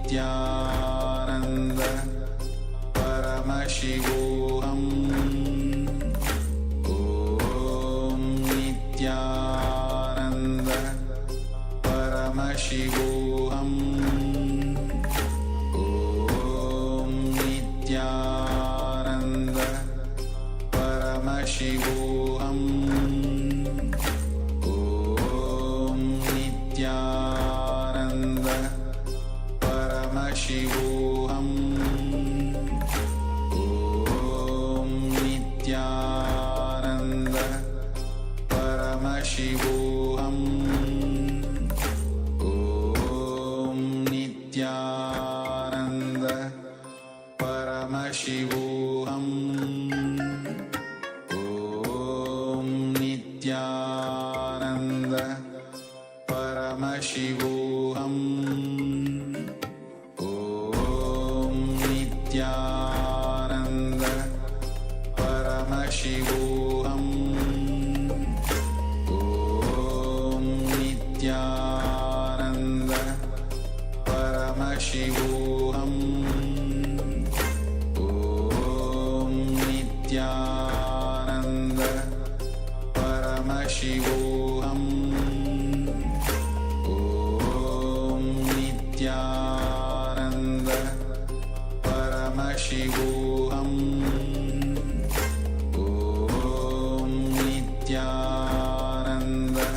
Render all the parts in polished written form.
Nityananda Paramashivoham Om Nityananda Paramashivoham Om Nityananda Paramashivoham Om Nityananda Paramashivoham Om Nityananda Paramashivoham Om Nityananda Paramashivoham Om Nityananda Paramashivoham Om Nityananda Paramashivoham Om Nityananda Paramashivoham Om Nityananda Paramashivoham Om Nityananda Paramashivoham Om Nityananda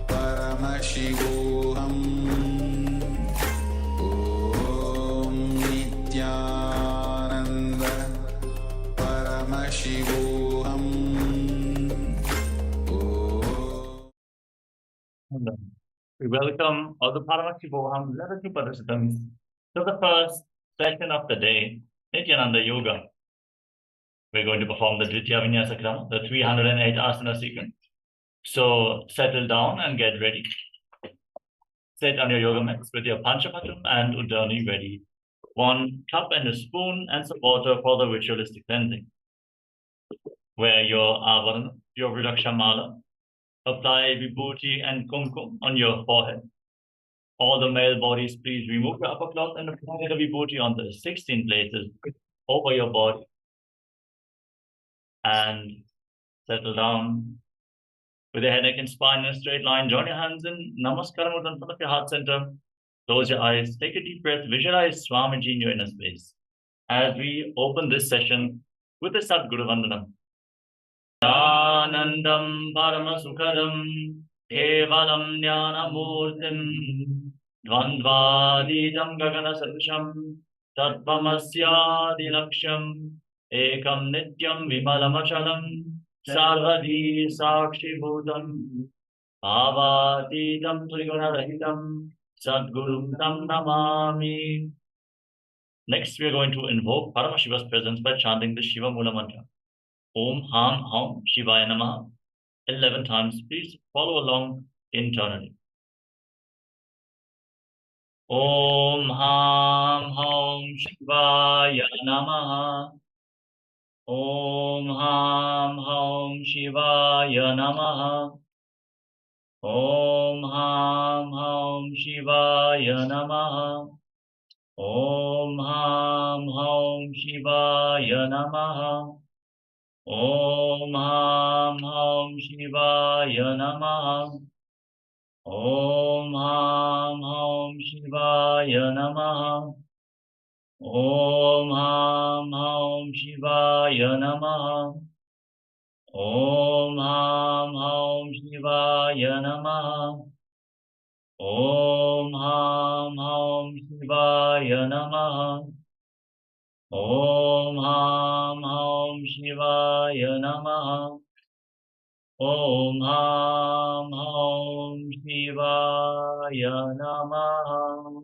Paramashivoham Om Nityananda Paramashivoham We welcome all the Paramashivoham Level-2 participants to the first session of the day, Nityananda Yoga. We're going to perform the Dvitiya Vinyasa Krama, the 308 asana sequence. So settle down and get ready. Sit on your yoga mats with your Panchapatam and Udani ready. 1 cup and a spoon and some water for the ritualistic cleansing. Wear your Avarana, your Vidaksha Mala. Apply Vibhuti and Kumkum on your forehead. All the male bodies, please remove your upper cloth and apply the Vibhuti on the 16 places over your body. And settle down with your head, neck, and spine in a straight line. Join your hands in Namaskar Mudra in front of your heart center. Close your eyes, take a deep breath, visualize Swamiji in your inner space. As we open this session with the Sadguru Vandanam. Anandam Paramasukharam Kevalam Jnanamurtim Dvandvadidam Gagana Sadusham Tattvamasya Laksham Ekam Nityam Vimalamachalam Sarvadi Sakshi Bhutam Bhavatitam Trigunarahitam Sadgurum Tam Namami. Next, we are going to invoke Paramashiva's presence by chanting the Shiva Mula Mantra. Om Ham Ham Shivaya Namaha 11 times. Please follow along internally. Om Ham Ham Shivaya Namaha. Om Ham Ham Shivaya Namaha. Om Ham Ham Shivaya Namaha. Om Ham Ham Shivaya Namaha. Om Ham Ham Shivaya Namaha. Om Ham Ham Shivaya Namaha. Om Ham Ham Shivaya Namaha. Om Ham Ham Shivaya Namaha. Om Ham Ham Shivaya Namaha. Om Ham Ham Shivaya Namaha. Om Ham Ham Shivaya Namaha.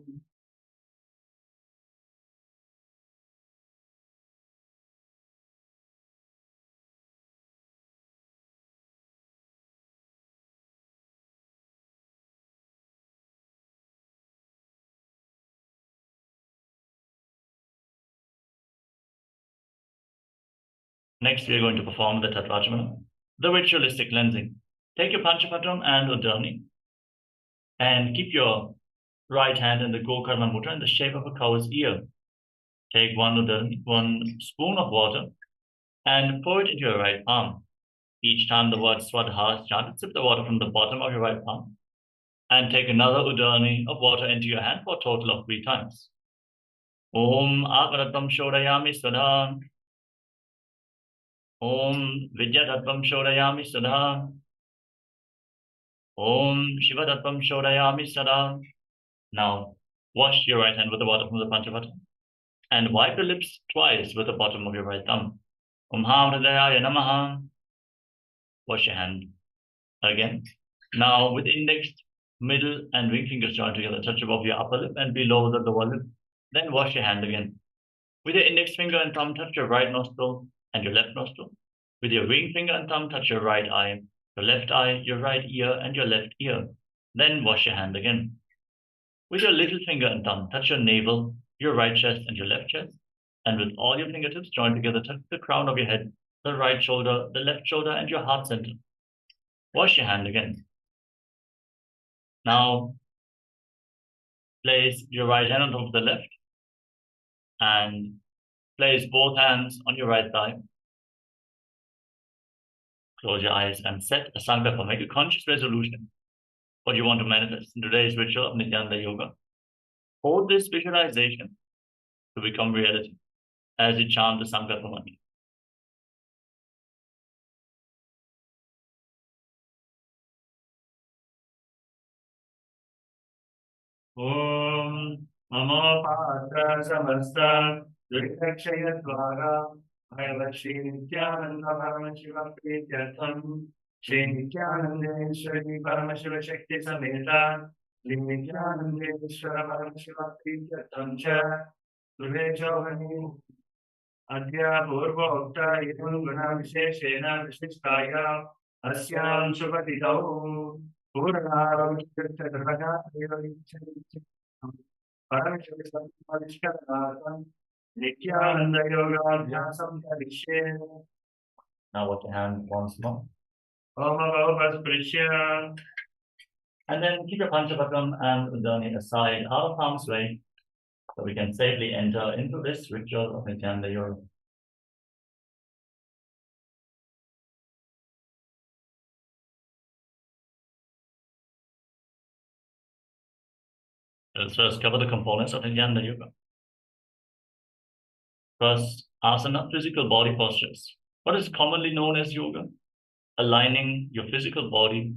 Next, we are going to perform the Tattvajamana, the ritualistic cleansing. Take your Panchapatram and Udani and keep your right hand in the Gokarna Mudra in the shape of a cow's ear. Take one spoon of water and pour it into your right palm. Each time the word Swadha is chanted, sip the water from the bottom of your right palm and take another udani of water into your hand for a total of 3 times. Om Atmatattvam Shodayami Swadha. Om Vidyatattvam Shodayami Swadha. Om Shivatattvam Shodayami Sada. Now, wash your right hand with the water from the Panchavata and wipe your lips twice with the bottom of your right thumb. Om Ham Hridayaya Namaha. Wash your hand again. Now, with index, middle, and ring fingers joined together, touch above your upper lip and below the lower lip. Then wash your hand again. With your index finger and thumb, touch your right nostril and your left nostril. With your ring finger and thumb, touch your right eye, your left eye, your right ear, and your left ear. Then wash your hand again. With your little finger and thumb, touch your navel, your right chest, and your left chest. And with all your fingertips joined together, touch the crown of your head, the right shoulder, the left shoulder, and your heart center. Wash your hand again. Now, place your right hand on top of the left and place both hands on your right thigh. Close your eyes and set a sankalpa. Make a conscious resolution what you want to manifest in today's ritual of Nityananda Yoga. Hold this visualization to become reality as you chant the sankalpa mantra. Om Namo Patra Samasta Durikakshaya Dvara Bhagavashri Nityananda Paramashiva Prityartham Shri Nityanandeshwari Paramashiva Shakti Sameta Shri Nityanandeshwara Paramashiva Prityartham Cha Durvechavani Adya Purvokta Idam Guna Visheshena Vishishtaya Asyam Shubhatitau Nityananda Yoga Dhyasam Karishe. Now with your hand once more. And then keep your Panchavatam and Udani aside out of harm's way so we can safely enter into this ritual of Nityananda Yoga. Let's first cover the components of Nityananda Yoga. First, asana, physical body postures. What is commonly known as yoga? Aligning your physical body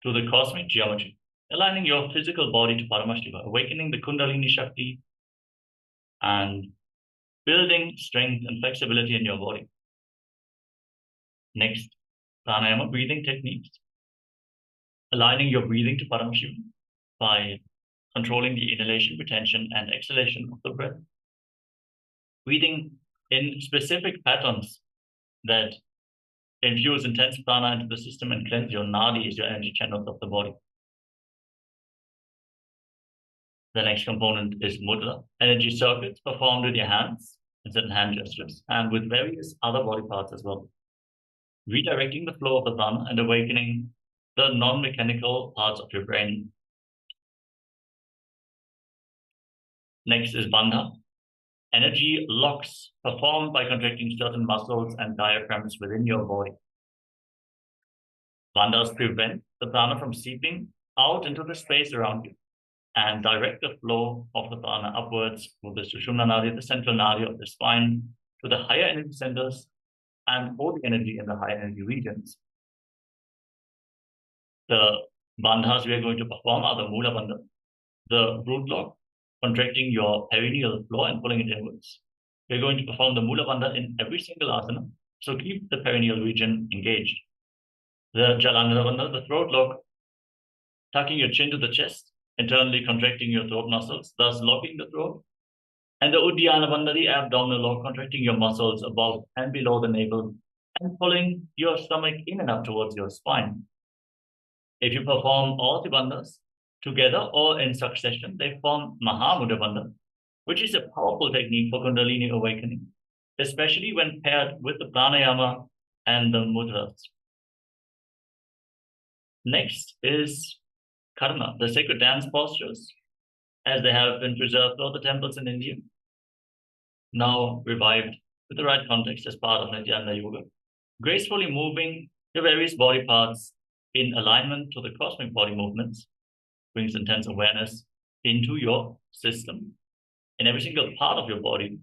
to the cosmic geometry. Aligning your physical body to Paramashiva, awakening the Kundalini Shakti, and building strength and flexibility in your body. Next, pranayama, breathing techniques. Aligning your breathing to Paramashiva by controlling the inhalation, retention, and exhalation of the breath. Breathing in specific patterns that infuse intense prana into the system and cleanse your nadis, your energy channels of the body. The next component is mudra, energy circuits performed with your hands and certain hand gestures, and with various other body parts as well. Redirecting the flow of the prana and awakening the non-mechanical parts of your brain. Next is bandha, energy locks performed by contracting certain muscles and diaphragms within your body. Bandhas prevent the prana from seeping out into the space around you and direct the flow of the prana upwards through the Sushumna Nadi, the central nadi of the spine, to the higher energy centers and hold the energy in the higher energy regions. The bandhas we are going to perform are the Mula Bandha, the root lock, contracting your perineal floor and pulling it inwards. We're going to perform the Mula Bandha in every single asana, so keep the perineal region engaged. The Jalandhara Bandha, the throat lock, tucking your chin to the chest, internally contracting your throat muscles, thus locking the throat. And the Uddiyana Bandha, the abdominal lock, contracting your muscles above and below the navel and pulling your stomach in and up towards your spine. If you perform all the bandhas together or in succession, they form Mahamudra Bandha, which is a powerful technique for Kundalini awakening, especially when paired with the pranayama and the mudras. Next is Karma, the sacred dance postures. as they have been preserved throughout the temples in India, now revived with the right context as part of Nityananda Yoga, gracefully moving your various body parts in alignment to the cosmic body movements, brings intense awareness into your system, in every single part of your body,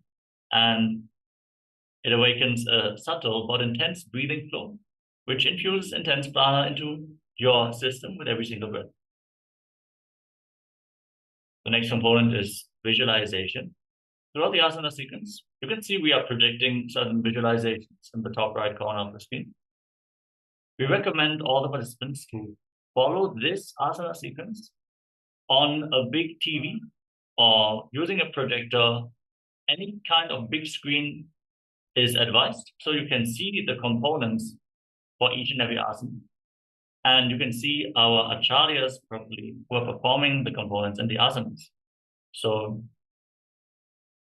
and it awakens a subtle but intense breathing flow, which infuses intense prana into your system with every single breath. The next component is visualization. Throughout the asana sequence, you can see we are projecting certain visualizations in the top right corner of the screen. We recommend all the participants to follow this asana sequence on a big TV or using a projector. Any kind of big screen is advised, so you can see the components for each and every asana. And you can see our acharyas properly who are performing the components and the asanas. So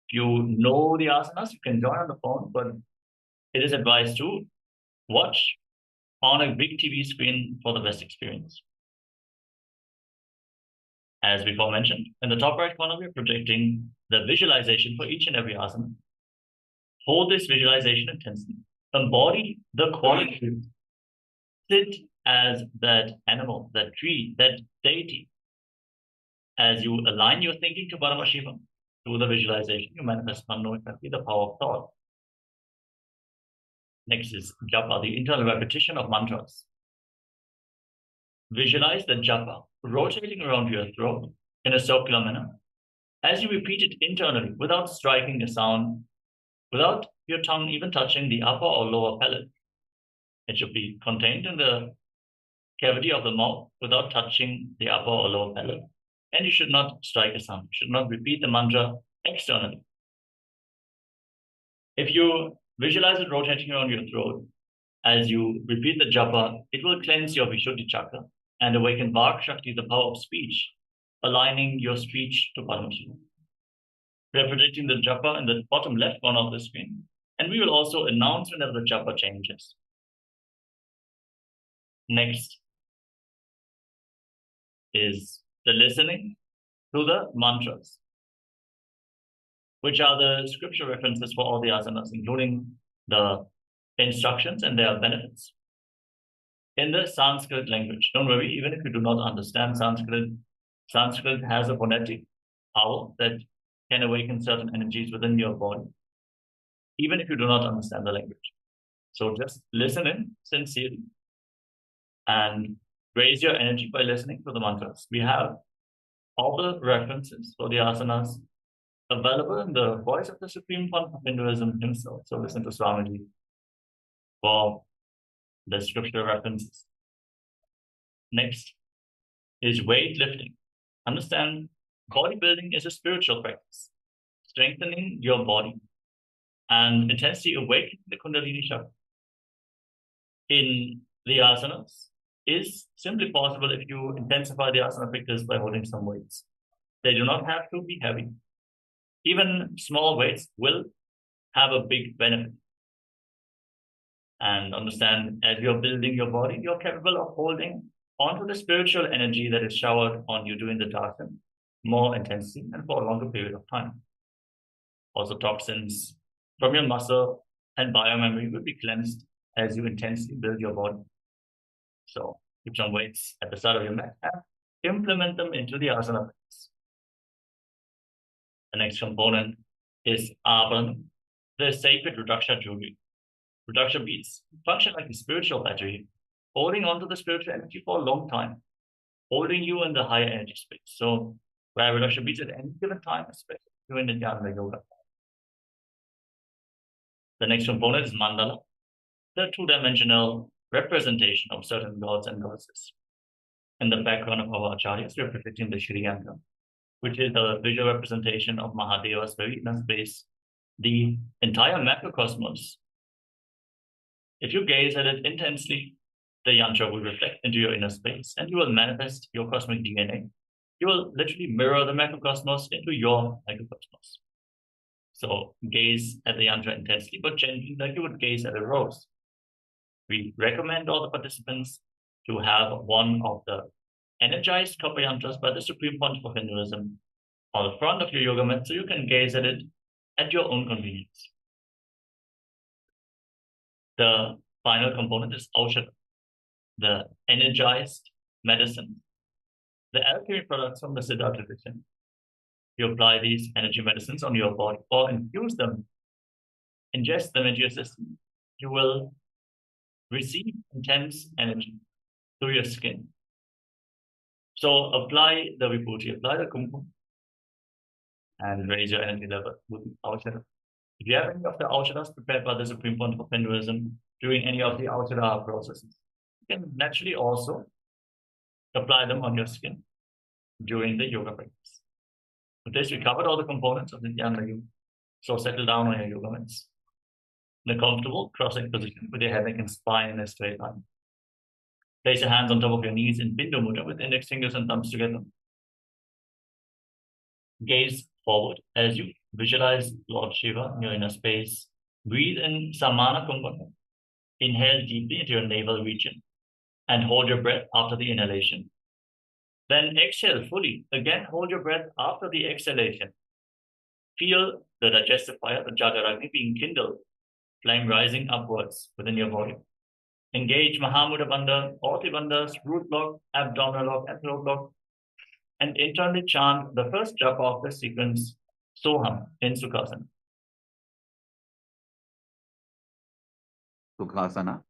if you know the asanas, you can join on the phone, but it is advised to watch on a big TV screen for the best experience. As before mentioned, in the top right corner, we are projecting the visualization for each and every asana. Hold this visualization intensely. Embody the quality. Sit as that animal, that tree, that deity. As you align your thinking to Paramashivoham through the visualization, you manifest unknowingly the power of thought. Next is japa, the internal repetition of mantras. Visualize the japa rotating around your throat in a circular manner. As you repeat it internally without striking a sound, without your tongue even touching the upper or lower palate. It should be contained in the cavity of the mouth without touching the upper or lower palate. And you should not strike a sound. You should not repeat the mantra externally. If you visualize it rotating around your throat, as you repeat the japa, it will cleanse your Vishuddhi chakra and awaken Vak Shakti, the power of speech, aligning your speech to Paramashivoham. We are projecting the japa in the bottom left corner of the screen, and we will also announce whenever the japa changes. Next is the listening to the mantras, which are the scripture references for all the asanas, including the instructions and their benefits. In the Sanskrit language, don't worry, even if you do not understand Sanskrit, Sanskrit has a phonetic power that can awaken certain energies within your body, even if you do not understand the language. So just listen in sincerely and raise your energy by listening to the mantras. We have all the references for the asanas available in the voice of the Supreme Pontiff of Hinduism himself. So listen to Swamiji for the scripture references. Next is weightlifting. Understand, bodybuilding is a spiritual practice, strengthening your body and intensely awakening the Kundalini Chakra. In the asanas is simply possible if you intensify the asana practice by holding some weights. They do not have to be heavy. Even small weights will have a big benefit. And understand, as you're building your body, you're capable of holding onto the spiritual energy that is showered on you during the darshan more intensely and for a longer period of time. Also, toxins from your muscle and biomemory will be cleansed as you intensely build your body. So keep some weights at the start of your mat and implement them into the asana practice. The next component is Abhan, the sacred Rudraksha jewelry. Rudraksha beads function like a spiritual battery, holding on to the spiritual energy for a long time, holding you in the higher energy space. So wear Rudraksha beads at any given time, especially during the Nityananda Yoga. The next component is mandala, the two-dimensional representation of certain gods and goddesses. In the background of our acharyas, we are projecting the Shri Yanga, which is a visual representation of Mahadeva's very inner space, the entire macrocosmos. If you gaze at it intensely, the yantra will reflect into your inner space and you will manifest your cosmic DNA. You will literally mirror the macrocosmos into your microcosmos. So gaze at the yantra intensely, but gently, like you would gaze at a rose. We recommend all the participants to have one of the energized copper yantras by the Supreme Pontiff of Hinduism on the front of your yoga mat so you can gaze at it at your own convenience. The final component is Aushadha, the energized medicine, the alchemy products from the Siddha tradition. You apply these energy medicines on your body or infuse them, ingest them into your system. You will receive intense energy through your skin. So apply the vibhuti, apply the kumbha, and raise your energy level with Aushadha. If you have any of the Aushadhas prepared by the Supreme Pontiff of Hinduism during any of the Aushadha processes, you can naturally also apply them on your skin during the yoga practice. With this, we covered all the components of the Dhyana Yoga. So settle down on your yoga mats in a comfortable cross-legged position with your head, neck, and spine in a straight line. Place your hands on top of your knees in Bindu Mudra with index fingers and thumbs together. Gaze forward as you visualize Lord Shiva in your inner space. Breathe in Samana Kumbhaka. Inhale deeply into your navel region and hold your breath after the inhalation. Then exhale fully. Again, hold your breath after the exhalation. Feel the digestive fire, the Jagaragni, being kindled, flame rising upwards within your body. Engage Mahamudra Bandha, all the bandhas, root lock, abdominal lock, and throat lock, and internally chant the first japa of the sequence, Soham, in Sukhasana. Sukhasana.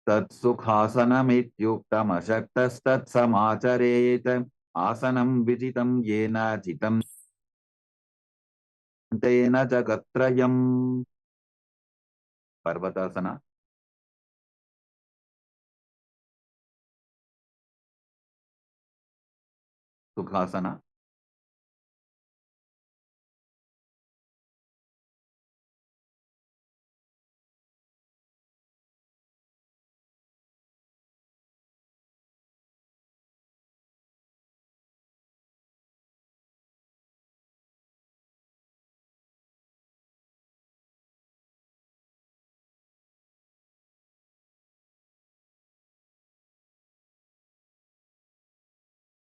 Tat Sukhasanamityuktam ashaktastat samacharet asanam vijitam yena jitam tena jagatrayam. Parvatasana. Sukhasana.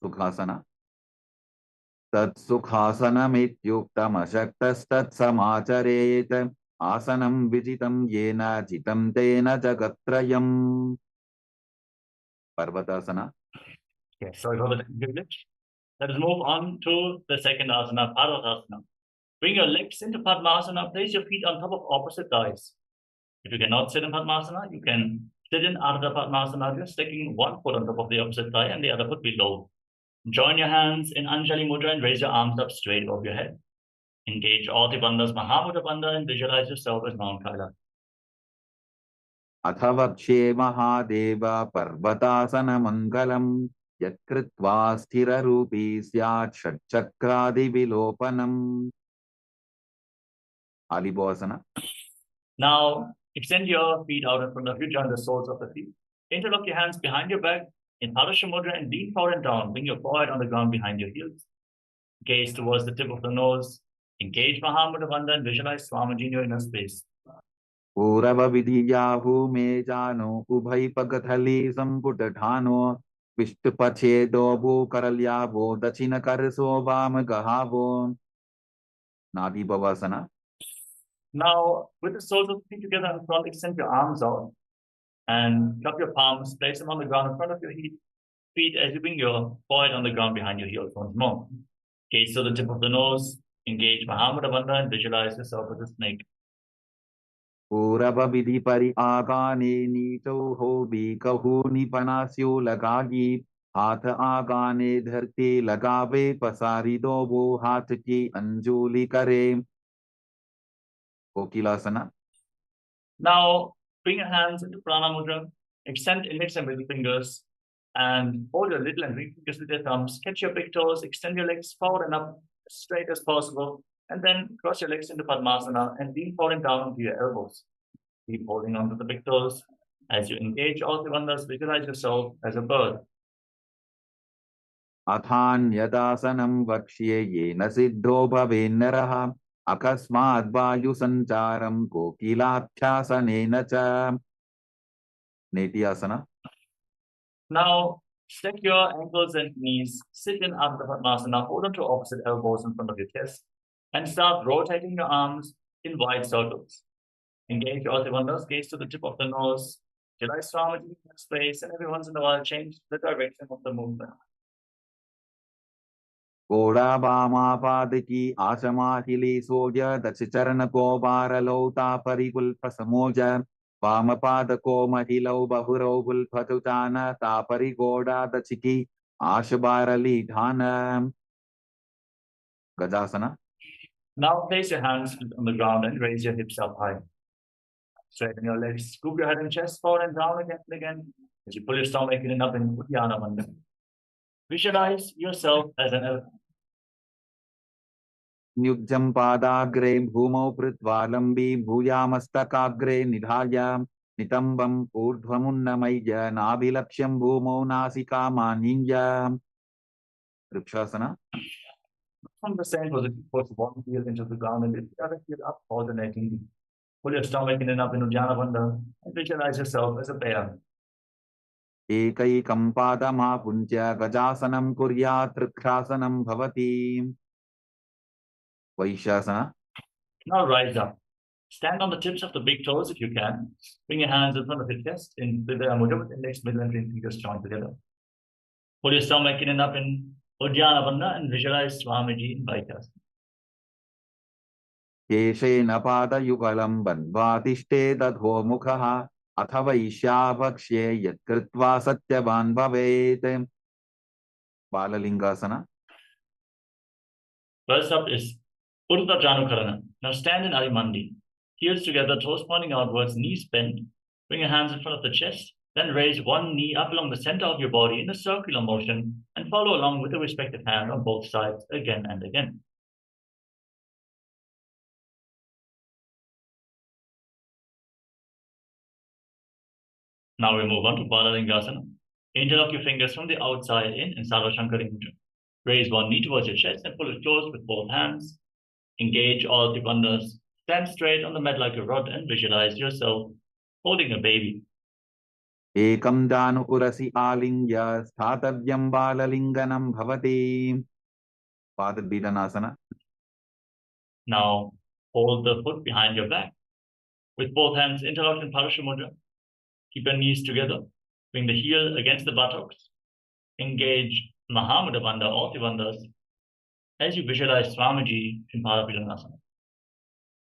Sukhasana. Tat Sukhasanamityuktam ashaktastat samacharet asanam vijitam yena jitam tena jagatrayam. Parvatasana. Okay, sorry for the glitch. Let us move on to the second asana, Parvatasana. Bring your legs into Padmasana. Place your feet on top of opposite thighs. If you cannot sit in Padmasana, you can sit in Ardha Padmasana, just sticking one foot on top of the opposite thigh and the other foot below. Join your hands in Anjali Mudra and raise your arms up straight above your head. Engage all the bandhas, Mahamudra Bandha, and visualize yourself as Mount Kailash. Athavakshe Mahadeva Parvatasana Mangalam Yatkritva Sthira Rupi Syat Shatchakradi Vilopanam. Alibhasana. Now, extend your feet out in front of you, join the soles of the feet. Interlock your hands behind your back in Parasha Mudra and lean forward and down. Bring your forehead on the ground behind your heels. Gaze towards the tip of the nose. Engage Mahamudra Bandha and visualize Swamiji in your inner space. Purava Vidiyahu Mejano Ubhai Pagathali Samputatano Vishtupachedo Bhu Karalyavo Dachina Karso Vam Gahavo. Nadi Bhavasana. Now, with the soles of the feet together in front, extend your arms out and cup your palms, place them on the ground in front of your feet as you bring your forehead on the ground behind your heels once more. Gaze to the tip of the nose, engage Mahamudra Bandha and visualize yourself as a snake. Purava Vidhi Pari Agane Nito Ho Bikahu Nipanasyo Lagagi Hath Agane Dharti Lagave Pasari Dobo Hath Ki Anjuli Kare. Kokilasana. Now, bring your hands into Prana Mudra, extend index and middle fingers, and hold your little and ring fingers with your thumbs. Catch your big toes, extend your legs forward and up as straight as possible, and then cross your legs into Padmasana and lean forward and down onto your elbows. Keep holding onto the big toes. As you engage all the bandhas, visualize yourself as a bird. Athan Yadasanam Vakshye Yena Siddho Bhavennaraha Akasmad Vayu Sancharam Kokilabhyasanena Cha. Neti Asana. Now, Stack your ankles and knees, sit in Ardha Padmasana, hold on to opposite elbows in front of your chest, and start rotating your arms in wide circles. Engage your Bandhas, gaze to the tip of the nose, visualize Swamiji in your space, and every once in a while change the direction of the movement. घोड़ा बामा पाद की आशमा हिली सोज दश चरण को बारलौता परिकुल्प समोज वाम पाद को महिलौ बहुरौ गुल्फतुतान तापरि घोड़ा दचिकी आश बारली ढान गजासना. Now place your hands on the ground and raise your hips up high. Straighten your legs, scoop your head and chest forward and down again and again. As you pull your stomach in and up in Uddiyana Bandha. Visualize yourself as an elephant. न्युज्जं पादाग्रे भूमौ कृत्वा लम्बी भूयामस्तकाग्रे निधाय नितम्बम् ऊर्ध्वमुन्नमय्य नाभिलक्ष्यं भूमौ नासिकामानिञ्ज. Vrikshasana. From the same position, push one heel into the ground and lift the other heel up, alternatingly. Pull your stomach in and up in Uddiyana Bandha and visualize yourself as a bear. एकैकं पादमापुञ्ज्य गजासनं कुर्यात् वृक्षासनं भवति. वैश्यासना. Now rise up. Stand on the tips of the big toes if you can. Bring your hands in front of your chest in the Mudra with index, middle and ring fingers joined together. Pull your stomach in and up in Uddiyana Bandha and visualize Swamiji in Vaikasana. केशेन पादयुगलं बन्ध्वा तिष्ठेदधो मुखः अथ वैश्याभक्ष्ये यत्कृत्वा सत्यवान् भवेत्. बाललिंगासना. First up is Urdhva Janukarana. Now stand in Arimandi. Heels together, toes pointing outwards, knees bent. Bring your hands in front of the chest. Then raise one knee up along the center of your body in a circular motion and follow along with the respective hand on both sides again and again. Now we move on to Balalingasana. Interlock your fingers from the outside in Sarva Shankari Mudra. Raise one knee towards your chest and pull it close with both hands. Engage all the bandhas. Stand straight on the mat like a rod and visualize yourself holding a baby. एकं दानुपुरसि आलिङ्ग्य स्थातव्यं बाललिङ्गनं भवति. पादपीडनासना. Now hold the foot behind your back. With both hands interlocked in Parasha Mudra. Keep your knees together. Bring the heel against the buttocks. Engage Mahamudra Bandha, all the bandhas, as you visualize Swamiji in Parapidanasana.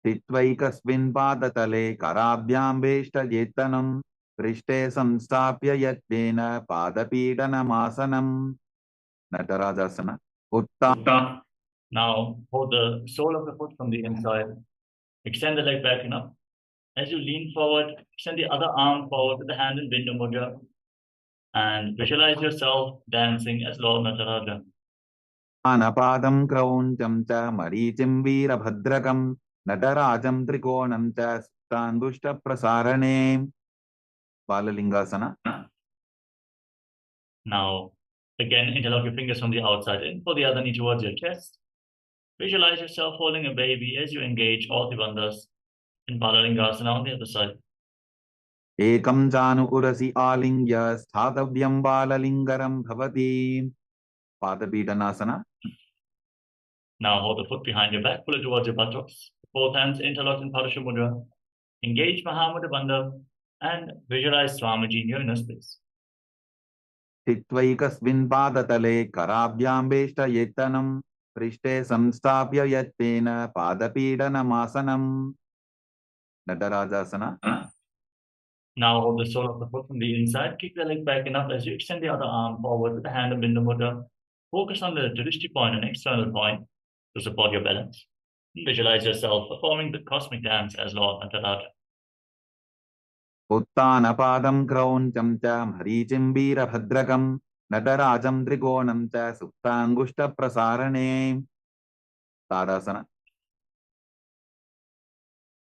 स्थित्वैकस्मिन् पादतले कराभ्यां वेष्टयेत्तनं पृष्ठे संस्थाप्य यत्नेन पादपीडनमासनं. नटराजासना. उत्तम. Now hold the sole of the foot from the inside. Extend the leg back and up. As you lean forward, extend the other arm forward with the hand in Bindu Mudra and visualize yourself dancing as Lord Nataraja. आनपादं क्रौञ्चं च मरीचिं वीरभद्रकं नटराजं त्रिकोणं च सुप्ताङ्गुष्ठप्रसारणे. बाललिंगासना. Now again interlock your fingers from the outside in. Pull the other knee towards your chest. Visualize yourself holding a baby as you engage all the bandhas in Balalingasana on the other side. एकं जानुपुरसि आलिङ्ग्य स्थातव्यं बाललिङ्गरं भवति. पादपीडनासना. Now hold the foot behind your back, pull it towards your buttocks. Both hands interlocked in Parasha Mudra. Engage Mahamudra Bandha and visualize Swamiji in your inner space. स्थित्वैकस्मिन् पादतले कराभ्यां वेष्टयेत्तनं पृष्ठे संस्थाप्य यत्नेन पादपीडनमासनं. नटराजासना. Now hold the sole of the foot from the inside. Kick the leg back enough as you extend the other arm forward with the hand in Bindu Mudra. Focus on the drishti point, an external point, to support your balance. Visualize yourself performing the cosmic dance as Lord Nataraja. उत्तानपादं क्रौञ्चं च मरीचिं वीरभद्रकं नटराजं त्रिकोणं च सुप्ताङ्गुष्ठप्रसारणे. ताडासना.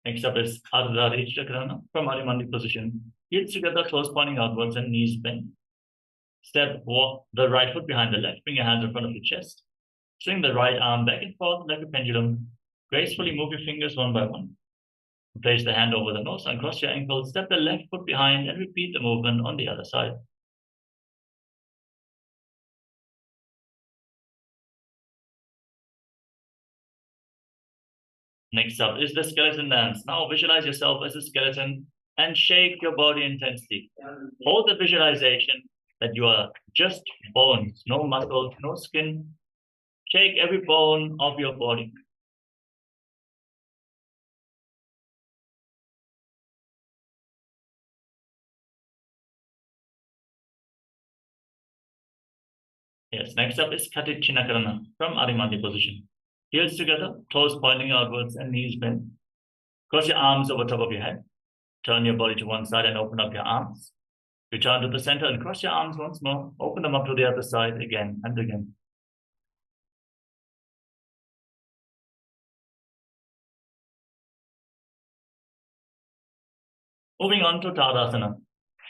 Next up is Ardha Chakrana from Arimandi position. Heels together, toes pointing outwards and knees bent. Walk the right foot behind the left. Bring your hands in front of your chest. Swing the right arm back and forth like a pendulum. Gracefully move your fingers one by one. Place the hand over the nose, uncross your ankle, step the left foot behind and repeat the movement on the other side. Next up is the skeleton dance. Now visualize yourself as a skeleton and shake your body intensely. Hold the visualization that you are just bones, no muscles, no skin. Shake every bone of your body. Yes, next up is Katichinakarana from Adimati position. Heels together, toes pointing outwards and knees bent. Cross your arms over top of your head. Turn your body to one side and open up your arms. Return to the center and cross your arms once more. Open them up to the other side again and again. Moving on to Tadasana.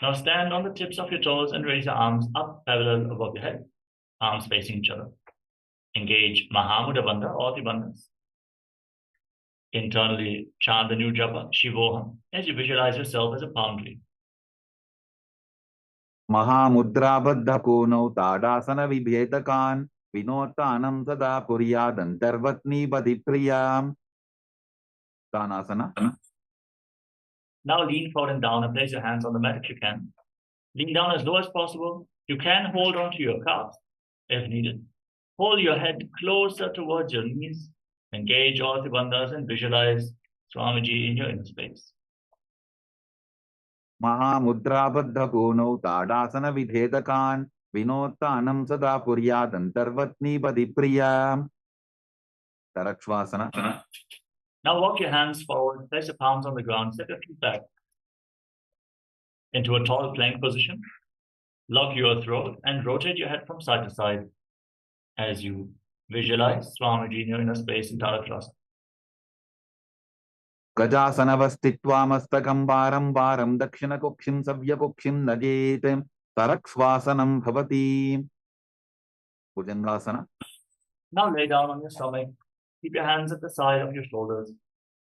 Now stand on the tips of your toes and raise your arms up parallel above your head. Arms facing each other. Engage Mahamudra Bandha or the bandhas. Internally chant the new japa, Shivoham, as you visualize yourself as a palm tree. Mahamudra Kono Tadasana Vibhetakan Vinotanam Sada Kuryadantarvatni Badipriyam. Tanasana. Now lean forward and down and place your hands on the mat if you can. Lean down as low as possible. You can hold on to your calves if needed. Hold your head closer towards your knees. Engage all the bandhas and visualize Swamiji in your inner space. Mahamudra Kono Tadasana Vibhetakan Vinotanam Sada Kuryadantarvatni Badipriyam. Tarakshvasana. Now walk your hands forward, place your palms on the ground, step your feet back into a tall plank position. Lock your throat and rotate your head from side to side as you visualize Swamiji in your inner space in Tarakshvasana. Gajasana Vastitva Mastakam Varam Varam Dakshina Kokshim Savya Kokshim Najet Tarakshvasanam Bhavati. Bhujangasana. Now lay down on your stomach. Keep your hands at the side of your shoulders,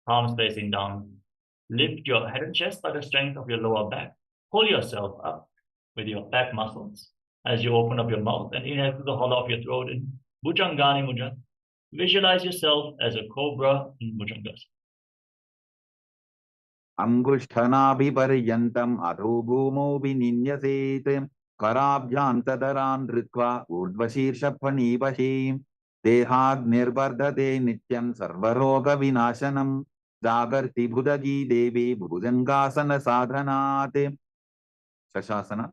palms facing down. Lift your head and chest by the strength of your lower back. Pull yourself up with your back muscles as you open up your mouth and inhale through the hollow of your throat in Bhujangani Mudra. Visualize yourself as a cobra in Bhujangasana. Angushthanabiparyantam adho bhumo vininyaset karabhyantadaran dritva urdvashirsha phanivashim dehad nirbardhate nityam sarvaroga vinashanam jagarti bhudaji devi bhujangasana sadhanate. Shashasana.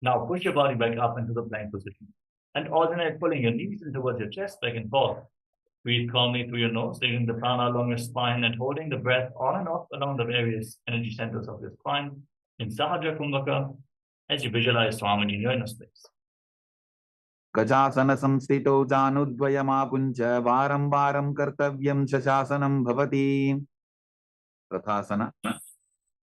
Now push your body back up into the plank position and alternate pulling your knees in towards your chest back and forth. Breathe calmly through your nose, taking the prana along your spine and holding the breath on and off along the various energy centers of your spine in Sahajra Kumbhaka as you visualize Swamiji in your inner space. Gajasana samstito janudvayamapuncha varam varam kartavyam shashasanam bhavati. Prathasana.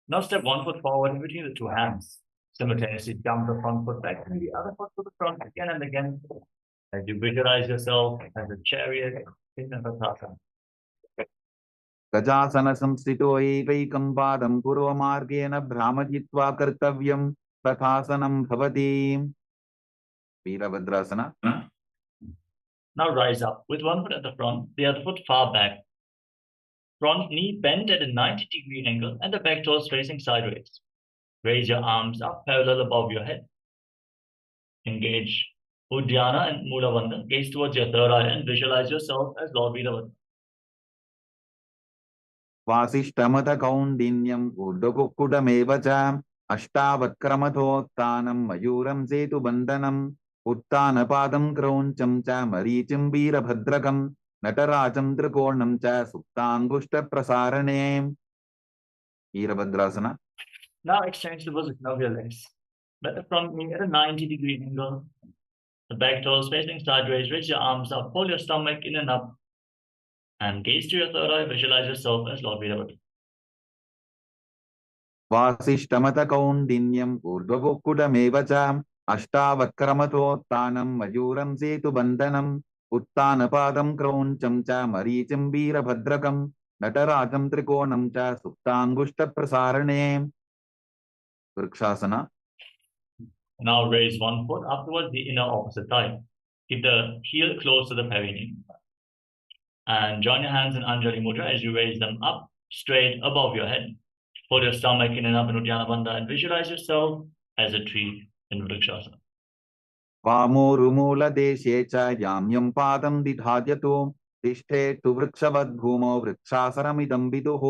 Now step one foot forward in between the two hands. Simultaneously jump the front foot back and the other foot to the front again and again as you visualize yourself as a chariot in the Prathasana. Gajasana samstito evaikam padam purvamargena brahmajitva kartavyam tathasanam bhavati. Veerabhadrasana. Now rise up with one foot at the front, the other foot far back. Front knee bent at a 90-degree angle and the back toes facing sideways. Raise your arms up parallel above your head. Engage Uddiyana and Mula Bandha. Gaze towards your third eye and visualize yourself as Lord Veerabhadra. Vasishtamata kaundinyam urdhokukkudamevacha ashtavatkramathotthanam mayuram setu bandhanam uttanapadam krauncham cha marichim veerabhadrakam natarajam trikonam cha suptangushta prasarane. Veerabhadrasana. Now exchange the position of your legs. Let the front knee at a 90-degree angle. The back toes facing sideways. Raise your arms up. Pull your stomach in and up. And gaze to your third eye. Visualize yourself as Lord Veerabhadra. Vasishtamata kaundinyam urdhokukkudamevacha ashtavatkramathotthanam mayuram setu bandhanam uttanapadam krauncham cha marichim veerabhadrakam natarajam trikonam cha suptangushta prasarane. Vrikshasana. Now raise one foot up towards the inner opposite thigh. Keep the heel close to the perineum. And join your hands in Anjali Mudra as you raise them up straight above your head. Hold your stomach in and up in Uddiyana Bandha and visualize yourself as a tree in Vrikshasana. वामोरुमूलदेशे च याम्यं पादं दिधार्यतो तिष्ठेतु वृक्षवद्भूमौ वृक्षासनमिदं विदुः.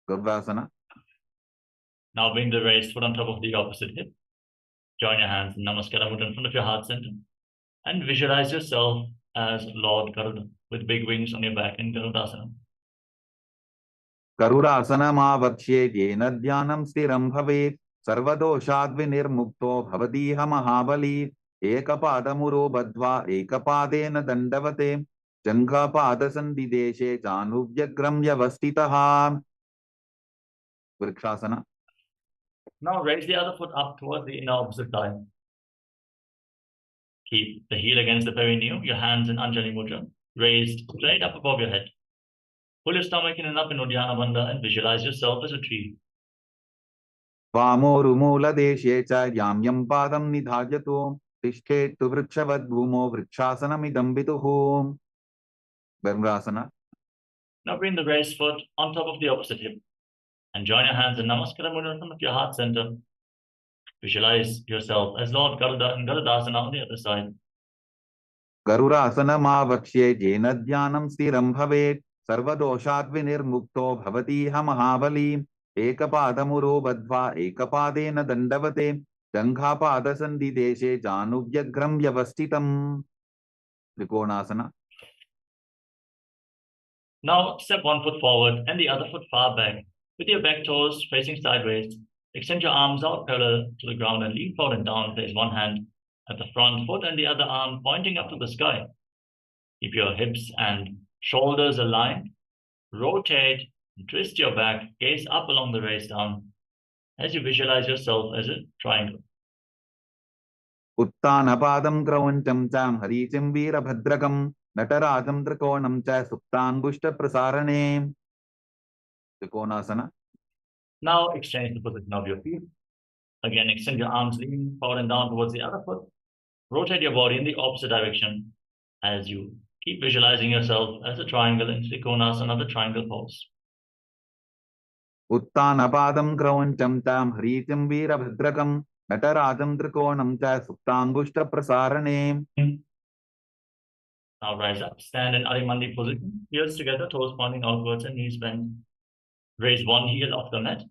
Gurvasana. Now bring the raised foot on top of the opposite hip. Join your hands in Namaskara Mudra in front of your heart center. And visualize yourself as Lord Garuda with big wings on your back in Garudasana. Garudasanamavarchye yena dhyanam stiram bhavet sarvadoshaadvinirmukto bhavadiha mahabali ekapadamuro badva ekapadena dandavate janghapadasandideshe januvyagram yavastitaha. Vrikshasana. Now raise the other foot up towards the inner opposite thigh. Keep the heel against the perineum, your hands in Anjali Mudra, raised straight up above your head. Pull your stomach in and up in Uddiyana Bandha and visualize yourself as a tree. Vamorumuladeshe cha yamyam padam nidharyato tishthetu vrikshavad-bhumo vrikshasanamidam viduh. Bharasana. Now bring the raised foot on top of the opposite hip and join your hands in Namaskara Mudra in front of your heart center. Visualize yourself as Lord Garuda in Garudasana on the other side. Garudasanamavarchye yena dhyanam stiram bhavet sarvadoshadvinirmukto bhavatiha mahabali ekapadamuro badva ekapadena dandavate janghapadasandideshe januvyagram yavastitam. Trikonasana. Now step one foot forward and the other foot far back. With your back toes facing sideways, extend your arms out parallel to the ground and lean forward and down. Place one hand at the front foot and the other arm pointing up to the sky. Keep your hips and shoulders aligned. Rotate, twist your back, gaze up along the raised arm as you visualize yourself as a triangle. Uttanapadam kravantam cham haricam veerabhadrakam natarajam trikonam cha suptangushta prasarane. Trikonasana. Now exchange the position of your feet. Again, extend your arms, lean forward and down towards the other foot. Rotate your body in the opposite direction as you keep visualizing yourself as a triangle in Trikonasana, the triangle pose. Uttanapadam kravantam cham haricam veerabhadrakam natarajam trikonam cha suptangushta prasarane. Now rise up, stand in Arimandi position, heels together, toes pointing outwards and knees bent. Raise one heel off the mat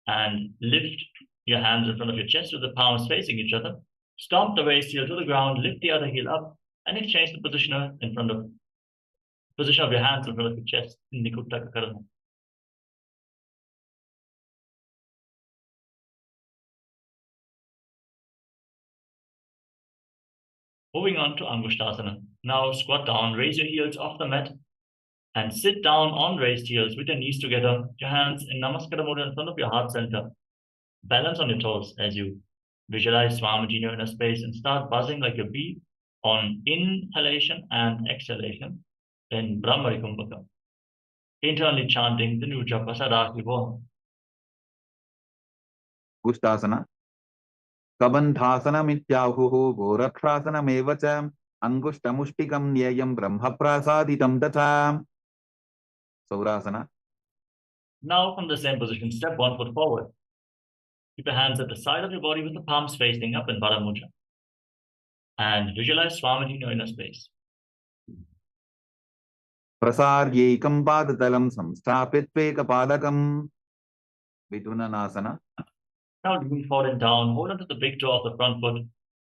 and lift your hands in front of your chest with the palms facing each other. Stomp the raised heel to the ground, lift the other heel up, and exchange the position of your hands in front of your chest in the Kuttaka Karana. Moving on to Angushtasana. Now squat down, raise your heels off the mat, and sit down on raised heels with your knees together, your hands in Namaskara Mudra in front of your heart center. Balance on your toes as you visualize Swamiji in your inner space and start buzzing like a bee on inhalation and exhalation in Brahmari Kumbhaka. Internally chanting the new japa Paramashivoham. Gustasana. Kabandhasana mityahuhu gorakshasana mevacha angushtamushtikam nyayam brahma prasaditam tatha. Saurasana. Now from the same position, step one foot forward. Keep your hands at the side of your body with the palms facing up in Paramudra. And visualize Swamiji in your inner space. Prasaryekam padatalam samsthapitvekapalakam. Vidunanasana. Now lean forward and down, hold onto the big toe of the front foot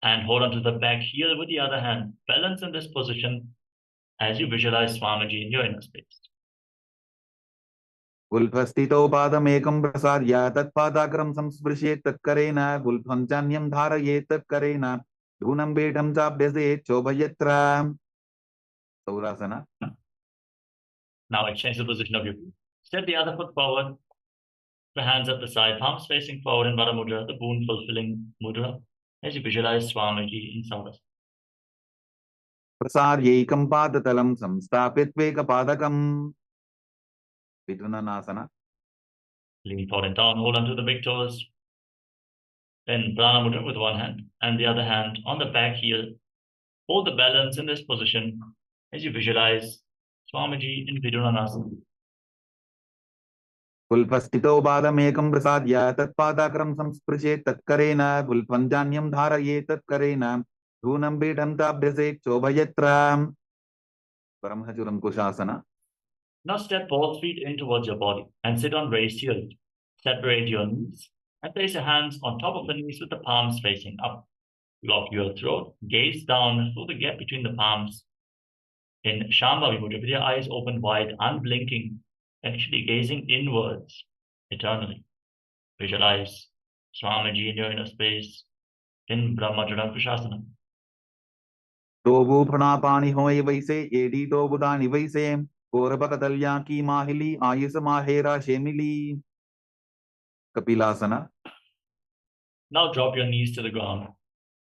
and hold onto the back heel with the other hand. Balance in this position as you visualize Swamiji in your inner space. Gulphastito padamekam prasarya tatpadakram samsprishet tatkarena gulphamchanyam dharayet tatkarena dhunam bedam chabhyaset chobhayatra. Saurasana. Now exchange the position of your feet. Step the other foot forward. The hands at the side, palms facing forward in Vara Mudra, the boon fulfilling mudra, as you visualize Swamiji in Saurasana. Prasaryekam padatalam samsthapitvekapadakam. Vidunanasana. Lean forward and down, hold onto the big toes. Then Prana Mudra with one hand and the other hand on the back heel. Hold the balance in this position as you visualize Swamiji in Vidunanasana. कुल्पस्थितो बालमेकं प्रसाद्य तत्पादाग्रं संस्पृशेत् तत्करेण कुल्पञ्जान्यं धारयेत् तत्करेण धूनं पीठं ताभ्यसेत् शोभयत्र परमहचुरङ्कुशासन. Now step both feet in towards your body and sit on raised heels. Separate your knees and place your hands on top of the knees with the palms facing up. Lock your throat, gaze down through the gap between the palms. In Shambhavi Mudra, with your eyes open wide, unblinking, actually gazing inwards eternally. Visualize Swamiji in your inner space in Brahmajadankushasana. दोबू फणापानी होय वैसे AD तो बुदानी वैसे कोरबकतल्या की माहिली Ayush माहेरा शेमिली. कपिलासना. Now drop your knees to the ground.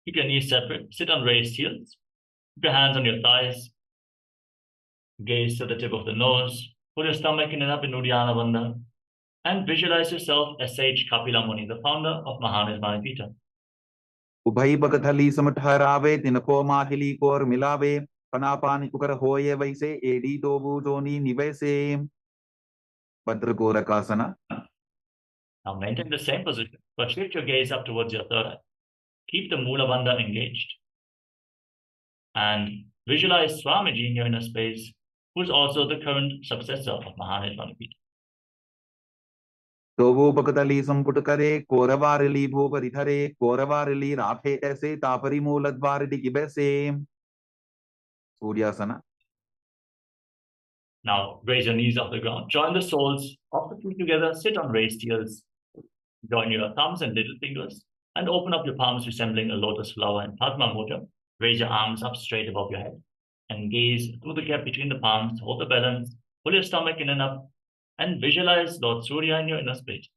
Keep your knees separate. Sit on raised heels. Keep your hands on your thighs. Gaze to the tip of the nose. Put your stomach in and up in Uddiyana Bandha. And visualize yourself as Sage Kapila Muni, the founder of Mahanismani Pita. उभई बकथली समठहरावे तिनको माहिली core मिलावे फनापानी कुकर होये वैसे एडी दोबू जोनी निवैसे. भद्रकोरकासना. Now maintain the same position, but shift your gaze up towards your third eye. Keep the Mula Bandha engaged. And visualize Swamiji in your inner space, who is also the current successor of Mahanismani Pita. दोबू बकथली संपुट करे कोरवारली भूपरिधरे कोरवारली Rafe ऐसे तापरी मूलद्वारदि की बैसे. सूर्यासना. Now raise your knees off the ground. Join the soles of the feet together. Sit on raised heels. Join your thumbs and little fingers and open up your palms resembling a lotus flower in Padma Mudra. Raise your arms up straight above your head and gaze through the gap between the palms. Hold the balance. Pull your stomach in and up and visualize Lord Surya in your inner space.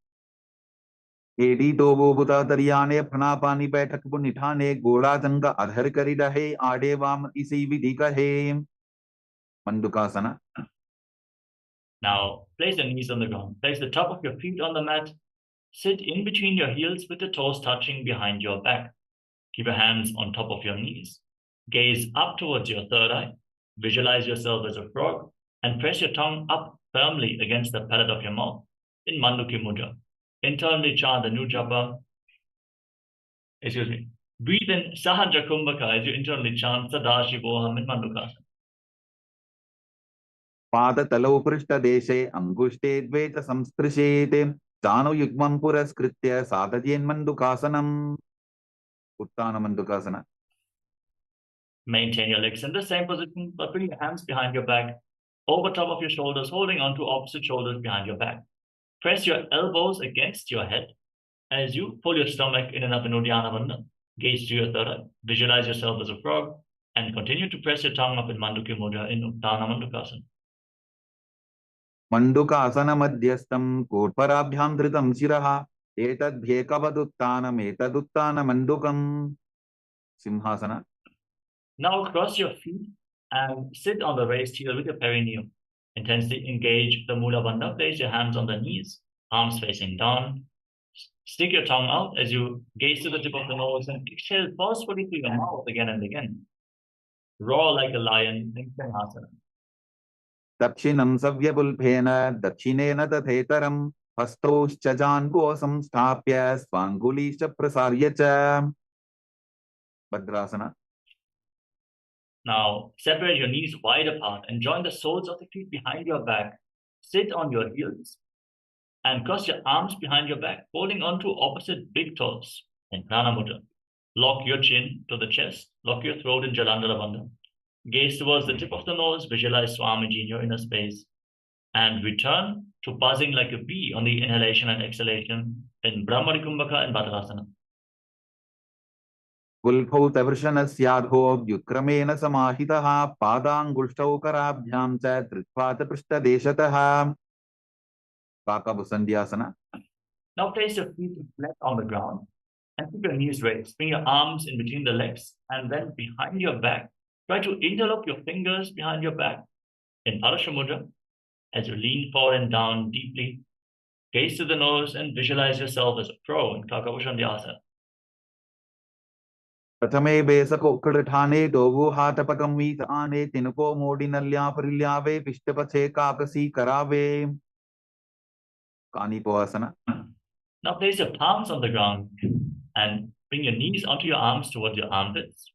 एडी दोबू बुता दरियाने फनापानी बैठक पुनिठाने गोड़ा जंगा अधर करी रहे आडे वाम इसी विधि कहे. मंडुकासना. Now place your knees on the ground. Place the top of your feet on the mat. Sit in between your heels with the toes touching behind your back. Keep your hands on top of your knees. Gaze up towards your third eye. Visualize yourself as a frog and press your tongue up firmly against the palate of your mouth in Manduki Mudra. Internally chant the new japa. Breathe in Sahaja Kumbhaka as you internally chant Sadashivoham in Mandukasana. पाद तलौ पृष्ठ देशे अंगुष्टे द्वे च संस्पृशेते चानु युग्मं पुरस्कृत्य साधयेन् मंडुकासनम्. उत्तान मंडुकासना. Maintain your legs in the same position, but bring your hands behind your back, over top of your shoulders, holding on to opposite shoulders behind your back. Press your elbows against your head as you pull your stomach in and up in Uddiyana Bandha. Gaze to your third eye. Visualize yourself as a frog and continue to press your tongue up in Manduki Mudra in Uttana Mandukasana. मंडुकासन मध्यस्थं कोटपराभ्यां धृतं शिरः एतद्भ्येकवदुत्तानम् एतदुत्तान मंडुकम्. सिंहासना. Now cross your feet and sit on the raised heel with your perineum. Intensely engage the Mula Bandha. Place your hands on the knees, arms facing down. Stick your tongue out as you gaze to the tip of the nose and exhale forcefully through your mouth again and again. Roar like a lion in Simhasana. दक्षिणं सव्यपुल्भेन दक्षिणेन तथेतरं हस्तौश्चजान्गो संस्थाप्य स्वाङ्गुलीश्च प्रसार्य च. भद्रासना. Now separate your knees wide apart and join the soles of the feet behind your back. Sit on your heels and cross your arms behind your back, holding on to opposite big toes in Prana Mudra. Lock your chin to the chest. Lock your throat in Jalandhara Bandha. Gaze towards the tip of the nose. Visualize Swamiji in your inner space. And return to buzzing like a bee on the inhalation and exhalation in Brahmari Kumbhaka and Bhadrasana. गुल्फौ तवृषणस्याधो व्युत्क्रमेण समाहितः पादाङ्गुष्ठौ कराभ्यां च धृत्वा च पृष्ठदेशतः. काकभुसन्ध्यासना. Now place your feet flat on the ground and keep your knees raised. Bring your arms in between the legs and then behind your back. Try to interlock your fingers behind your back in Parasha Mudra as you lean forward and down deeply. Gaze to the nose and visualize yourself as a crow in Kakabushandhyasa. प्रथमे बेसको ठाने डोगु हाथ पकम वीत आने तिनको मोड़ी नल्या परिल्यावे पिष्टपचे काकसी करावे. Kanipoasana. Now place your palms on the ground and bring your knees onto your arms towards your armpits.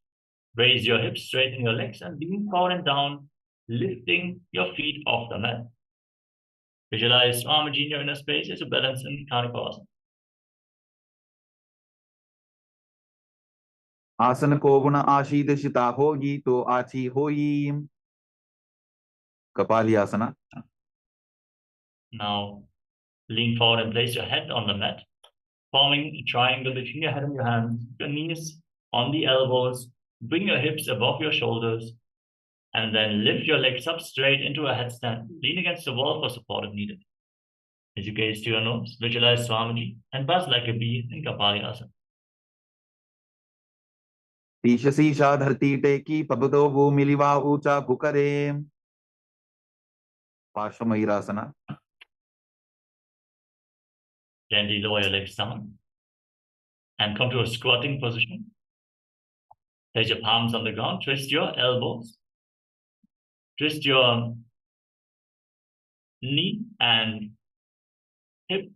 Raise your hips, straighten your legs, and lean forward and down, lifting your feet off the mat. Visualize Swamiji in your inner space as you balance in Kanipoasana. आसन को गुण आशीर्षिता होगी तो आची होई. Kapaliasana. Now lean forward and place your head on the mat, forming a triangle between your head and your hands, your knees on the elbows, bring your hips above your shoulders, and then lift your legs up straight into a headstand. Lean against the wall for support if needed. As you gaze to your nose, visualize Swamiji and buzz like a bee in Kapaliasana. शीश शीशा धरती टेकी पबदो भूमिलिवा ऊंचा कुकरे. Parshvamahirasana. Gently lower your legs down and come to a squatting position. Place your palms on the ground, twist your elbows, twist your knee and hip,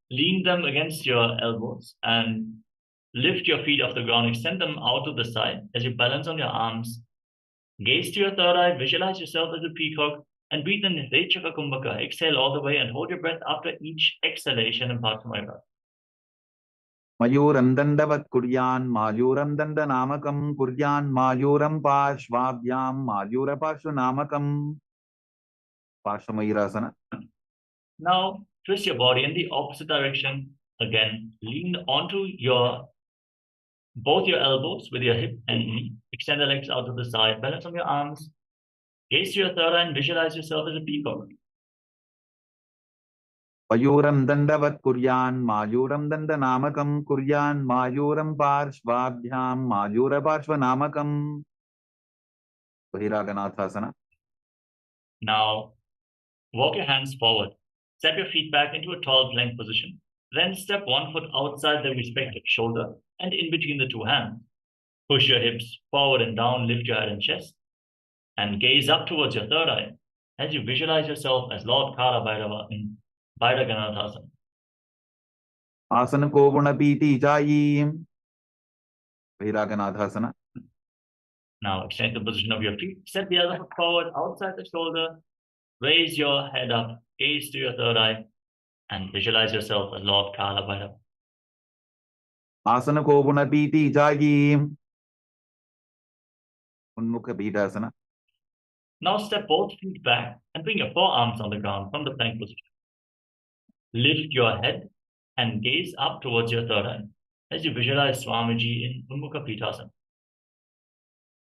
lean them against your elbows and lift your feet off the ground, extend them out to the side as you balance on your arms. Gaze to your third eye, visualize yourself as a peacock and breathe in Rechaka Kumbhaka. Exhale all the way and hold your breath after each exhalation and Parshvamahirasana. Mayuram dandavat kuryan mayuram dandanamakam kuryan mayuram parshvabhyam mayura parshvanamakam. Parshvamahirasana. Now twist your body in the opposite direction. Again, lean onto both your elbows with your hip and knee. Extend the legs out to the side. Balance on your arms. Gaze to your third eye and visualize yourself as a peacock. Mayuram dandavat kuryan mayuram dandanamakam kuryan mayuram parshvabhyam mayura parshvanamakam. Bahiraganathasana. Now walk your hands forward. Step your feet back into a tall plank position. Then step one foot outside the respective shoulder and in between the two hands. Push your hips forward and down, lift your head and chest, and gaze up towards your third eye as you visualize yourself as Lord Kala Bhairava in Bhairaganathasana. Asana ko guna piti jayi. Bahiraganathasana. Now extend the position of your feet. Step the other foot forward outside the shoulder. Raise your head up, gaze to your third eye, and visualize yourself as Lord Kala Bhairava. Asana ko guna piti jayi. Unmukha Bhidasana. Now step both feet back and bring your forearms on the ground from the plank position. Lift your head and gaze up towards your third eye as you visualize Swamiji in Unmukha Pitasana.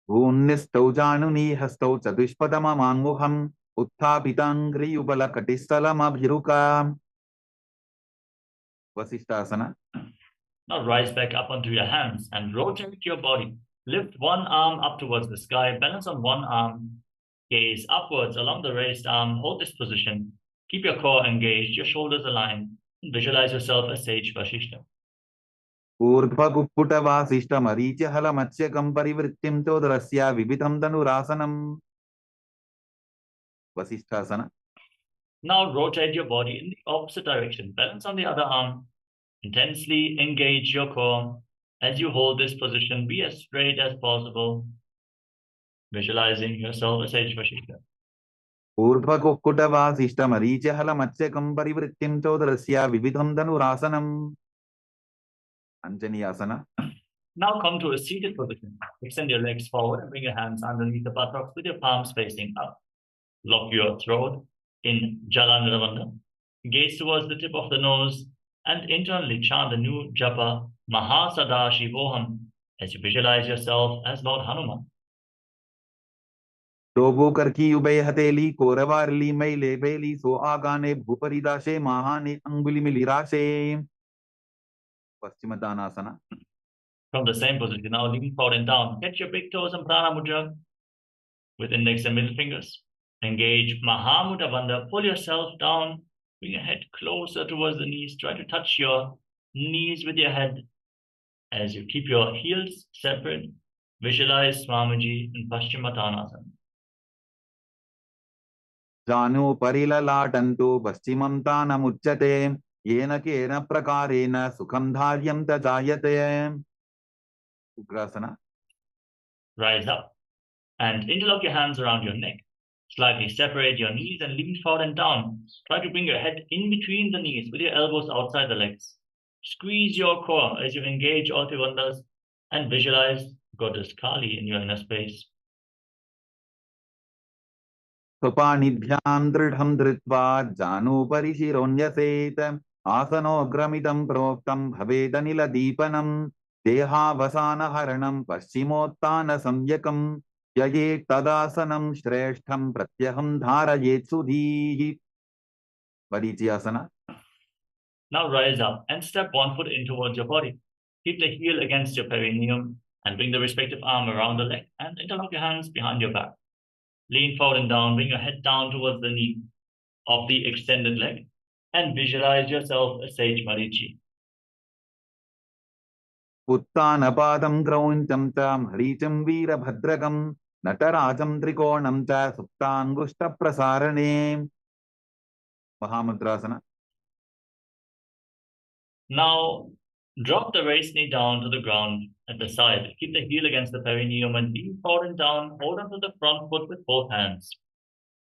Unnistau januni hastau chadushpadama manguham utthabitangri ubala katistalam abhiruka. Vasishtasana. Now rise back up onto your hands and rotate your body. Lift one arm up towards the sky, balance on one arm, gaze upwards along the raised arm, hold this position, keep your core engaged, your shoulders aligned, and visualize yourself as Sage Vashishta. Urdhva gupputa vasishta maricha hala matsyakam parivrittim chodrasya vibitam dhanurasanam. Vasishtasana. Now rotate your body in the opposite direction, balance on the other arm, intensely engage your core. As you hold this position, be as straight as possible, visualizing yourself as Sage Vashishta. Urdhva gupputa vasishta maricha hala matsyakam parivrittim chodrasya vibitam dhanurasanam. Anjaniyasana. Now come to a seated position. Extend your legs forward and bring your hands underneath the buttocks with your palms facing up. Lock your throat in Jalandhara. Gaze towards the tip of the nose and internally chant the new japa Paramashivoham as you visualize yourself as Lord Hanuman. Dobu karki ubay hateli koravarli maile beli so agane bhuparidashe mahane anguli milirashe. Paschimottanasana. From the same position, now lean forward and down. Catch your big toes and prana mudra with index and middle fingers. Engage Mahamudra Bandha. Pull yourself down. Bring your head closer towards the knees. Try to touch your knees with your head. As you keep your heels separate, visualize Swamiji in Paschimottanasana. Janu parilalatantu paschimam tanamuchyate yena kena prakarena sukham dharyam tajayate. Ugrasana. Rise up and interlock your hands around your neck. Slightly separate your knees and lean forward and down. Try to bring your head in between the knees with your elbows outside the legs. Squeeze your core as you engage all three bandhas and visualize Goddess Kali in your inner space. Swapanidhyam dridham dritva janu parishironyaset asano gramidam proktam bhavedanila deepanam deha vasana haranam paschimottana samyakam yaye tadasanam shreshtham pratyaham dharayet sudhihi. Varichiyasana. Now rise up and step one foot in towards your body. Keep the heel against your perineum and bring the respective arm around the leg and interlock your hands behind your back. Lean forward and down, bring your head down towards the knee of the extended leg and visualize yourself as Sage Marichi. Uttanapadam grauncham tam haricham veerabhadragam natarajam trikonam cha suptangushta prasarane. Mahamudrasana. Now, drop the raised knee down to the ground at the side. Keep the heel against the perineum and lean forward and down. Hold onto the front foot with both hands.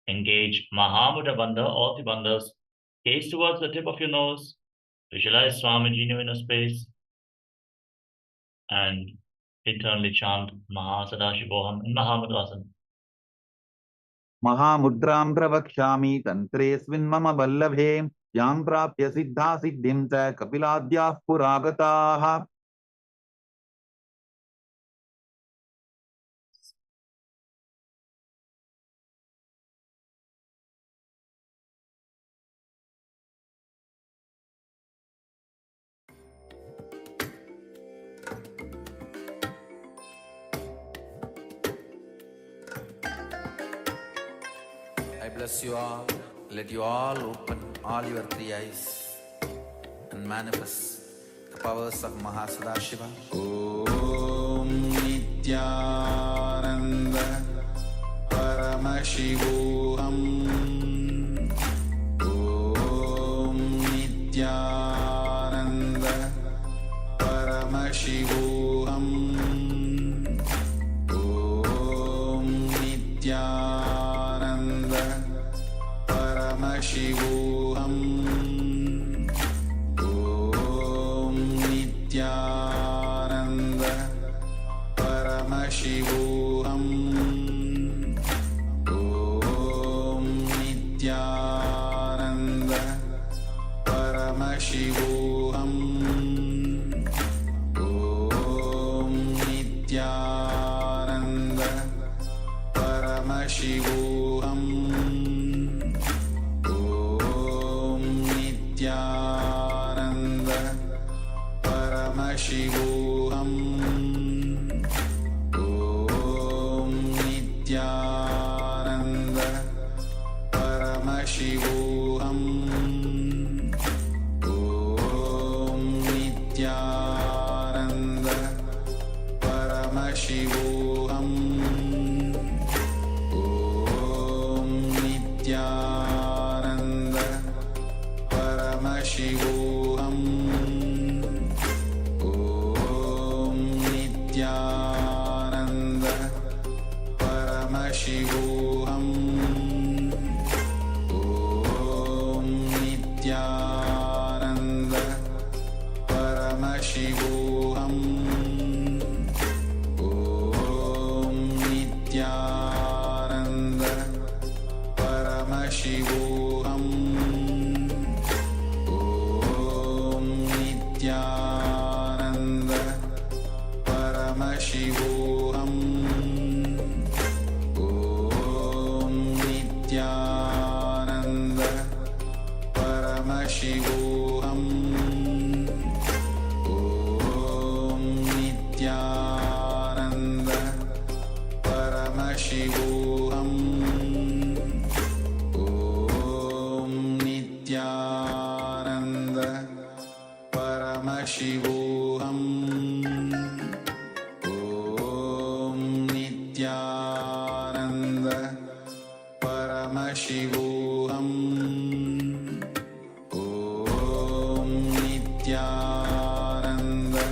Engage Mahamudra Bandha, all three bandhas. Gaze towards the tip of your nose. Visualize Swamiji in your inner space. And internally chant Mahasadashivoham in Mahamudrasana. Mahamudram pravakshami tantresvin mama ballabhe yam prapya siddha siddhim cha kapiladyah puragataha. I bless you all. Let you all open all your three eyes and manifest the powers of Mahasadashiva. Om Nityananda Paramashivoham. Om Nityananda Paramashivoham. Om Nityananda Paramashivoham. Om Nityananda Paramashivoham. Om Nityananda Paramashivoham. Om Nityananda Paramashivoham. Om Nityananda Paramashivoham. Om Nityananda Paramashivoham. Om Nityananda Paramashivoham. Om Nityananda Paramashivoham. Om Nityananda Paramashivoham. Om Nityananda Paramashivoham. Om Nityananda Paramashivoham. Om Nityananda Paramashivoham. Om Nityananda Paramashivoham. Om Nityananda Paramashivoham. Om Nityananda Paramashivoham. Paramashivoham Om Nityananda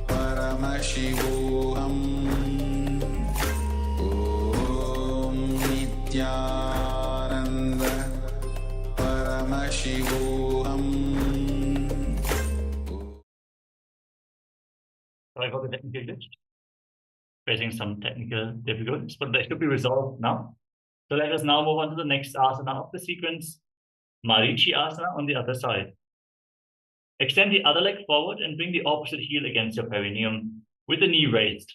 Paramashivoham Om Nityananda Paramashivoham. Sorry for the technical glitch. Facing some technical difficulties, but they should be resolved now. So let us now move on to the next asana of the sequence, Marichi asana on the other side. Extend the other leg forward and bring the opposite heel against your perineum with the knee raised.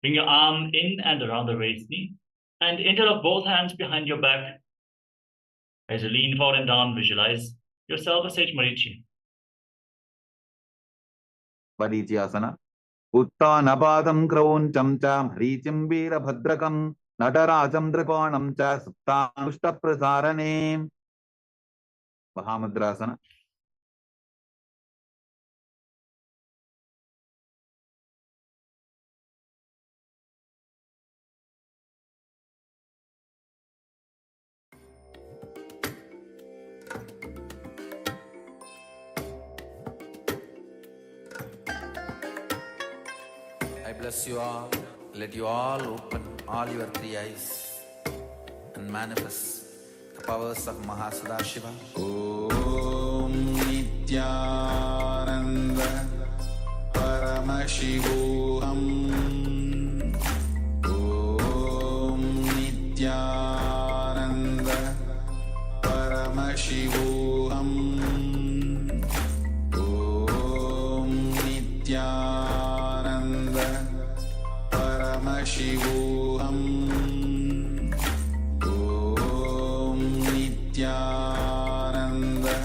Bring your arm in and around the raised knee and interlock both hands behind your back. As you lean forward and down, visualize yourself as Sage Marichi. Marichasana. Uttanapadam krauncham cha mrichim veerabhadrakam natarajam drakonam cha suptanushta prasarane. Mahamudrasana. I bless you all. Let you all open all your three eyes and manifest the powers of Mahasudashiva. Om Nityananda Paramashivoham Om Nityananda Paramashivoham Om Nityananda Paramashivoham Om Nityananda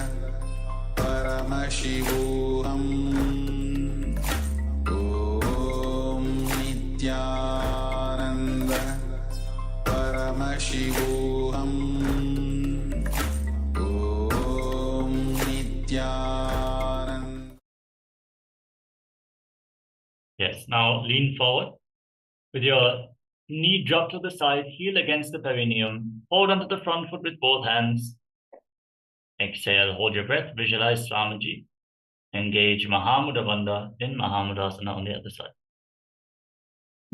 Paramashivoham Om Nityananda Paramashivoham Om Nityananda. Yes, now lean forward with your knee drop to the side, heel against the perineum. Hold onto the front foot with both hands. Exhale, hold your breath, visualize Swamiji. Engage Mahamudra Bandha in Mahamudasana on the other side.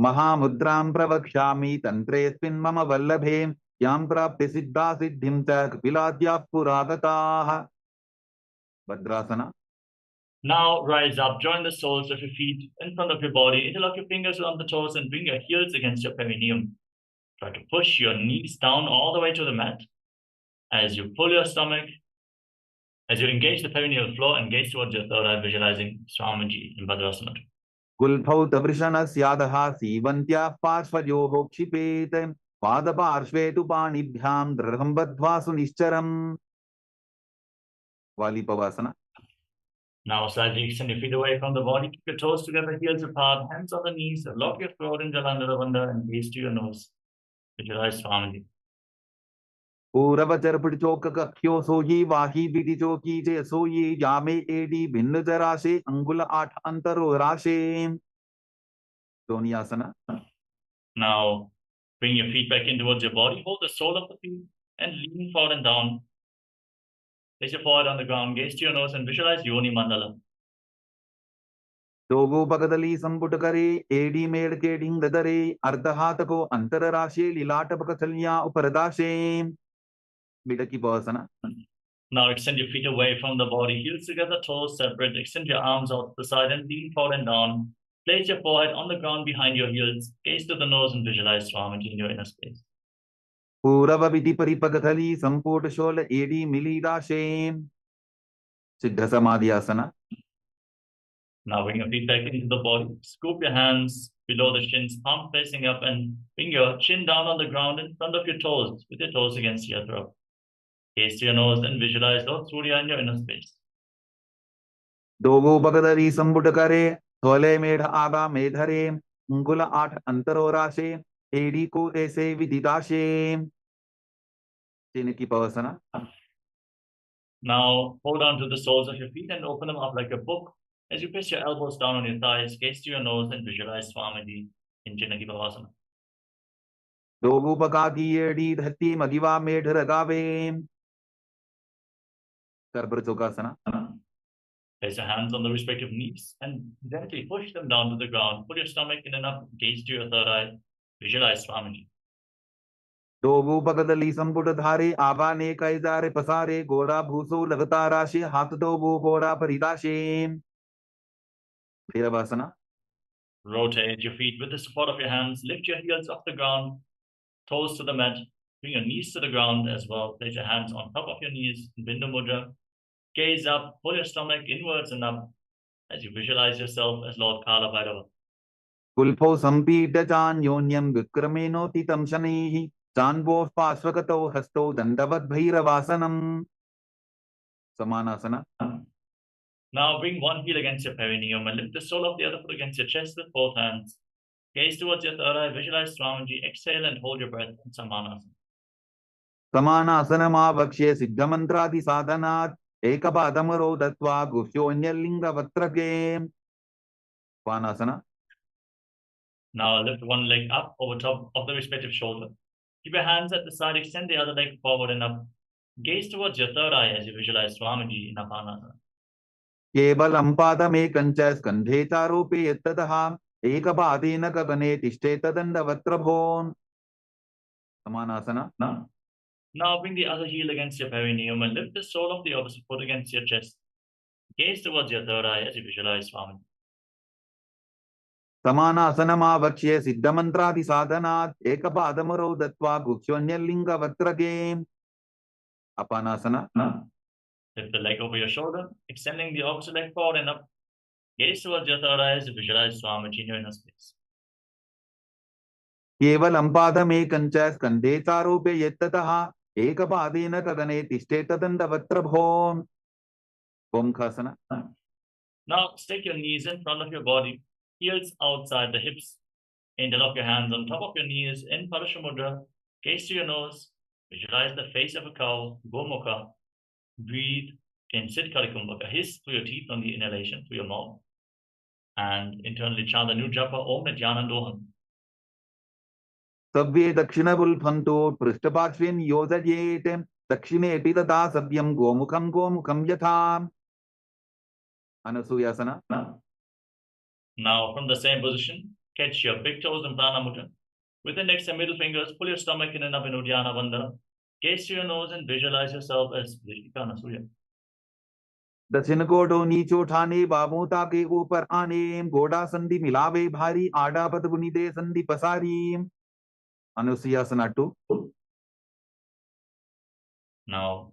Mahamudram pravakshami tantresmin mama vallabhe yam prapti siddha siddhim cha kapiladya puragataha. Bhadrasana. Now rise up, join the soles of your feet in front of your body, interlock your fingers around the toes and bring your heels against your perineum. Try to push your knees down all the way to the mat. As you pull your stomach, as you engage the perineal floor and gaze towards your third eye, visualizing Swamiji in Bhadrasana. Gulbhaut vrishanasyadah sivantya parshvayoho kshipet padaparshvetu panibhyam dradham badhva sunischaram. Valipavasana. Now slightly extend your feet away from the body, keep your toes together, heels apart, hands on the knees, lock your throat in Jalandhara Bandha and gaze to your nose. Visualize Swamiji. Puravacha pitichoka kakhyo soyi vahi vitichoki je soyi yame edi bhinna jarashe angula at antaro rashe. Donyasana. Now bring your feet back in towards your body, hold the sole of the feet and lean forward and down. Place your forehead on the ground, gaze to your nose and visualize Yoni Mandala. Dogo bagadali samputakare edi med keding dadare ardhatako antara rashe lilata bakatalya uparadashe. Bidaki Pavasana. Now extend your feet away from the body, heels together, toes separate. Extend your arms out to the side and lean forward and down. Place your forehead on the ground behind your heels. Gaze to the nose and visualize Swamiji in your inner space. Purava viti paripagatali samputa shola edi milidashe. Siddha Samadhyasana. Now bring your feet back into the body. Scoop your hands below the shins, palm facing up, and bring your chin down on the ground in front of your toes, with your toes against your throat. Gaze to your nose and visualize Lord Surya in your inner space. Dogo bagadali samputakare thole medha aga medhare ungula at antaro rashe edi ko ese vididashe. Chinaki Pavasana. Now hold on to the soles of your feet and open them up like a book. As you place your elbows down on your thighs, gaze to your nose and visualize Swamiji in Janaki Bhavasana. दोगुपकाकीयेडी धत्ती मदिवा मेढरगावे. Sarbrachokasana. Place your hands on the respective knees and gently push them down to the ground. Put your stomach in and up, gaze to your third eye. Visualize Swamiji. दोगुपकदली संपुट धारे आबाने कैजारे पसारे गोरा भूसो लगता राशि हाथ Dogu गोरा परिदाशे. Bhiravasana. Rotate your feet with the support of your hands. Lift your heels off the ground, toes to the mat. Bring your knees to the ground as well. Place your hands on top of your knees in Bindu Mudra. Gaze up, pull your stomach inwards and up as you visualize yourself as Lord Kala Bhairava. Kulpo sampita chanyonyam vikramenotitam shanihi chanvo pasvakato hasto dandavat bhairavasanam. Samanasana. Now bring one heel against your perineum and lift the sole of the other foot against your chest with both hands. Gaze towards your third eye, visualize Swamiji, exhale and hold your breath in Samanasana. Samanasanamavakshe siddhamantradi sadhanat ekapadamaro dattva guhyonyalinga vatrage. Svanasana. Now lift one leg up over top of the respective shoulder. Keep your hands at the side, extend the other leg forward and up. Gaze towards your third eye as you visualize Swamiji in Apanasana. केवलं पादमेकञ्च स्कन्धे चारोपे यत्ततः एकपादेन गगने तिष्ठेतदण्डवत्रभोन्. Samanasana. Now bring the other heel against your perineum and lift the sole of the opposite foot against your chest. Gaze towards your third eye as you visualize Swamiji. Samanasanamavakshe siddhamantradi sadhanat ekapadamaro dattva guhyonyalinga vatrage. Apanasana. Lift the leg over your shoulder, extending the opposite leg forward and up. Gaze towards your third eye as you visualize Swamiji in your inner space. केवलं पादमेकञ्च स्कन्धे चारोपे यत्ततः एकपादेन गगने तिष्ठेतदण्डवत्रभोन्. Omkhasana. Now stick your knees in front of your body, heels outside the hips. Interlock your hands on top of your knees in Parashamudra. Gaze to your nose. Visualize the face of a cow, Gomukha. Breathe in Siddhkari Kumbhaka. Hiss through your teeth on the inhalation through your mouth. And internally chant the new japa Om Nityanandoham. Sabve dakshinabulphanto prishtaparshvin yojayete dakshine titata sadyam gomukham yatham. Anasuyasana. Now from the same position, catch your big toes in Prana Mudra. With index and middle fingers, pull your stomach in and up in Uddiyana Bandhana. Gaze to your nose and visualize yourself as Vrishika Anasuya. दक्षिण कोटो नीचो ठाने बाबूता के ऊपर आने गोड़ा संधि मिलावे भारी आड़ा पदगुनी दे संधि पसारी. Anusuyasana 2. Now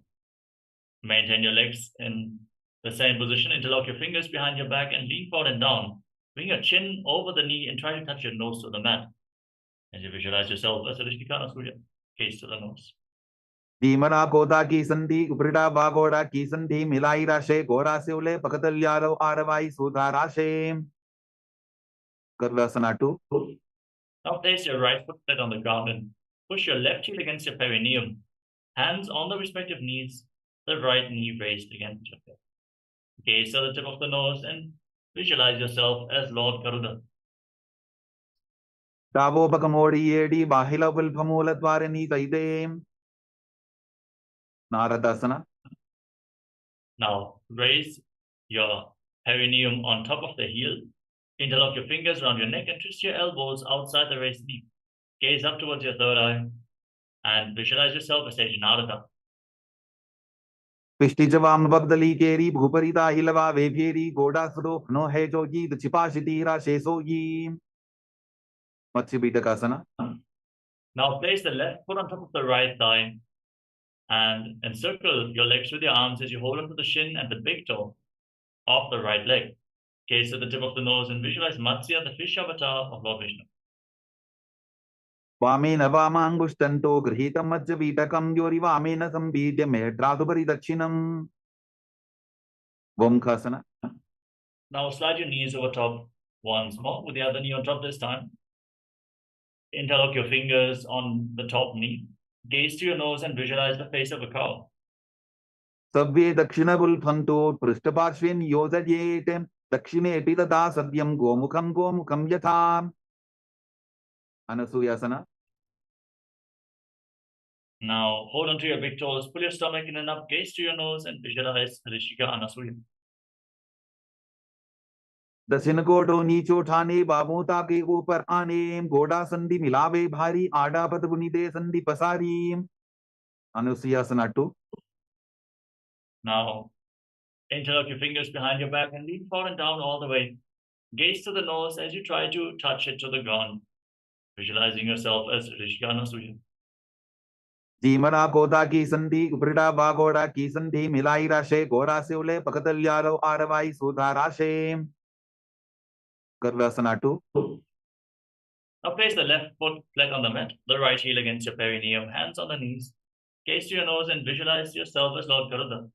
maintain your legs in the same position. Interlock your fingers behind your back and lean forward and down. Bring your chin over the knee and try to touch your nose to the mat. As you visualize yourself as a Vrishika Anasuya, gaze to the nose. धीमरा गोदा की संधि उपरिड़ा बागोड़ा की संधि मिलाई राशे गोरा से उले पकतल्यारो आरवाई सुधा राशे. Karvasana 2. Now place your right foot flat on the ground and push your left heel against your perineum. Hands on the respective knees, the right knee raised against your hip. Gaze to the tip of the nose and visualize yourself as Lord Garuda. Davopakamoди yedi bahila vulpamoolatvarani taide. Naradasana. Now raise your perineum on top of the heel. Interlock your fingers around your neck and twist your elbows outside the raised knee. Gaze up towards your third eye and visualize yourself as Sage Narada. Pishtijavam Bagdali Keri Bhuparita Hilava Vevieri Goda Sudo No Hejogi the Chipashiti Rashesoyi. Matsubita. Now place the left foot on top of the right thigh and encircle your legs with your arms as you hold onto the shin and the big toe of the right leg. Gaze at the tip of the nose and visualize Matsya, the fish avatar of Lord Vishnu. Vamena Vamangustanto Grihitam Majjavitakam Yori Vamena Sambidya Medradubari Dakshinam. Omkhasana. Now slide your knees over top once more with the other knee on top this time. Interlock your fingers on the top knee. Gaze to your nose and visualize the face of a cow. Sabve dakshinabulphanto prishtaparshvin yojayete dakshine titata sadyam gomukham yatham. Anasuyasana. Now hold on to your big toes, pull your stomach in and up, gaze to your nose and visualize Rishika Anasuya. दक्षिण कोटो नीचो ठाने बाबों ताके ऊपर आने घोड़ा संधि मिलावे भारी आडा पद बुनिदे संधि पसारी अनुसुयासना 2. Now interlock your fingers behind your back and lean forward and down all the way. Gaze to the nose as you try to touch it to the ground, visualizing yourself as Rishika Anasuya. जीमरा कोदा की संधि उपरिडा बागोड़ा की संधि मिलाई राशे घोड़ा से उले पकतल्यालो आरवाई सुधा राशे गर्वासना 2. Now place the left foot flat on the mat, the right heel against your perineum, hands on the knees. Gaze to your nose and visualize yourself as Lord Garuda.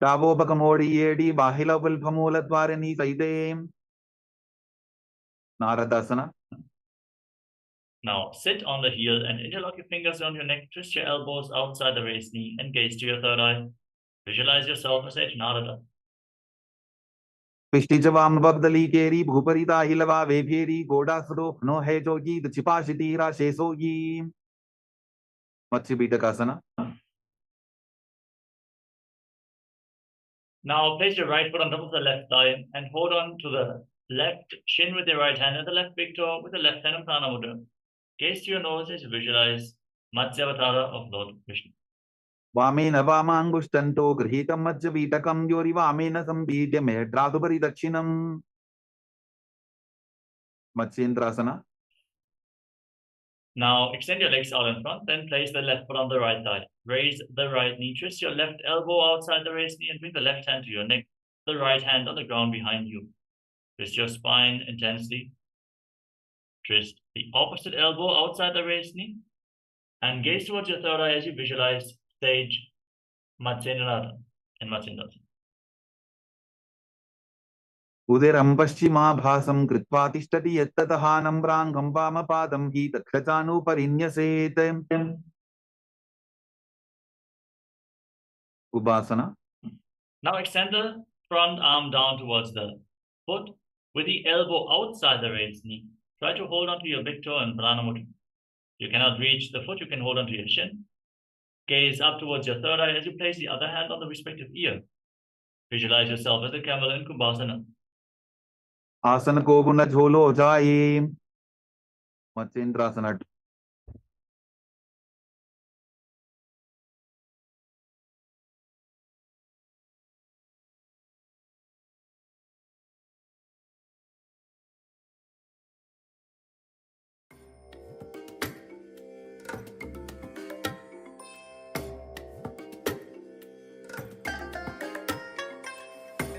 Tavopakam edi bahila vilphamula dvarani saide Naradasana. Now sit on the heel and interlock your fingers around your neck, twist your elbows outside the raised knee and gaze to your third eye. Visualize yourself as Sage Narada. Pishtijavam Babdali Keri Bhuparita Hilava Veperi Goda Sro no Hejogi the Chipashitira Shesogi Machibitakasana. Now place your right foot on top of the left thigh and hold on to the left shin with your right hand and the left big toe with the left hand on Prana Mudra. Gaze to your nose as you visualize Matsyavatara of Lord Vishnu. Vamena Vamangustanto Grihitam Majjavitakam Yori Vamena Sambhidya Medradubari Dakshinam Matsyendrasana. Now extend your legs out in front, then place the left foot on the right thigh. Raise the right knee, twist your left elbow outside the raised knee and bring the left hand to your neck, the right hand on the ground behind you. Twist your spine intensely. Twist the opposite elbow outside the raised knee and gaze towards your third eye as you visualize Sage Matsyendrasana and Matsyendrasana. Uderam Paschima Bhasam Kritva Tishtati Yattatahanam Brangam Vamapadam Hi Takshachanu Parinyaset. Ubasana. Now extend the front arm down towards the foot with the elbow outside the raised knee. Try to hold on to your big toe and Prana Mudra. You cannot reach the foot, you can hold on to your shin. Gaze up towards your third eye as you place the other hand on the respective ear. Visualize yourself as a camel in Kumbhasana. Asana ko guna jholo jaye Matsyendrasana.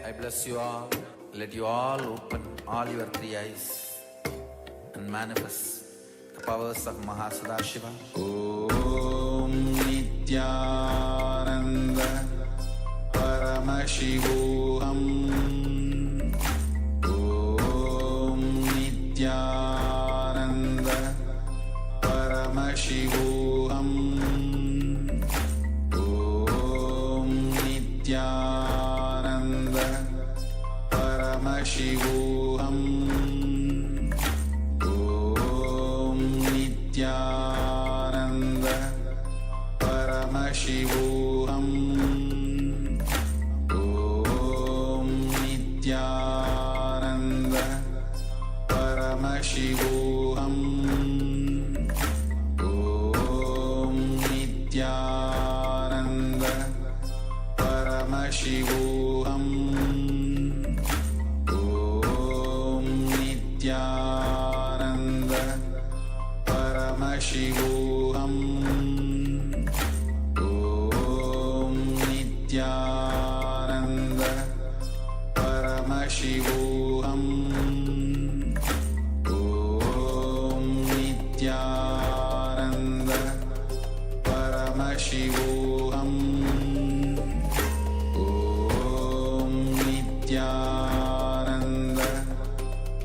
I bless you all. Let you all open all your three eyes and manifest the powers of Mahasudashiva. Om Nityananda Paramashivoham. Om Nityananda Paramashivoham. Om Nityananda Paramashivoham. Om Nityananda Paramashivoham. Om Nityananda Paramashivoham. Om Nityananda Paramashivoham. Om Nityananda Paramashivoham. Om Nityananda Paramashivoham. Om Nityananda Paramashivoham. Om Nityananda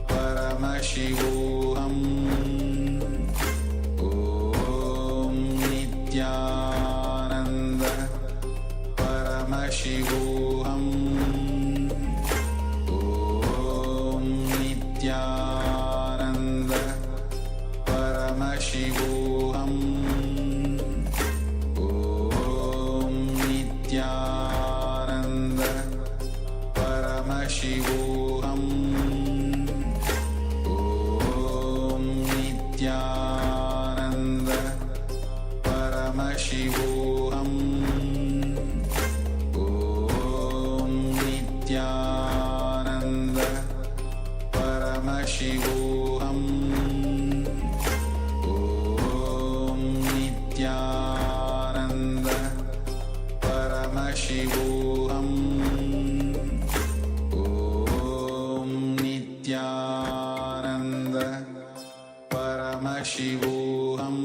Paramashivoham. Om Nityananda Paramashivoham. Om Nityananda Paramashivoham. Paramashivoham Om Nityananda Paramashivoham Om Nityananda Paramashivoham Om Nityananda Paramashivoham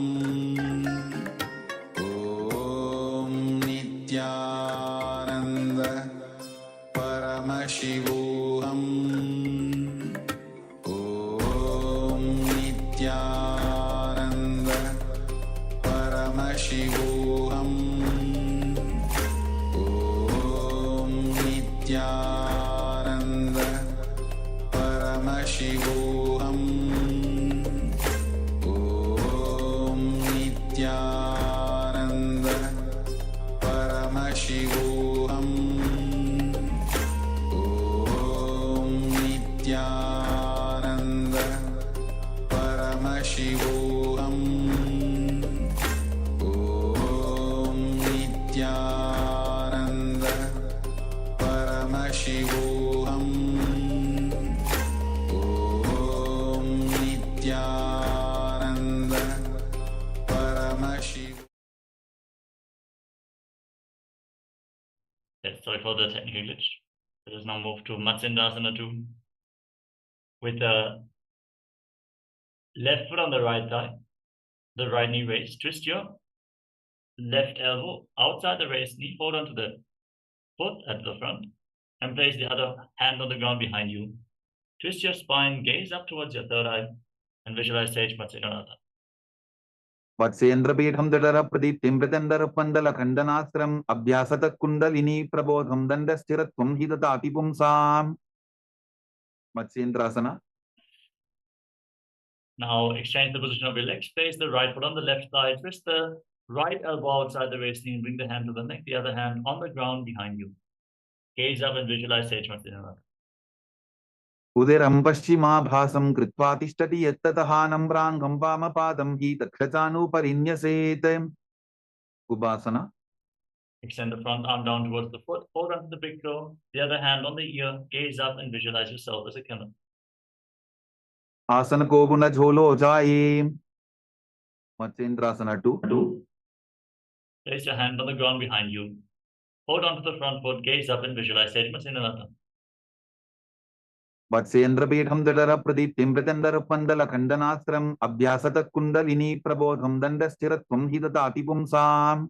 Om Nityananda Paramashivoham Om Nityananda Paramashivoham Om Nityananda Paramashivoham Om Nityananda Paramashivoham Om Nityananda Paramashivoham Om Nityananda Paramashivoham Om Nityananda Paramashivoham. Yes, sorry for the technical glitch. Let us now move to Matsyasana 2. With the left foot on the right thigh, the right knee raised. Twist your left elbow outside the raised knee. Hold on to the foot at the front and place the other hand on the ground behind you. Twist your spine, gaze up towards your third eye, and visualize Sage Matsyasana. वत्सेन्द्रपीठं दडर प्रदीप्तिं प्रतन्दर पन्दल खण्डनास्त्रम् अभ्यासत kundalini प्रबोधं दण्डस्थिरत्वं हि ददाति पुंसाम्. मत्स्येन्द्रासना. Now exchange the position of your legs. Place the right foot on the left thigh. Twist the right elbow outside the waist knee and bring the hand to the neck. The other hand on the ground behind you. Gaze up and visualize Sage Matsyasana. उदरं पश्चिमाभासं कृत्वा तिष्ठति यत्ततः नम्राङ्गं वामपादं हि तत्क्षचानुपरिन्यसेत्. उपासना. Extend the front arm down towards the foot. Hold onto the big toe. The other hand on the ear. Gaze up and visualize yourself as a camel. आसन को गुण झोलो जाए. मत्स्येन्द्रासना 2. Place your hand on the ground behind you. Hold onto the front foot. Gaze up and visualize Sage Matsyasana. वत्सेन्द्रपीठं दडर प्रदीप्तिं प्रतन्दर पन्दल खण्डनास्त्रम् अभ्यासत kundalini प्रबोधं दण्डस्थिरत्वं हि ददाति पुंसाम्.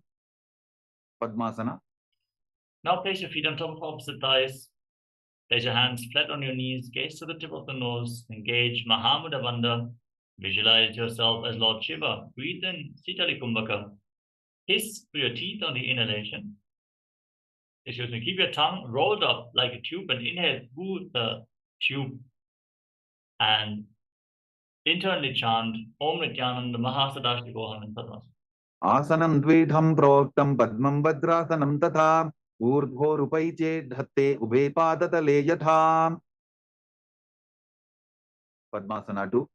Padmasana. Now place your feet on top of opposite thighs. Place your hands flat on your knees. Gaze to the tip of the nose. Engage Mahamudra Bandha. Visualize yourself as Lord Shiva. Breathe in Sitali Kumbhaka. Hiss through your teeth on the inhalation. Excuse me. Keep your tongue rolled up like a tube and inhale through the tube. And internally chant Om Nityananda Mahasadashivoham in Padmasana. आसनं द्विधं प्रोक्तं पद्मं वज्रासनं तथा ऊर्ध्वोरुपैचे धत्ते उभे पादतले यथा. Padmasana 2.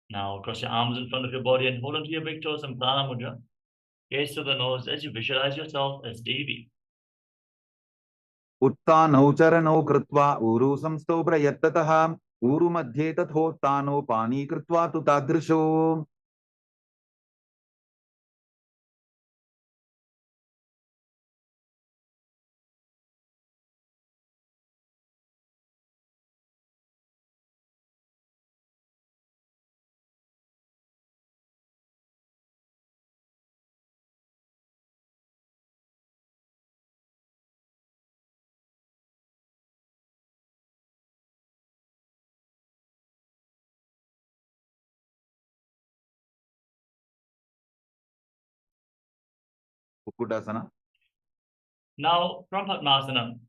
Now cross your arms in front of your body and hold onto your big toes in Prana Mudra. Gaze to the nose as you visualize yourself as Devi. उत्तानौ चरणौ कृत्वा ऊरु संस्थौ प्रयत्ततः ऊरु मध्ये तथोत्तानो पानी कृत्वा तु तादृशो. Kukutasana. Now from Padmasana,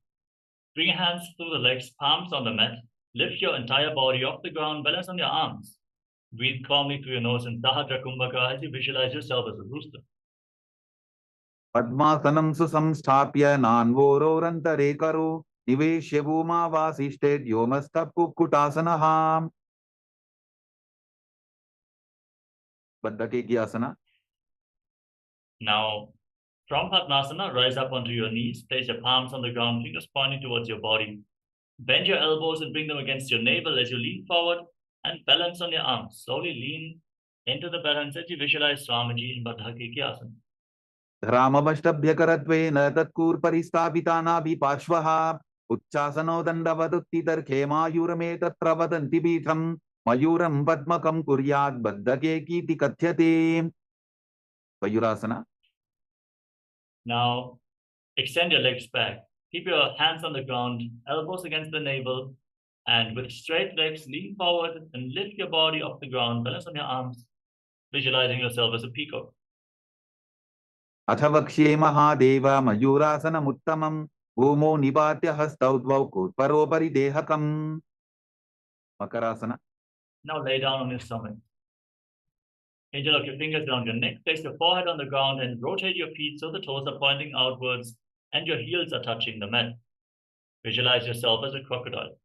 bring your hands through the legs, palms on the mat. Lift your entire body off the ground, balance on your arms. Breathe calmly through your nose in Sahadra Kumbhaka as you visualize yourself as a rooster. पद्मासनं सुसंस्थाप्य नान्वोरोरन्तरे करो निवेश्य भूमावासिष्ठे व्योमस्थः कुक्कुटासनः. बद्धकेकी आसना. Now, from Padmasana, rise up onto your knees, place your palms on the ground, fingers pointing towards your body. Bend your elbows and bring them against your navel as you lean forward and balance on your arms. Slowly lean into the balance as you visualize Swamiji in Baddha Asana. रामवष्टभ्यकरत्वेन तत्कूर्परिस्थापितानाभिपार्श्वः उच्चासनो दण्डवदुत्थितर्थे मायूरमे तत्र वदन्ति पीठम् मयूरं पद्मकं कुर्यात् बद्धकेकीति कथ्यते mayurasana. Now, extend your legs back. Keep your hands on the ground, elbows against the navel, and with straight legs, lean forward and lift your body off the ground. Balance on your arms, visualizing yourself as a peacock. अथ वक्ष्ये महादेव मयूरासनमुत्तमं भूमौ निपात्य हस्तौ द्वौ कूर्परोपरि देहकम्. Makarasana. Now lay down on your stomach. Interlock your fingers around your neck, place your forehead on the ground and rotate your feet so the toes are pointing outwards and your heels are touching the mat. Visualize yourself as a crocodile.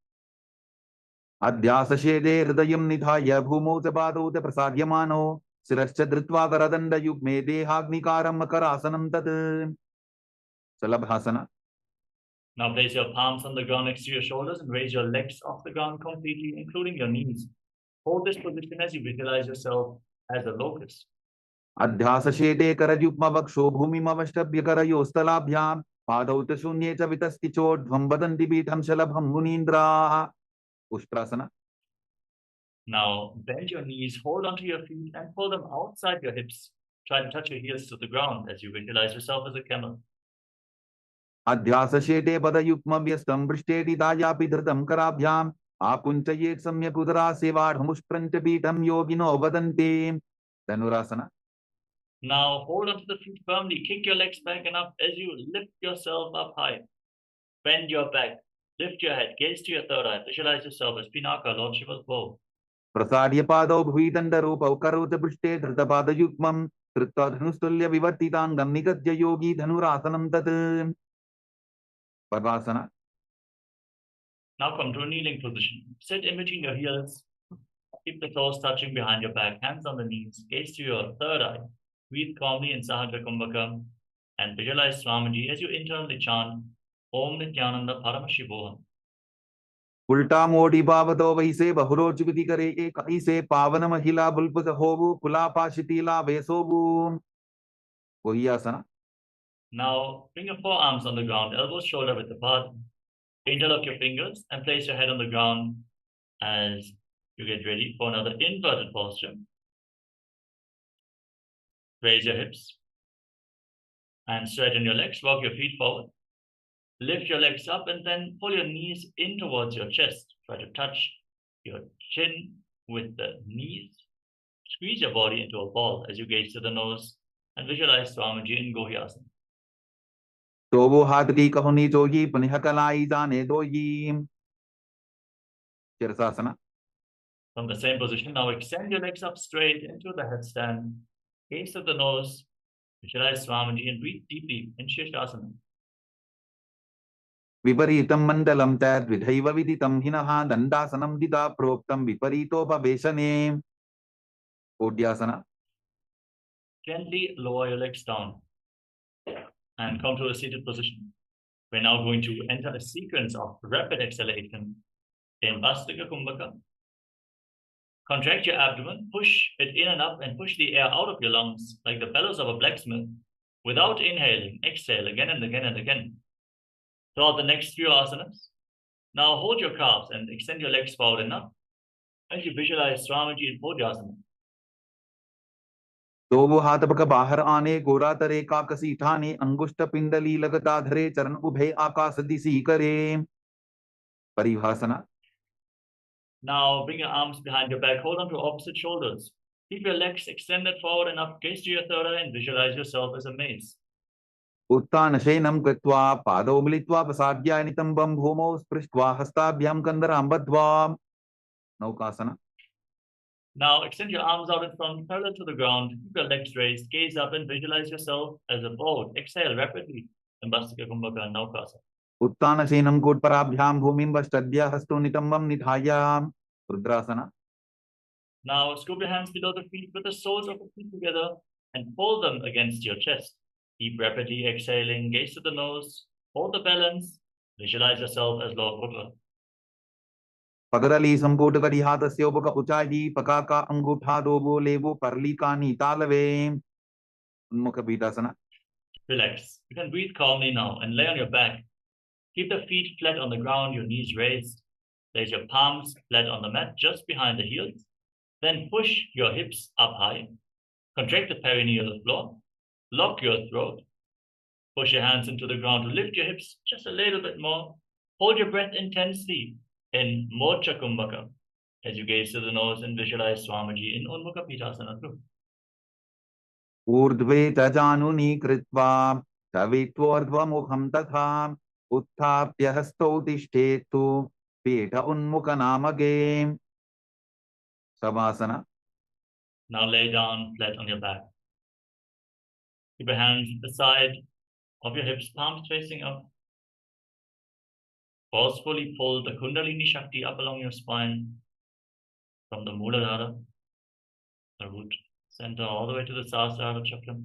अध्यासशेदे हृदयं निधाय भूमौ च पादौ च प्रसार्यमानो शिरश्च धृत्वा करदण्डयुग्मे देहाग्निकारं मकरासनं तत्. शलभासना. Now place your palms on the ground next to your shoulders and raise your legs off the ground completely, including your knees. Hold this position as you visualize yourself as a locust. अध्यासशेदे करयुग्मवक्षो भूमिमवष्टभ्य करयोस्तलाभ्यां पादौ च शून्ये च वितस्ति चोर्ध्वं वदन्ति पीठं शलभं मुनीन्द्राः. उष्ट्रासना. Now bend your knees, hold onto your feet and pull them outside your hips. Try to touch your heels to the ground as you visualize yourself as a camel. अध्यासशेटे पदयुग्मव्यस्तं पृष्ठेति दायापि धृतं कराभ्याम् आकुञ्चयेत् सम्यक् उदरासेवाढमुष्प्रञ्च पीठं योगिनो वदन्ति. Dhanurasana. Now hold onto the feet firmly, kick your legs back and up as you lift yourself up high. Bend your back, lift your head, gaze to your third eye, visualize yourself as Pinaka, Lord Shiva's bow. प्रसार्य पादौ भुविदण्डरूपौ करोति पृष्ठे धृतपादयुग्मं कृत्वा धनुस्तुल्य विवर्तिताङ्गं निगद्य योगी धनुरासनं तत्. Padmasana. Now come to a kneeling position. Sit in between your heels. Keep the toes touching behind your back, hands on the knees, gaze to your third eye. Breathe calmly in Sahadra Kumbhaka and visualize Swamiji as you internally chant Om Nityananda Paramashivoham. उल्टा मोड़ी पावतो वैसे बहुरोचुपति करे एक ऐसे पावन महिला बुल्पुस होवु कुलापाशितीला वेसोवु. वही आसना. Now bring your forearms on the ground, elbows shoulder width apart. Interlock your fingers and place your head on the ground as you get ready for another inverted posture. Raise your hips and straighten your legs. Walk your feet forward. Lift your legs up and then pull your knees in towards your chest. Try to touch your chin with the knees. Squeeze your body into a ball as you gaze to the nose and visualize Swamiji in Gohyasana. तो वो हाथ की कहुनी जोगी पुनः कलाई जाने दोगी. Shirshasana. From the same position, now extend your legs up straight into the headstand. Gaze to the nose. Visualize Swamiji and breathe deeply in Shirshasana. विपरीतं मण्डलं तद्विधैव विदितं हिनः दण्डासनं दिदा प्रोक्तं विपरीतोपवेशने. ओड्यासना. Gently lower your legs down and come to a seated position. We're now going to enter a sequence of rapid exhalation in Vastika Kumbhaka. Contract your abdomen, push it in and up and push the air out of your lungs like the bellows of a blacksmith without inhaling. Exhale again and again and again. Throughout the next few asanas. Now hold your calves and extend your legs forward enough as you visualize Swamiji in Podyasana. तो वो हाथ पक बाहर आने गोरा तरे काकसी ठाने अंगुष्ठ पिंडली लगता धरे चरण उभे आकाश दिशी करे. परिभाषना. Now bring your arms behind your back, hold on to opposite shoulders. Keep your legs extended forward enough, gaze to your third eye and visualize yourself as a mace. उत्तान शयनं कृत्वा पादौ मिलित्वा प्रसाद्य नितम्बं भूमौ स्पृष्ट्वा हस्ताभ्यां कन्दरां बद्ध्वा. नौकासना. Now extend your arms out in front, parallel to the ground. Keep your legs raised, gaze up and visualize yourself as a boat. Exhale rapidly in Vastika Kumbhaka and Naukasa. उत्तान शयनं कूटपराभ्यां भूमिं वष्टद्य हस्तो नितम्बं निधाय. रुद्रासना. Now scoop your hands below the feet with the soles of the feet together. and fold them against your chest. Keep rapidly exhaling, gaze to the nose, hold the balance, visualize yourself as Lord Buddha. Pagarali samputa kadihata seobuka uchadi pakaka angutha dobo levo parlikani talave. Unmukha Pītasana. Relax. You can breathe calmly now and lay on your back. Keep the feet flat on the ground, your knees raised. Place your palms flat on the mat just behind the heels. Then push your hips up high. Contract the perineal floor. Lock your throat. Push your hands into the ground to lift your hips just a little bit more. Hold your breath intensely in Mocha Kumbhaka as you gaze to the nose and visualize Swamiji in Unmukha Pītasana too. Urdhve tajanuni kritva tavitvordvamukham tatha uthapya hasto tishthetu peta unmukha namage. Savasana. Now lay down flat on your back. Keep your hands at the side of your hips, palms facing up. Forcefully pull the Kundalini Shakti up along your spine from the Muladhara, the root center, all the way to the Sahasrara chakra,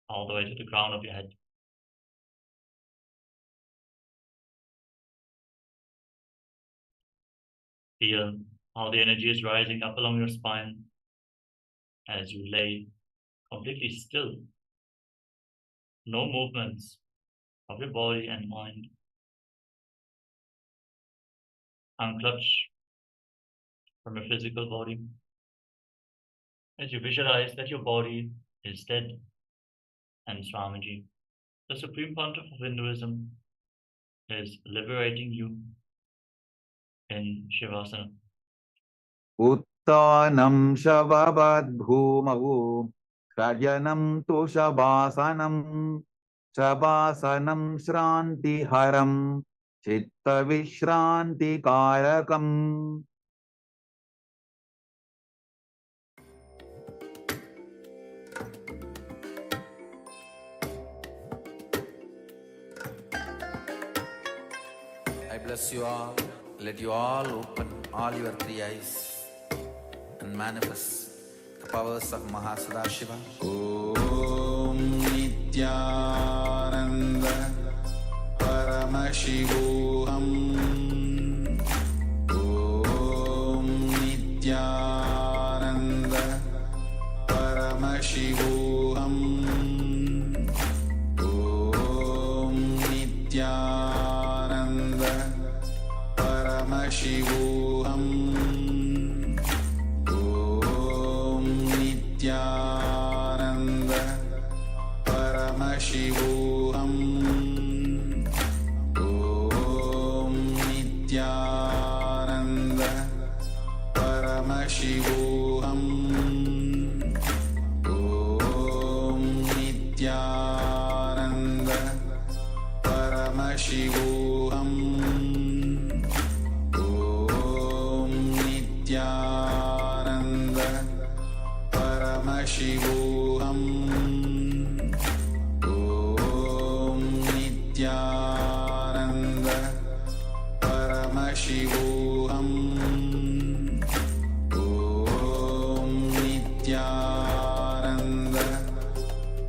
all the way to the crown of your head. Feel how the energy is rising up along your spine as you lay completely still. No movements of your body and mind. Unclutch from your physical body as you visualize that your body is dead and Swamiji, the Supreme Pontiff of Hinduism, is liberating you in Shavasana. Uttanam shababad bhumavu shayanam tu shabasanam shabasanam shranti haram chitta vishranti karakam. I bless you all. Let you all open all your three eyes and manifest the powers of Mahasadashiva. Om Nityananda Paramashivoham. Om Nityananda Paramashivoham. Om Nityananda Paramashivoham. Om Nityananda Paramashivoham. Om Nityananda Paramashivoham. Om Nityananda Paramashivoham. Om Nityananda Paramashivoham. Om Nityananda Paramashivoham. Om Nityananda Paramashivoham. Om Nityananda Paramashivoham. Om Nityananda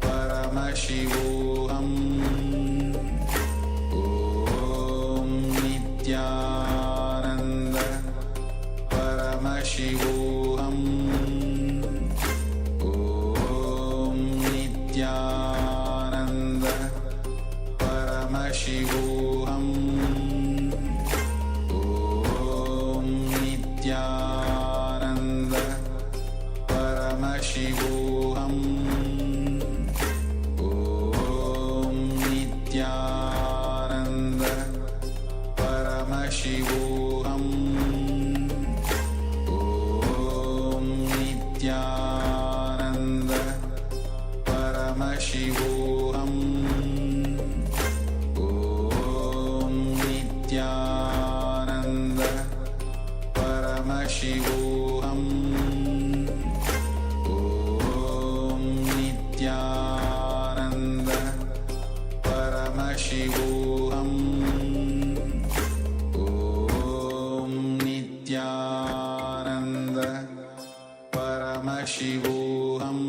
Paramashivoham. Om Nityananda Paramashivoham. Om Nityananda Paramashivoham. Om Nityananda Paramashivoham. Om Nityananda Paramashivoham. Om Nityananda Paramashivoham. Om Nityananda Paramashivoham.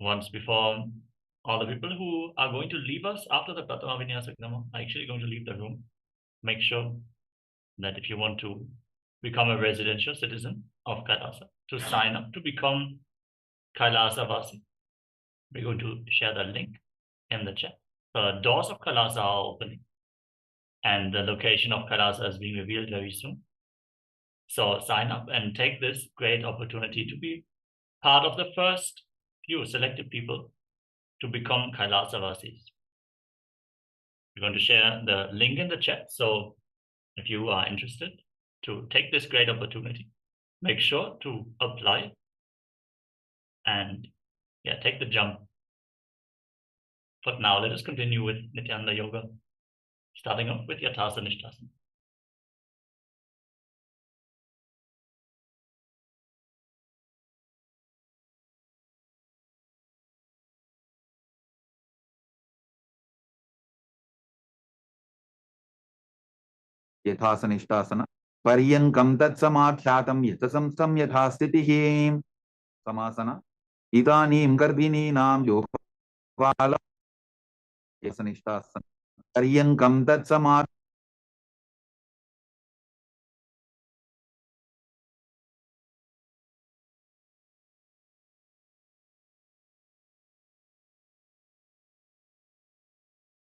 once before, all the people who are going to leave us after the Pratama Vinyasa Krama are actually going to leave the room. Make sure that if you want to become a residential citizen of Kailasa, to sign up to become Kailasa Vasi. We're going to share the link in the chat. The doors of Kailasa are opening, and the location of Kailasa is being revealed very soon. So sign up and take this great opportunity to be part of the first few selected people to become Kailasa Vasis. We're going to share the link in the chat. So if you are interested to take this great opportunity, make sure to apply and take the jump. But now let us continue with Nityananda Yoga, starting off with Yathasa Nishtasana. यथासनिष्टासन पर्यङ्कं तत्समाख्यातं यथसंस्थं यथा स्थितिः समासन इदानीं गर्भिणीनां योगपाल यथासनिष्टासन पर्यङ्कं तत्समा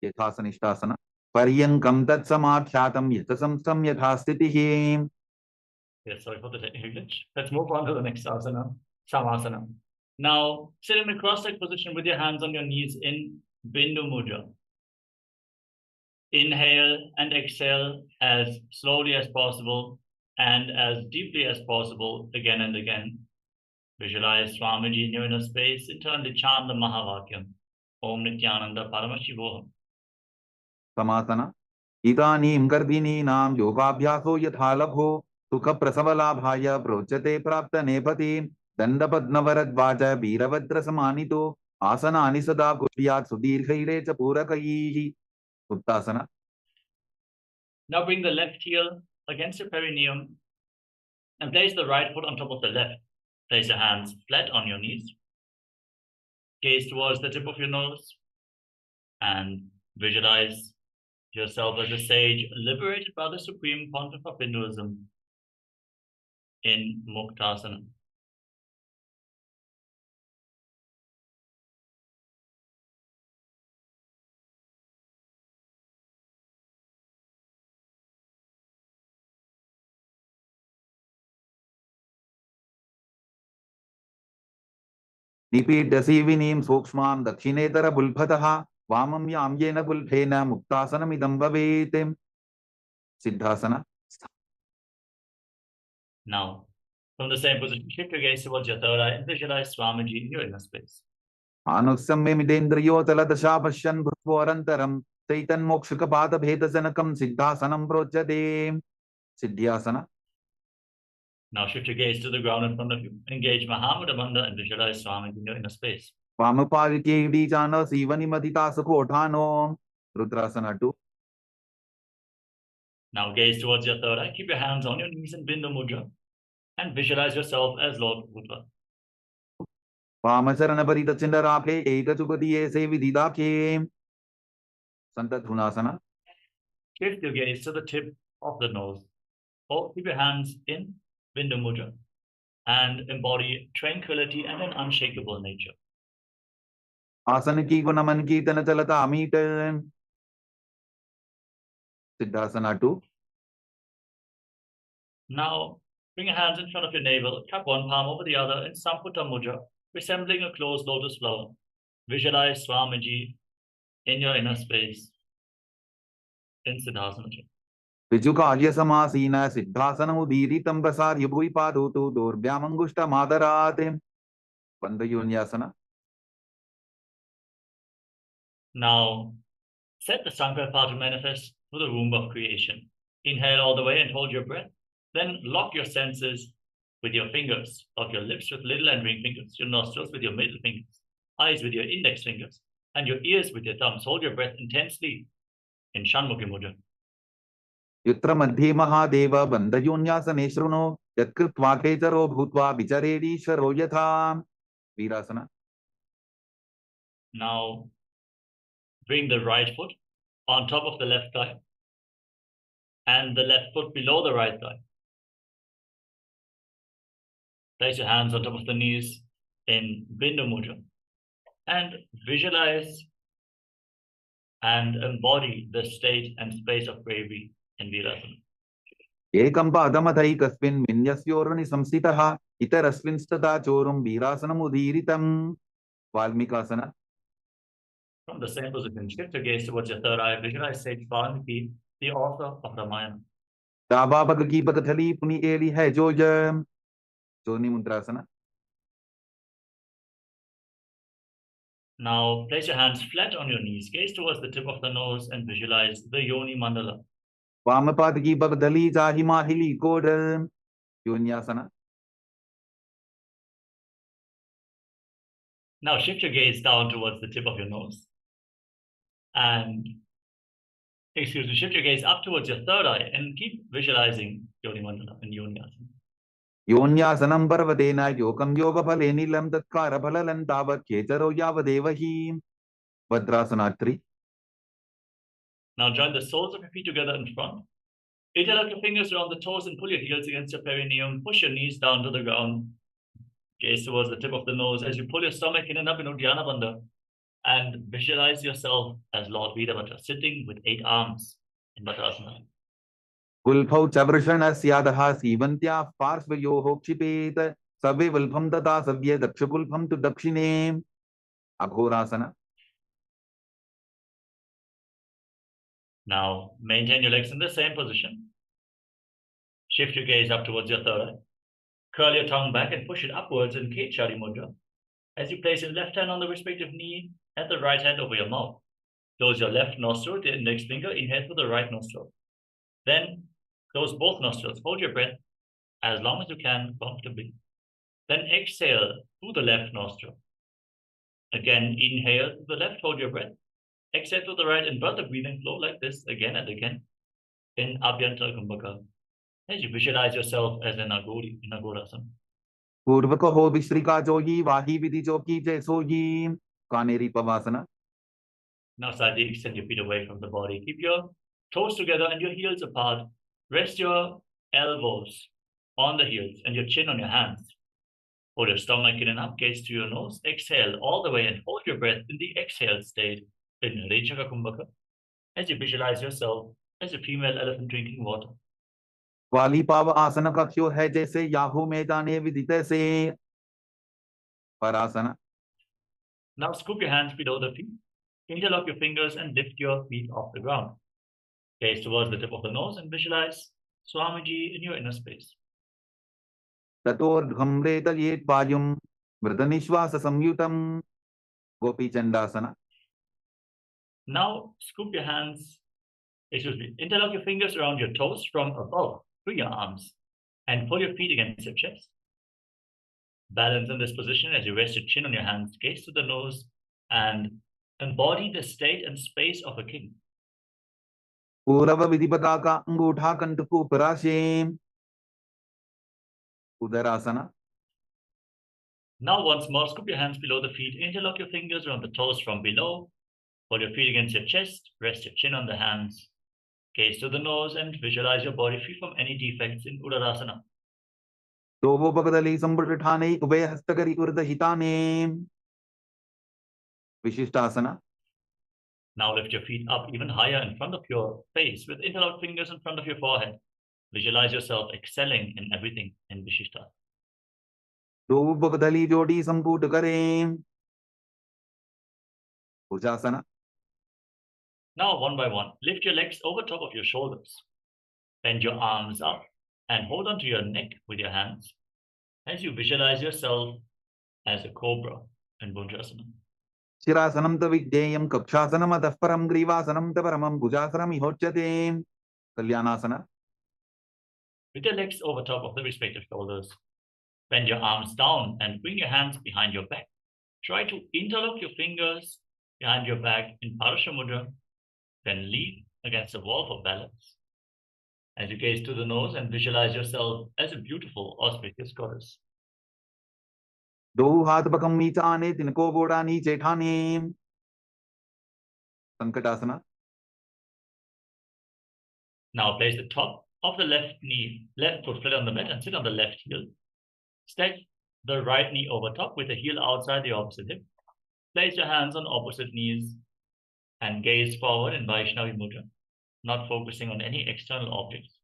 यथासनिष्टासन पर्यङ्कं तत्समाख्यातं यथसंस्थं यथा स्थितिः. Yes, sorry for the technical glitch. Let's move on to the next asana, Samasana. Now, sit in a cross-legged position with your hands on your knees in Bindu Mudra. Inhale and exhale as slowly as possible and as deeply as possible again and again. Visualize Swamiji in your inner space. Internally chant the Mahavakyam. Om Nityananda Paramashivoham. समासन इदानीं गर्भिणीनां योगाभ्यासो यथा लभो सुख प्रसवलाभाय प्रोच्यते प्राप्त नेपति दण्डपद्मवरद्वाज वीरभद्र समानितो आसनानि सदा कुर्यात् सुदीर्घैरे च पूरकैः. उत्तासन. Now bring the left heel against your perineum and place the right foot on top of the left. Place your hands flat on your knees. Gaze towards the tip of your nose and visualize yourself as a sage liberated by the Supreme Pontiff of Hinduism in Muktasana. निपीड्य सीविनीं सूक्ष्मां दक्षिणेतर बुल्भतः वामं याम्येन बुल्भेन मुक्तासनमिदं भवेत्. Siddhasana. Now, from the same position, shift your gaze towards your third eye and visualize Swamiji in your inner space. आनुसम्यमिदेन्द्रियोतलदशा पश्यन् भूत्वोरन्तरं चैतन्मोक्षकपातभेदजनकं सिद्धासनं प्रोच्यते. सिद्ध्यासन. Now shift your gaze to the ground in front of you. Engage Mahamudra Bandha and visualize Swamiji in your inner space. वामपालिके बीजानो सीवनिमदिता सुकोठानो. रुद्रासन 2. Now gaze towards your third eye. Keep your hands on your knees in Bindu Mudra and visualize yourself as Lord Rudra. वामचरणपरितचिण्डराखे एकचुपतिये सेविदिदाखे. सन्तधुनासन. Shift your gaze to the tip of the nose. Or keep your hands in Bindu Mudra and embody tranquility and an unshakable nature. आसन की गुणमन कीर्तन चलता अमीट. Siddhasana 2. Now bring your hands in front of your navel, cup one palm over the other in Samputta Mudra, resembling a closed lotus flower. Visualize Swamiji in your inner space in Siddhasana. विजुकार्य समासीन सिद्धासनमुदीरितं प्रसार्य भुवि पादोतो दोर्भ्यामङ्गुष्ठमादरात्. बन्धयोन्यासन. Now set the Sankalpa to manifest through the womb of creation. Inhale all the way and hold your breath. Then lock your senses with your fingers. Lock your lips with little and ring fingers, your nostrils with your middle fingers, eyes with your index fingers, and your ears with your thumbs. Hold your breath intensely in Shanmukhi Mudra. युत्र मध्ये महादेव बन्धयोन्यासने शृणु यत्कृत्वा खेचरो भूत्वा विचरेदीश्वरो यथा. वीरासन. Now, bring the right foot on top of the left thigh and the left foot below the right thigh. Place your hands on top of the knees in Bindu Mudra and visualize and embody the state and space of bravery in Virasana. Ekam padamathaitasmin vinyasyorani samsitaha itarasminstata chorum virasanamudiritham. Valmikasana. From the same position, shift your gaze towards your third eye. Visualize Sage Valmiki, the author of Ramayana. Daba bagaki bagathali puni eli hai jojam. Joni Mundrasana. Now place your hands flat on your knees, gaze towards the tip of the nose and visualize the Yoni Mandala. Vamapadaki bagathali jahimahili kodam. Yonyasana. Now shift your gaze down towards the tip of your nose. And, shift your gaze up towards your third eye and keep visualizing Yoni Mandala and Yonyasana. Yonyasanam parvatena yokam yoga palenilam tatkara palalan tavat ketaro yavadevahi. Vadrasana 3. Now join the soles of your feet together in front. Interlock your fingers around the toes and pull your heels against your perineum. Push your knees down to the ground. Gaze towards the tip of the nose as you pull your stomach in and up in Uddiyana Bandha. And visualize yourself as Lord Veerabhadra, sitting with 8 arms in Bhadrasana. Kulphau chavrashana syadaha sivantya parsvayoho kshipet sabbe vilpham tata sabye dakshakulpham tu dakshine. Aghorasana. Now maintain your legs in the same position. Shift your gaze up towards your third eye. Curl your tongue back and push it upwards in Kechari Mudra as you place your left hand on the respective knee and the right hand over your mouth. Close your left nostril with the index finger, inhale through the right nostril. Then close both nostrils, hold your breath as long as you can comfortably. Then exhale through the left nostril. Again, inhale through the left, hold your breath. Exhale through the right and run the breathing flow like this again and again in Abhyantara Kumbhaka. As you visualize yourself as an Agori in Agorasana. Purvaka ho vishrika jogi vahi vidhi joki jaisogi. Kaneri pavasana. Now slightly extend your feet away from the body. Keep your toes together and your heels apart. Rest your elbows on the heels and your chin on your hands. Hold your stomach in and up, gaze to your nose. Exhale all the way and hold your breath in the exhale state in Enriching Kumbhaka as you visualize yourself as a female elephant drinking water. Vali pava asana kakshyo hai jaise yahu medane vidite se. Parasana. Now scoop your hands below the feet. Interlock your fingers and lift your feet off the ground. Gaze towards the tip of the nose and visualize Swamiji in your inner space. Tator dhamre yet payum vritanishvasa samyutam. Gopi Chandasana. Now scoop your hands, interlock your fingers around your toes from above through your arms and pull your feet against your chest. Balance in this position as you rest your chin on your hands, gaze to the nose and embody the state and space of a king. Purava vidipataka angutha kantuku parashim. Udarasana. Now once more, scoop your hands below the feet, interlock your fingers around the toes from below, pull your feet against your chest, rest your chin on the hands, gaze to the nose and visualize your body free from any defects in Udarasana. Tovo bagadali sambhritane ubaya hastakari urdahitane. Vishishtasana. Now lift your feet up even higher in front of your face with interlocked fingers in front of your forehead. Visualize yourself excelling in everything in Vishishta. Tovo bagadali jodi sambhut kare. Ujasana. Now one by one, lift your legs over top of your shoulders. Bend your arms up and hold onto your neck with your hands as you visualize yourself as a cobra in Bhujasana. Shirasanam tavidyayam kakshasanam adhaparam grivasanam taparamam bhujasanam ihochate. Kalyanasana. With your legs over top of the respective shoulders, bend your arms down and bring your hands behind your back. Try to interlock your fingers behind your back in Parasha Mudra, then lean against the wall for balance. As you gaze to the nose and visualize yourself as a beautiful, auspicious goddess. Do hath bakam nichane tinko boda niche thane. Sankatasana. Now place the top of the left foot flat on the mat and sit on the left heel. Stack the right knee over top with the heel outside the opposite hip. Place your hands on opposite knees and gaze forward in Vaishnavi Mudra, not focusing on any external objects.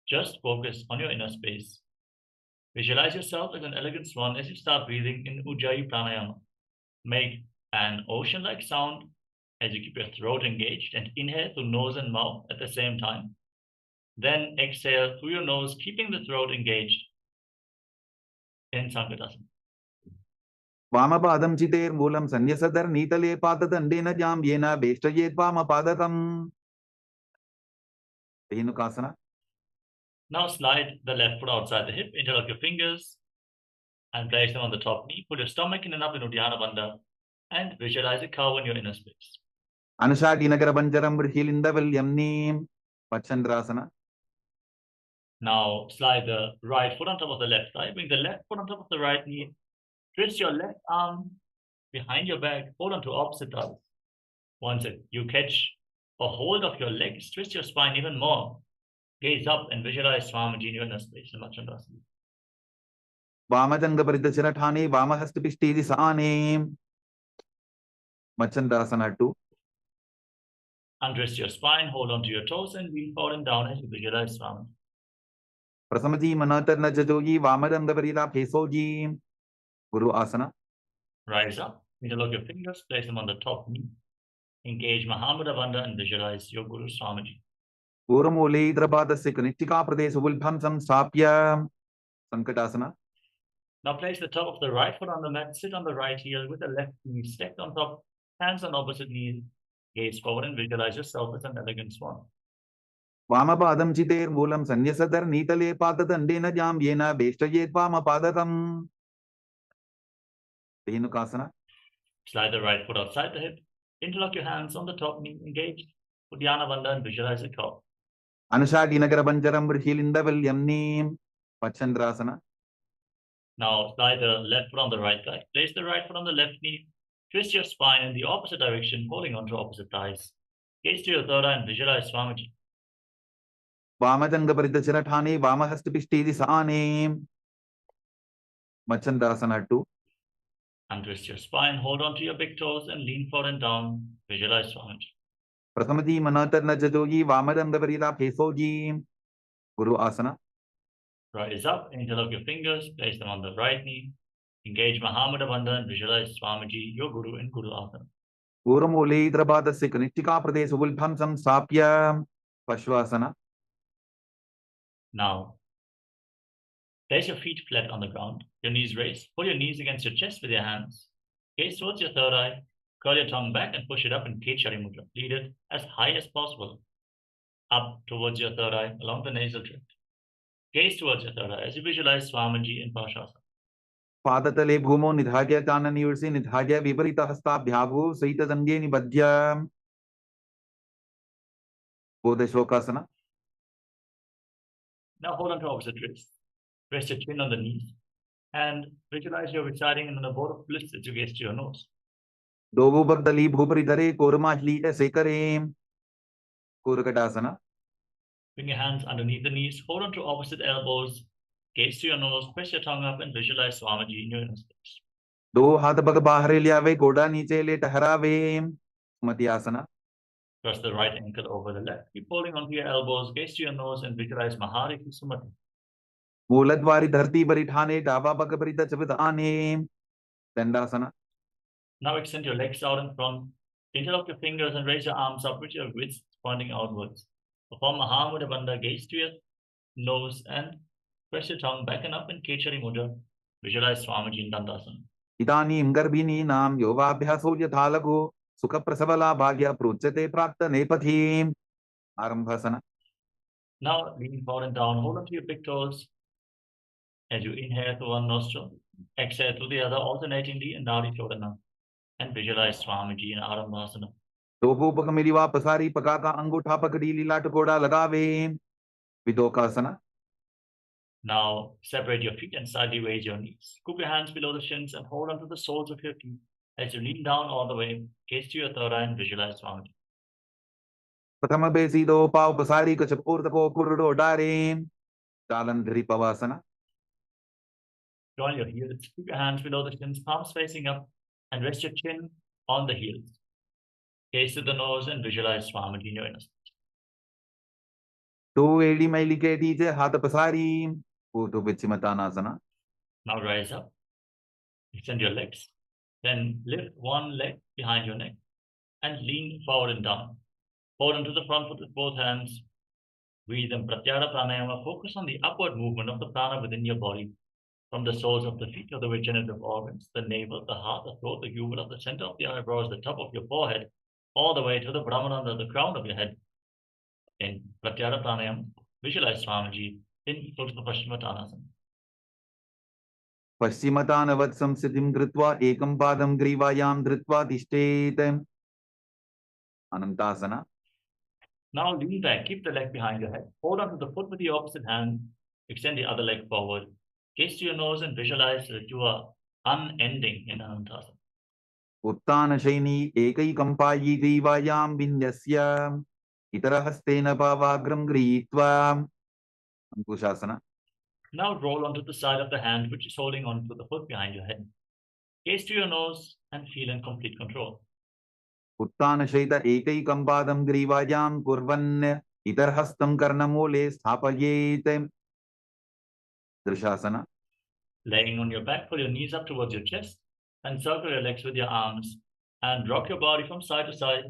Just focus on your inner space. Visualize yourself as an elegant swan as you start breathing in Ujjayi Pranayama. Make an ocean-like sound as you keep your throat engaged and inhale through nose and mouth at the same time. Then exhale through your nose, keeping the throat engaged in Sankatasana. Vamapadam chiter moolam sanyasadar nitale patadandena jam yena vestayet vamapadakam. Dhenukasana. Now slide the left foot outside the hip, interlock your fingers and place them on the top knee. Put your stomach in and up in Uddiyana Bandha and visualize a cow in your inner space. Anusati nagara banjaram vrhilindaval yamnim. Pachandrasana. Now slide the right foot on top of the left thigh. Bring the left foot on top of the right knee. Twist your left arm behind your back. Hold on to opposite thighs. Once you catch a hold of your legs, twist your spine even more. Gaze up and visualize Swamiji in your inner space in Machandrasana. Vamajanga paridachirathane vamahastapishti sane. Machandrasana 2. Untwist your spine, hold on to your toes and lean forward and down as you visualize Swamiji. Prasamaji manatarna jajogi vamadanga parida pesoji. Guru asana. Rise up, interlock your fingers, place them on the top knee. Engage Mahamudra Bandha and visualize your Guru Swamiji. Puramole Idrapadasya Kanittika Pradesh Vulbham Samstapya. Sankatasana. Now place the top of the right foot on the mat, sit on the right heel with the left knee stacked on top, hands on opposite knees, gaze forward and visualize yourself as an elegant swan. Vamapadam chiter moolam sanyasadar nitale patadandena jam yena vestayet vamapadakam. Dhenukasana. Slide the right foot outside the hip, interlock your hands on the top knee, engage Uddiyana Bandha and visualize a cow. Anusati nagara banjaram vrhilindaval yamnim. Pachandrasana. Now slide the left foot on the right thigh. Place the right foot on the left knee. Twist your spine in the opposite direction, holding on to opposite thighs. Gaze to your third eye and visualize Swamiji. Vamajanga paridachirathane vamahastapishti sane. Machandrasana 2. Untwist your spine, hold on to your big toes and lean forward and down. Visualize Swamiji. Prasamaji manatarna jajogi vamadanga parida pesoji. Guru asana. Rise up, interlock your fingers, place them on the right knee. Engage Mahamudra Bandha and visualize Swamiji, your Guru in Guru Asana. Puramole Idrapadasya Kanittika Pradesh Vulbham Samstapya. Pashvasana. Now, place your feet flat on the ground, your knees raised. Pull your knees against your chest with your hands. Gaze towards your third eye. Curl your tongue back and push it up in Kechari Mudra. Lead it as high as possible. Up towards your third eye, along the nasal tract. Gaze towards your third eye as you visualize Swamiji in Parshasana. Padatale bhumo nidhagya kanani ursi nidhagya viparita hastabhyavu saita zange nibadhya. Bodheshokasana. Now hold on to opposite wrist. Rest your chin on the knees. And visualize you're residing in an abode of bliss as you gaze to your nose. Dovu bhagdali bhuparidhare kormashli sekare. Kurakatasana. Bring your hands underneath the knees. Hold on to opposite elbows. Gaze to your nose. Press your tongue up and visualize Swamiji in your inner space. Do hath bhag bahare lyave goda niche le taharave. Matyasana. Cross the right ankle over the left. Keep holding onto your elbows. Gaze to your nose and visualize Mahariki Sumati. Mooladvari dharti parithane dava bhag parita chavidane. Dandasana. Now extend your legs out in front. Interlock your fingers and raise your arms up with your wrists pointing outwards. Perform Mahamudra Bandha. Gaze to your nose and press your tongue back and up in Kechari Mudra. Visualize Swamiji in Dandasana. Idani garbhini nam yovabhyaso yathalago sukha prasavala bhagya pruchate prakta nepathi. Arambhasana. Now lean forward and down. Hold on to your big toes as you inhale through one nostril. Exhale through the other alternatingly in Nadi Chodana. And visualize Swamiji in Arambhasana. Dobu pakamiliva pasari pakaka angutha pakadi lila tukoda lagave. Vidokasana. Now separate your feet and slightly raise your knees. Scoop your hands below the shins and hold on to the soles of your feet as you lean down all the way. Gaze to your third eye and visualize Swamiji. Prathama besido pau pasari kachapurtako kurdo darim. Chalandhari pavasana. Join your heels. Keep your hands below the shins, palms facing up, and rest your chin on the heels. Gaze to the nose and visualize Swamiji in your inner space. To edi mailiketi je hatha pasari. Uto pichimatanasana. Now rise up. Extend your legs. Then lift one leg behind your neck and lean forward and down. Hold onto the front foot with both hands. Breathe in Pratyahara Pranayama. Focus on the upward movement of the prana within your body, from the soles of the feet to the regenerative organs, the navel, the heart, the throat, the uvula, the center of the eyebrows, the top of your forehead, all the way to the Brahmananda, the crown of your head. In Pratyahara Pranayama, visualize Swamiji in Uttara Paschimottanasana. Paschimottanavad samsiddhim kritva ekam padam grivayam dhritva tishtet. Anantasana. Now lean back, keep the leg behind your head. Hold onto the foot with the opposite hand. Extend the other leg forward. Gaze to your nose and visualize that you are unending in Anantasana. Uttana shaini ekam payi grivayam vinyasya. Itarahastena pavagram gritva. Ankushasana. Now roll onto the side of the hand which is holding onto the foot behind your head. Gaze to your nose and feel in complete control. Uttana shaita ekam padam grivayam kurvan. Itarhastam karnamole sthapayet. Drishasana. Laying on your back, pull your knees up towards your chest and circle your legs with your arms and rock your body from side to side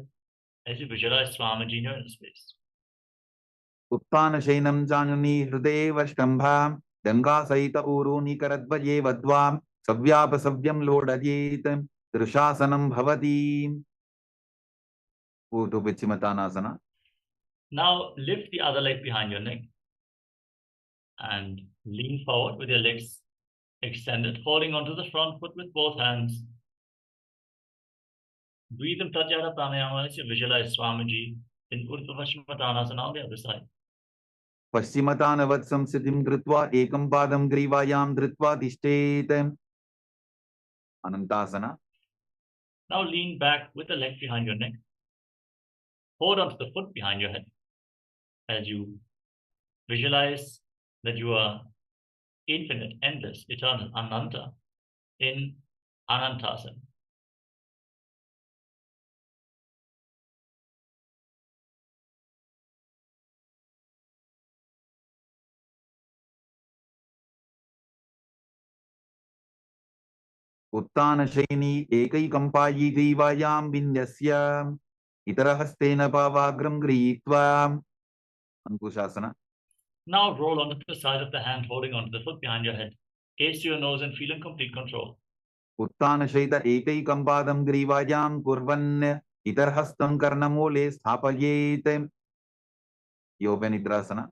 as you visualize Swamiji in your inner space. Uttana shainam januni hrudeva shtambha. Danga saita uruni karadvaye vadvam. Savyapa savyam lodayet. Drishasanam bhavati. Uto pichimatanasana. Now lift the other leg behind your neck and lean forward with your legs extended, holding onto the front foot with both hands. Breathe in Pratyahara Pranayama as you visualize Swamiji in Urdhva Paschimottanasana on the other side. Paschimottanavad samsiddhim kritva ekam padam grivayam dhritva tishtet. Anantasana. Now lean back with the leg behind your neck. Hold onto the foot behind your head as you visualize that you are infinite, endless, eternal, Ananta in Anantasana. Uttana shaini ekam payi grivayam vinyasya. Itarahastena pavagram gritva. Ankushasana. Now roll onto the side of the hand, holding onto the foot behind your head. Gaze to your nose and feel in complete control. Uttana shaita ekam padam grivayam kurvan. Itarhastam karnamole sthapayet. Yoganidrasana.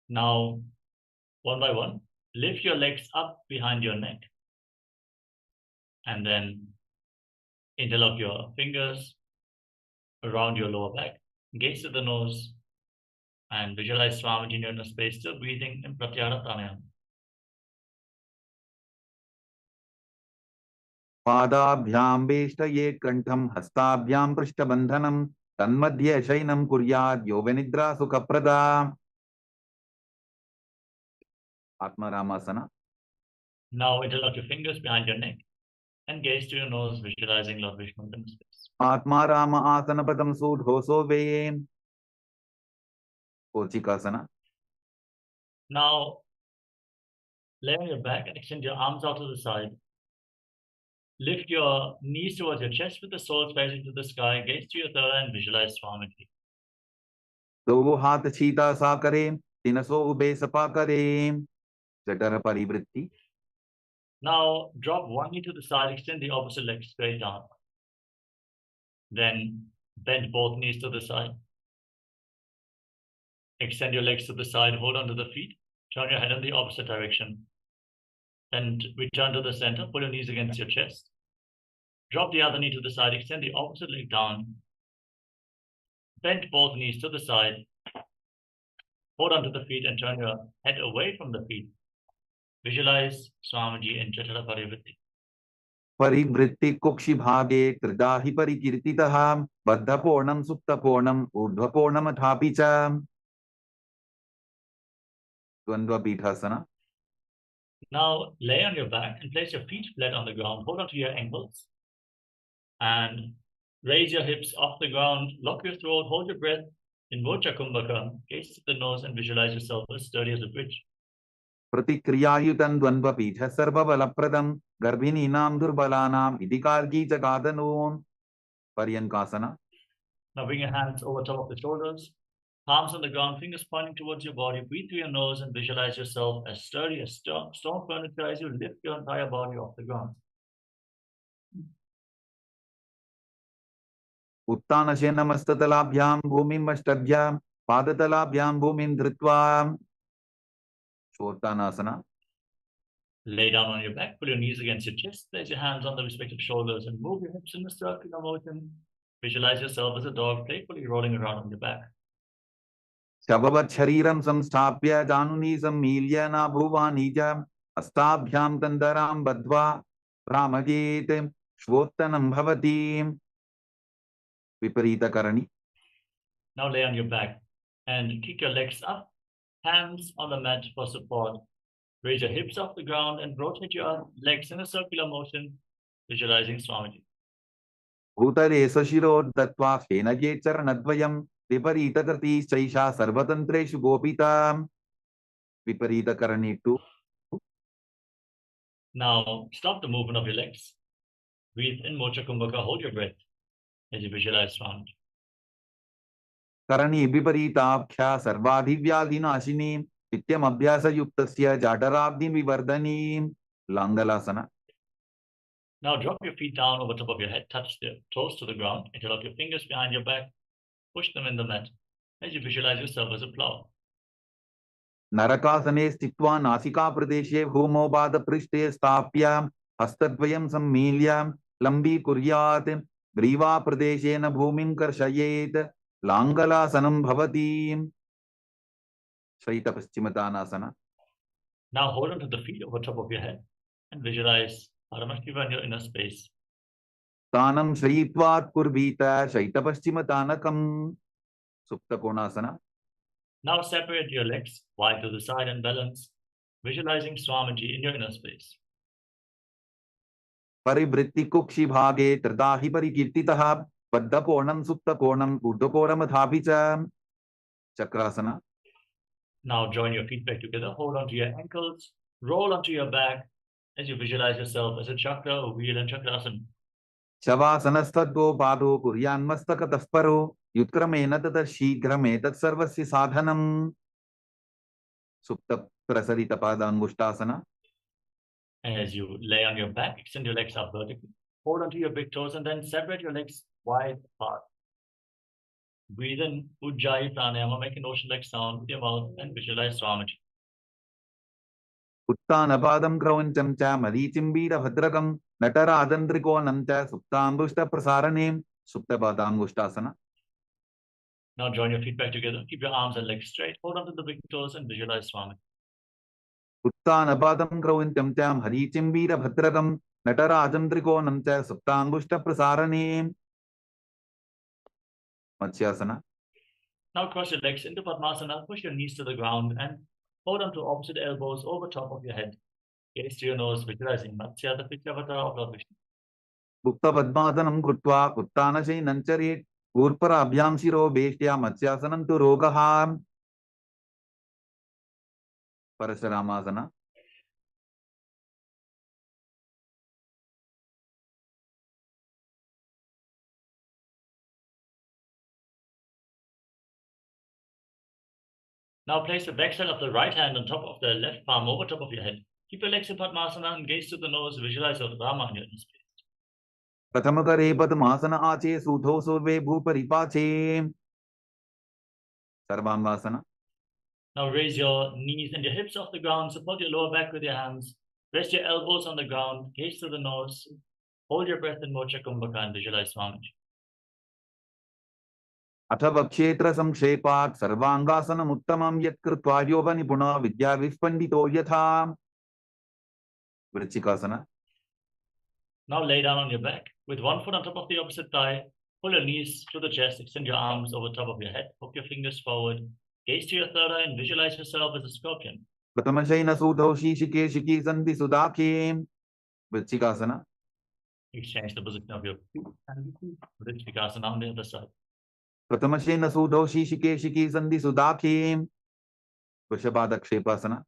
Now, one by one, lift your legs up behind your neck and then interlock your fingers around your lower back. Gaze to the nose and visualize Swamiji in your inner space, still breathing in Pratyahara Pranayama. Padabhyam veshtaye kantham hastabhyam prishtabandhanam tanmadhye shainam kuryad yoganidra sukhaprada. Atmaramasana. Now interlock your fingers behind your neck and gaze to your nose, visualizing Lord Vishnu in space. Atmarama asana padam sudhoso vayem. Ochikasana. Now, lay on your back and extend your arms out to the side. Lift your knees towards your chest with the soles facing to the sky. Gaze to your third eye and visualize Swamiji. Dovo hath chita sakare. Tinaso ube sapakare. Jatara parivritti. Now, drop one knee to the side, extend the opposite leg straight down. Then bend both knees to the side. Extend your legs to the side, hold onto the feet, turn your head in the opposite direction. Then return to the center, pull your knees against your chest. Drop the other knee to the side, extend the opposite leg down. Bend both knees to the side. Hold onto the feet and turn your head away from the feet. Visualize Swamiji in Jatara Parivritti. परिवृत्ति कुक्षि भागे त्रिधा हि परिकीर्तितः बद्धपूर्णं सुप्तपूर्णं ऊर्ध्वपूर्णमथापि च द्वंद्व पीठासना. Now lay on your back and place your feet flat on the ground. Hold on to your ankles and raise your hips off the ground. Lock your throat. Hold your breath. Invoke Kumbhaka. Gaze to the nose and visualize yourself as sturdy as a bridge. प्रतिक्रियायुतं द्वंद्व पीठ सर्वबलप्रदं गर्भिणीनां दुर्बलानां इति कार्गी च गादनून् पर्यंकासना. Now bring your hands over top of the shoulders. Palms on the ground, fingers pointing towards your body. Breathe through your nose and visualize yourself as sturdy as stone furniture as you lift your entire body off the ground. उत्तानशयनमस्ततलाभ्यां भूमिम् अष्टभ्यां पादतलाभ्यां भूमिं धृत्वा शोर्तानासना. Lay down on your back, pull your knees against your chest, place your hands on the respective shoulders and move your hips in a circular motion. Visualize yourself as a dog playfully rolling around on your back. शववत् शरीरं संस्थाप्य जानुनी सम्मील्य नाभुवानी च अस्ताभ्यां तन्दरां बद्ध्वा भ्रामयेत् श्वोत्तनं भवति विपरीतकरणी. Now lay on your back and kick your legs up, hands on the mat for support. Raise your hips off the ground and rotate your legs in a circular motion, visualizing Swamiji. भूतले सशिरोर्दत्त्वा फेनकेचरणद्वयं विपरीतकृतिश्चैषा सर्वतन्त्रेषु गोपिता विपरीतकरणी to. Now stop the movement of your legs. Breathe in Mocha Kumbhaka, hold your breath as you visualize Swamiji. करणी विपरीताख्या सर्वाधिव्याधिनाशिनी नित्यम अभ्यासयुक्तस्य जाठराब्धि विवर्धनी लांगलासना. Now drop your feet down over top of your head, touch the toes to the ground, interlock your fingers behind your back, push them in the mat as you visualize yourself as a plow. नरकासने स्थित्वा नासिका प्रदेशे भूमौ पादपृष्ठे स्थाप्य हस्तद्वयं सम्मील्य लम्बीकुर्यात् ग्रीवा प्रदेशेन भूमिं कर्षयेत् लांगलासनं भवति शयितपश्चिमतानासना. Now hold on to the feet over top of your head and visualize Paramashivoham in your inner space. तानं शयित्वात् कुर्वीत शयितपश्चिमतानकं सुप्तकोणासना. Now separate your legs wide to the side and balance, visualizing Swamiji in your inner space. परिवृत्ति कुक्षि भागे त्रिधा हि परिकीर्तितः बद्धकोणं सुप्तकोणं ऊर्ध्वकोणमथापि च Chakrasana. Now join your feet back together, hold onto your ankles, roll onto your back as you visualize yourself as a chakra, a wheel and chakrasana. शवासनस्तद्गो पादो कुर्यान्मस्तकतः परो युत्क्रमेण ततः शीघ्रमेतत् सर्वस्य साधनं सुप्तप्रसरितपादाङ्गुष्ठासना. As you lay on your back, extend your legs up vertically. Hold onto your big toes and then separate your legs wide apart. Breathe in Ujjayi Pranayama, make an ocean-like sound with your mouth and visualize Swamiji. उत्तानपादं क्रौञ्चं च मरीचिम्बीरभद्रकं नटराजन्द्रिकोणं च सुप्ताङ्गुष्ठप्रसारणे सुप्तपादाङ्गुष्ठासना. Now join your feet back together. Keep your arms and legs straight. Hold onto the big toes and visualize Swamiji. उत्तानपादं क्रौञ्चं च मरीचिम्बीरभद्रकं नटराजन्द्रिकोणं च सुप्ताङ्गुष्ठप्रसारणे मत्स्यासना. Now cross your legs into Padmasana, push your knees to the ground and hold on to opposite elbows over top of your head. Gaze to your nose, visualizing Matsya, the fifth avatar of Lord Vishnu. गुप्तपद्मासनं कृत्वा उत्तानशयनं चरेत् ऊर्ध्वराभ्यां शिरो वेष्ट्या मत्स्यासनं तु रोगः परशुरामासना. Now place the backside of the right hand on top of the left palm over top of your head. Keep your legs in Padmasana and gaze to the nose, visualize your Rama in your inner space. प्रथमकरे पद्मासन आचे सूधौ survey भूपरिपाचे सर्वांगासना. Now raise your knees and your hips off the ground, support your lower back with your hands, rest your elbows on the ground, gaze to the nose, hold your breath in Mocha Kumbhaka and visualize Swamiji. अथ वक्षेत्र संक्षेपात् सर्वांगासनम् उत्तमं यत् कृत्वा योगनिपुणो विद्याविष्पण्डितो यथा वृश्चिकासना. Now lay down on your back with one foot on top of the opposite thigh. Pull your knees to the chest. Extend your arms over top of your head. Hook your fingers forward. Gaze to your third eye and visualize yourself as a scorpion. Pratamashena Sudho Shishike Shiki Sandhi Sudaki. Vrishchikasana. Exchange the position of your feet and Vrishchikasana on the other side. Pratamashena Sudho Shishike Shiki Sandhi Sudaki. Vrishabhadakshepasana.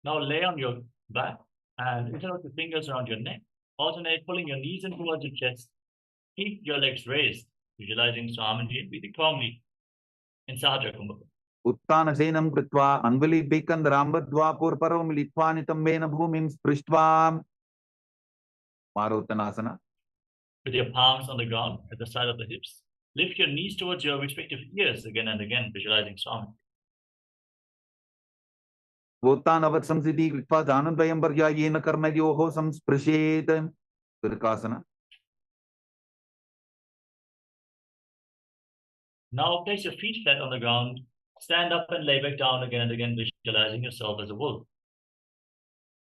Now lay on your back and interlock your fingers around your neck. Alternate pulling your knees in towards your chest. Keep your legs raised, visualizing Swamiji and breathing calmly in Sahaja Kumbhaka. Uttanasenam Kritva Anvali Bekandrambadva Purparo Militva Nitambena Bhumim Sprishtva. Marottanasana. With your palms on the ground at the side of the hips, lift your knees towards your respective ears again and again, visualizing Swamiji. Vottanavat Samsiti Kritva Janadvayam Paryayena Karmayoho Samsprishet. Virkasana. Now place your feet flat on the ground, stand up and lay back down again and again, visualizing yourself as a wolf.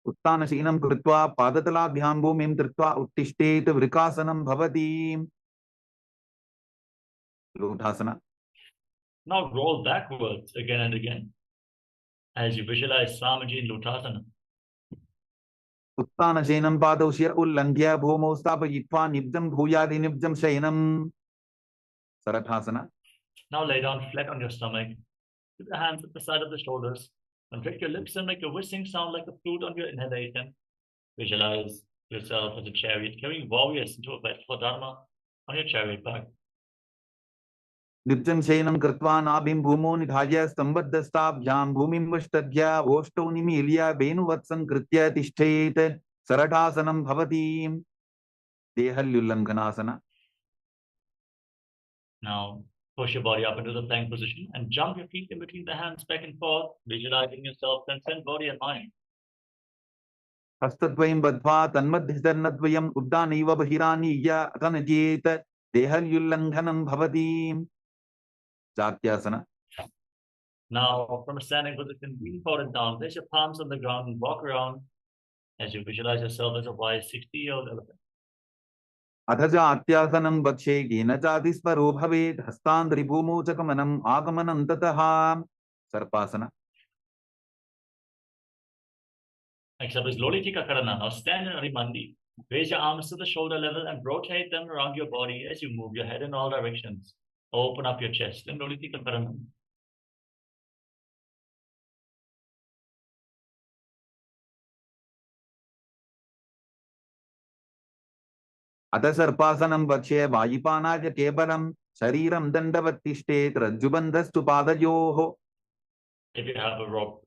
Uttanasenam Kritva Padatala Bhumim Tritva Uttishtet Vrikasanam Bhavati. Lotasana. Now roll backwards again and again as you visualize Swamiji in Lotasana. Uttanasenam Padaushir Ullangya Bhumo Stapayitva Nibjam Bhuyadi Nibjam Shainam. Sarathasana. Now lay down flat on your stomach, with your hands at the side of the shoulders. Contract your lips and make a whistling sound like a flute on your inhalation. Visualize yourself as a chariot carrying warriors into a battle for Dharma on your chariot back. Nibjam Shainam Kritva Nabhim Bhumo Nidhaya Stambhaddastabhyam Bhumim Vashtadhya Voshto Nimilya Venuvatsan Kritya Tishtet Sarathāsanam Bhavati. Dehalyullankanasana. Now push your body up into the plank position and jump your feet in between the hands back and forth, visualizing yourself transcend body and mind. Hastadvayam Badva Tanmadhisarnadvayam Uddaniva Bahiraniya Atanajeta Dehalyullankhanam Bhavati. Jatyasana. Now, from a standing position, lean forward and down. Place your palms on the ground and walk around as you visualize yourself as a wise 60-year-old elephant. Athaja Atyasanam Bakshe Genachati Sparo Bhavet Hastandri Bhumo Chakamanam Agamanam Tataha. Sarpasana. Next up is Lolitika Karana. Now stand in Arimandi. Raise your arms to the shoulder level and rotate them around your body as you move your head in all directions. Open up your chest in Lolitika Karana. Atha Sarpasanam Bakshe Vajipanaja Kebalam Shariram Dandavatishtet Rajubandhastu Padayoho. If you have a rope,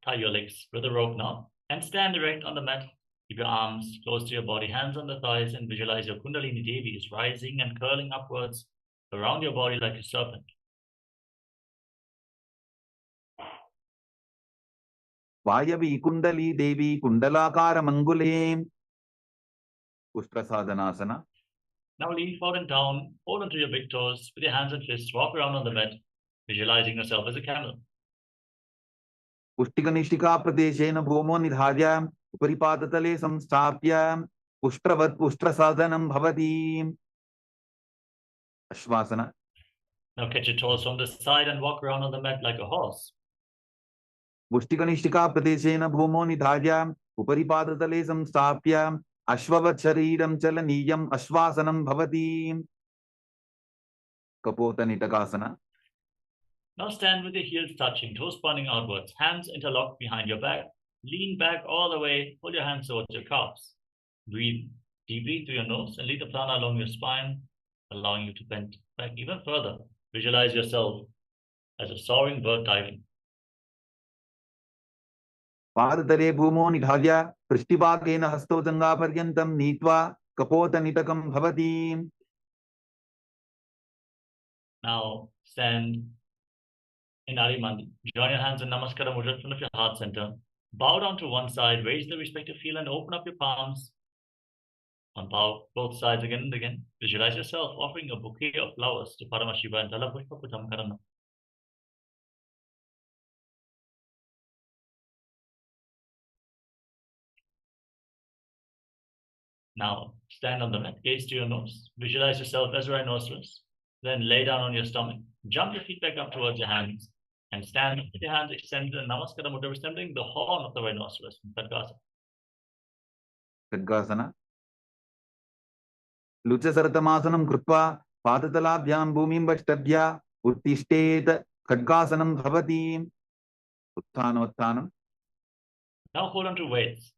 tie your legs with a rope now and stand erect on the mat. Keep your arms close to your body, hands on the thighs, and visualize your Kundalini Devi is rising and curling upwards around your body like a serpent. Vayavi Kundali Devi Kundalakara Mangule. Ustrasadhanasana. Now lean forward and down, hold onto your big toes with your hands and fists, walk around on the mat, visualizing yourself as a camel. Pushtikanishtika Pradeshena Bhumo Nidhaya Uparipadatale Samstapya Pushtravat Pushtrasadhanam Bhavati. Ashvasana. Now catch your toes from the side and walk around on the mat like a horse. Pushtikanishtika Pradeshena Bhumo Nidhaya Uparipadatale Samstapya Ashvavat Shariram Chalaniyam Ashvasanam Bhavati. Kapota Nitakasana. Now stand with your heels touching, toes pointing outwards, hands interlocked behind your back. Lean back all the way, pull your hands towards your calves. Breathe deeply through your nose and lead the prana along your spine, allowing you to bend back even further. Visualize yourself as a soaring bird diving. Padatare Bhumo Nidhaya Prishtibhagena Hasto Janga Paryantam Nitva Kapota Nitakam Bhavati. Now stand in Arimandi. Join your hands in Namaskara Mudra in front of your heart center. Bow down to one side, raise the respective heel and open up your palms. On both sides again and again. Visualize yourself offering a bouquet of flowers to Paramashiva and Talapushpa Putam Karana. Now stand on the mat, gaze to your nose, visualize yourself as rhinoceros, then lay down on your stomach, jump your feet back up towards your hands, and stand with your hands extended in Namaskara Mudra, resembling the horn of the rhinoceros in Khadgasana. Khadgasana. Luchasartamasanam krutva padatalabyam bhumim vashtadhya uttishtet khadgasanam bhavati. Uttanam. Now hold on to weights.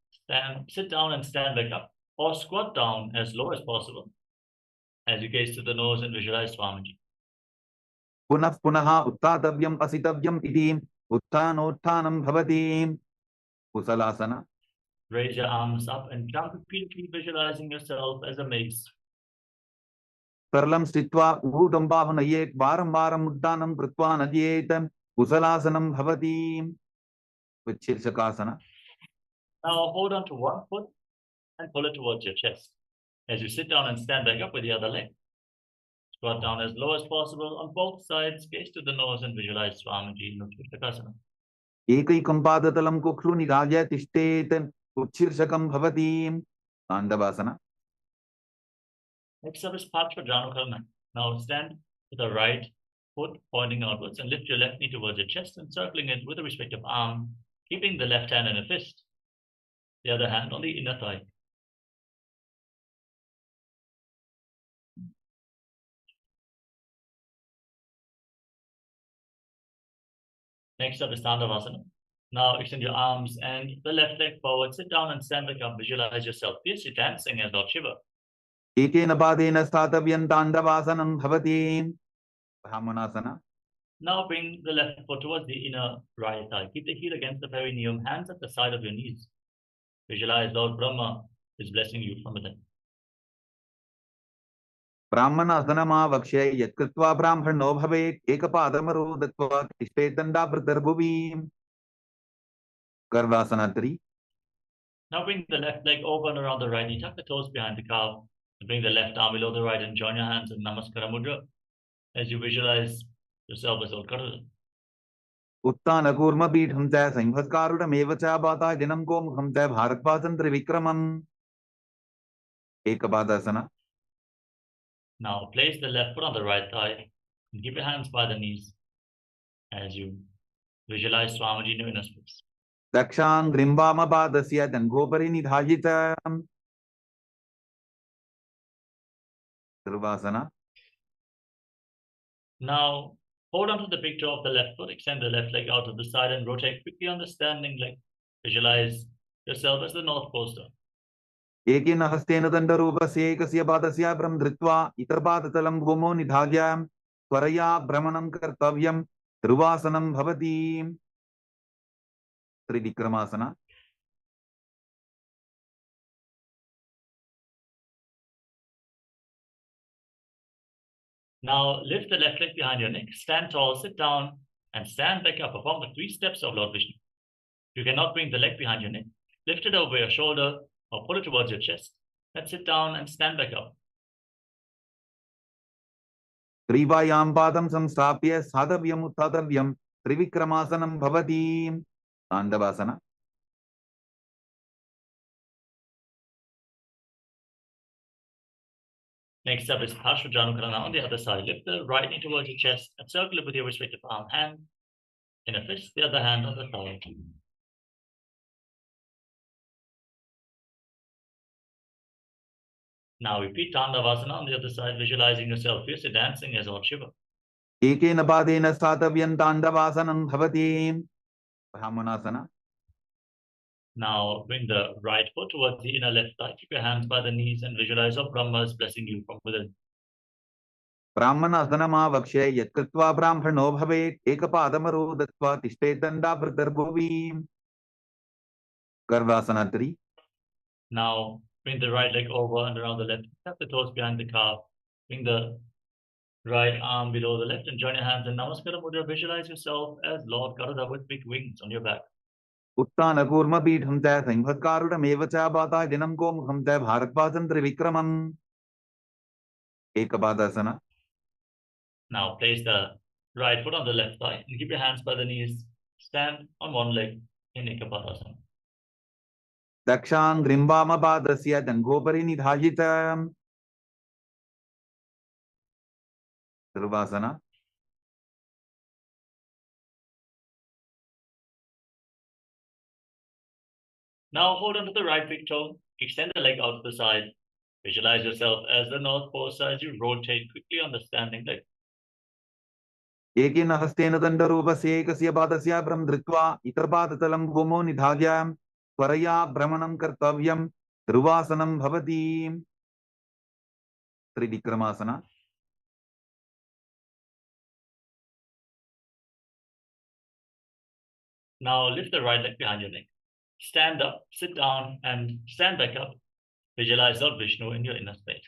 Sit down and stand back up, or squat down as low as possible as you gaze to the nose and visualize Swamiji. Punah punaha uttatavyam asitavyam iti uttanottanam bhavati. Kusalasana. Raise your arms up and jump repeatedly, visualizing yourself as a mace. Sarlam stitva udambhavanaye varam varam uddanam krutva nadyet kusalasanam bhavati. With Shirshakasana. Now hold on to one foot and pull it towards your chest. As you sit down and stand back up with the other leg, squat down as low as possible on both sides, gaze to the nose and visualize Swamiji in Shirshakasana. Ekaikam padatalam kukru nirajya tishtet uchirshakam bhavati. Tandavasana. Next up is Parshvajanukarana. Now stand with the right foot pointing outwards and lift your left knee towards your chest, encircling it with the respective arm, keeping the left hand in a fist, the other hand on the inner thigh. Next up is Tandavasana. Now extend your arms and the left leg forward, sit down and stand back up, visualize yourself fiercely dancing as Lord Shiva. Ekena padena statavyam tandavasanam bhavati. Brahmanasana. Now bring the left foot towards the inner right thigh. Keep the heel against the perineum, hands at the side of your knees. Visualize Lord Brahma is blessing you from within. Brahmanasana vakshe yatkritva brahmano bhavet ekapadamaro datva tishtetanda pratarbuvi. Garvasana 3. Now bring the left leg over and around the right knee, tuck the toes behind the calf, and bring the left arm below the right and join your hands in Namaskara Mudra as you visualize yourself as Lord Garuda. Uttana kurma pitham cha sambhaskarutam eva cha bata dinam komkham cha bharatvasan trivikramam. Ekapadasana. Now place the left foot on the right thigh and keep your hands by the knees as you visualize Swamiji in your inner space. Dakshang grimbama padasya dangopari nidhajitam. Sarvasana. Now hold on to the picture of the left foot, extend the left leg out to the side and rotate quickly on the standing leg. Visualize yourself as the North Poster. Ekena hastena dandarupasya ekasya padasya brahm dhritva itarpadatalam bhumo nidhagyam tvaraya brahmanam kartavyam dhruvasanam bhavati. Trivikramasana. Now lift the left leg behind your neck, stand tall, sit down, and stand back up. Perform the 3 steps of Lord Vishnu. You cannot bring the leg behind your neck. Lift it over your shoulder or pull it towards your chest. Then sit down and stand back up. Trivayam padam samstapya sadhavyam uttatavyam trivikramasanam bhavati. Tandavasana. Next up is Parshvajanukarana on the other side. Lift the right knee towards your chest and circle it with your respective arm, hand in a fist, the other hand on the thigh. Now repeat Tandavasana on the other side, visualizing yourself fiercely dancing as Lord Shiva. Ekena padena statavyam tandavasanam bhavati. Brahmanasana. Now bring the right foot towards the inner left thigh. Keep your hands by the knees and visualize your Brahma is blessing you from within. Brahmanasana vakshe yatkritva brahmano bhavet ekapadamaro datva tishtetanda pratarbuvi. Garvasana 3. Now bring the right leg over and around the left. Tap the toes behind the calf. Bring the right arm below the left and join your hands in Namaskara Mudra. Visualize yourself as Lord Garuda with big wings on your back. Uttana kurma pitham cha sambhaskarutam eva cha bata dinam komkham cha bharatvasan trivikramam. Ekapadasana. Now place the right foot on the left thigh and keep your hands by the knees. Stand on one leg in Ekapadasana. दक्षाङ्घ्रिं वामपादस्य दङ्घोपरि निधायितम् Sirvasana. Now hold on to the right big toe. Extend the leg out to the side. Visualize yourself as the North Pole as you rotate quickly on the standing leg. एकेन हस्तेन दण्डरूपस्य एकस्य पादस्य भ्रं धृत्वा इतरपादतलं भूमौ निधाय त्वरया भ्रमणं कर्तव्यं ध्रुवासनं भवति त्रिविक्रमासना. Now lift the right leg behind your neck. Stand up, sit down, and stand back up. Visualize Lord Vishnu in your inner space.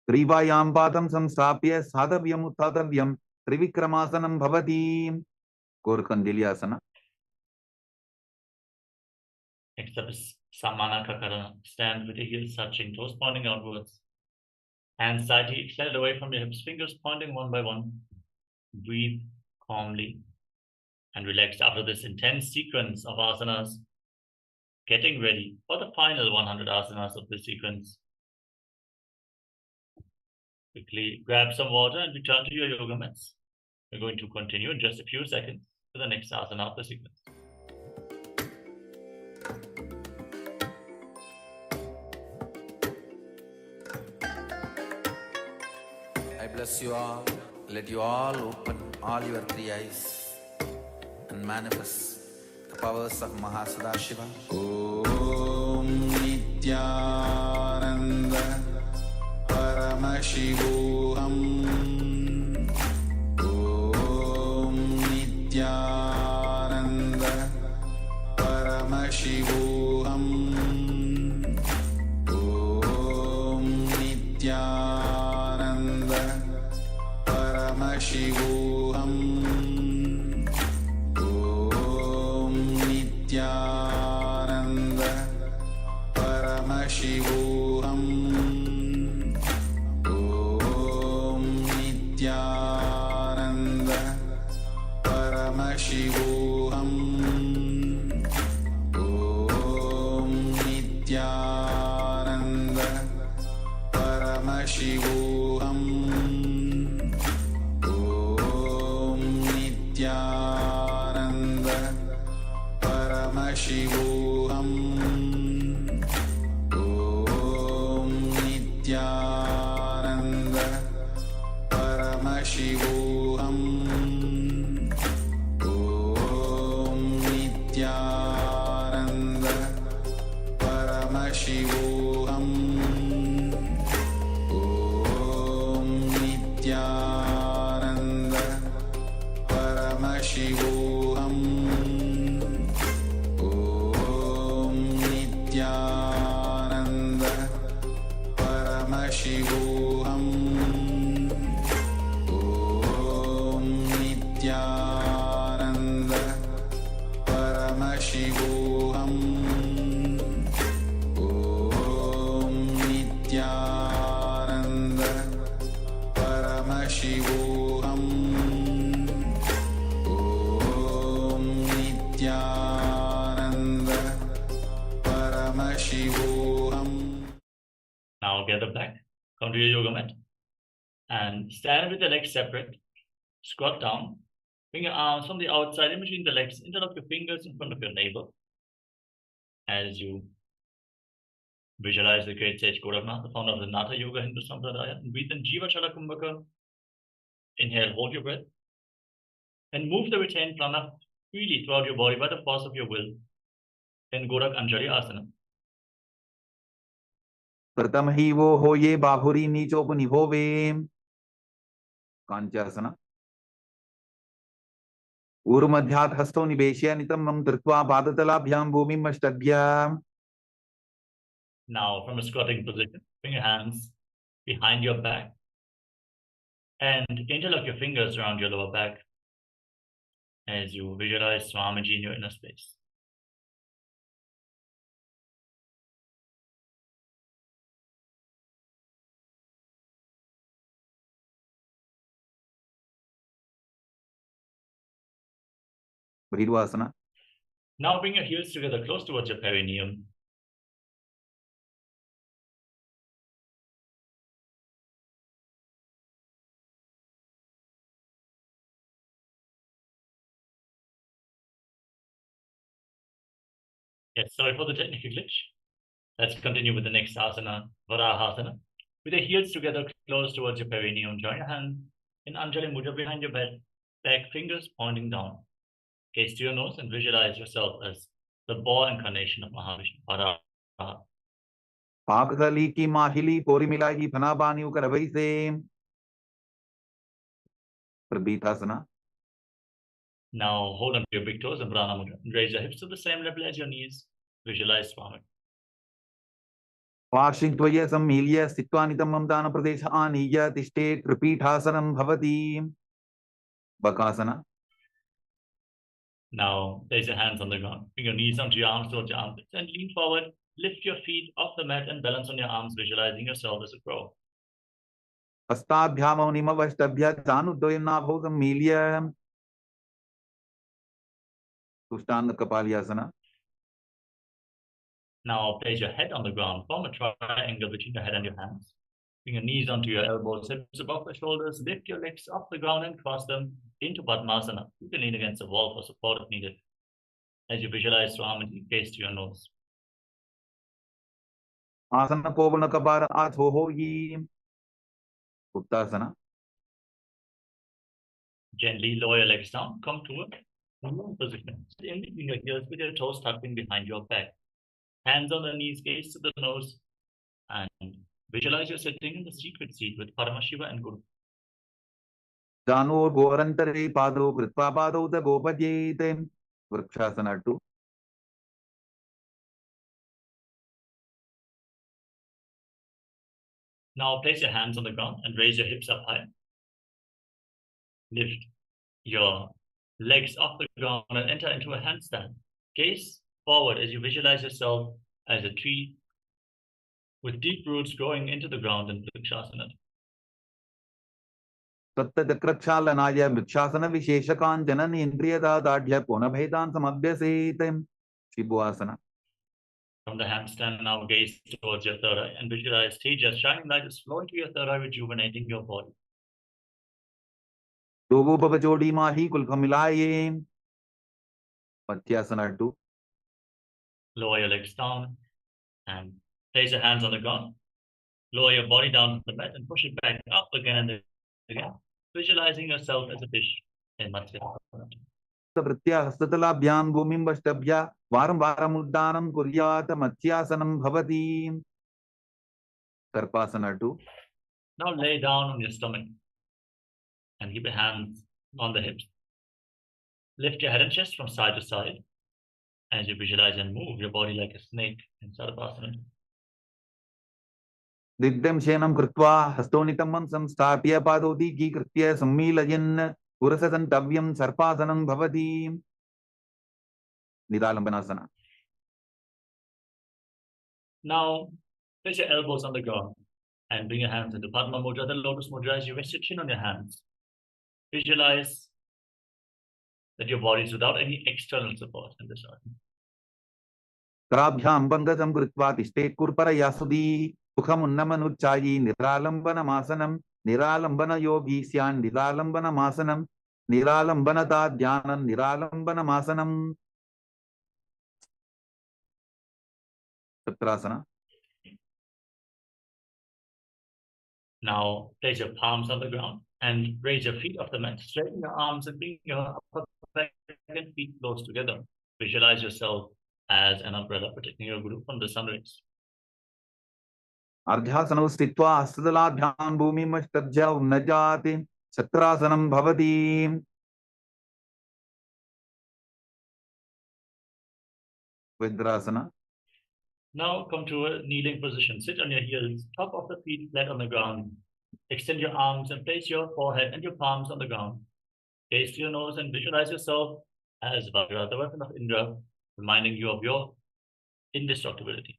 त्रिवायां पादं संस्थाप्य साधव्यम् उत्थातव्यं त्रिविक्रमासनं भवति कोरकण्डिल्यासना. Next up is Samana Kakarana. Stand with your heels touching, toes pointing outwards. Hands slightly extended away from your hips, fingers pointing one by one. Breathe calmly and relaxed after this intense sequence of asanas. Getting ready for the final 100 asanas of this sequence. Quickly grab some water and return to your yoga mats. We're going to continue in just a few seconds to the next asana of the sequence. I bless you all. Let you all open all your three eyes and manifest the powers of Mahasudashiva. Om Nityananda Paramashivoham. Om Nityananda Paramashivoham. Om Nityananda Paramashivoham. Om Nityananda Paramashivoham. Om Nityananda Paramashivoham. Om Nityananda Paramashivoham. Om Nityananda Paramashivoham. Om Nityananda Paramashivoham. Om Nityananda Paramashivoham. Om Nityananda Paramashivoham. Om Nityananda Paramashivoham. Om Nityananda Paramashivoham. Om Nityananda Paramashivoham. Om Nityananda Paramashivoham. Now gather back, come to your yoga mat, and stand with the legs separate. Squat down, bring your arms from the outside in between the legs, interlock your fingers in front of your navel. As you visualize the great sage Goraknath, the founder of the Natha Yoga Hindu Sampradaya, and breathe in Jiva Chala Kumbhaka. Inhale, hold your breath, and move the retained prana freely throughout your body by the force of your will. Then Gorak Anjali Asana. प्रथम ही वो हो ये बाहुरी नीचोपनिभोवे कांचासना. ऊर्ध्वमध्यात् हस्तौ निवेश्य नितम्बं धृत्वा पादतलाभ्यां भूमिम् अष्टभ्य. Now, from a squatting position, bring your hands behind your back and interlock your fingers around your lower back as you visualize Swamiji in your inner space. Bhirdvasana. Now bring your heels together close towards your perineum. Yes, sorry for the technical glitch. Let's continue with the next asana, Varahasana. With your heels together close towards your perineum, join your hand in Anjali Mudra behind your back, fingers pointing down. Gaze to your nose and visualize yourself as the boar incarnation of Mahavishnu, Varaha. पाकदली की माहिली पोरी मिलाई फना बानियों कर वही से प्रबीतासना. Now hold on to your big toes and Prana Mudra and raise your hips to the same level as your knees. Visualize Swami. वार्षिक द्वय सम्मील्य स्थित्वानितं ममदान प्रदेश आनीय तिष्ठे त्रिपीठासनं भवति. Bakasana. Now place your hands on the ground. Bring your knees onto your arms towards your armpits and lean forward. Lift your feet off the mat and balance on your arms, visualizing yourself as a crow. हस्ताभ्याम निमवष्टभ्य चानुद्वयं नाभौ सम्मील्य तुष्टान्न कपालियासना. Now place your head on the ground. Form a triangle between your head and your hands. Bring your knees onto your elbows, hips above the shoulders. Lift your legs off the ground and cross them into Padmasana. You can lean against the wall for support if needed. As you visualize Swami, gaze to your nose. आसन कोवन कपार आथो होगी. उत्तासना. Gently lower your legs down. Come to a position. Sit in between your heels with your toes tucked in behind your back. Hands on the knees, gaze to the nose, and visualize you're sitting in the secret seat with Paramashiva and Guru. जानो गोरंतरे पादो कृत्वा पादौ त गोपद्येते. Vrikshasana 2. Now place your hands on the ground and raise your hips up high. Lift your legs off the ground and enter into a handstand. Gaze forward as you visualize yourself as a tree with deep roots growing into the ground in Vrikshasana. तत्तचक्रक्षालनाय vrikshasana विशेषकाञ्चन इंद्रियदाढ्य पुनभेदान् समभ्यसेत. शिबुआसना. From the handstand, now gaze towards your third eye and visualize Tejas shining light is flowing to your third eye, rejuvenating your body. दोगोपवचोडी माही कुल्फ मिलाये. मत्स्यासना 2. Lower your legs down and place your hands on the ground. Lower your body down to the mat and push it back up again and again, visualizing yourself as a fish in Matsyasana. प्रत्या हस्ततलाभ्यां भूमिं वष्टभ्य वारं वारम् उद्दानं कुर्यात् मत्स्यासनं भवति. सर्पासना 2. Now lay down on your stomach and keep your hands on the hips. Lift your head and chest from side to side as you visualize and move your body like a snake in Sarvasana. दिग्धं शयनं कृत्वा हस्तोनितं संस्थाप्य पादोदीकीकृत्य सम्मीलयन् पुरससन्तव्यं सर्पासनं भवति. निरालम्बनासना. Now place your elbows on the ground and bring your hands into Padma Mudra, the Lotus Mudra, as you rest your chin on your hands. Visualize that your body is without any external support in this asana. कराभ्यां बंगसं कृत्वा तिष्ठेत् कुर्परया सुधी मुखमुन्नमनुच्चायी निरालम्बनमासनं. निरालम्बन योगी स्यान् निरालम्बनमासनं. निरालम्बनता ध्यानं निरालम्बनमासनं. सत्रासना. Now place your palms on the ground and raise your feet off the mat. Straighten your arms and bring your upper back and feet close together. Visualize yourself as an umbrella protecting your guru from the sun rays. अर्ध्यासनौ स्थित्वा हस्ततलाभ्यां भूमिं वष्टभ्य उन्नजाति. सत्रासनं भवति. वज्रासना. Now come to a kneeling position. Sit on your heels, top of the feet flat on the ground. Extend your arms and place your forehead and your palms on the ground. Gaze to your nose and visualize yourself as Vajra, the weapon of Indra, reminding you of your indestructibility.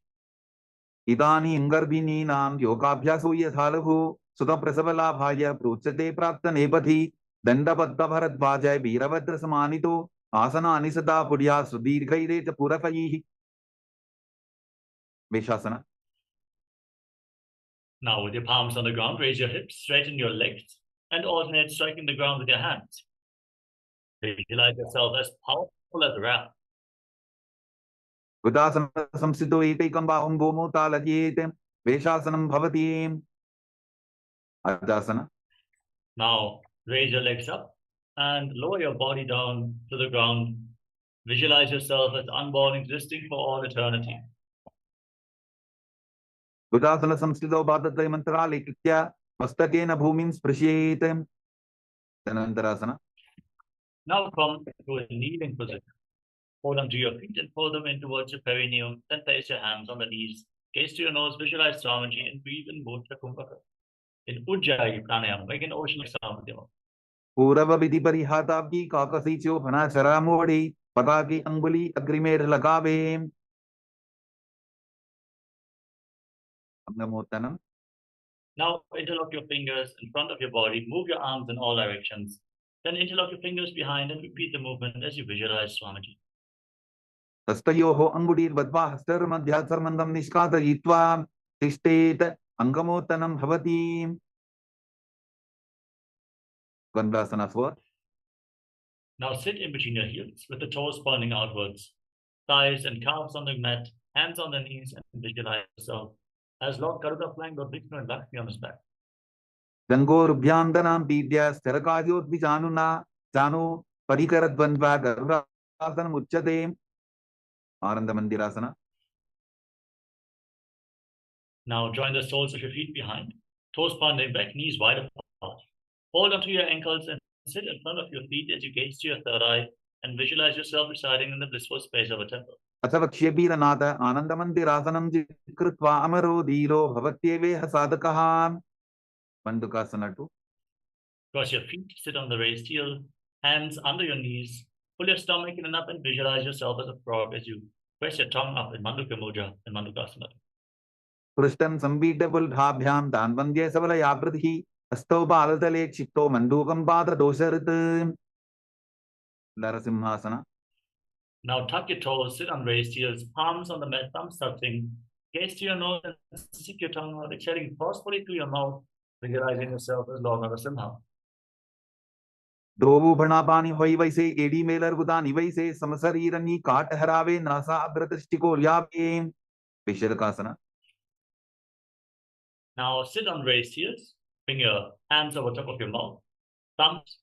इदानीं गर्भिणीनां योगाभ्यासो यथालघु सुतप्रसवलाभाय प्रोच्यते प्राप्तनेपथि. दण्डबद्धभरद्वाज वीरभद्रसमानितो आसनानि सदा पुर्या सुदीर्घैरे च पुरफैः वेशासना. Now, with your palms on the ground, raise your hips, straighten your legs, and alternate striking the ground with your hands. Visualize yourself as powerful as a ram. गुदासन संस्थितो एकैकं बाहुं भूमौ तालयेत् वेशासनं भवति. अजासना. Now, raise your legs up and lower your body down to the ground. Visualize yourself as unborn, existing for all eternity. गुदासन संस्थितो पादत्रयमन्तरालेकृत्य मस्तकेन भूमिं स्पृशेत्. तदनन्तरासना. Now come to a kneeling position. Hold onto your feet and pull them in towards your perineum. Then place your hands on the knees. Gaze to your nose, visualize Swamiji, and breathe in Mudra Kumbhaka. In Ujjayi Pranayama, make an ocean of sound with your mouth. पूर्व विधि परिहाताब्दी काकसीचो फना चरामोड़ी पता की अंगुली अग्रिमेर लगावे. अंगमोत्तनम. Now interlock your fingers in front of your body. Move your arms in all directions. Then interlock your fingers behind and repeat the movement as you visualize Swamiji. हस्तयोः अंगुलीर्बद्ध्वा हस्तर्मध्यात्सर्मन्दं निष्कासयित्वा तिष्ठेत्. अंगमोत्तनं भवति. Gandhasana 4. Now sit in between your heels with the toes pointing outwards, thighs and calves on the mat, hands on the knees, and visualize yourself as Lord Garuda flying Lord Vishnu and Lakshmi on his back. गंगोरुभ्यांतनां पीड्य स्थिरकार्योद्विजानुना जानु परिकरद्वन्द्वा गरुडासनम् उच्यते. आनंदमंदिरासना. Now join the soles of your feet behind, toes pointing back, knees wide apart. Hold onto your ankles and sit in front of your feet as you gaze to your third eye and visualize yourself residing in the blissful space of a temple. अथ वक्ष्यवीरनाथ आनंदमंदिरासनं कृत्वा अमरो धीरो भवत्येवेह साधकः. Mandukasana 2. Cross your feet, sit on the raised heel, hands under your knees, pull your stomach in and up and visualize yourself as a frog as you press your tongue up in Manduka Mudra and Mandukasana. पृष्ठं संपीड्यपुल्ढाभ्यां तान्वन्द्ये सबलयावृतिः हस्तौ बालतले क्षिप्तो मण्डूकं पाददोषऋत्. नरसिंहासना. Now tuck your toes, sit on raised heels, palms on the mat, thumbs touching. Gaze to your nose and stick your tongue out, exhaling forcefully through your mouth, visualizing yourself as Lord Narasimha. द्रोवु भणापानि होई वैसे AD Mailer गुदानि वैसे समशरीरनी काट हरावे NASA अग्रदृष्टिको ल्यावे. विशरकासना. Now sit on raised heels, bring your hands over top of your mouth, thumbs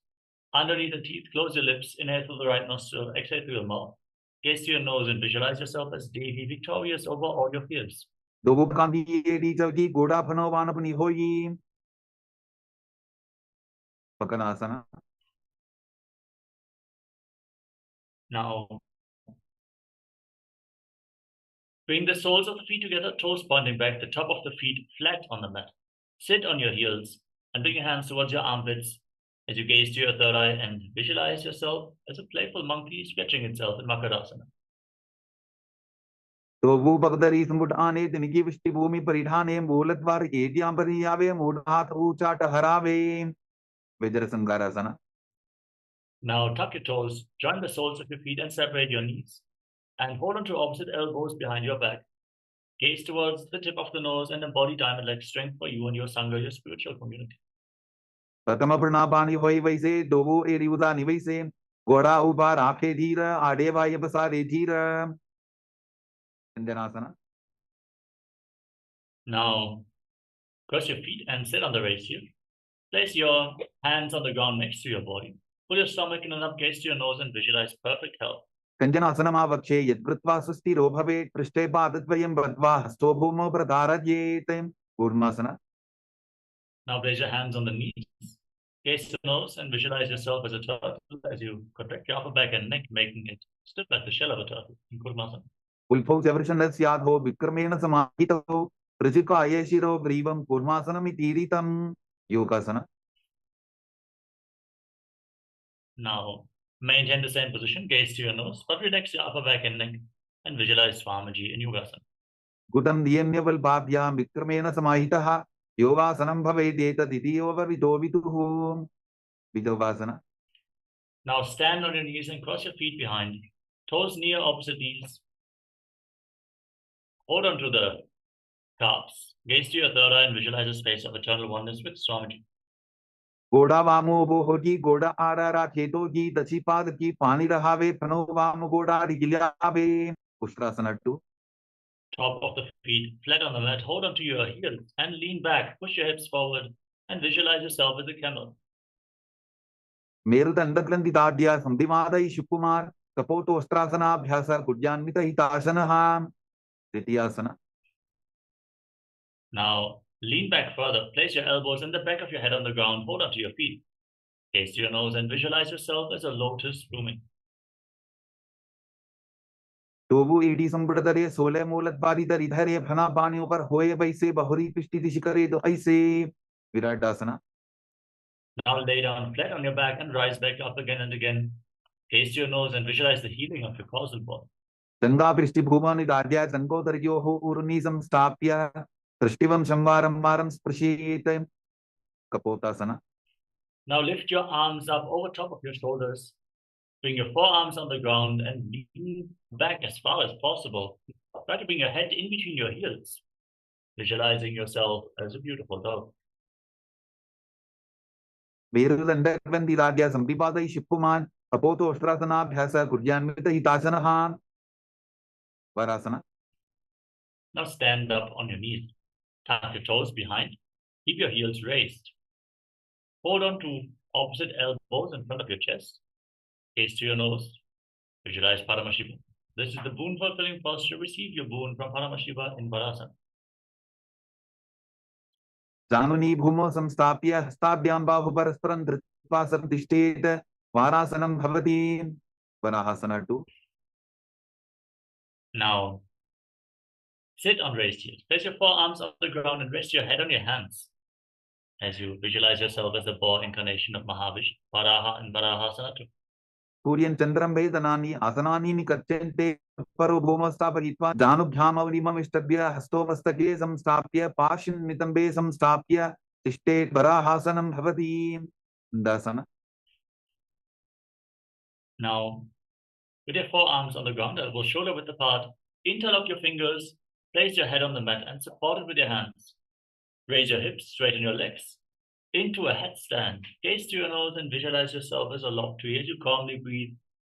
underneath the teeth, close your lips, inhale through the right nostril, exhale through your mouth. Gaze to your nose and visualize yourself as Devi, victorious over all your fears. दोबु कांदी AD चवकी गोड़ा फनो वानपनी होई. पकनासना. Now bring the soles of the feet together, toes pointing back, the top of the feet flat on the mat. Sit on your heels and bring your hands towards your armpits as you gaze to your third eye and visualize yourself as a playful monkey stretching itself in Makarasana. दोबु पगदरी समुट आने तिनकी विष्टि भूमि परिधाने मूलद्वार एडियां परियावे मूढ़ हाथ ऊंचाट हरावे. विजर संगारासना. Now tuck your toes, join the soles of your feet and separate your knees. And hold on to opposite elbows behind your back. Gaze towards the tip of the nose and embody diamond-like strength for you and your Sangha, your spiritual community. प्रथम प्रणापानि होई वैसे दोबु AD उदानि वैसे गोड़ा उबा राखे धीर आडे वाय बसारे धीर. Indhanasana. Now cross your feet and sit on the raised heel. Place your hands on the ground next to your body. Pull your stomach in and up, gaze to your nose and visualize perfect health. कञ्चनासनमावक्षे यद्कृत्वा सुस्थिरो भवेत् पृष्ठे पादद्वयं बद्ध्वा हस्तो भूमौ प्रधारयेत्. Kurmasana. Now place your hands on the knees, gaze to the nose and visualize yourself as a turtle as you contract your upper back and neck, making it stiff like the shell of a turtle in Kurmasana. उल्फौ च वृषणस्याधो विक्रमेण समाहितौ ऋचिकाय शिरो ग्रीवं कूर्मासनमितीरितं. योगासना. Now maintain the same position, gaze to your nose, but relax your upper back and neck and visualize Swamiji in Yogasana. गुटं नियम्यवल्पाभ्यां विक्रमेण समाहितः योगासनं भवेदेतदिति योगविदो विदुः. विदोवासना. Now stand on your knees and cross your feet behind. Toes near opposite knees. Hold on to the calves. Gaze to your third eye and visualize a space of eternal oneness with Swamiji. गोड़ा वामो बोहो जी गोड़ा आरा खेतो जी दची पाद की पानी रहावे फनो वाम गोड़ा रिगिलावे Ustrasana 2. Top of the feet flat on the mat. Hold on to your heels and lean back. Push your hips forward and visualize yourself as a camel. मेरुदंडग्रंथि दाढ्या संधिमादय शिवकुमार कपोत वस्त्रासनाभ्यास कुज्यान्वित हितासनः तृतीयासना. Now lean back further. Place your elbows and the back of your head on the ground. Hold on to your feet. Gaze to your nose and visualize yourself as a lotus blooming. डोबु ईडी संबुड़दरे सोले मूलत बारीदर इधरे फना पानी ऊपर होए वैसे बहुरी पिष्टि शिखरे दो ऐसे विराट आसना. Now lay down flat on your back and rise back up again and again. Gaze to your nose and visualize the healing of your causal body. Ganga पृष्टि भूमनि दाढ्या संकोदर्यो हो उर्नी संस्थाप्य दृष्टिवम संवारम मारम स्पर्शेत कपोतासना. Now lift your arms up over top of your shoulders. Bring your forearms on the ground and lean back as far as possible. Try to bring your head in between your heels, visualizing yourself as a beautiful dove. मेरुदंडग्रंथि दाढ्या संधिपादय Shivkumar कपोत वस्त्रासनाभ्यास कुज्यान्वित हितासनः वरासना. Now stand up on your knees. Tuck your toes behind. Keep your heels raised. Hold on to opposite elbows in front of your chest. Gaze to your nose. Visualize Paramashivoham. This is the boon fulfilling posture. Receive your boon from Paramashiva in Varasana. जानुनी भूमौ संस्थाप्य हस्ताभ्यां बाहु परस्परं धृत्वा संतिष्ठेत वारासनं भवति वराहासना 2. Now sit on raised heels. Place your forearms on the ground and rest your head on your hands as you visualize yourself as the boar incarnation of Mahavishnu, Varaha and Varahasana 2. सूर्यं चन्द्रं वेदनानि आसनानि निकर्षन्ते परो भूमस्थापयित्वा जानुभ्यामवनिमं इष्टभ्य हस्तो मस्तके संस्थाप्य पाशिं नितम्बे संस्थाप्य तिष्ठेत् वराहासनं भवति Dasna. Now, with your forearms on the ground, elbows shoulder width apart, interlock your fingers, place your head on the mat and support it with your hands. Raise your hips, straighten your legs into a headstand. Gaze to your nose and visualize yourself as a locked tree as you calmly breathe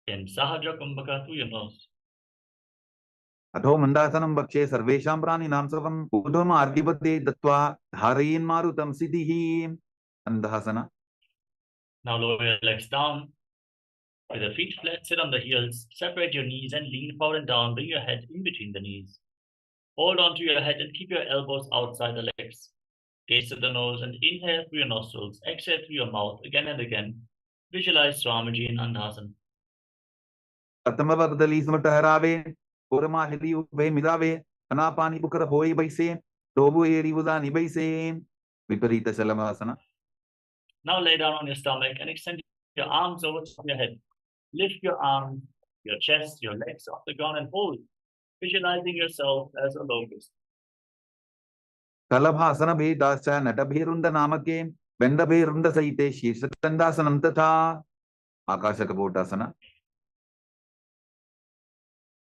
in Sahaja Kumbhaka through your nose. अधो मंदासनं वक्षे सर्वेषां प्राणिनां सर्वं ऊर्ध्वम् आर्धिपते दत्त्वा धारयन् मारुतं सिद्धिः अंधासना. Now lower your legs down. With your feet flat, sit on the heels. Separate your knees and lean forward and down. Bring your head in between the knees. Hold on to your head and keep your elbows outside the legs. Gaze to the nose and inhale through your nostrils. Exhale through your mouth again and again. Visualize Swamiji in Andhasana. प्रथमवदली समटहरावे पूर्वमाहिली उभे मिलावे अनापानी Booker होई बैसे डोबु एरी उदानी बैसे विपरीत शलमासना. Now lay down on your stomach and extend your arms over top of your head. Lift your arms, your chest, your legs off the ground and hold, visualizing yourself as a lotus. कलभासन भेदाश्च नटभेरुंद नामके बेंडभेरुंद सहिते शीर्षतंदासनं तथा आकाशकपोटासना.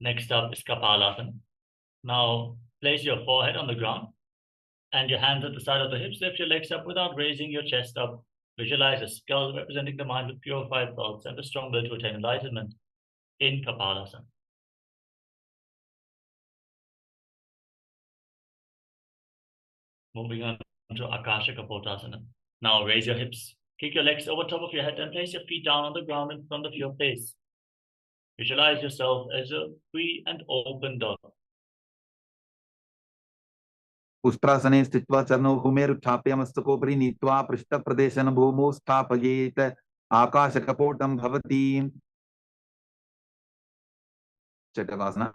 Next up is Kapalasana. Now place your forehead on the ground and your hands at the side of the hips. Lift your legs up without raising your chest up. Visualize a skull representing the mind with purified thoughts and a strong will to attain enlightenment in Kapalasana. Moving on to Akasha Kapotasana. Now raise your hips, kick your legs over top of your head and place your feet down on the ground in front of your face. Visualize yourself as a free and open dove. उष्ट्रासने स्थित्वा चरणौ भूमेरुत्थाप्य मस्तकोपरि नीत्वा पृष्ठप्रदेशेन भूमौ स्थापयेत् आकाशकपोटं भवति चटकासना.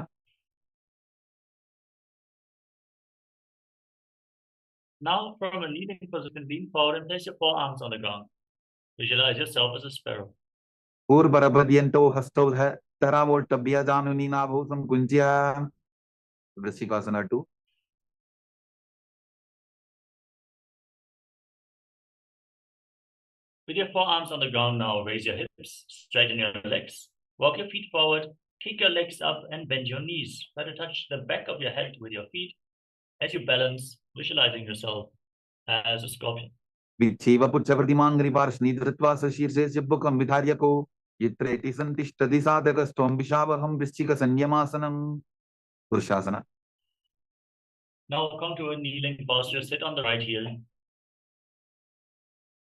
Now from a kneeling position, lean forward and place your forearms on the ground. Visualize yourself as a sparrow. पूर्वरभद्यन्तौ हस्तौ तरावोट्टभ्य जानुनी नाभौ संकुञ्ज्य वृश्चिकासना 2. With your forearms on the ground now, raise your hips, straighten your legs, walk your feet forward, kick your legs up and bend your knees. Try to touch the back of your head with your feet as you balance, visualizing yourself as a scorpion. विच्छेव पुच्छप्रतिमाङ्घ्रिपार्ष्णि धृत्वा सशीर्षे जब्बुकं विधार्यको यत्रेति सन्तिष्ठति साधकस्त्वं विशावहं वृश्चिकसंयमासनं पुरुषासना. Now come to a kneeling posture, sit on the right heel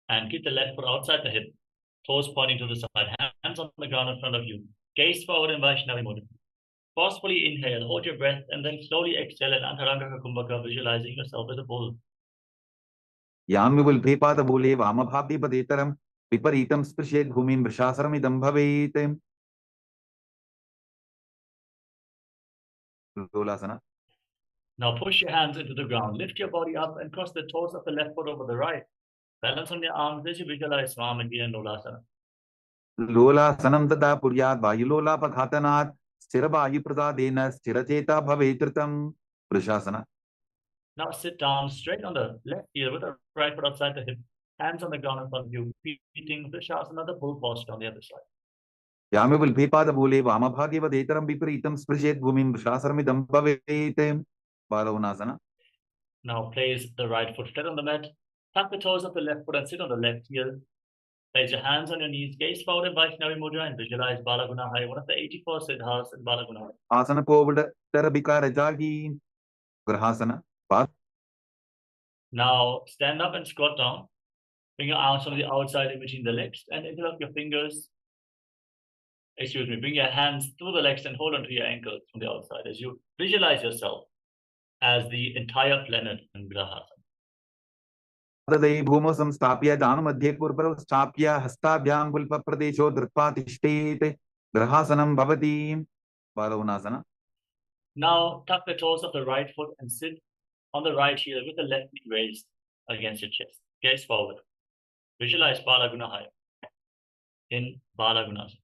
and keep the left foot outside the hip, toes pointing to the side, hands on the ground in front of you, gaze forward in Vaishnavi mudra. Forcefully inhale, hold your breath and then slowly exhale at Antaranga Kumbhaka, visualizing yourself as a bull. यामिवल्भेपादबूले वामभाव्यपदेतरं विपरीतं स्पृशेत् भूमिं वृषासनमिदं भवेत्. लोलासना. Now push your hands into the ground, lift your body up and cross the toes of the left foot over the right. Balance on your arms as you visualize Swamiti and Lolasana. लोलासनं तदा पुर्यात् वायुलोलापघातनात् स्थिरवायुप्रसादेन स्थिरचेता भवेत्. वृषासना. Now sit down straight on the left heel with the right foot outside the hip, hands on the ground in front of you, repeating Vrishasana, the bull posture on the other side. यामिवल्भेपादबूले वामभाग्यवदेतरं विपरीतं स्पृशेत् भूमिं वृषासनमिदं भवेत्. बालवनासना. Now place the right foot flat on the mat, tuck the toes of the left foot and sit on the left heel. Place your hands on your knees, gaze forward in Vaishnavi mudra and visualize Balagunahaya, one of the 84 siddhas in Balagunahaya. आसन covid तरबिकार जागी. ग्रहासना. Now stand up and squat down. Bring your arms from the outside in between the legs and interlock your fingers. Bring your hands through the legs and hold onto your ankles from the outside as you visualize yourself as the entire planet in Grahasana. तदे भूमौ संस्थाप्य दानमध्ये पूर्वौ स्थाप्य हस्ताभ्यां गुल्पप्रदेशो धृत्वा तिष्ठेत्. ग्रहासनं भवति. बालवनासना. Now tuck the toes of the right foot and sit on the right heel with the left knee raised against your chest. Gaze forward. Visualize Balagunahaya in Balagunasana.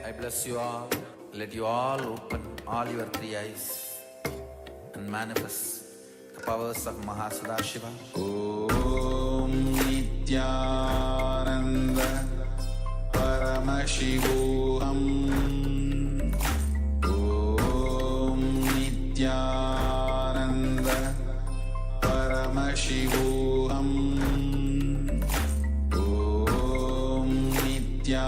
I bless you all. Let you all open all your three eyes and manifest the powers of Mahasadashiva. Om Nityananda Paramashivoham. Om Nityananda Paramashivoham. Om Nityananda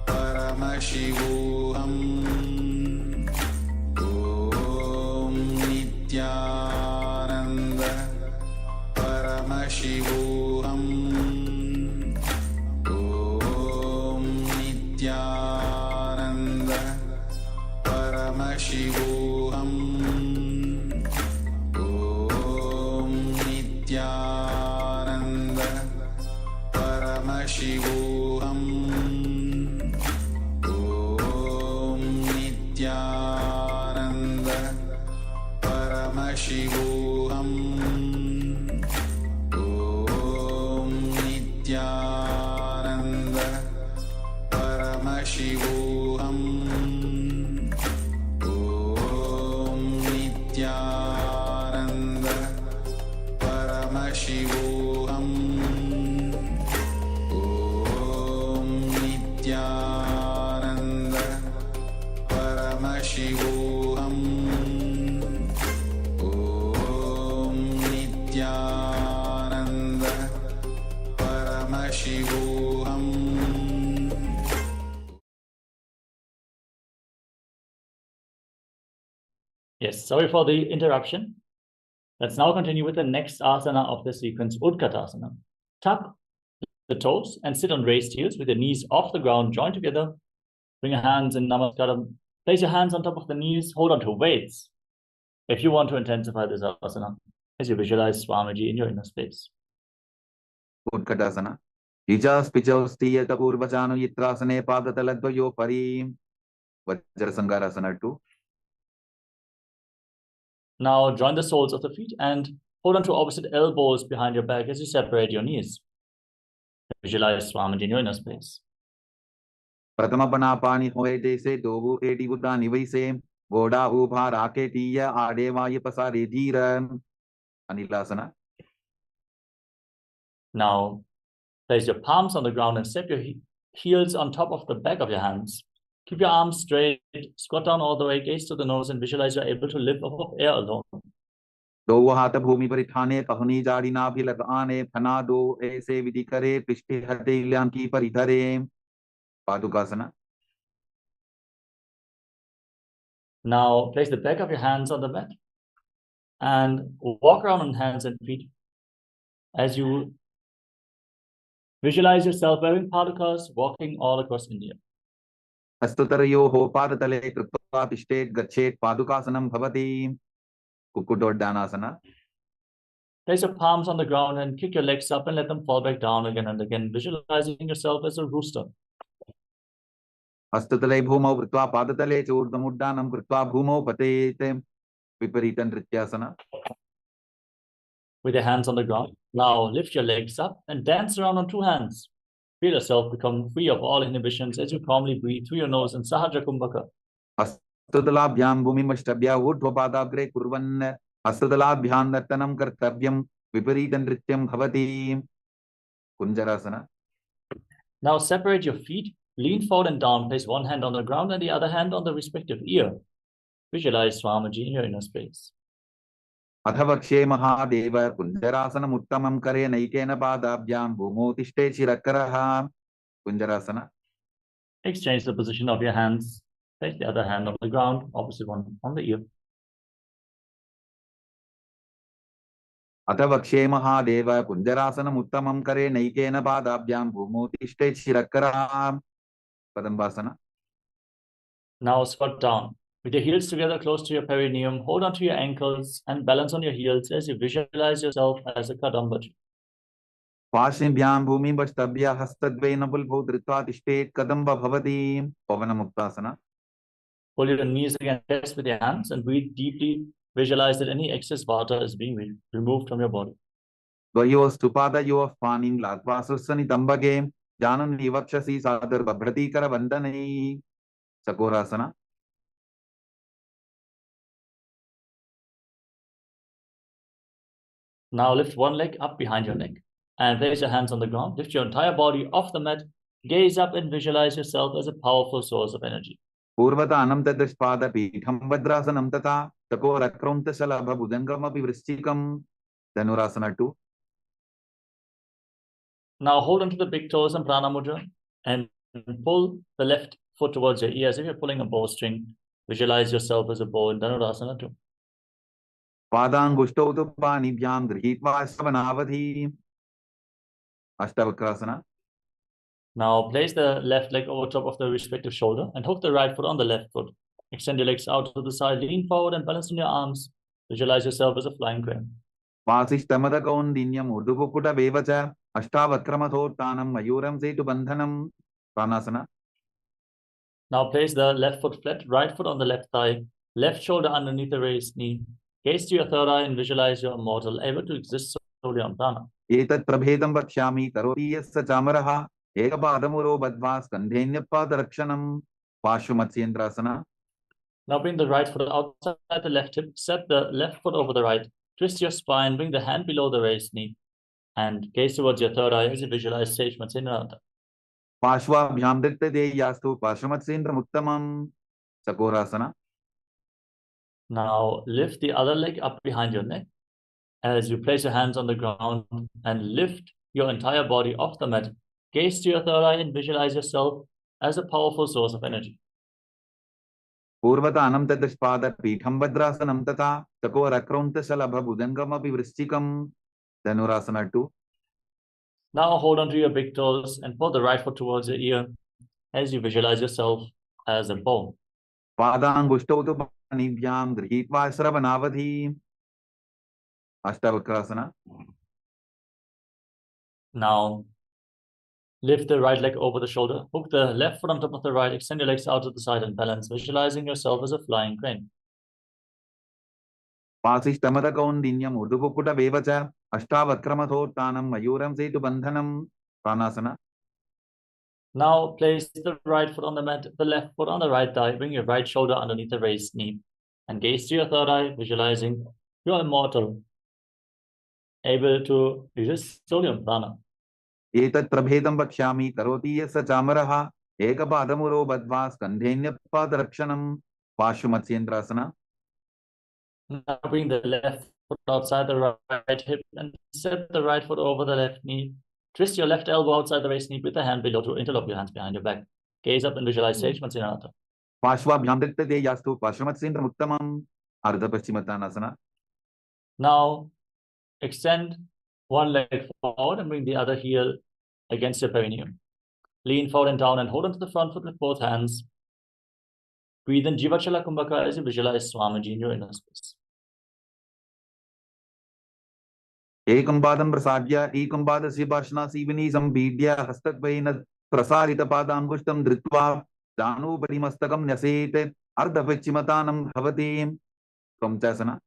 Paramashivoham. Om Nityananda Paramashivoham. Om Nityananda Paramashivoham. Om Nityananda Paramashivoham. Om Nityananda Paramashivoham. Om Nityananda Paramashivoham. Om Nityananda Paramashivoham. Om Nityananda Paramashivoham. Om Nityananda Paramashivoham. Yes, sorry for the interruption. Let's now continue with the next asana of the sequence, Utkatasana. Tuck the toes and sit on raised heels with your knees off the ground, joined together. Bring your hands in Namaskaram. Place your hands on top of the knees, hold on to weights. If you want to intensify this asana, as you visualize Swamiji in your inner space. Utkatasana. Ijas pijaus tiyata purvachano yitrasane padataladvayo parim. Vajrasangarasana 2. Now join the soles of the feet and hold on to opposite elbows behind your back as you separate your knees. Visualize Swamiji in your inner space. Pratama panapani hoye jaise dobu eti buddhani vaise goda ubha raketiya adevaya pasare dhiran. Anilasana. Now place your palms on the ground and step your heels on top of the back of your hands. Keep your arms straight, squat down all the way, gaze to the nose, and visualize you're able to live off of air alone. दो हाथ भूमि पर ठाने पहुनी जाड़ी नाभि लगाने फना दो ऐसे विधि करे पृष्ठे हटे ल्यान की परिधरे पादुकासना. Now place the back of your hands on the mat and walk around on hands and feet as you visualize yourself wearing padukas, walking all across India. हस्ततरयोः पादतले कृत्वा तिष्ठेत् गच्छेत् पादुकासनं भवति. कुक्कुटोड्डानासना. Place your palms on the ground and kick your legs up and let them fall back down again and again, visualizing yourself as a rooster. हस्ततले भूमौ कृत्वा पादतले च ऊर्ध्वमुड्डानं कृत्वा भूमौ पतेत्. विपरीतनृत्यासना. With your hands on the ground, now lift your legs up and dance around on two hands. Feel yourself become free of all inhibitions as you calmly breathe through your nose in Sahajra Kumbhaka. हस्ततलाभ्यां भूमिमष्टभ्या ऊर्ध्वपादाग्रे कुर्वन् हस्ततलाभ्यां नर्तनं कर्तव्यं विपरीतनृत्यं भवति. कुञ्जरासना. Now separate your feet, lean forward and down, place one hand on the ground and the other hand on the respective ear. Visualize Swamiji in your inner space. अथ वक्ष्ये महादेव कुञ्जरासनम् उत्तमं करे नैकेन पादाभ्यां भूमौ तिष्ठे शिरकरः. कुञ्जरासना. Exchange the position of your hands. Place the other hand on the ground, opposite one on the ear. अथ वक्ष्ये महादेव कुञ्जरासनम् उत्तमं करे नैकेन पादाभ्यां भूमौ तिष्ठे शिरकरः. पदम्बासना. Now squat down. With your heels together close to your perineum, hold on to your ankles and balance on your heels as you visualize yourself as a Kadamba tree. पार्श्वभ्यां भूमिमष्टभ्या हस्तद्वयेन पुल्भौ धृत्वा तिष्ठेत् कदम्ब भवति. पवनमुक्तासना. Pull your knees against chest with your hands and breathe deeply. Visualize that any excess water is being removed from your body. द्वयोस्तु पादयोः पाणिं लात्वा सुस्सनितम्बके जानन् वक्षसि सादरभ्रतीकरवन्दनैः. चकोरासना. Now lift one leg up behind your neck and place your hands on the ground. Lift your entire body off the mat. Gaze up and visualize yourself as a powerful source of energy. पूर्वतानं तदृष्पादपीठं भद्रासनं तथा चकोरक्रौन्तशलभभुजङ्गमपि वृश्चिकं. Dhanurasana 2. Now hold on to the big toes and prana mudra and pull the left foot towards your ear as if you're pulling a bowstring. Visualize yourself as a bow in Dhanurasana 2. पादाङ्गुष्ठौ तु पाणिभ्यां गृहीत्वा श्रवणावधि. अष्टावक्रासना. Now place the left leg over top of the respective shoulder and hook the right foot on the left foot. Extend your legs out to the side, lean forward and balance on your arms. Visualize yourself as a flying crane. वासिष्ठमदकौन्दिन्यम् ऊर्ध्वकुक्कुटमेव च अष्टावक्रमथोत्थानं मयूरं सेतुबन्धनं. प्राणासना. Now place the left foot flat, right foot on the left thigh, left shoulder underneath the raised knee. Gaze to your third eye and visualize you're immortal, able to exist solely on prana. एतत् प्रभेदं वक्ष्यामि करोति यस्य चामरः एकपादमुरो बद्ध्वा स्कन्धेऽन्यपादरक्षणं. पार्श्वमत्स्येन्द्रासना. Now bring the right foot outside the left hip, set the left foot over the right, twist your spine, bring the hand below the raised knee, and gaze towards your third eye as you visualize Sage Matsyendraanta. पार्श्वाभ्यां दृष्टदेयास्तु पार्श्वमत्स्येन्द्रमुत्तमं. चकोरासना. Now lift the other leg up behind your neck as you place your hands on the ground and lift your entire body off the mat. Gaze to your third eye and visualize yourself as a powerful source of energy. पूर्वतानं ततस्पाद पीठं भद्रासनं तथा चकोरक्रौन्तशलभभुजङ्गमपि वृश्चिकं Dhanurasana 2. Now hold on to your big toes and pull the right foot towards your ear as you visualize yourself as a bow. पादाङ्गुष्टौ तु पाणिभ्यां गृहीत्वा श्रवणावधि अष्टावक्रासना. Now lift the right leg over the shoulder, hook the left foot on top of the right, extend your legs out to the side and balance, visualizing yourself as a flying crane. पासिष्टमदकौन्दिन्यम् ऊर्ध्वकुक्कुटमेव च अष्टावक्रमथोत्थानं मयूरं सेतुबन्धनं प्राणासना. Now place the right foot on the mat, the left foot on the right thigh, bring your right shoulder underneath the raised knee and gaze to your third eye, visualizing you're immortal, able to resist Solium Prana. एतत् प्रभेदं वक्ष्यामि करोति यस्य चामरः एकपादमुरो बद्ध्वा स्कन्धेऽन्यपादरक्षणं पार्श्वमत्स्येन्द्रासना. Now bring the left foot outside the right hip and set the right foot over the left knee. Twist your left elbow outside the raised knee with the hand below to interlock your hands behind your back. Gaze up and visualize Sage Matsyendranath. पार्श्वाभ्यां दत्तते यास्तु पार्श्वमत्स्येन्द्रमुत्तमम् अर्धपश्चिमतानासना. Now extend one leg forward and bring the other heel against your perineum. Lean forward and down and hold onto the front foot with both hands. Breathe in Jivachala Kumbhaka as you visualize Swamiji in your inner space. एकं पादं प्रसाद्य एकं पादस्य पार्श्वनासीविनी सम्पीड्य हस्तद्वयेन प्रसारितपादाङ्गुष्ठं धृत्वा जानुभरि मस्तकं न्यसेत् अर्धपश्चिमतानं भवति त्वं चासना.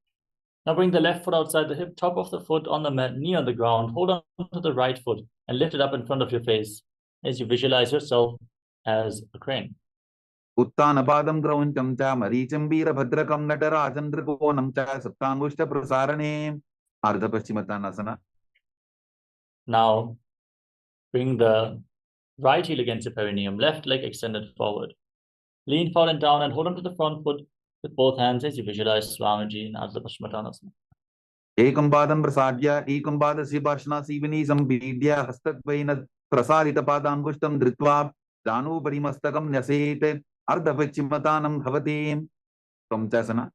Now bring the left foot outside the hip, top of the foot on the mat, knee on the ground. Hold on to the right foot and lift it up in front of your face as you visualize yourself as a crane. उत्तानपादं क्रौञ्चं च मरीचिं वीरभद्रकं नटराजन्द्रकोणं च सप्ताङ्गुष्ठप्रसारणे अर्धपश्चिमतानासना. Now bring the right heel against your perineum, left leg extended forward. Lean forward and down and hold on to the front foot with both hands as you visualize Swamiji in Ardha Paschimottanasana. एकं पादं प्रसाद्य एकं पादस्य पार्श्वनासीविनी सम्पीड्य हस्तद्वयेन प्रसारितपादाङ्गुष्ठं धृत्वा जानुभरि मस्तकं न्यसेत् अर्धपश्चिमतानं भवति त्वं चासना.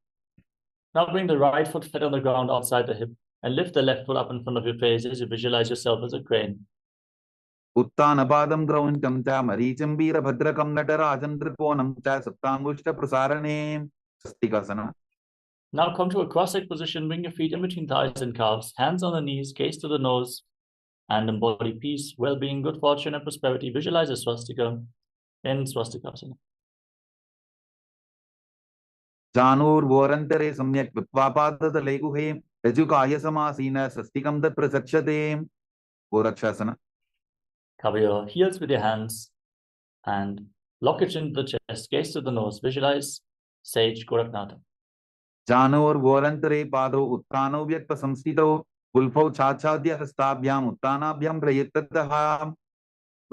Now bring the right foot flat on the ground outside the hip and lift the left foot up in front of your face as you visualize yourself as a crane. उत्तानपादं क्रौञ्चं च मरीचिं वीरभद्रकं नटराजन्द्रकोणं च सप्ताङ्गुष्ठप्रसारणे स्वस्तिकासना. Now come to a cross-legged position, bring your feet in between thighs and calves, hands on the knees, gaze to the nose, and embody peace, well-being, good fortune, and prosperity. Visualize a swastika in swastikasana. जानुर्वोरन्तरे सम्यक् विप्वापादतले गुहे यजुकाय समासीन स्वस्तिकं तत् प्रचक्षते गोरक्षासना. Cover your heels with your hands and lock it into the chest, gaze to the nose, visualize Sage Goraknath. जानुर्वोरन्तरे पादौ उत्थानौ व्यक्तसंस्थितौ कुल्फौ छाछाद्य हस्ताभ्याम् उत्थानाभ्यां प्रयत्ततः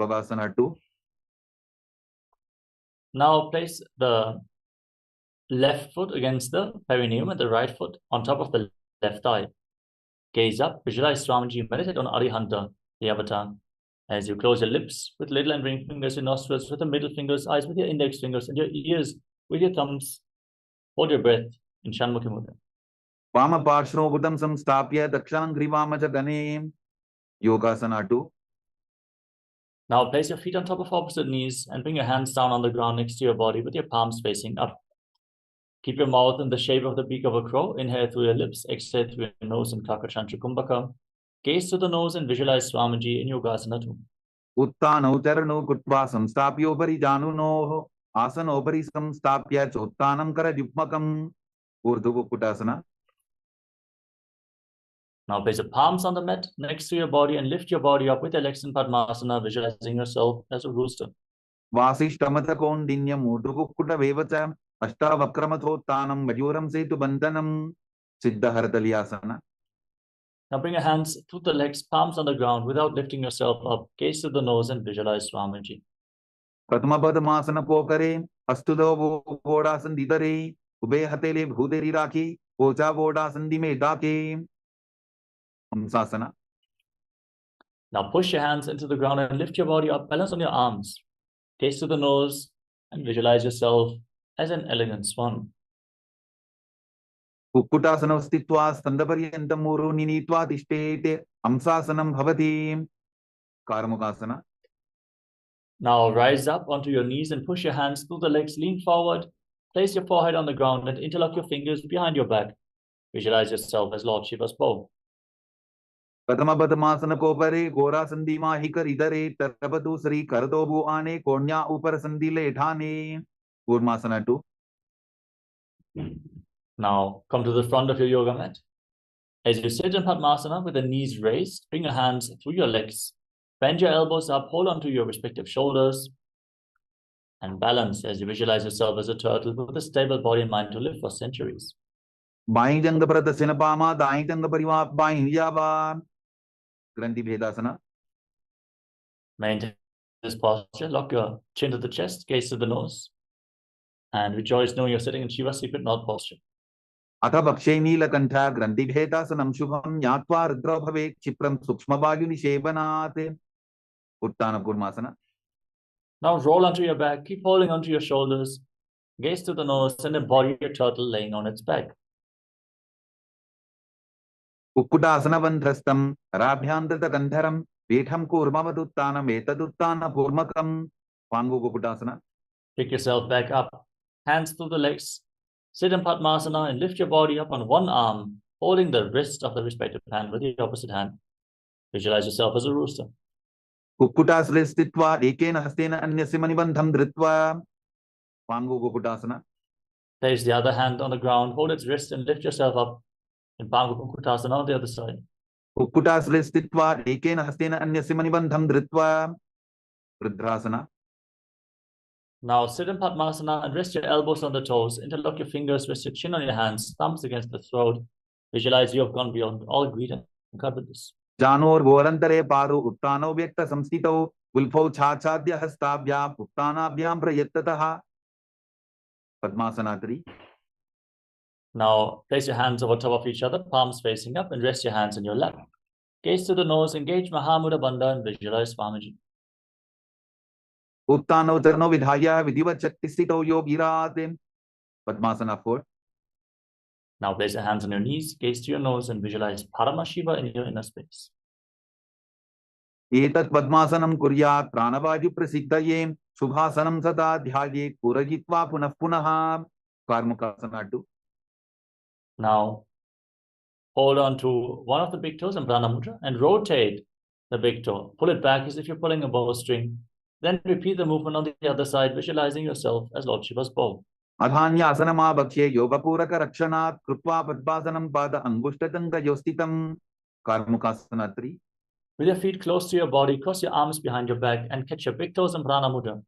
भवासना 2. Now place the left foot against the perineum and the right foot on top of the left thigh. Gaze up, visualize Swamiji, meditate on Arihanta, the avatar. As you close your lips with little and ring fingers, your nostrils with the middle fingers, eyes with your index fingers, and your ears with your thumbs, hold your breath in Shanmukhi Mudra. वामपार्श्वोभुतं संस्थाप्य दक्षिणाङ्घ्रिवाम च गणे योगासना 2. Now place your feet on top of opposite knees and bring your hands down on the ground next to your body with your palms facing up. Keep your mouth in the shape of the beak of a crow. Inhale through your lips, exhale through your nose in Kakachantra Kumbhaka. Gaze to the nose and visualize Swamiji in Yogasana 2. उत्थानौ चरणौ कृत्वा संस्थाप्योपरि जानुनोः आसनोपरि संस्थाप्य चोत्थानं करयुग्मकम् ऊर्ध्वकुक्कुटासना. Now place your palms on the mat next to your body and lift your body up with your legs in Padmasana, visualizing yourself as a rooster. वासिष्ठमथकौण्डिन्यम् ऊर्ध्वकुक्कुटमेव च अष्टावक्रमथोत्थानं मयूरं सेतुबन्धनं सिद्धहरतल्यासना. Now bring your hands through the legs, palms on the ground without lifting yourself up. Gaze to the nose and visualize Swamiji. प्रथमपदमासन पोकरे अस्तुदो वोडासन दिदरे उभे हतेले भूदेरी राखी Ocha वोडासन दिमे Dake हंसासना. Now push your hands into the ground and lift your body up, balance on your arms. Gaze to the nose and visualize yourself as an elegant swan. कुक्कुटासनौ स्थित्वा स्तन्दपर्यन्तं मूरुनि नीत्वा तिष्ठेत् हंसासनं भवति कार्मुकासना. Now rise up onto your knees and push your hands through the legs, lean forward, place your forehead on the ground and interlock your fingers behind your back. Visualize yourself as Lord Shiva's bow. प्रथमपद्मासन कोपरे घोरा संधि माहि कर इधरे तरपतु श्री करदो भू आने कोण्या ऊपर संधि ले ठाने. Kurmasana 2. Now come to the front of your yoga mat. As you sit in Padmasana with the knees raised, bring your hands through your legs. Bend your elbows up, hold onto your respective shoulders, and balance as you visualize yourself as a turtle with a stable body and mind to live for centuries. By जंग प्रत सिनपामा दाई जंग परिवा by याबा. ग्रंथि भेदासना. Maintain this posture, lock your chin to the chest, gaze to the nose, and rejoice knowing you're sitting in Shiva's secret knot posture. अथ भक्षे नीलकंठ ग्रंथि भेदासनं शुभं ज्ञात्वा रुद्रो भवेत् क्षिप्रं सूक्ष्मवायु निषेवनात्. उत्तान Kurmasana. Now roll onto your back, keep holding onto your shoulders, gaze to the nose, and embody your turtle laying on its back. कुक्कुटासनबन्धस्थं राभ्यान्तरगन्धरं पीठं कूर्मवदुत्तानम् एतदुत्तानपूर्वकं. पांगु कुक्कुटासना. Pick yourself back up, hands through the legs, sit in Padmasana and lift your body up on one arm, holding the wrist of the respective hand with the opposite hand. Visualize yourself as a rooster. कुक्कुटासने स्थित्वा एकेन हस्तेन अन्यस्य मणिबन्धं धृत्वा. पांगु कुक्कुटासना. Place the other hand on the ground, hold its wrist and lift yourself up in Pangu Kukkutasana on the other side. कुक्कुटासने स्थित्वा एकेन हस्तेन अन्यस्य मणिबन्धं धृत्वा. रुद्रासना. Now sit in Padmasana and rest your elbows on the toes, interlock your fingers, rest your chin on your hands, thumbs against the throat. Visualize you have gone beyond all greed and God with this. Janor गोरंतरे पारु उत्तानो व्यक्त संस्थितौ उल्फौ छाछाद्य हस्ताभ्याम उत्तानाभ्याम प्रयत्ततः. Padmasana 3. Now place your hands over top of each other, palms facing up, and rest your hands in your lap. Gaze to the nose, engage Mahamudra Bandha and visualize Swamiji. उत्तानो चरणो विधाय विधिवत शक्तिस्थितौ योगिरात्. Padmasana 4. Now place your hands on your knees, gaze to your nose, and visualize Paramashiva in your inner space. एतत् पद्मासनं कुर्यात् प्राणवायु प्रसिद्धये शुभासनं सदा ध्यायेत् पूरयित्वा पुनः पुनः. कार्मुकासना 2. Now hold on to one of the big toes in Prana Mudra and rotate the big toe. Pull it back as if you're pulling a bowstring. Then repeat the movement on the other side, visualizing yourself as Lord Shiva's bow. अधान्यासनमाभक्ष्ये योगपूरक रक्षणात् कृत्वा पद्मासनं पाद अंगुष्ठतङ्गयोस्थितं. कार्मुकासना 3. With your feet close to your body, cross your arms behind your back and catch your big toes in Prana Mudra.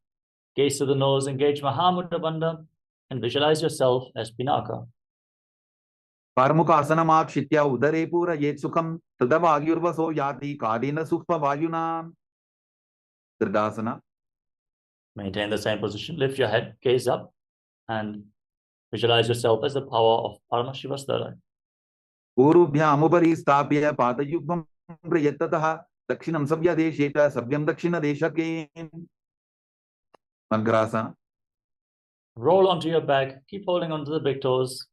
Gaze to the nose, engage Mahamudra Bandha, and visualize yourself as Pinaka. कार्मुकासनमाक्षित्य उदरे पूरयेत् सुखं तदवायुर्वसो याति कालेन सूक्ष्मवायुना. दृढासना. Maintain the same position. Lift your head, gaze up, and visualize yourself as the power of Paramashiva's third eye. पूर्वभ्यामुपरि स्थाप्य पादयुग्मं प्रयत्ततः दक्षिणं सव्यदेशे च सव्यं दक्षिणदेशके. मग्रासना. Roll onto your back, keep holding onto the big toes.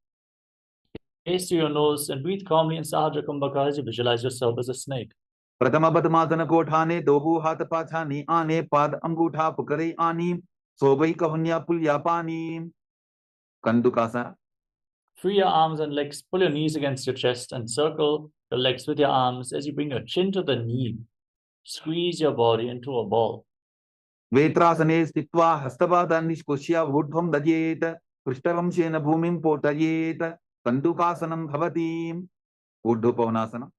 Gaze to your nose and breathe calmly in Sahaja Kumbhaka as you visualize yourself as a snake. प्रथम पद्मासन कोठाने दोबू हाथ पाछाने आने पाद अंगूठा पुकरे आनी सोबई कहुन्या पुलिया पानी. कंदुकासना. Free your arms and legs, pull your knees against your chest and circle your legs with your arms as you bring your chin to the knee. Squeeze your body into a ball. वेत्रासने स्थित्वा हस्तपादान् निष्कुष्य ऊर्ध्वं दजेत् पृष्ठवंशेन भूमिं पोटयेत्. कंदुकासनं भवति. ऊर्ध्वपवनासना.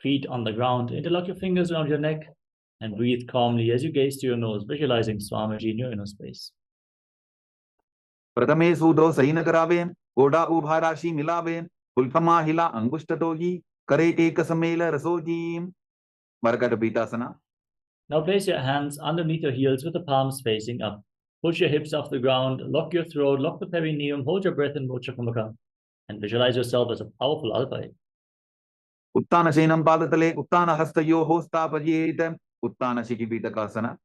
Feet on the ground, interlock your fingers around your neck and breathe calmly as you gaze to your nose, visualizing Swamiji in your inner space. प्रथमे सूदो San करावे गोडा उभा राशि मिलावे उल्फमा हिला अंगुष्ठतोगी करे एक समेल रसोजी. मरकटपीठासना. Now place your hands underneath your heels with the palms facing up. Push your hips off the ground, lock your throat, lock the perineum, hold your breath in Mocha Kumbhaka, and visualize yourself as a powerful alpha. उत्तान शयनं पादतले उत्तान हस्तयोः स्थापयेत्. उत्तान शिखिपीठकासना.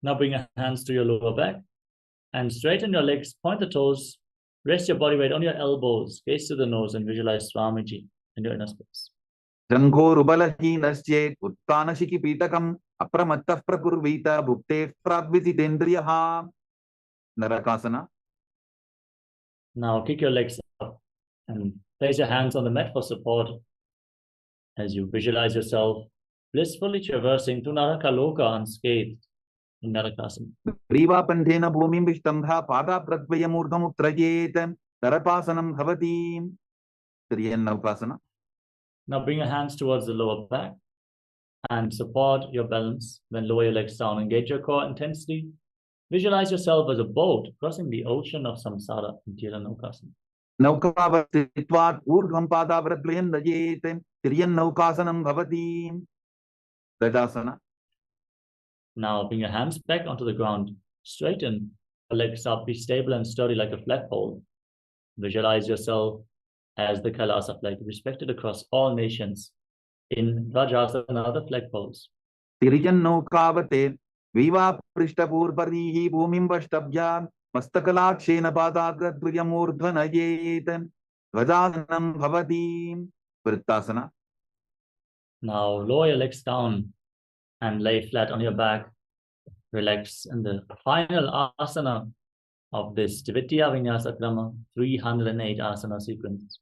Now bring your hands to your lower back And straighten your legs, point the toes, rest your body weight on your elbows, gaze to the nose, and visualize Swamiji in your inner space. Jangorubalaheenaschet uttanashiki pitakam apramattah prakurvita bhukte prabvisitendriyaha. Narakasana. Now kick your legs up and place your hands on the mat for support as you visualize yourself blissfully traversing to Narakaloka unscathed in Narakasana. Privapandhena bhumim vishtandha pada pradvayamurdham uttrajet narapasanam bhavati. Triyannaukasana. Now bring your hands towards the lower back and support your balance. Then lower your legs down, engage your core intensely. Visualize yourself as a boat crossing the ocean of samsara in Triyannaukasana. Naukavastitvat urdhvam pada pradvayamdajet Triyanaukasanam bhavati. Gadasana. Now bring your hands back onto the ground. Straighten your legs up. Be stable and sturdy like a flagpole. Visualize yourself as the Kailasa flag, respected across all nations in Rajasana, other flagpoles. Tirijannaukavate viva prishtapurparihi bhumim vashtabhya mastakalakshena padagradvayamurdhvanayet Vajasanam bhavati. Vrittasana. Now lower your legs down and lay flat on your back. Relax in the final asana of this Dvitiya Vinyasa Krama 308 asana sequence.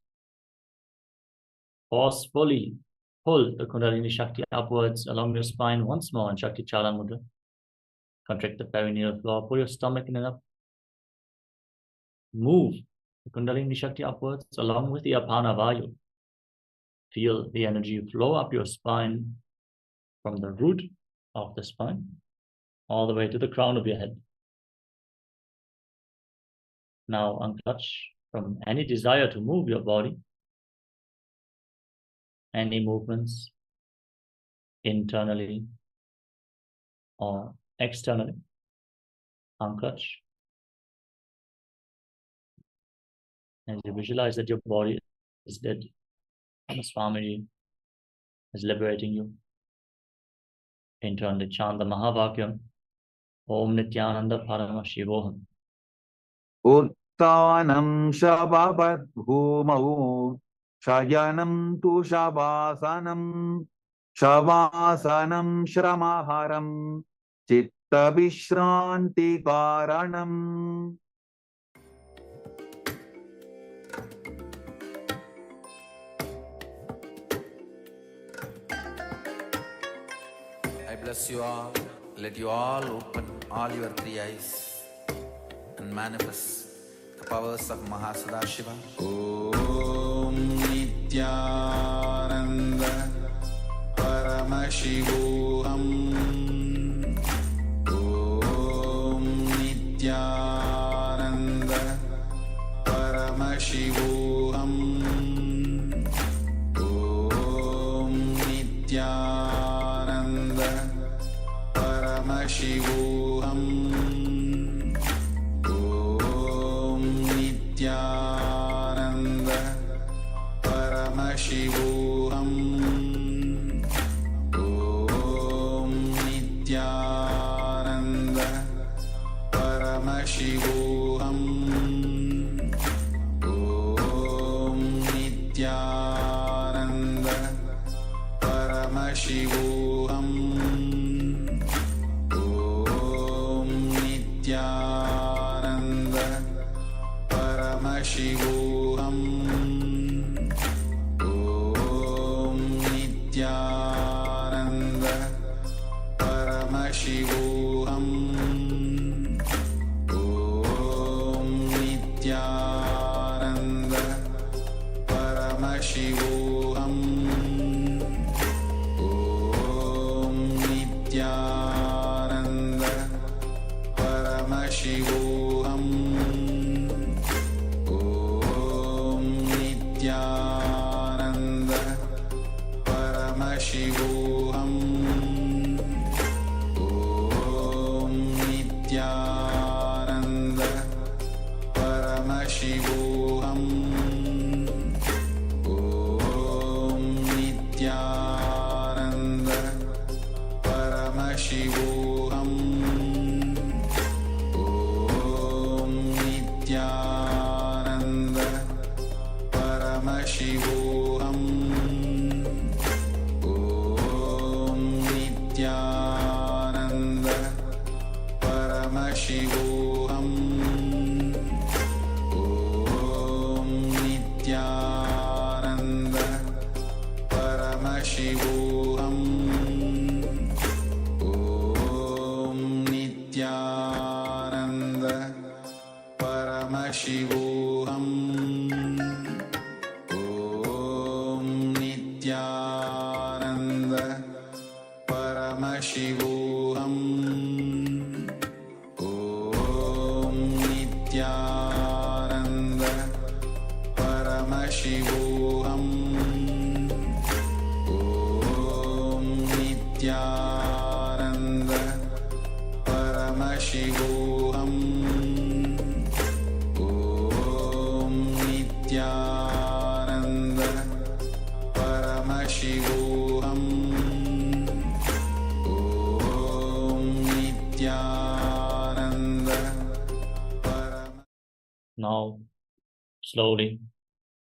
Forcefully pull the Kundalini Shakti upwards along your spine once more in Shakti Chala Mudra. Contract the perineal floor, pull your stomach in and up. Move the Kundalini Shakti upwards along with the Apana Vayu. Feel the energy flow up your spine from the root of the spine all the way to the crown of your head. Now unclutch from any desire to move your body, any movements internally or externally. Unclutch. As you visualize that your body is dead, and Swamiji is liberating you. Internally chant the Mahavakyam, Om Nityananda Paramashivoham. Uttanam shababat bhumau shayanam tu shabasanam shavasanam shramaharam chitta vishranti karanam. I bless you all. Let you all open all your three eyes and manifest the powers of Mahasadashiva. Om Nityananda Paramashivoham. Om Nityananda Paramashivoham. Om Nityananda Paramashivoham. Om Nityananda Paramashivoham. Om Nityananda Paramashivoham. Om Nityananda Paramashivoham. Om Nityananda Paramashivoham. Om Nityananda Paramashivoham. Om Nityananda Paramashivoham. Om Nityananda Paramashivoham. Om Nityananda Paramashivoham. Om Nityananda Paramashivoham. Om Nityananda Paramashivoham. Om Nityananda Paramashivoham Om Nityananda Paramashivoham Om Nityananda Paramashivoham Om Nityananda Paramashivoham Om Nityananda Paramashivoham Om Nityananda Paramashivoham Om Nityananda Paramashivoham Om Nityananda Now, slowly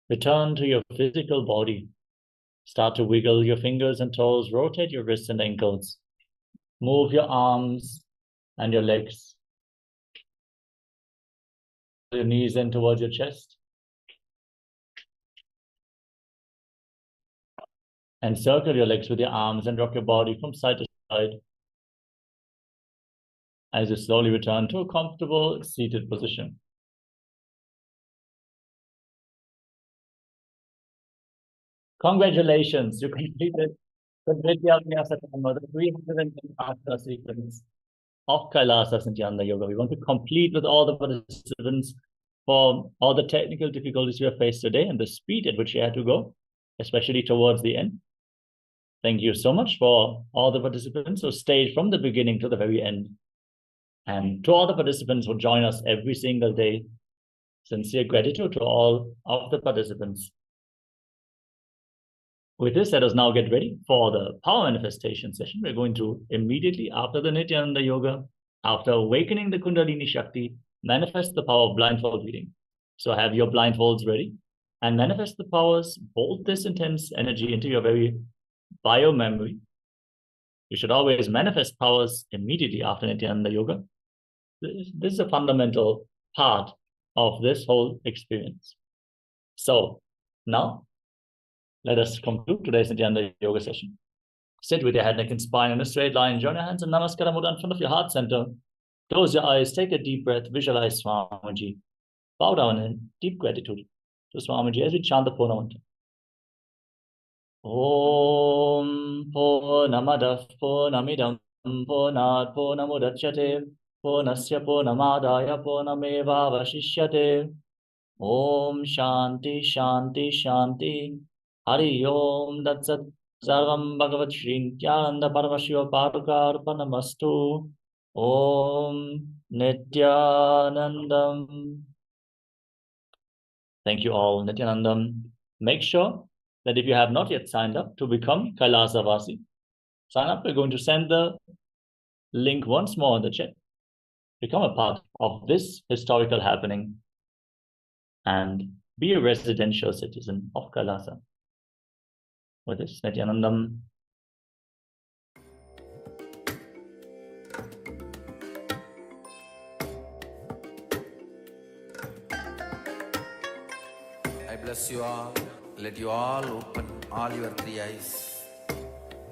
return to your physical body. Start to wiggle your fingers and toes, rotate your wrists and ankles. Move your arms and your legs. Your knees in towards your chest. And circle your legs with your arms and rock your body from side to side as you slowly return to a comfortable seated position. Congratulations, you completed the Vidyabhyasa Karma, the 310 after sequence of Kailasa Nityananda Yoga. We want to complete with all the participants for all the technical difficulties we have faced today and the speed at which you had to go, especially towards the end. Thank you so much for all the participants who stayed from the beginning to the very end. And to all the participants who join us every single day, sincere gratitude to all of the participants. With this, let us now get ready for the power manifestation session. We're going to immediately after the Nityananda Yoga, after awakening the Kundalini Shakti, manifest the power of blindfold reading. So have your blindfolds ready and manifest the powers, bolt this intense energy into your very bio-memory. You should always manifest powers immediately after Nityananda Yoga. This is a fundamental part of this whole experience. So now, let us conclude today's Nityananda Yoga session. Sit with your head, neck, and spine in a straight line. Join your hands in Namaskara Mudra in front of your heart center. Close your eyes, take a deep breath, visualize Swamiji. Bow down in deep gratitude to Swamiji as we chant the Purna mantra. Om Purnamadav Purnamidam Purnat Purnamudachyate Purnasya Purnamadaya Purnameva Vashishyate. Om Shanti Shanti Shanti. Hari Om Datsat Sarvam Bhagavat Shri Nityananda Paramashivoham Namastu. Om Nityanandam. Thank you all, Nityanandam. Make sure that if you have not yet signed up to become Kailasavasi, sign up. We're going to send the link once more in the chat. Become a part of this historical happening and be a residential citizen of Kailasa. With this, Nityanandam. I bless you all. Let you all open all your three eyes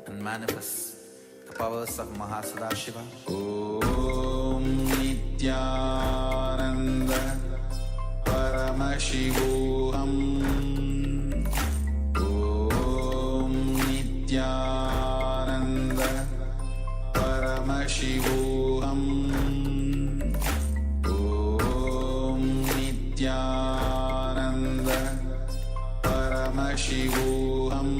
and manifest the powers of Mahasadashiva. Om Nityananda Paramashivoham Om Nityananda Paramashivoham Om Nityananda Paramashivoham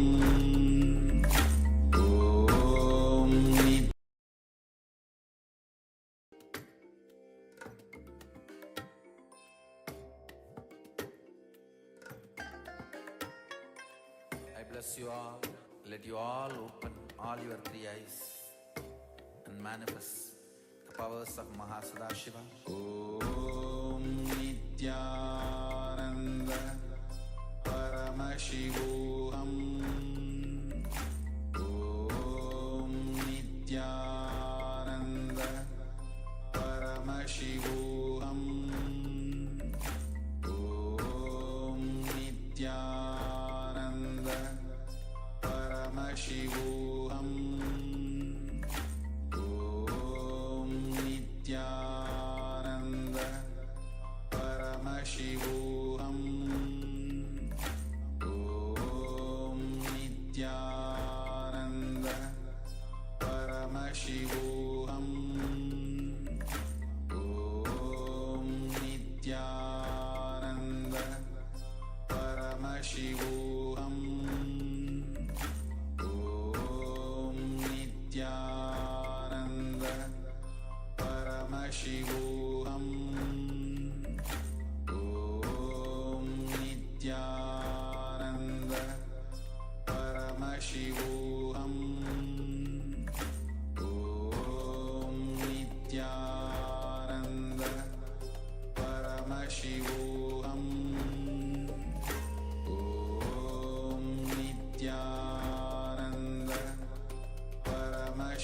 Om Nityananda. I bless you all. Let you all open all your three eyes and manifest the powers of Mahasadashiva. Om Nityananda Paramashivoham Om Nityananda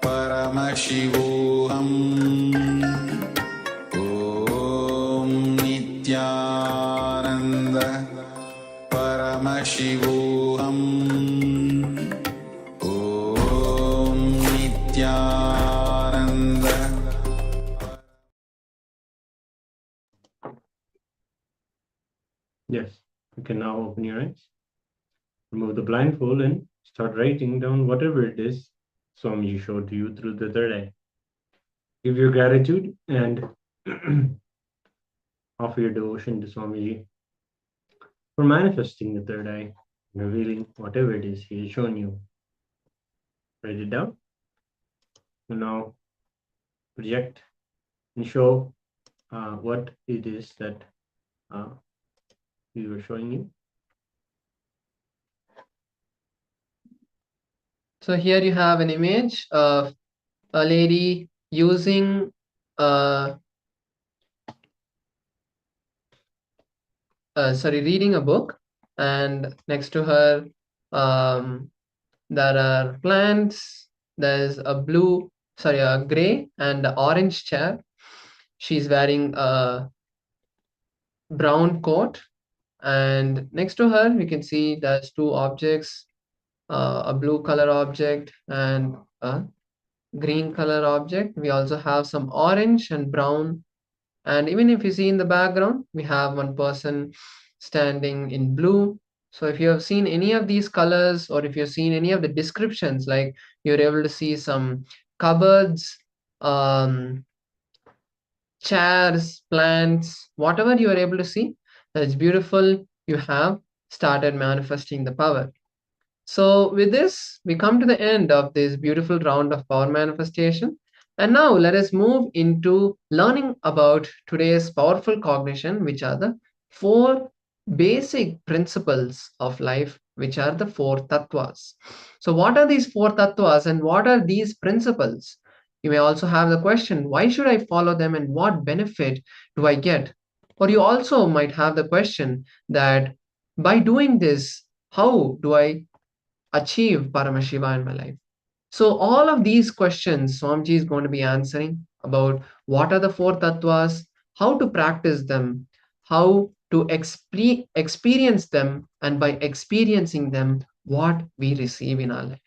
Paramashivoham Om Nityananda Paramashivoham Om Nityananda. Yes, you can now open your eyes. Remove the blindfold and start writing down whatever it is Swamiji showed to you through the third eye. Give your gratitude and offer your devotion to Swamiji for manifesting the third eye, revealing whatever it is he has shown you. Write it down. And now project and show what it is that we were showing you. So here you have an image of a lady using reading a book, and next to her there are plants. There's a gray and orange chair. She's wearing a brown coat, and next to her we can see there's two objects, a blue color object and a green color object. We also have some orange and brown, and even if you see in the background we have one person standing in blue. So if you have seen any of these colors, or if you've seen any of the descriptions, like you're able to see some cupboards, chairs, plants, whatever you are able to see, that's beautiful. You have started manifesting the power. So with this, we come to the end of this beautiful round of power manifestation. And now let us move into learning about today's powerful cognition, which are the 4 basic principles of life, which are the 4 tattvas. So what are these 4 tattvas and what are these principles? You may also have the question, why should I follow them and what benefit do I get? Or you also might have the question that by doing this, how do I achieve Paramashiva in my life? So all of these questions Swamiji is going to be answering about what are the 4 tattvas, how to practice them, how to experience them, and by experiencing them, what we receive in our life.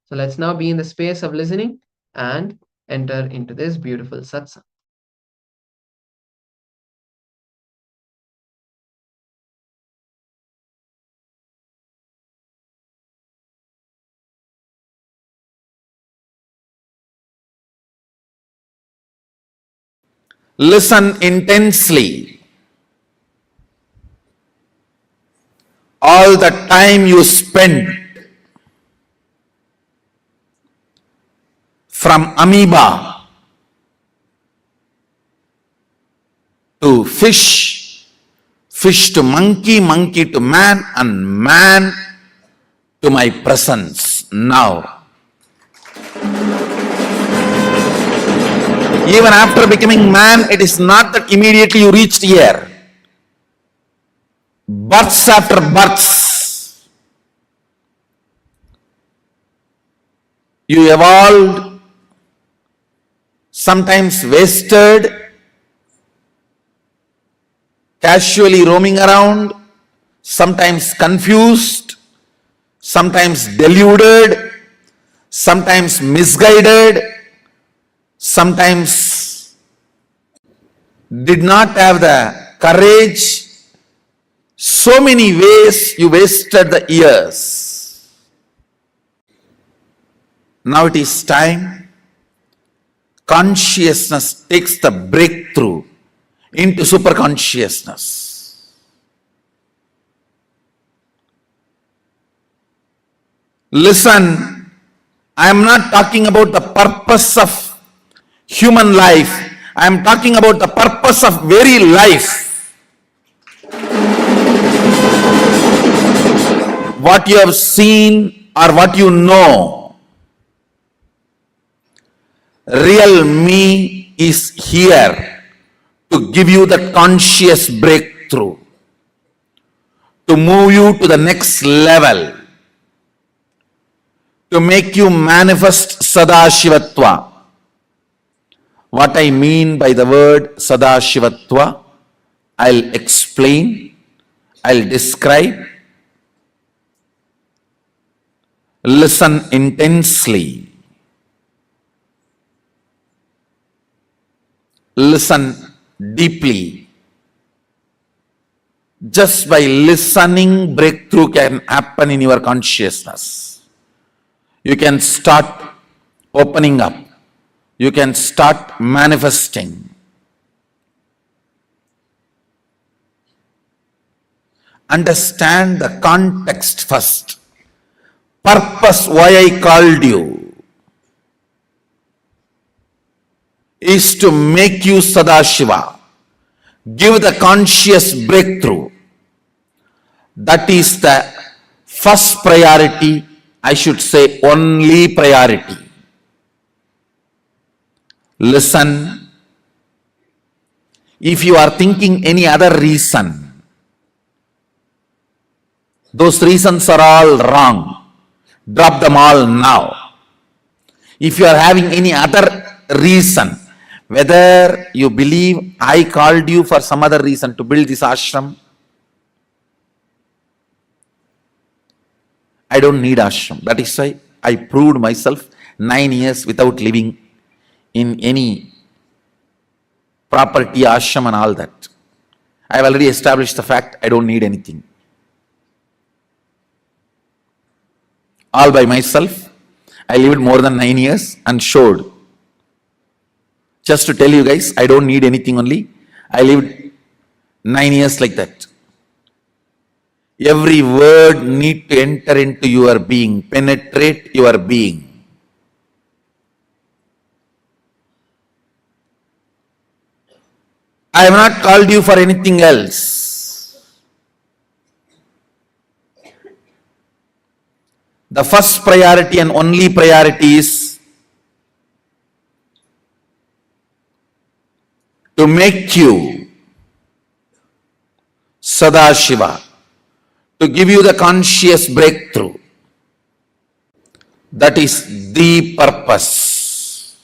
So let's now be in the space of listening and enter into this beautiful satsang. Listen intensely. All the time you spend from amoeba to fish, fish to monkey, monkey to man, and man to my presence now. Even after becoming man, it is not that immediately you reached here. Births after births, you evolved, sometimes wasted, casually roaming around, sometimes confused, sometimes deluded, sometimes misguided, sometimes did not have the courage. So many ways you wasted the years. Now it is time. Consciousness takes the breakthrough into superconsciousness. Listen, I am not talking about the purpose of human life. I am talking about the purpose of very life. What you have seen or what you know, real me is here to give you the conscious breakthrough, to move you to the next level, to make you manifest Sadashivatva. What I mean by the word Sadashivatva, I'll explain, I'll describe. Listen intensely. Listen deeply. Just by listening, breakthrough can happen in your consciousness. You can start opening up. You can start manifesting. Understand the context first. Purpose why I called you is to make you Sadashiva. Give the conscious breakthrough. That is the first priority, I should say only priority. Listen. If you are thinking any other reason, those reasons are all wrong. Drop them all now. If you are having any other reason, whether you believe I called you for some other reason to build this ashram, I don't need ashram. That is why I proved myself 9 years without living in any property, ashram and all that. I have already established the fact I don't need anything. All by myself, I lived more than 9 years and showed. Just to tell you guys, I don't need anything only. I lived 9 years like that. Every word need to enter into your being, penetrate your being. I have not called you for anything else. The first priority and only priority is to make you Sadashiva, to give you the conscious breakthrough. That is the purpose.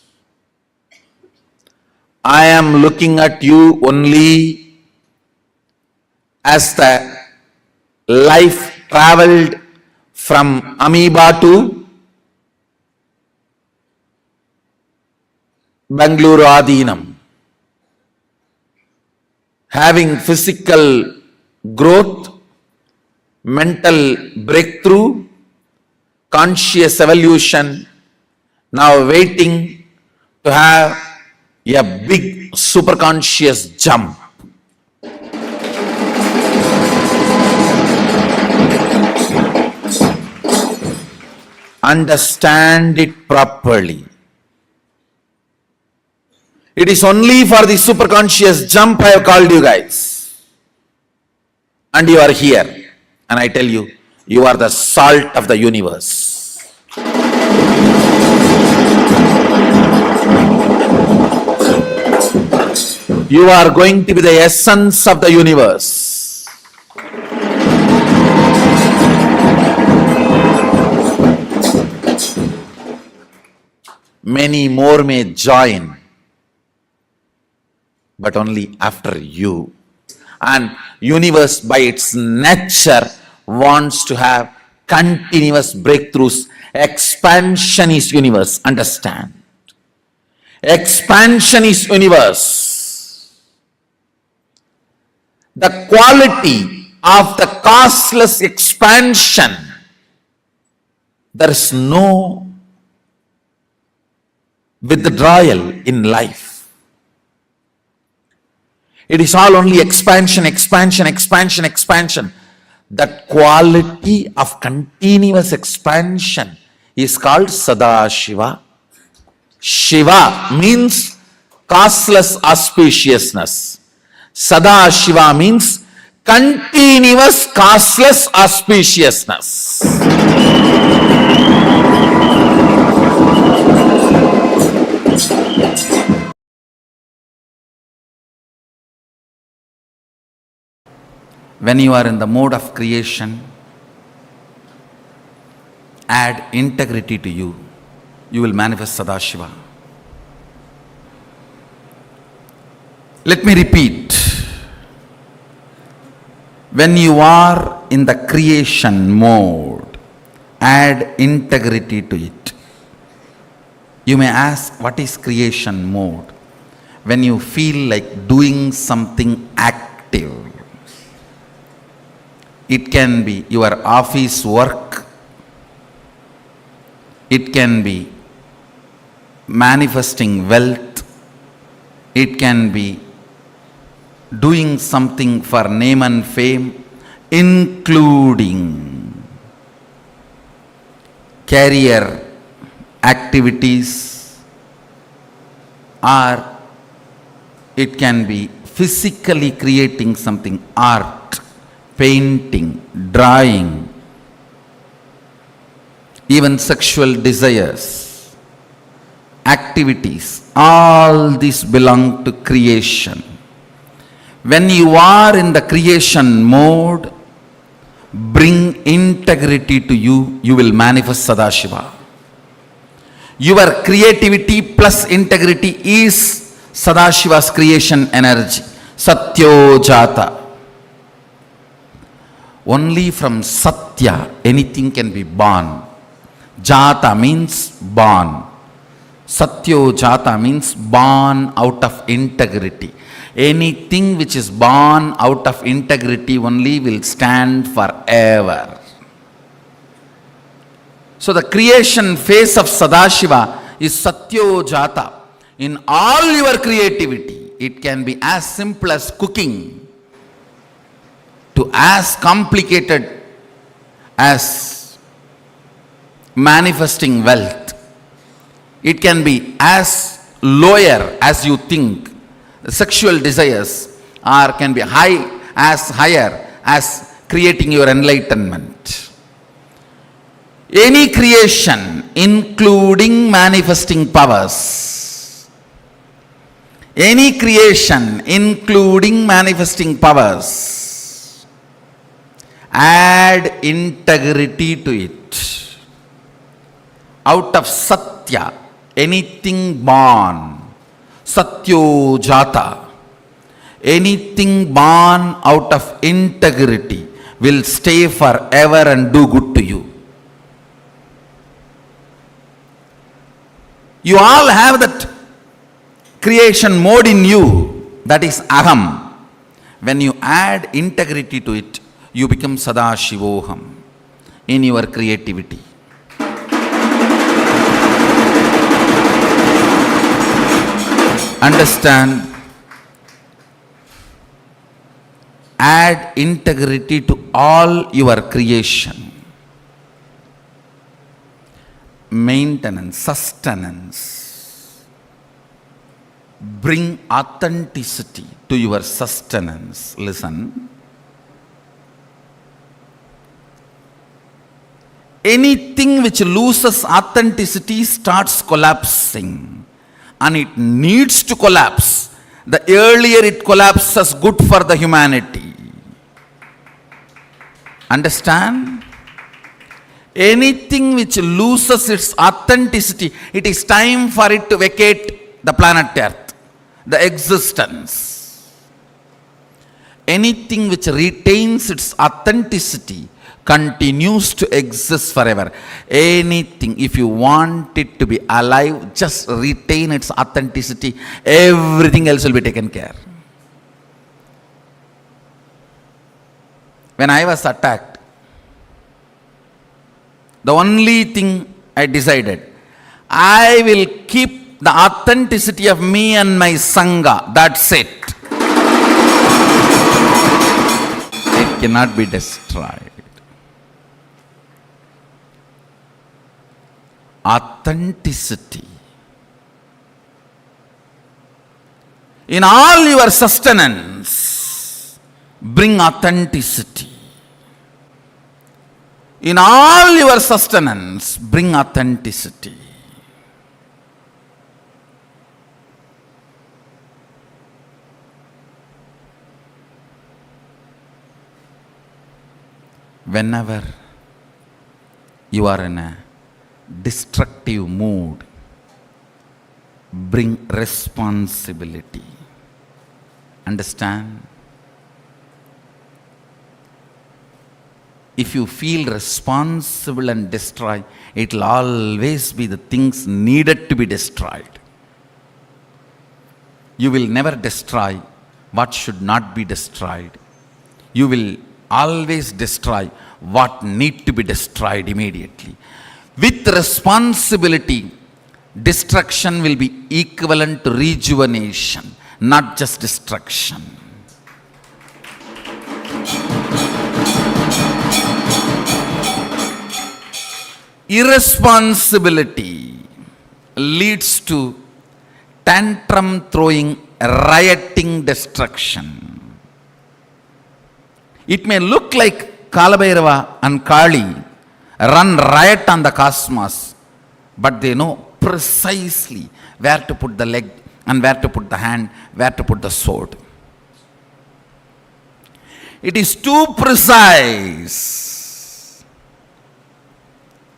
I am looking at you only as the life traveled from amoeba to Bangalore Adinam. Having physical growth, mental breakthrough, conscious evolution, now waiting to have a big superconscious jump. Understand it properly. It is only for the superconscious jump I have called you guys. And you are here. And I tell you, you are the salt of the universe. You are going to be the essence of the universe. Many more may join, but only after you. And universe by its nature wants to have continuous breakthroughs. Expansion is universe, understand. Expansion is universe. The quality of the causeless expansion, there is no withdrawal in life. It is all only expansion, expansion, expansion, expansion. That quality of continuous expansion is called Sadashiva. Shiva means causeless auspiciousness. Sadashiva means continuous causeless auspiciousness. When you are in the mode of creation, add integrity to you, you will manifest Sadashiva. Let me repeat. When you are in the creation mode, add integrity to it. You may ask, what is creation mode? When you feel like doing something active. It can be your office work. It can be manifesting wealth. It can be doing something for name and fame, including career activities, or it can be physically creating something, art, painting, drawing, even sexual desires, activities, all these belong to creation. When you are in the creation mode, bring integrity to you, you will manifest Sadashiva. Your creativity plus integrity is Sadashiva's creation energy. Satyo Jata. Only from Satya anything can be born. Jata means born. Satyo Jata means born out of integrity. Anything which is born out of integrity only will stand forever. So the creation phase of Sadashiva is Satyo Jata. In all your creativity, it can be as simple as cooking to as complicated as manifesting wealth. It can be as lower as you think. Sexual desires or can be higher as creating your enlightenment. Any creation, including manifesting powers. Any creation, including manifesting powers. Add integrity to it. Out of Satya, anything born. Satyo Jata. Anything born out of integrity will stay forever and do good to you. You all have that creation mode in you, that is Aham. When you add integrity to it, you become Sadashivoham in your creativity. Understand, add integrity to all your creation. Maintenance, sustenance. Bring authenticity to your sustenance. Listen. Anything which loses authenticity starts collapsing. And it needs to collapse. The earlier it collapses, good for the humanity. Understand? Anything which loses its authenticity, it is time for it to vacate the planet Earth, the existence. Anything which retains its authenticity continues to exist forever. Anything, if you want it to be alive, just retain its authenticity. Everything else will be taken care. When I was attacked, the only thing I decided, I will keep the authenticity of me and my Sangha. That's it. It cannot be destroyed. Authenticity. In all your sustenance, bring authenticity. In all your sustenance, bring authenticity. Whenever you are in a destructive mood, bring responsibility. Understand? If you feel responsible and destroy, it will always be the things needed to be destroyed. You will never destroy what should not be destroyed. You will always destroy what need to be destroyed immediately. With responsibility, destruction will be equivalent to rejuvenation, not just destruction. Irresponsibility leads to tantrum throwing, rioting, destruction. It may look like Kalabhairava and Kali run riot on the cosmos, but they know precisely where to put the leg and where to put the hand, where to put the sword. It is too precise.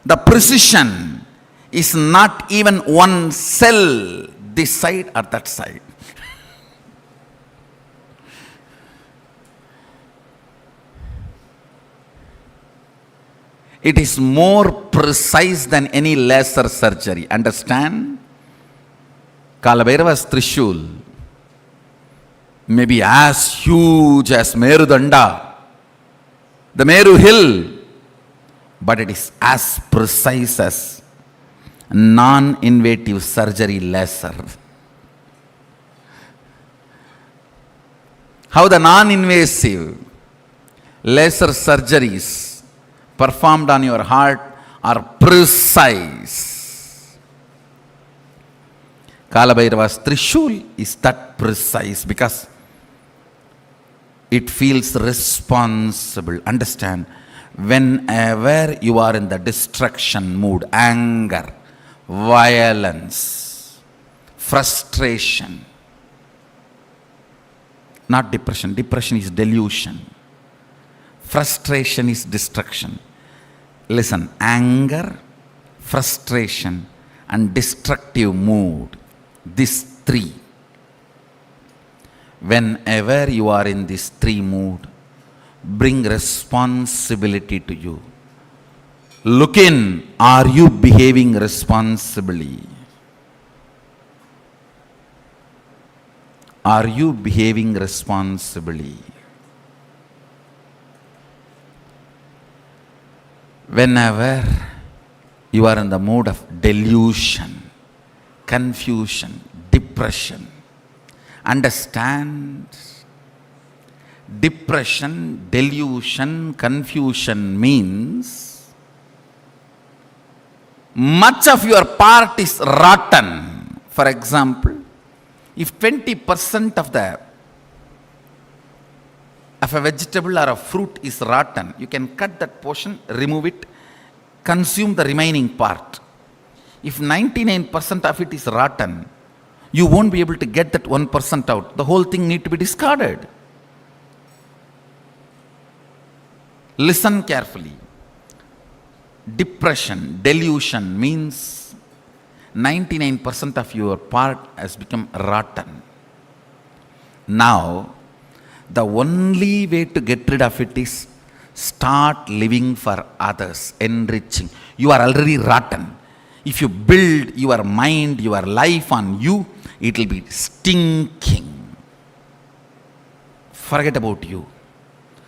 The precision is not even one cell this side or that side. It is more precise than any laser surgery. Understand? Kalabhairava's Trishul may be as huge as Merudanda, the Meru hill, but it is as precise as non-invasive surgery laser. How the non-invasive laser surgeries performed on your heart are precise. Kalabhairava's Trishul is that precise because it feels responsible. Understand? Whenever you are in the destruction mood, anger, violence, frustration, not depression. Depression is delusion. Frustration is destruction. Listen, anger, frustration, and destructive mood, these three. Whenever you are in these three mood, bring responsibility to you. Look in, are you behaving responsibly? Are you behaving responsibly? Whenever you are in the mood of delusion, confusion, depression, understand, depression, delusion, confusion means much of your part is rotten. For example, if 20% of a vegetable or a fruit is rotten, you can cut that portion, remove it, consume the remaining part. If 99% of it is rotten, you won't be able to get that 1% out. The whole thing needs to be discarded. Listen carefully. Depression, delusion means 99% of your part has become rotten. Now, the only way to get rid of it is start living for others, enriching. You are already rotten. If you build your mind, your life on you, it will be stinking. Forget about you.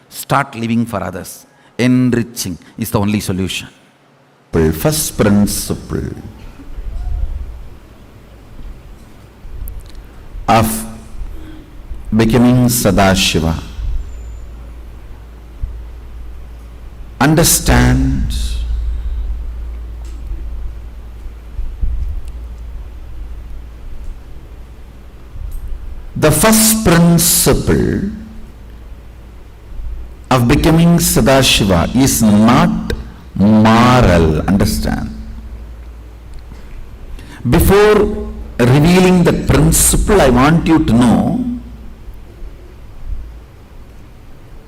Start living for others. Enriching is the only solution. First principle of becoming Sadashiva. Understand the first principle of becoming Sadashiva is not moral. Understand? Before revealing the principle, I want you to know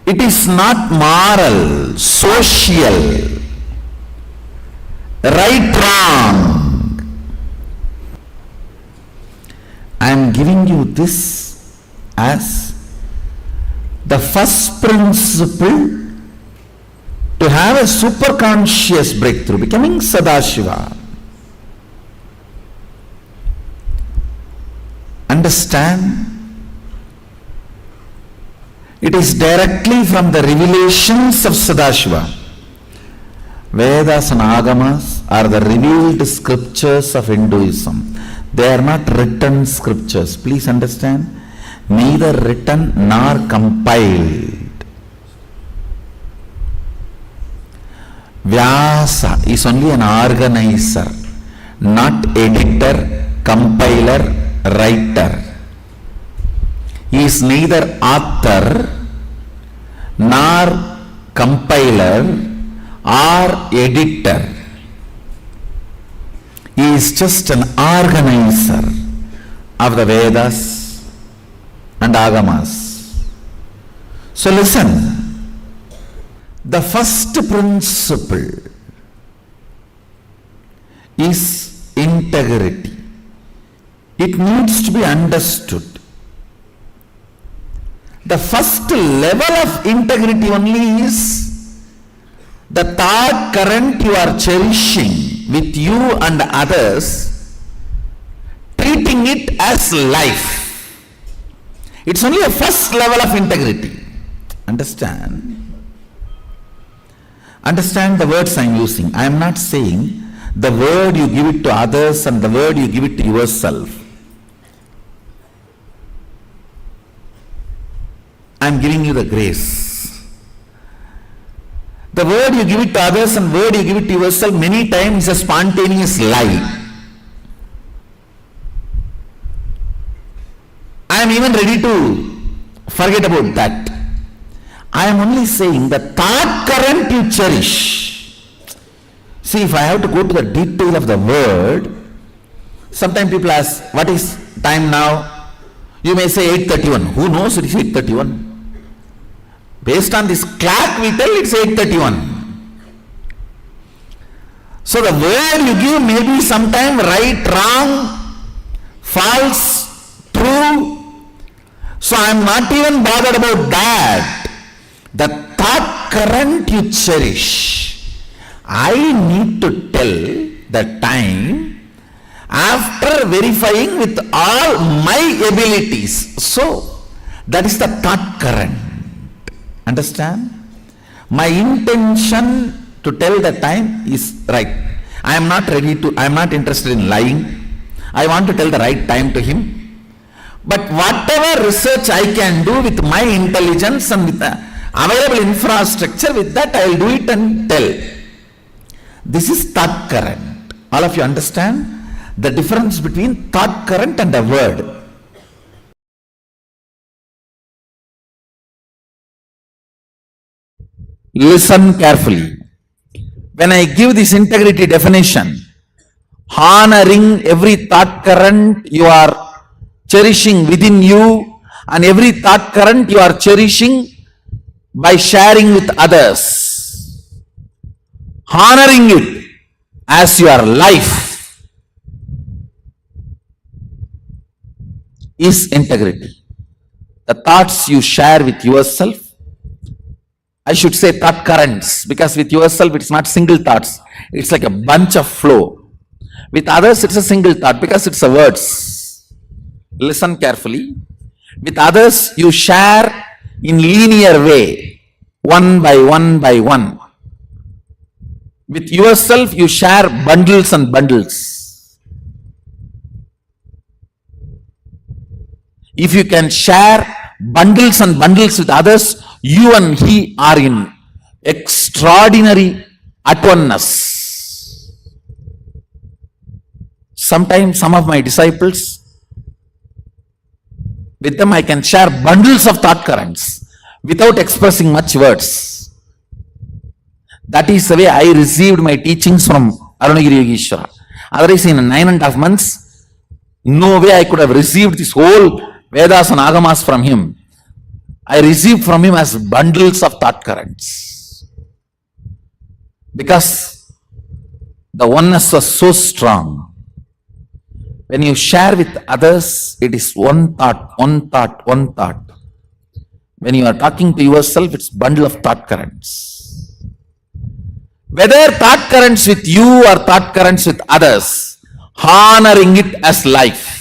it is not moral, social. right, wrong. I am giving you this as the first principle to have a super conscious breakthrough, becoming Sadashiva. Understand? It is directly from the revelations of Sadashiva. Vedas and Agamas are the revealed scriptures of Hinduism. They are not written scriptures. Please understand? Neither written nor compiled. Vyasa is only an organizer, not editor, compiler, writer. He is neither author nor compiler or editor. He is just an organizer of the Vedas and Agamas. So listen. The first principle is integrity. It needs to be understood. The first level of integrity only is the thought current you are cherishing with you and others, treating it as life. It's only a first level of integrity. Understand? Understand the words I am using. I am not saying the word you give it to others and the word you give it to yourself. I am giving you the grace. The word you give it to others and word you give it to yourself many times is a spontaneous lie. I am even ready to forget about that. I am only saying the thought current you cherish. See, if I have to go to the detail of the word, sometimes people ask, what is time now? You may say 8:31. Who knows it is 8:31? Based on this clock we tell it's 8:31. So the word you give may be sometime right, wrong, false, true. So I am not even bothered about that. The thought current you cherish, I need to tell the time after verifying with all my abilities. So, that is the thought current. Understand? My intention to tell the time is right. I am not interested in lying. I want to tell the right time to him. But whatever research I can do with my intelligence and with the available infrastructure, with that I will do it and tell. This is thought current. All of you understand the difference between thought current and a word. Listen carefully. When I give this integrity definition, honoring every thought current you are cherishing within you and every thought current you are cherishing by sharing with others, honoring it as your life is integrity. The thoughts you share with yourself, I should say thought currents, because with yourself it's not single thoughts, it's like a bunch of flow. With others it's a single thought because it's a words. Listen carefully. With others you share in linear way, one by one by one. With yourself you share bundles and bundles. If you can share bundles and bundles with others, you and he are in extraordinary at oneness. Sometimes some of my disciples, with them I can share bundles of thought currents without expressing much words. That is the way I received my teachings from Arunagiri Yogeshwara. Otherwise, in 9.5 months, no way I could have received this whole Vedas and Agamas from him. I received from him as bundles of thought currents. Because The oneness was so strong. When you share with others, it is one thought, one thought, one thought. When you are talking to yourself, it's bundle of thought currents. Whether thought currents with you or thought currents with others, honoring it as life.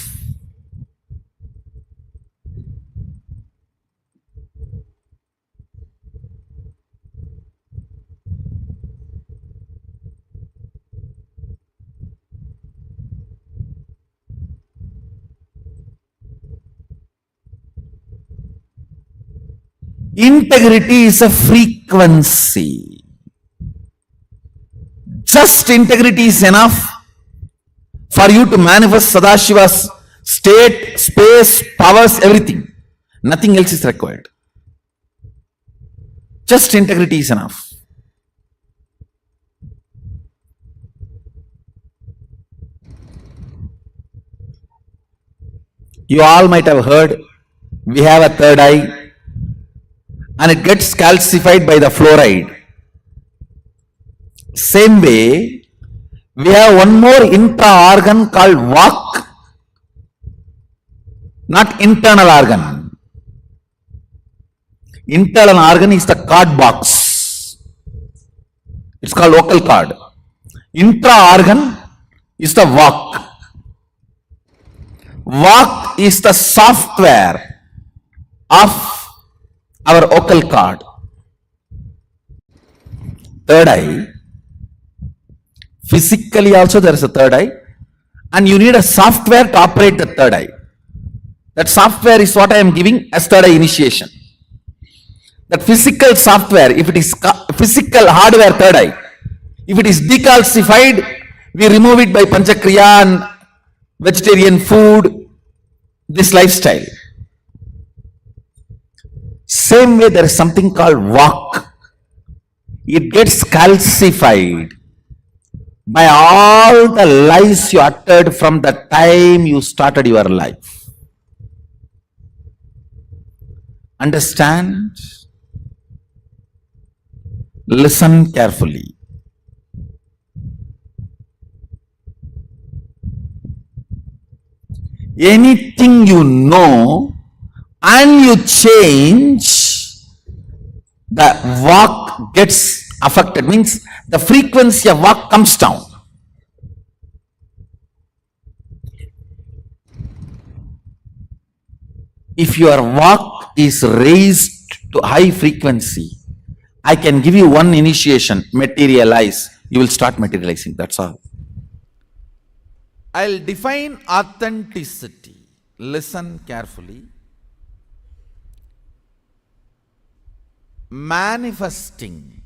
Integrity is a frequency. Just integrity is enough for you to manifest Sadashiva's state, space, powers, everything. Nothing else is required. Just integrity is enough. You all might have heard, we have a third eye and it gets calcified by the fluoride. Same way, we have one more intra-organ called Vak, not internal organ. Internal organ is the card box. It's called vocal cord. Intra-organ is the Vak. Vak is the software of our vocal cord. Third eye. Physically also there is a third eye. And you need a software to operate the third eye. That software is what I am giving as third eye initiation. That physical software, if it is physical hardware third eye, if it is decalcified, we remove it by Panchakriya and vegetarian food, this lifestyle. Same way there is something called Vak. It gets calcified by all the lies you uttered from the time you started your life. Understand? Listen carefully. Anything you know and you change, the Vak gets affected, means the frequency of Vak comes down. If your Vak is raised to high frequency, I can give you one initiation, materialize. You will start materializing, that's all. I'll define authenticity. Listen carefully. Manifesting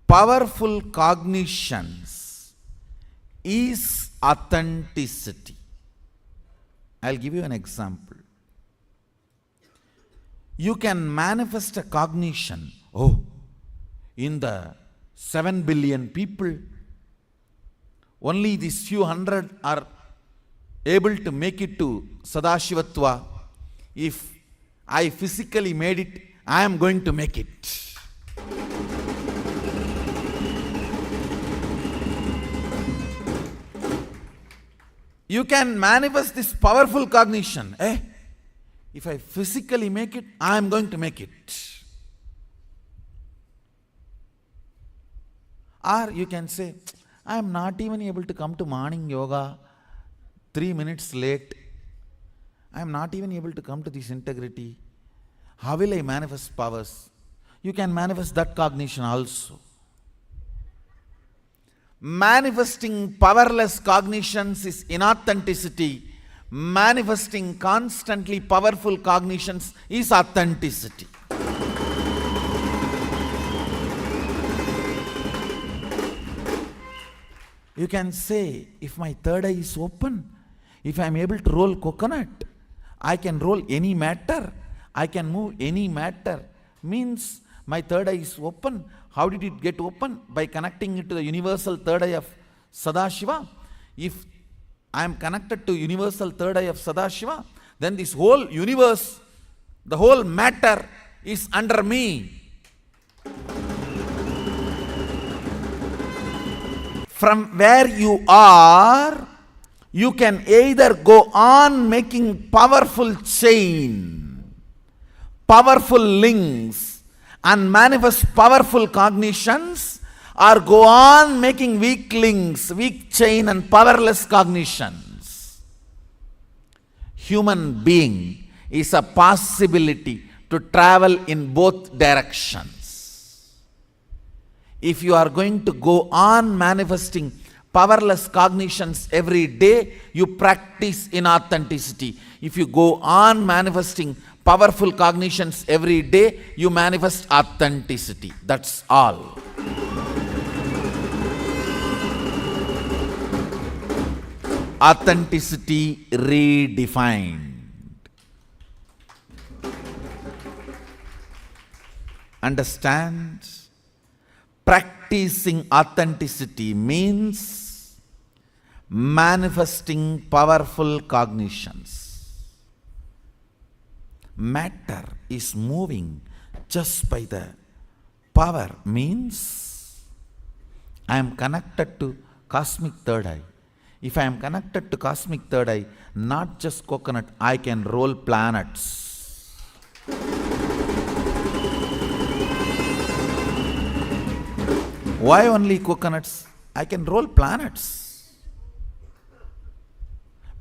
powerful cognitions is authenticity. I'll give you an example. You can manifest a cognition. Oh, in the 7 billion people, only these few hundred are able to make it to Sadashivatva. If I physically made it, I am going to make it. You can manifest this powerful cognition. If I physically make it, I am going to make it. Or you can say, I am not even able to come to morning yoga 3 minutes late. I am not even able to come to this integrity. How will I manifest powers? You can manifest that cognition also. Manifesting powerless cognitions is inauthenticity. Manifesting constantly powerful cognitions is authenticity. You can say, if my third eye is open, if I am able to roll coconut, I can roll any matter, I can move any matter. Means my third eye is open. How did it get open? By connecting it to the universal third eye of Sadashiva. If I am connected to universal third eye of Sadashiva, then this whole universe, the whole matter is under me. from where you are, you can either go on making powerful chain, powerful links, and manifest powerful cognitions, or go on making weak links, weak chain, and powerless cognitions. Human being is a possibility to travel in both directions. If you are going to go on manifesting powerless cognitions every day, you practice inauthenticity. If you go on manifesting powerful cognitions every day, you manifest authenticity. That's all. Authenticity redefined. Understand? Practicing authenticity means manifesting powerful cognitions. Matter is moving just by the power, means I am connected to cosmic third eye. If I am connected to cosmic third eye, not just coconut, I can roll planets. Why only coconuts? I can roll planets.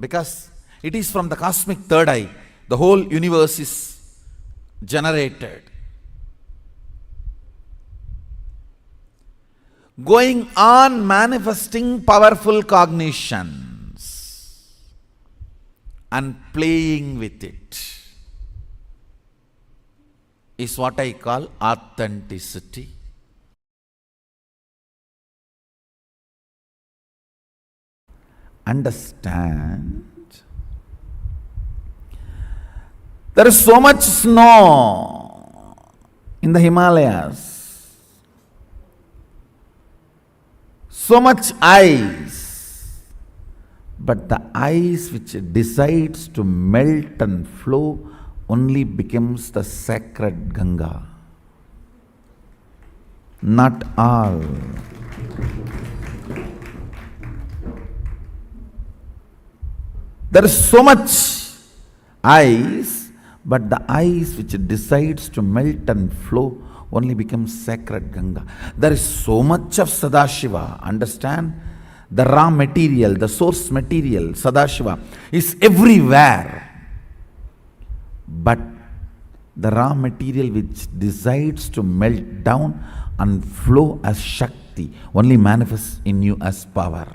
Because it is from the cosmic third eye, the whole universe is generated. Going on manifesting powerful cognitions and playing with it is what I call authenticity. Understand? There is so much snow in the Himalayas. So much ice, but the ice which decides to melt and flow only becomes the sacred Ganga. Not all. There is so much ice, but the ice which decides to melt and flow only becomes sacred Ganga. There is so much of Sadashiva. Understand? The raw material, the source material, Sadashiva, is everywhere. But the raw material which decides to melt down and flow as Shakti only manifests in you as power.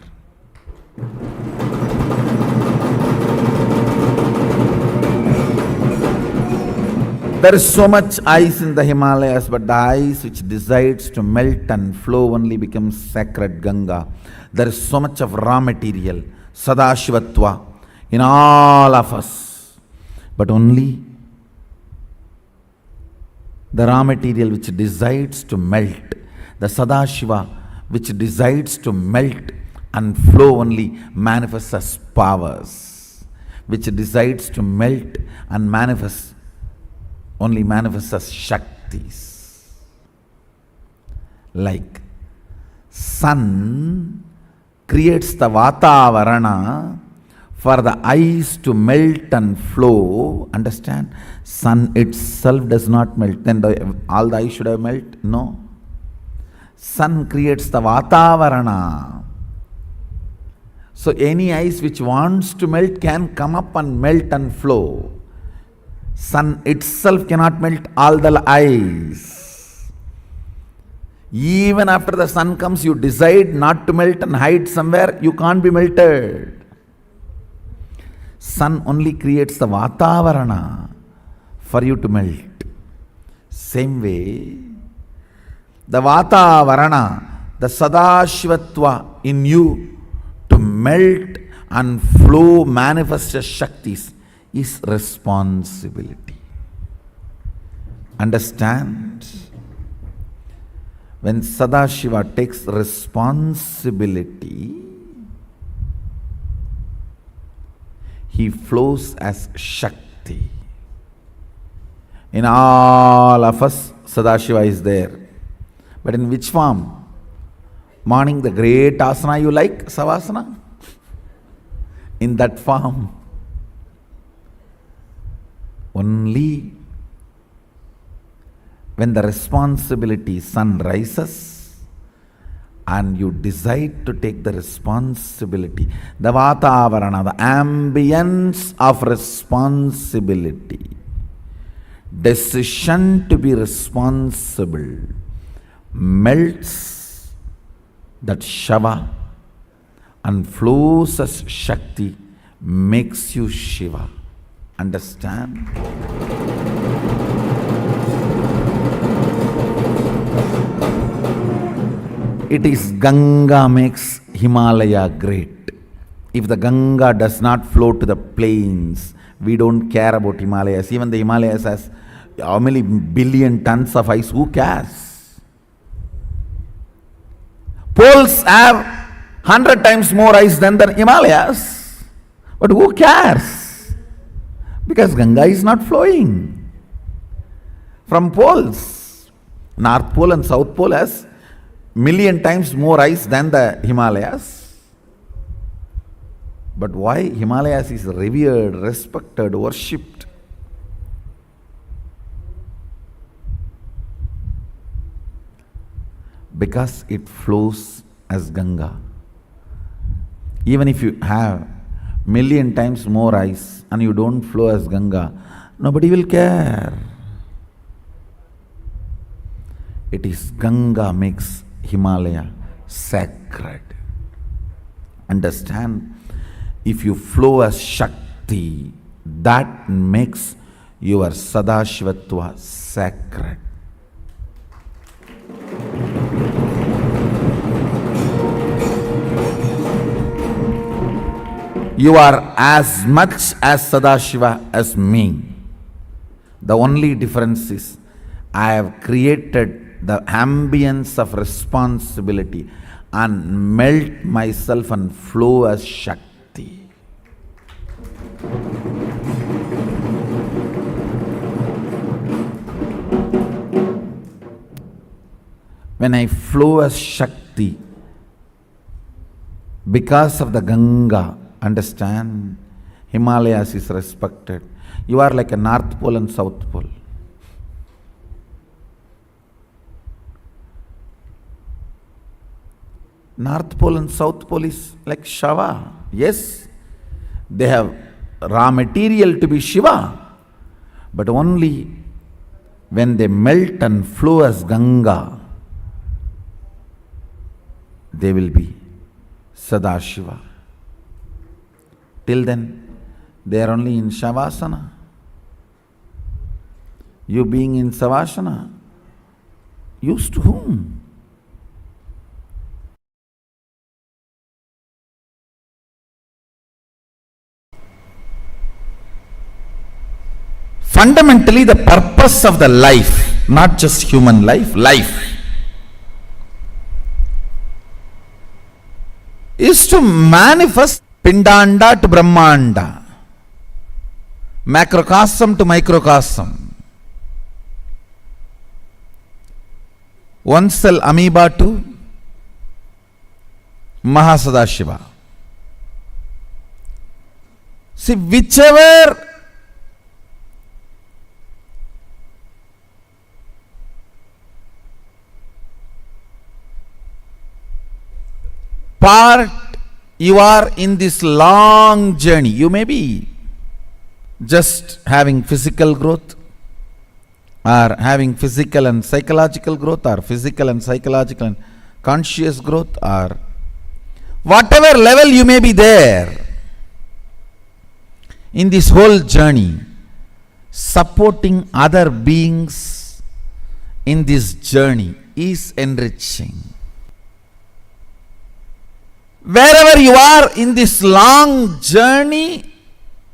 There is so much ice in the Himalayas, but the ice which decides to melt and flow only becomes sacred Ganga. There is so much of raw material, Sadashivatva, in all of us, but only the raw material which decides to melt, the Sadashiva which decides to melt and flow only manifests as powers, which decides to melt and only manifests as Shaktis. Like sun creates the Vatavarana for the ice to melt and flow. Understand? Sun itself does not melt. Then all the ice should have melted? No. Sun creates the Vatavarana. So any ice which wants to melt can come up and melt and flow. Sun itself cannot melt all the ice. Even after the sun comes, you decide not to melt and hide somewhere, you can't be melted. Sun only creates the Vatavarana for you to melt. Same way, the Vatavarana, the Sadashivatva in you to melt and flow, manifest as Shaktis, is responsibility. Understand? When Sadashiva takes responsibility, he flows as Shakti. In all of us, Sadashiva is there. But in which form? Morning, the great asana you like, Savasana? In that form. Only when the responsibility sun rises and you decide to take the responsibility, the Vatavarana, the ambience of responsibility, decision to be responsible, melts that Shava and flows as Shakti, makes you Shiva. Understand? It is Ganga makes Himalaya great. If the Ganga does not flow to the plains, we don't care about Himalayas. Even the Himalayas has how many billion tons of ice, who cares? Poles have 100 times more ice than the Himalayas. But who cares? Because Ganga is not flowing from poles. North Pole and South Pole has million times more ice than the Himalayas. But why Himalayas is revered, respected, worshipped? Because it flows as Ganga. Even if you have million times more ice and you don't flow as Ganga, nobody will care. It is Ganga makes Himalaya sacred. Understand? If you flow as Shakti, that makes your Sadashivatva sacred. You are as much as Sadashiva as me. The only difference is I have created the ambience of responsibility and melt myself and flow as Shakti. When I flow as Shakti, because of the Ganga, understand, Himalayas is respected. You are like a North Pole and South Pole. North Pole and South Pole is like Shava. Yes, they have raw material to be Shiva, but only when they melt and flow as Ganga, they will be Sadashiva. Till then, they are only in Shavasana. You being in Savasana, used to whom? Fundamentally, the purpose of the life, not just human life, is to manifest Pindanda to Brahmanda, macrocosm to microcosm, one cell amoeba to Mahasadashiva. See, whichever part you are in this long journey, you may be just having physical growth, or having physical and psychological growth, or physical and psychological and conscious growth, or whatever level you may be there in this whole journey, supporting other beings in this journey is enriching. Wherever you are in this long journey,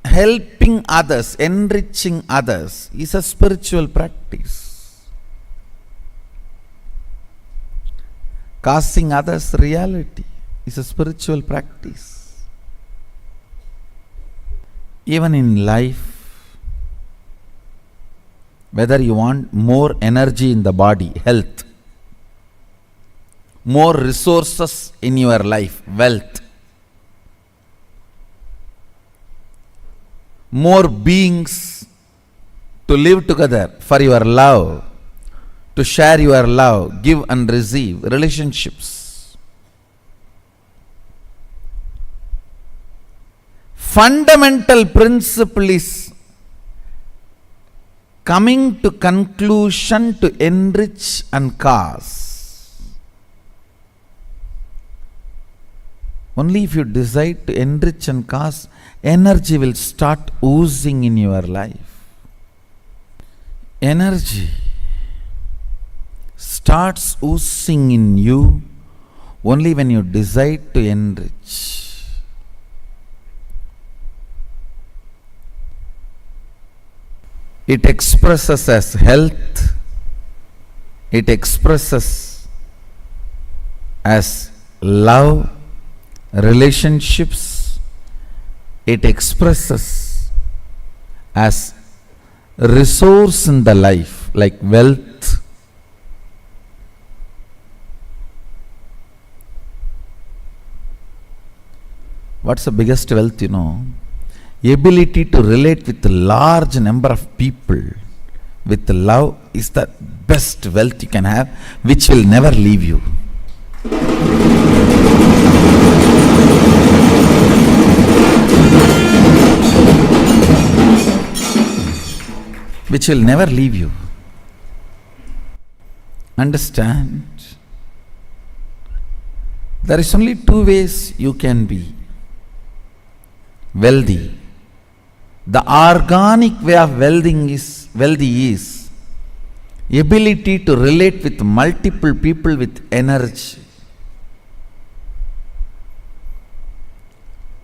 helping others, enriching others is a spiritual practice. Causing others reality is a spiritual practice. Even in life, whether you want more energy in the body, health, more resources in your life, wealth, more beings to live together for your love, to share your love, give and receive, relationships. Fundamental principle is coming to conclusion to enrich and cause. Only if you decide to enrich and cause, energy will start oozing in your life. Energy starts oozing in you only when you decide to enrich. It expresses as health, it expresses as love, relationships, it expresses as resource in the life like wealth. What's the biggest wealth, you know? Ability to relate with a large number of people with love is the best wealth you can have, which will never leave you. Which will never leave you. Understand? There is only two ways you can be wealthy. The organic way of wealthy is ability to relate with multiple people with energy.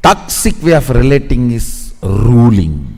Toxic way of relating is ruling.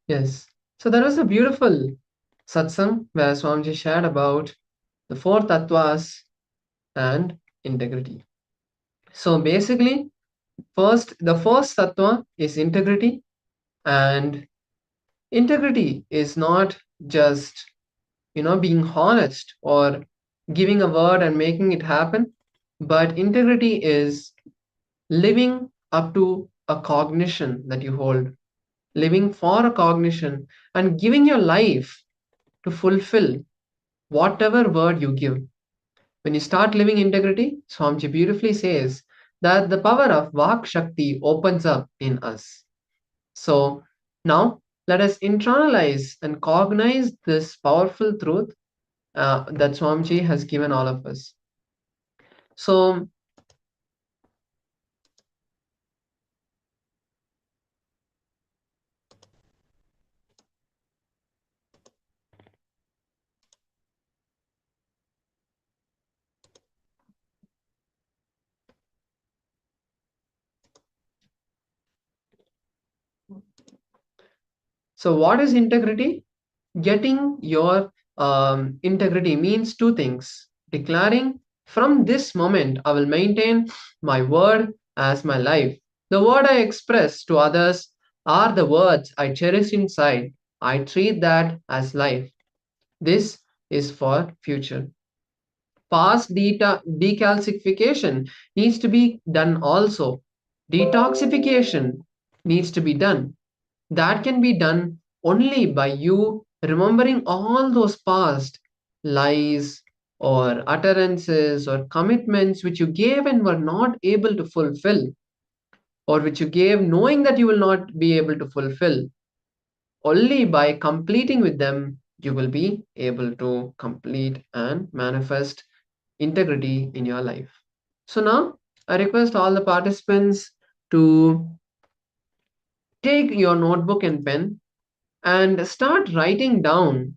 Yes. So that was a beautiful satsang where Swamiji shared about the four tattvas and integrity. So basically, the first tattva is integrity, and integrity is not just, being honest or giving a word and making it happen, but integrity is living up to a cognition that you hold, living for a cognition and giving your life to fulfill whatever word you give. When you start living integrity, Swamiji beautifully says that the power of Vak Shakti opens up in us. So now let us internalize and cognize this powerful truth that Swamiji has given all of us. So what is integrity? Getting your integrity means two things. Declaring, from this moment, I will maintain my word as my life. The word I express to others are the words I cherish inside. I treat that as life. This is for future. Past decalcification needs to be done also. Detoxification needs to be done. That can be done only by you remembering all those past lies or utterances or commitments which you gave and were not able to fulfill, or which you gave knowing that you will not be able to fulfill. Only by completing with them you will be able to complete and manifest integrity in your life. So now I request all the participants to take your notebook and pen and start writing down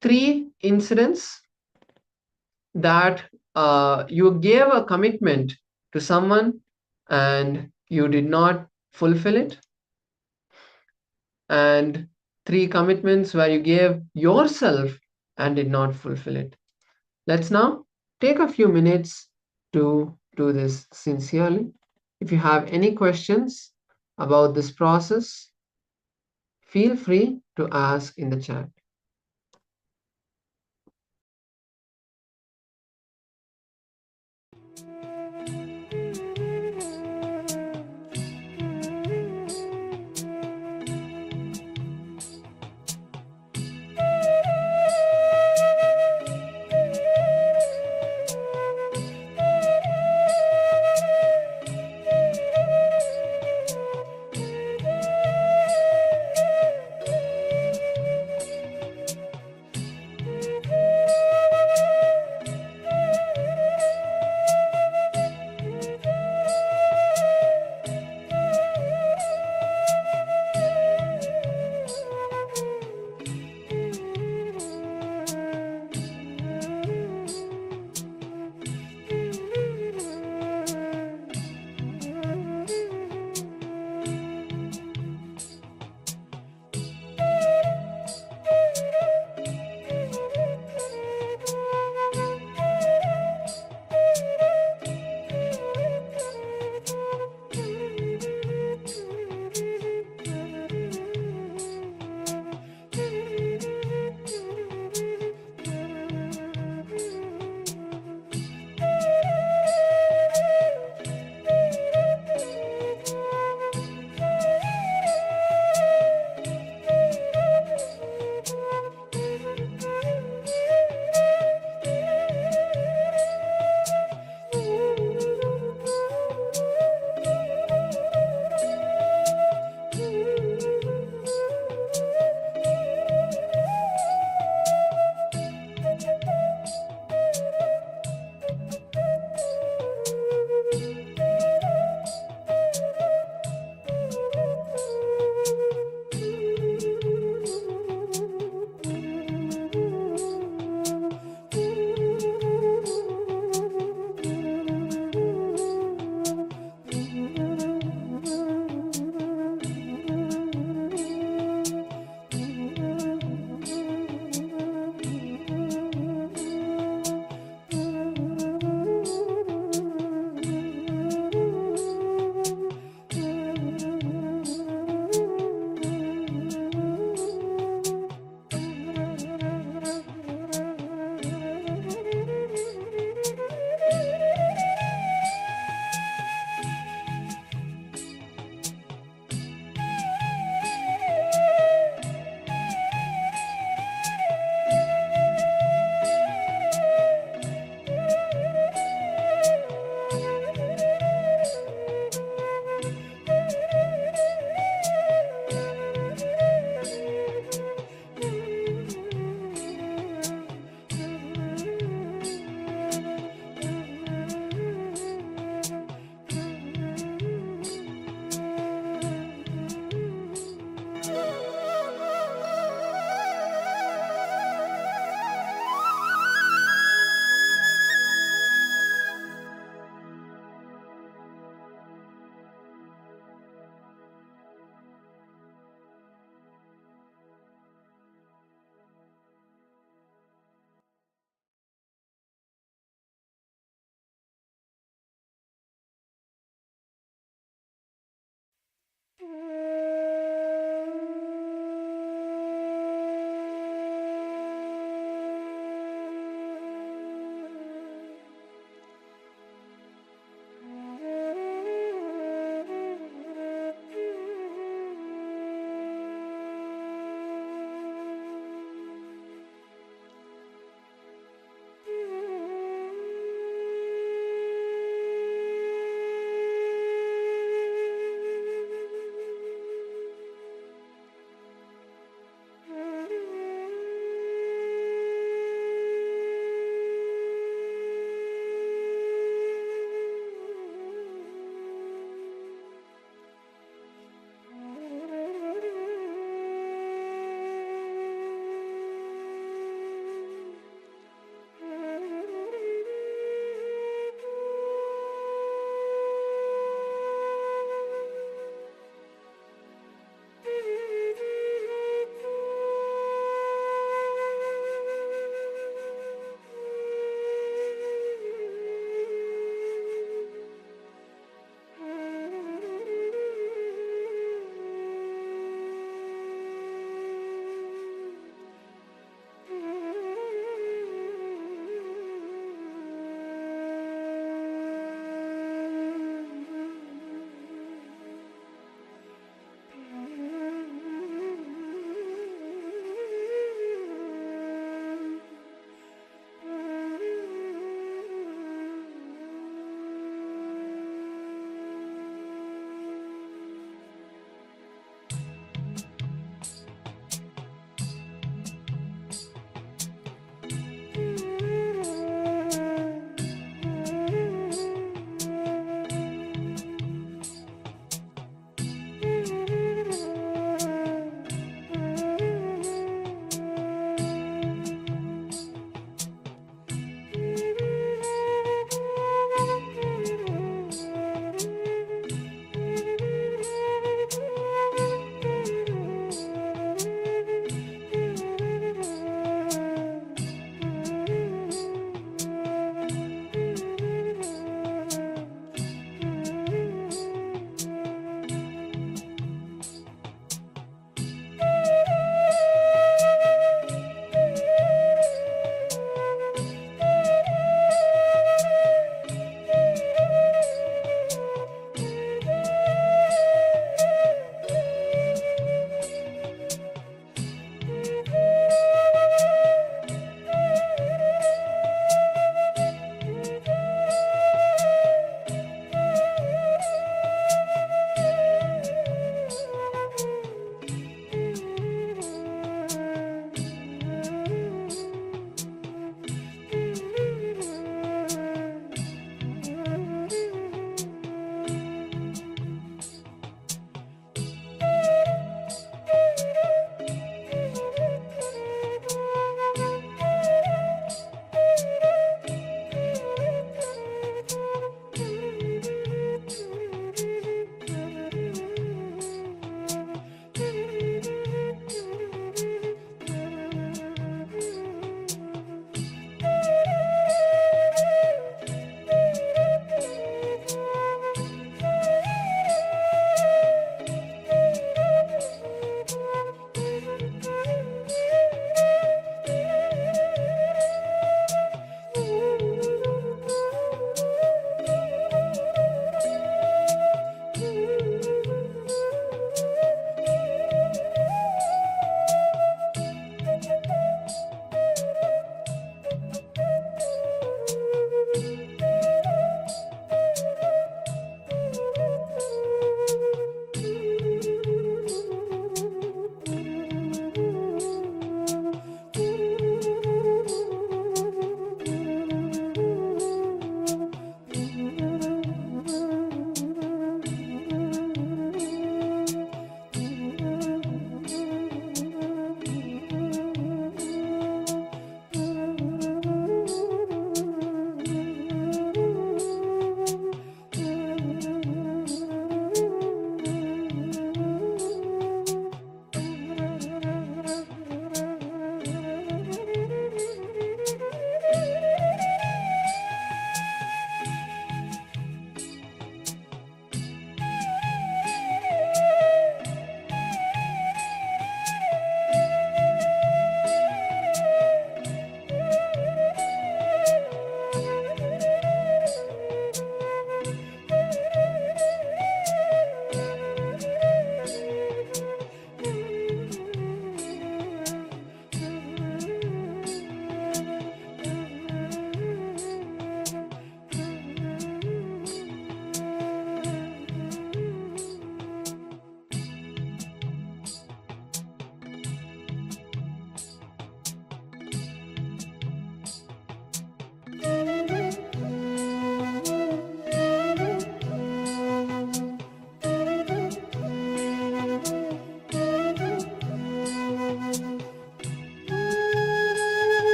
3 incidents that you gave a commitment to someone and you did not fulfill it, and 3 commitments where you gave yourself and did not fulfill it. Let's now take a few minutes to do this sincerely. If you have any questions about this process, feel free to ask in the chat.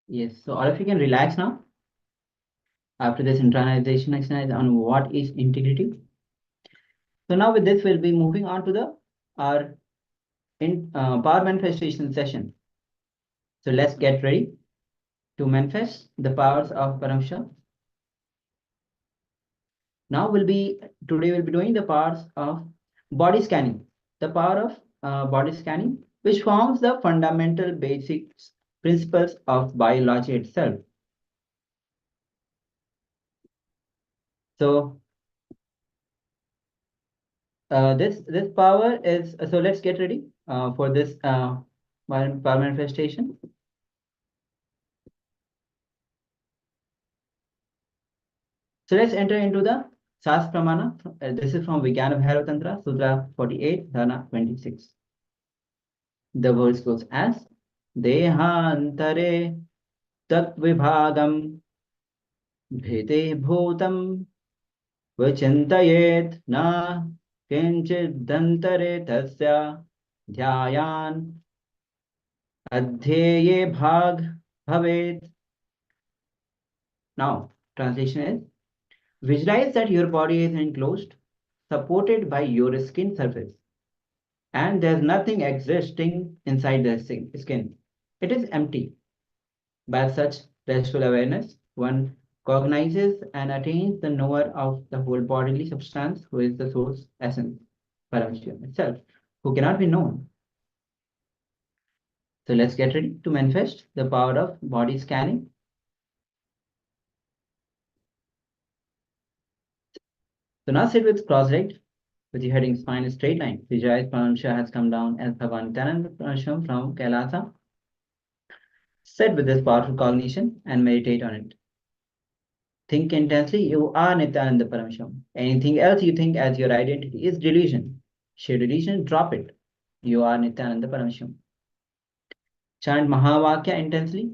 Yes, so all of you can relax now after this internalization exercise on what is integrity. So now with this, we'll be moving on to our power manifestation session. So let's get ready to manifest the powers of Paramashivoham. Now today we'll be doing the powers of body scanning. The power of body scanning, which forms the fundamental basic principles of biology itself. So this power is, so let's get ready for this power manifestation. So let's enter into the Sas Pramana. This is from Vijnana Bhairava Tantra, Sutra 48, Dhana 26. The verse goes as Dehantare Tat Vibhagam Bhete Bhutam Vachintayet Na Kinchid Dantare Tasya Dhyayan Adhyeye Bhag Bhavet. Now, translation is, visualize that your body is enclosed, supported by your skin surface, and there's nothing existing inside the skin. It is empty. By such restful awareness, one cognizes and attains the knower of the whole bodily substance, who is the source essence, Paramashivoham itself, who cannot be known. So let's get ready to manifest the power of body scanning. So now sit with cross-legged, with your head and spine in a straight line. Visualize Paramashivoham has come down as Bhagavan Nityananda Paramashivoham from Kailasa. Sit with this powerful cognition and meditate on it. Think intensely, you are Nityananda Paramashivoham. Anything else you think as your identity is delusion. Share delusion, drop it. You are Nityananda Paramashivoham. Chant Mahavakya intensely.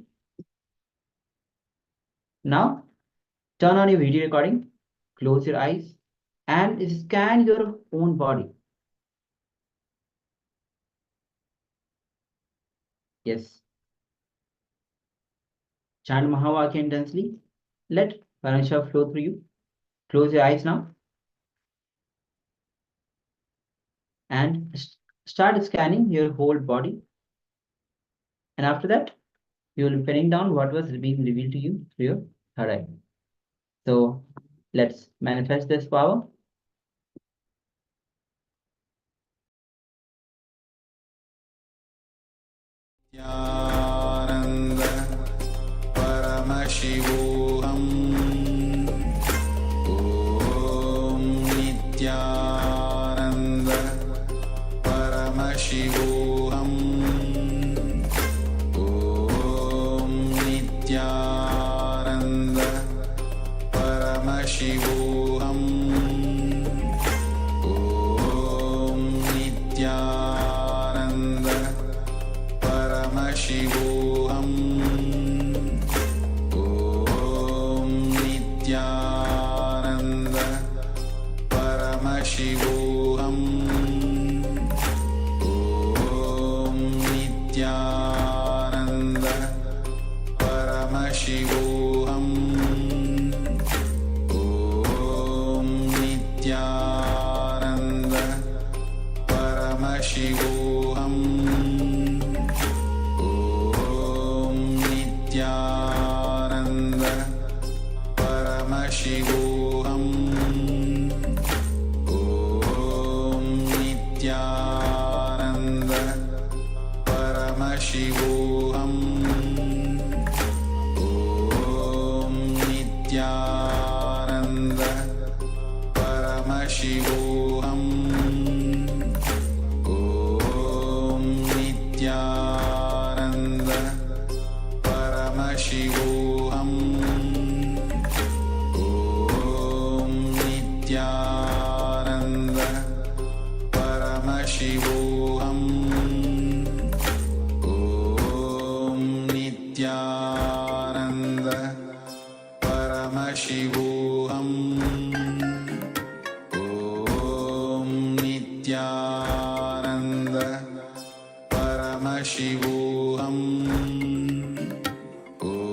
Now, turn on your video recording, close your eyes, and scan your own body. Yes. Chant Mahavakya intensely. Let Paramashivoham flow through you. Close your eyes now. And start scanning your whole body. And after that, you will be penning down what was being revealed to you through your third eye. So let's manifest this power. Nityananda Paramashivoham Om Nityananda Paramashivoham Om Nityananda Paramashivoham Om Nityananda Paramashivoham Om Nityananda Paramashivoham Om Nityananda Paramashivoham Om Nityananda Paramashivoham Om Nityananda Paramashivoham Om Nityananda Paramashivoham Om Nityananda Paramashivoham Om Nityananda Paramashivoham Om Nityananda Paramashivoham Om Nityananda Paramashivoham Om Nityananda Paramashivoham Om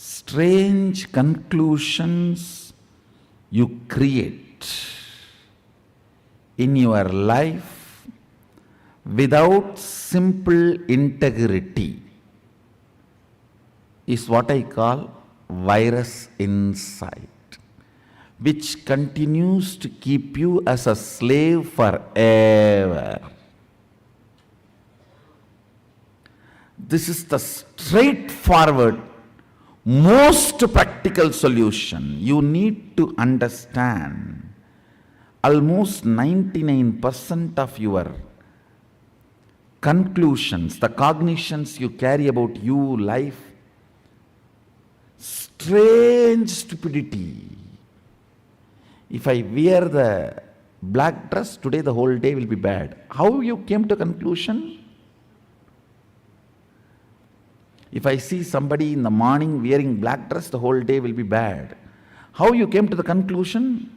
strange conclusions you create in your life without simple integrity is what I call virus inside, which continues to keep you as a slave forever. This is the straightforward, most practical solution. You need to understand almost 99% of your conclusions, the cognitions you carry about you, life, strange stupidity. If I wear the black dress today, the whole day will be bad. How you came to conclusion? If I see somebody in the morning wearing black dress, the whole day will be bad. How you came to the conclusion?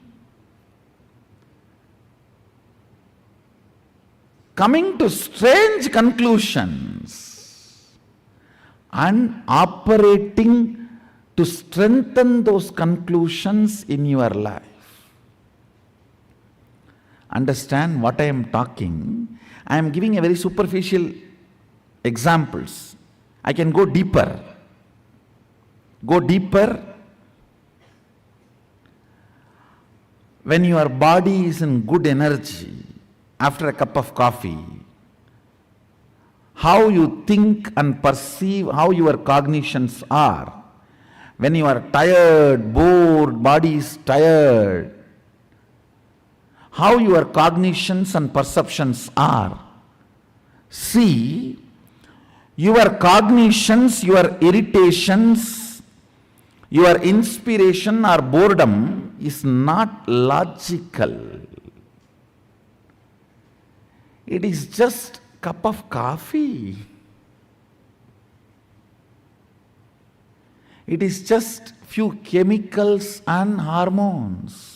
Coming to strange conclusions and operating to strengthen those conclusions in your life. Understand what I am talking. I am giving a very superficial examples. I can go deeper. Go deeper. When your body is in good energy after a cup of coffee, how you think and perceive, how your cognitions are. When you are tired, bored, body is tired, how your cognitions and perceptions are. See, your cognitions, your irritations, your inspiration or boredom is not logical. It is just a cup of coffee. It is just few chemicals and hormones.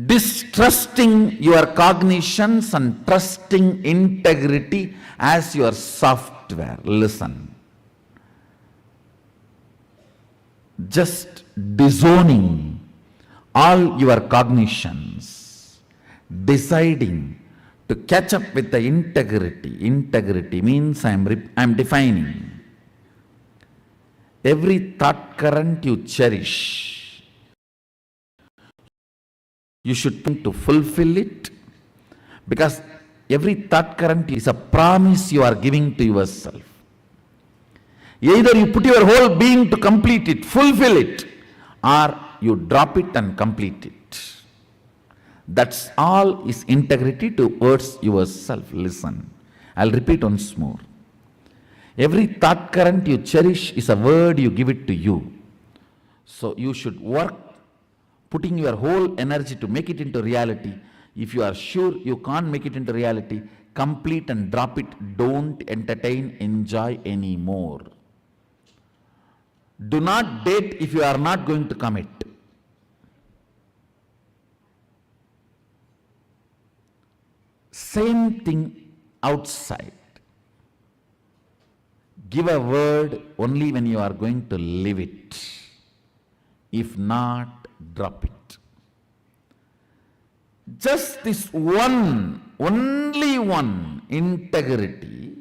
Distrusting your cognitions and trusting integrity as your software. Listen. Just disowning all your cognitions, deciding to catch up with the integrity. Integrity means I am defining. Every thought current you cherish, you should think to fulfill it, because every thought current is a promise you are giving to yourself. Either you put your whole being to complete it, fulfill it, or you drop it and complete it. That's all is integrity towards yourself. Listen, I'll repeat once more. Every thought current you cherish is a word you give it to you. So you should work putting your whole energy to make it into reality. If you are sure you can't make it into reality, complete and drop it. Don't entertain, enjoy anymore. Do not date if you are not going to commit. Same thing outside. Give a word only when you are going to live it. If not, drop it. Just this one, only one, integrity,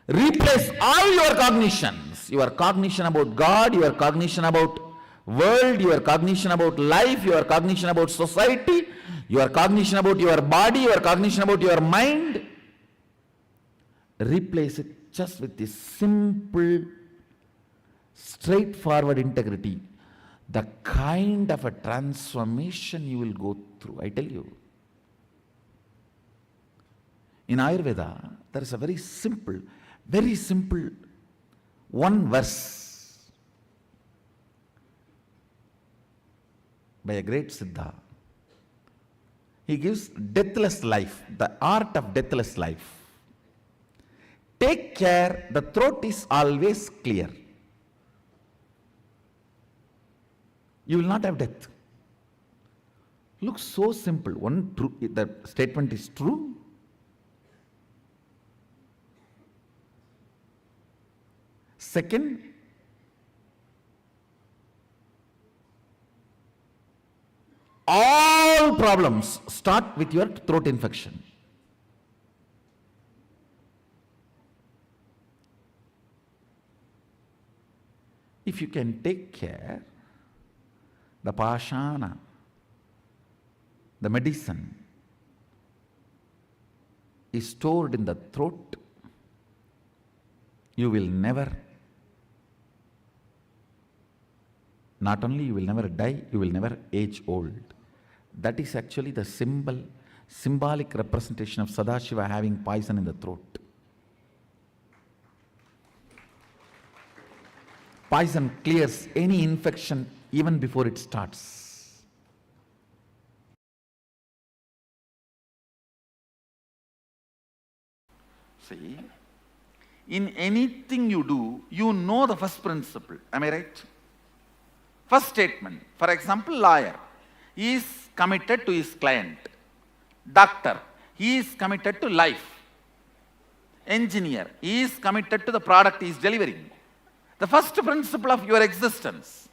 replace all your cognitions. Your cognition about God, your cognition about world, your cognition about life, your cognition about society, your cognition about your body, your cognition about your mind. Replace it just with this simple, straightforward integrity. The kind of a transformation you will go through, I tell you. In Ayurveda, there is a very simple one verse by a great Siddha. He gives deathless life, the art of deathless life. Take care, the throat is always clear. You will not have death. Looks so simple. The statement is true. Second, all problems start with your throat infection. If you can take care, the pashana, the medicine is stored in the throat, you will never, not only you will never die, you will never age old. That is actually the symbolic representation of Sadashiva having poison in the throat. Poison clears any infection even before it starts. See, in anything you do, you know the first principle. Am I right? First statement. For example, lawyer. He is committed to his client. Doctor. He is committed to life. Engineer. He is committed to the product he is delivering. The first principle of your existence.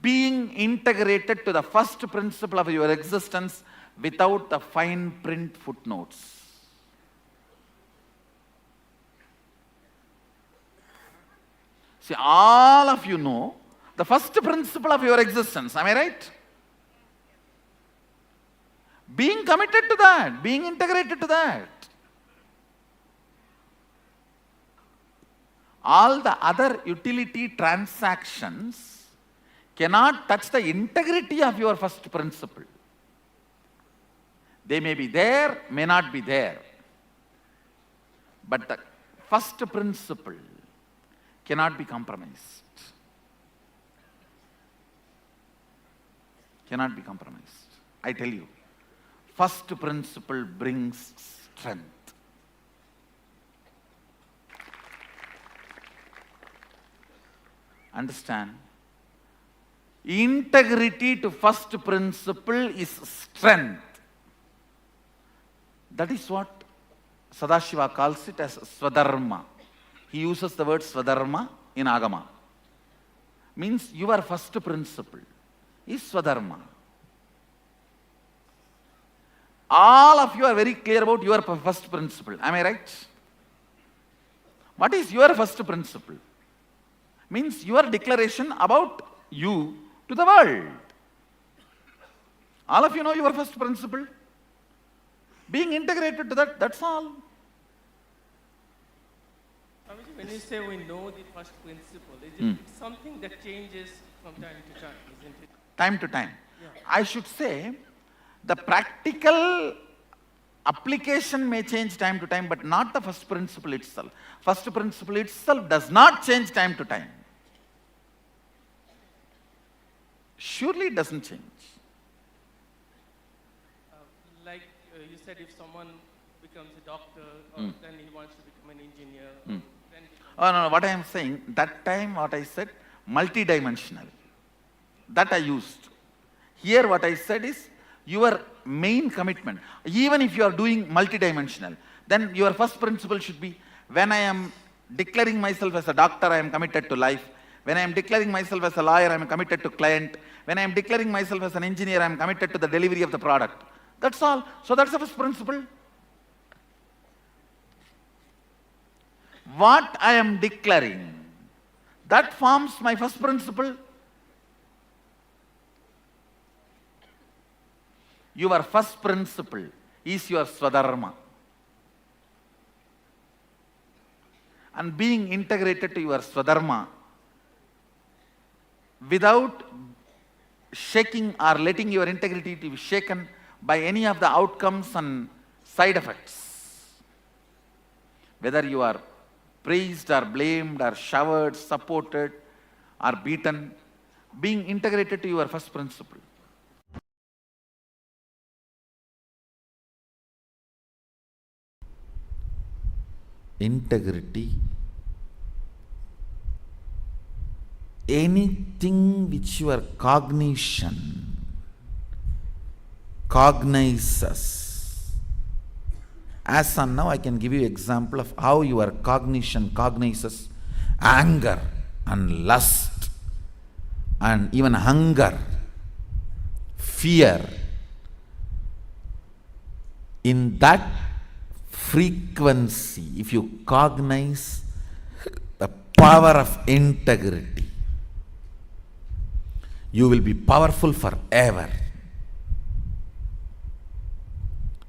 Being integrated to the first principle of your existence without the fine print footnotes. See, all of you know the first principle of your existence. Am I right? Being committed to that, being integrated to that. All the other utility transactions cannot touch the integrity of your first principle. They may be there, may not be there. But the first principle cannot be compromised. Cannot be compromised. I tell you, first principle brings strength. Understand? Integrity to first principle is strength. That is what Sadashiva calls it as Swadharma. He uses the word Swadharma in Agama. Means your first principle is Swadharma. All of you are very clear about your first principle. Am I right? What is your first principle? Means your declaration about you to the world. All of you know your first principle. Being integrated to that, that's all. Swamiji, when you say we know the first principle, is it something that changes from time to time, isn't it? Time to time. Yeah. I should say, the practical application may change time to time, but not the first principle itself. First principle itself does not change time to time. Surely it doesn't change. Like you said, if someone becomes a doctor, or then he wants to become an engineer, then Oh, no, what I am saying, that time what I said, multidimensional. That I used. Here what I said is, your main commitment. Even if you are doing multidimensional, then your first principle should be, when I am declaring myself as a doctor, I am committed to life. When I am declaring myself as a lawyer, I am committed to client. When I am declaring myself as an engineer, I am committed to the delivery of the product. That's all. So that's the first principle. What I am declaring, that forms my first principle. Your first principle is your Swadharma. And being integrated to your Swadharma without shaking or letting your integrity to be shaken by any of the outcomes and side effects. Whether you are praised or blamed or showered, supported or beaten, being integrated to your first principle. Integrity, anything which your cognition cognizes. As on now, I can give you example of how your cognition cognizes anger and lust and even hunger, fear, in that frequency, if you cognize the power of integrity, you will be powerful forever.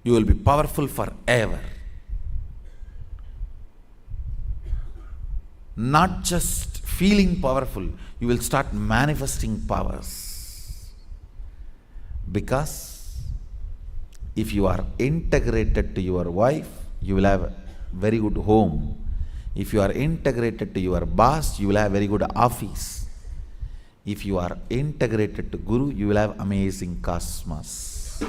You will be powerful forever. Not just feeling powerful, you will start manifesting powers. Because if you are integrated to your wife, you will have a very good home. If you are integrated to your boss, you will have very good office. If you are integrated to Guru, you will have amazing cosmos.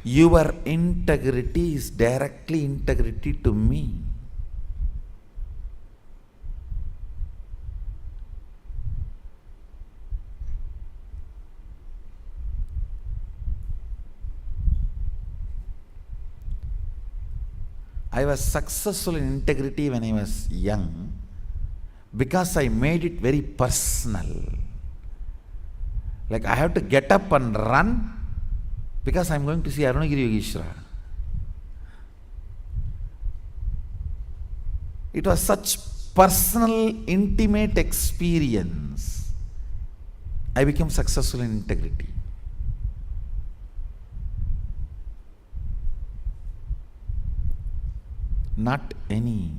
Your integrity is directly integrity to me. I was successful in integrity when I was young because I made it very personal. Like I have to get up and run because I am going to see Arunagiri Yogeshwara. It was such personal, intimate experience. I became successful in integrity. Not any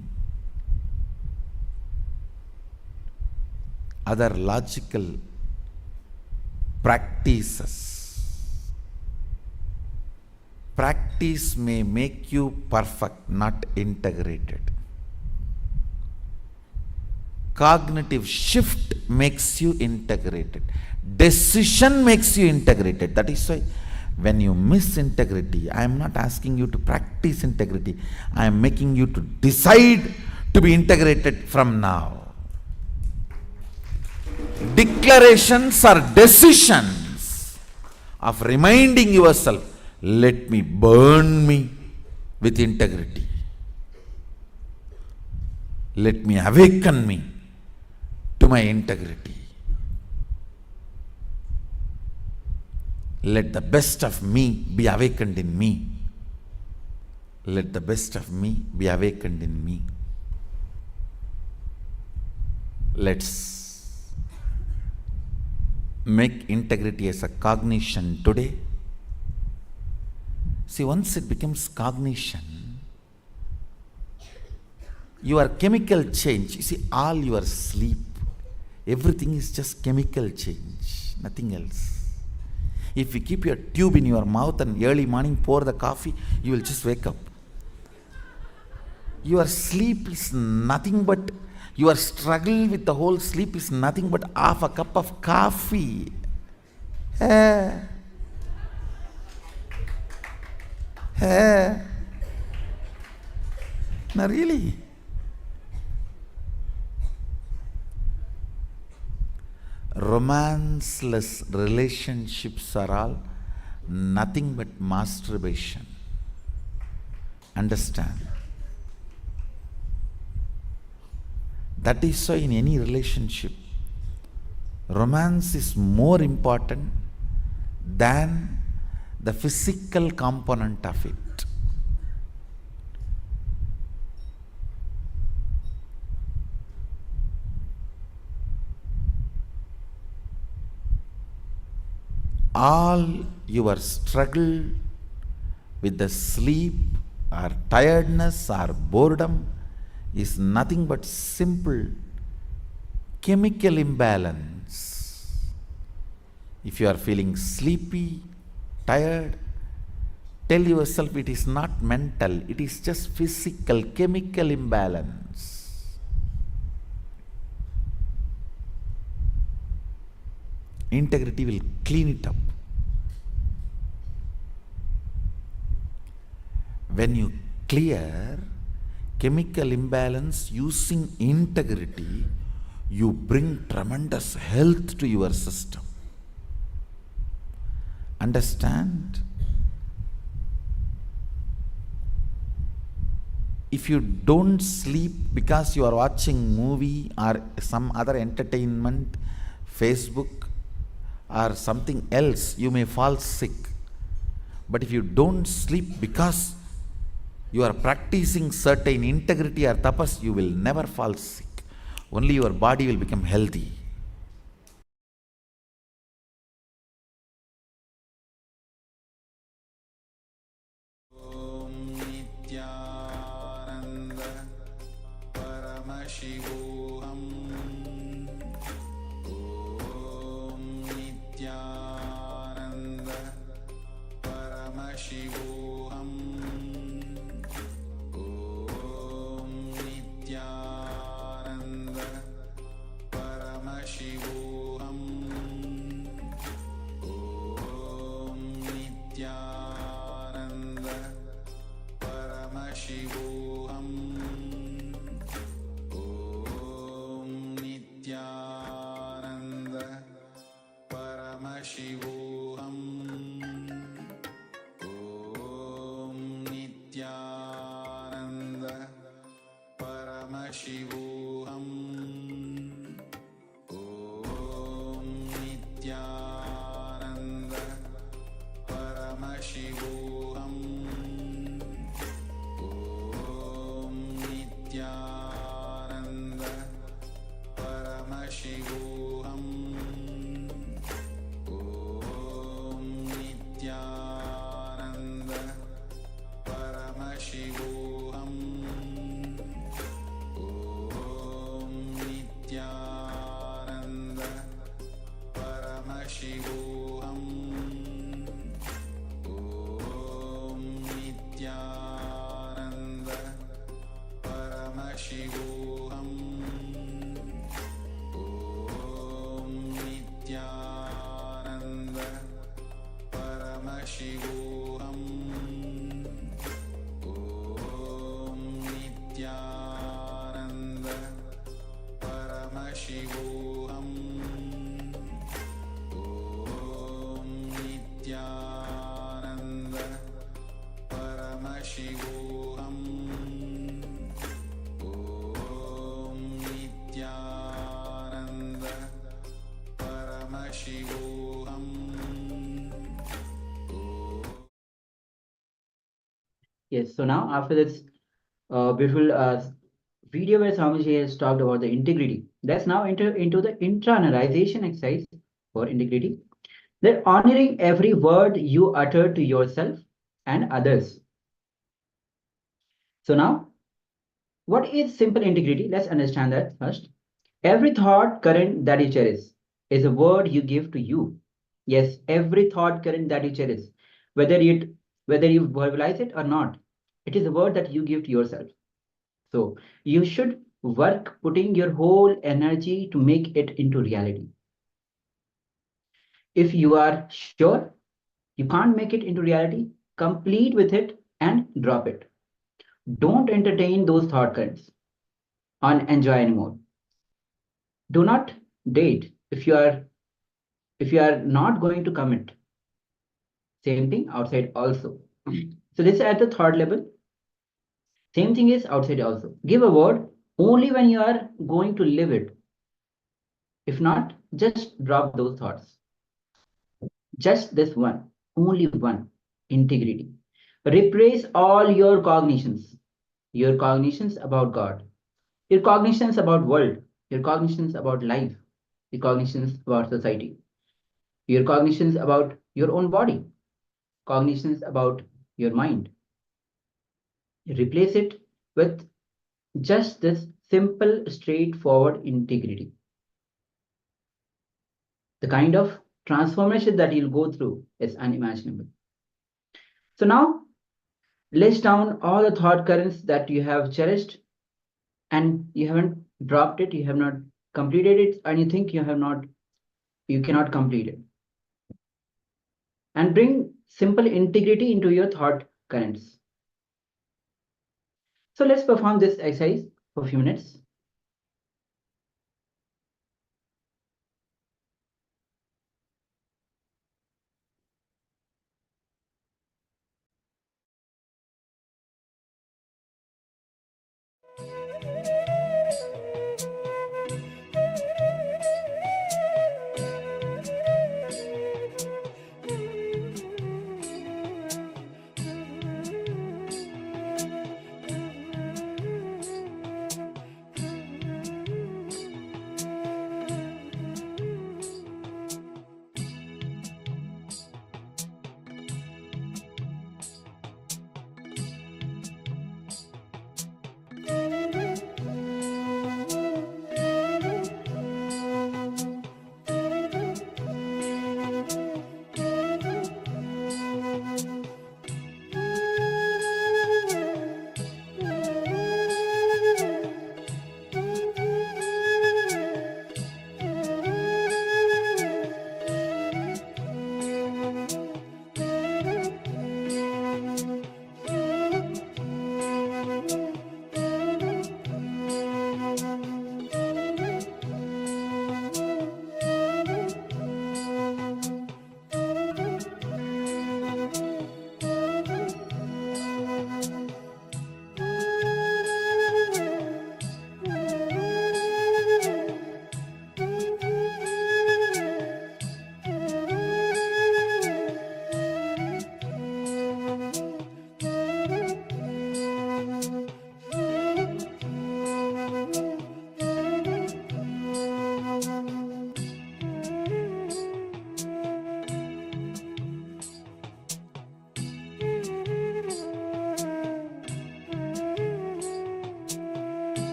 other logical practices. Practice may make you perfect, not integrated. Cognitive shift makes you integrated. Decision makes you integrated. That is why when you miss integrity, I am not asking you to practice integrity. I am making you to decide to be integrated from now. Declarations are decisions of reminding yourself, let me burn me with integrity. Let me awaken me to my integrity. Let the best of me be awakened in me. Let the best of me be awakened in me. Let's make integrity as a cognition today. See, once it becomes cognition, your chemical change, you see, all your sleep, everything is just chemical change, nothing else. If you keep your tube in your mouth and early morning pour the coffee, you will just wake up. Your sleep is nothing but, your struggle with the whole sleep is nothing but half a cup of coffee. No, really. Romanceless relationships are all nothing but masturbation. Understand? That is why in any relationship, romance is more important than the physical component of it. All your struggle with the sleep or tiredness or boredom is nothing but simple chemical imbalance. If you are feeling sleepy, tired, tell yourself it is not mental, it is just physical chemical imbalance. Integrity will clean it up. When you clear chemical imbalance using integrity, you bring tremendous health to your system. Understand? if you don't sleep because you are watching movie or some other entertainment, Facebook or something else, you may fall sick. But if you don't sleep because you are practicing certain integrity or tapas, you will never fall sick. Only your body will become healthy. Om Nityananda Paramashivoham. Om Nityananda Paramashivoham. Om Nityananda Paramashivoham. Om Nityananda Paramashivoham. Om Nityananda Paramashivoham. Om Nityananda Paramashivoham. Om Nityananda Paramashivoham. Om Nityananda Paramashivoham. Om Nityananda Paramashivoham. Om Nityananda Paramashivoham. Om Nityananda Paramashivoham. Om Nityananda Paramashivoham. Om Nityananda Paramashivoham. Om Nityananda Paramashivoham. Om Nityananda Paramashivoham. Yes, so now after this beautiful video where Swamiji has talked about the integrity, let's now enter into the internalization exercise for integrity. That honoring every word you utter to yourself and others. So now, what is simple integrity? Let's understand that first. Every thought current that you cherish is a word you give to you. Yes, every thought current that you cherish, whether you verbalize it or not, it is a word that you give to yourself. So you should work putting your whole energy to make it into reality. If you are sure you can't make it into reality, complete with it and drop it. Don't entertain those thought currents and enjoy anymore. Do not date if you are not going to commit. Same thing outside also. So this is at the thought level. Same thing is outside also. Give a word only when you are going to live it. If not, just drop those thoughts. Just this one, only one, integrity. Replace all your cognitions about God, your cognitions about world, your cognitions about life, your cognitions about society, your cognitions about your own body, cognitions about your mind. Replace it with just this simple, straightforward integrity. The kind of transformation that you'll go through is unimaginable. So now, list down all the thought currents that you have cherished and you haven't dropped it, you have not completed it, and you think you cannot complete it. And bring simple integrity into your thought currents. So let's perform this exercise for a few minutes.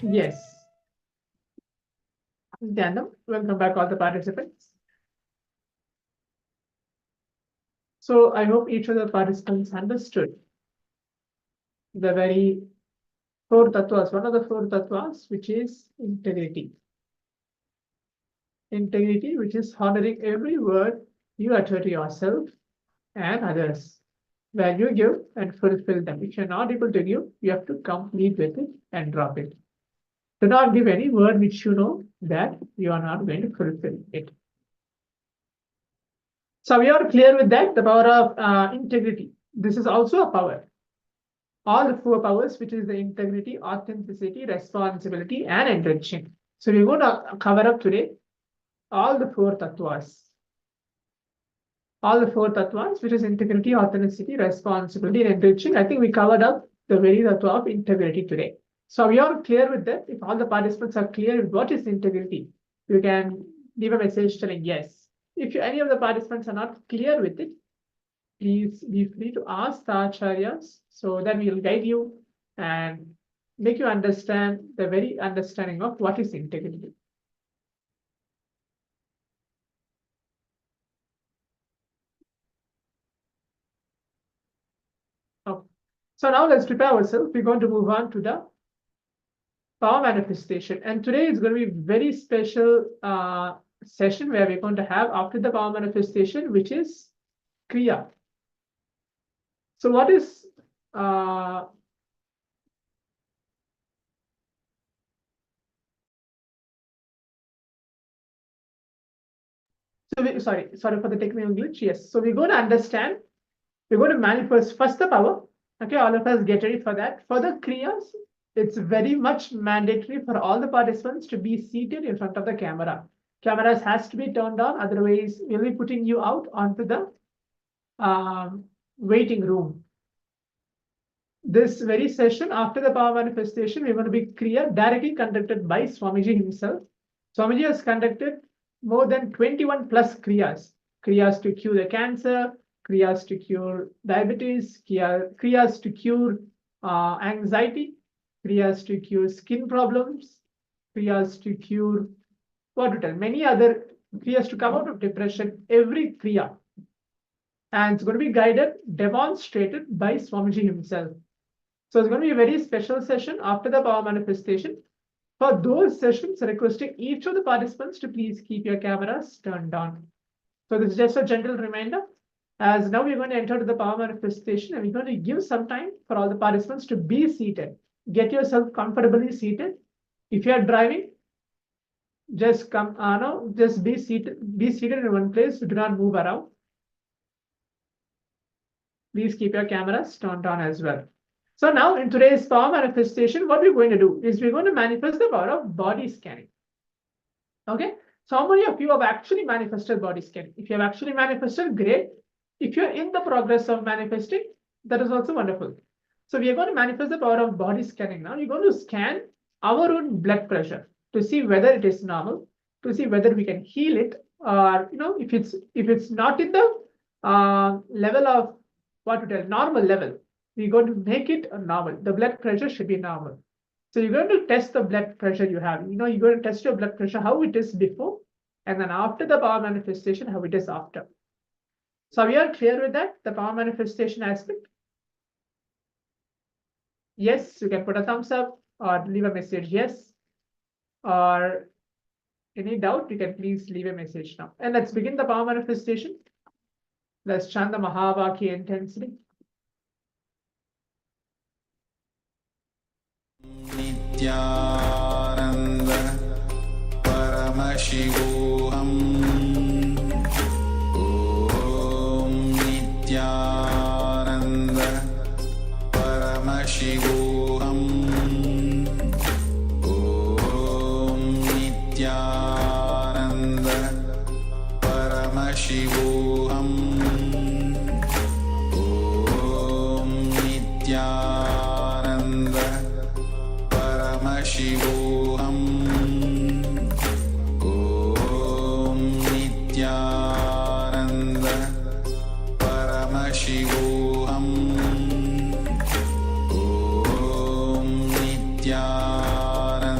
Yes. Dhanam, welcome back all the participants. So I hope each of the participants understood the very four tattvas, one of the four tattvas, which is integrity. Integrity, which is honoring every word you utter to yourself and others. When you give and fulfill them. If you're not able to give, you have to complete with it and drop it. Do not give any word which you know that you are not going to fulfill it. So we are clear with that, the power of integrity. This is also a power. All the four powers, which is the integrity, authenticity, responsibility, and enriching. So we're going to cover up today all the four tattvas. All the four tattvas, which is integrity, authenticity, responsibility, and enriching. I think we covered up the very tattva of integrity today. So we are clear with that. If all the participants are clear with what is integrity, you can leave a message telling yes. If any of the participants are not clear with it, please be free to ask the acharyas so that we will guide you and make you understand the very understanding of what is integrity. Okay. So now let's prepare ourselves. We're going to move on to the power manifestation. And today is going to be a very special session where we're going to have after the power manifestation, which is Kriya. So what is sorry for the technical glitch. Yes. So we're going to understand, we're going to manifest first the power. Okay, all of us get ready for that. For the Kriyas, it's very much mandatory for all the participants to be seated in front of the camera. Cameras has to be turned on, otherwise we'll be putting you out onto the waiting room. This very session after the power manifestation, we're going to be Kriya directly conducted by Swamiji himself. Swamiji has conducted more than 21 plus Kriyas. Kriyas to cure the cancer, Kriyas to cure diabetes, Kriyas to cure anxiety, Kriyas to cure skin problems, Kriyas to cure many other Kriyas to come out of depression, every Kriya. And it's going to be guided, demonstrated by Swamiji himself. So it's going to be a very special session after the power manifestation. For those sessions, requesting each of the participants to please keep your cameras turned on. So this is just a gentle reminder. As now we're going to enter the power manifestation and we're going to give some time for all the participants to be seated. Get yourself comfortably seated. If you are driving, just just be seated in one place. Do not move around. Please keep your cameras turned on as well. So now in today's power manifestation, what we're going to do is we're going to manifest the power of body scanning. Okay. So how many of you have actually manifested body scanning? If you have actually manifested, great. If you're in the progress of manifesting, that is also wonderful. So we are going to manifest the power of body scanning now. We're going to scan our own blood pressure to see whether it is normal, to see whether we can heal it, or if it's not in the level of normal level, we're going to make it a normal. The blood pressure should be normal. So you're going to test the blood pressure you have. You're going to test your blood pressure, how it is before, and then after the power manifestation, how it is after. So we are clear with that, the power manifestation aspect. Yes, you can put a thumbs up or leave a message yes. Or any doubt, you can please leave a message now. And let's begin the power manifestation. Let's chant the Mahavakya intensely. Nityananda Paramashivoham Om Nityananda Paramashivoham Om Nityananda Paramashivoham Om Nityananda Paramashivoham Om Nityananda Paramashivoham Om Nityananda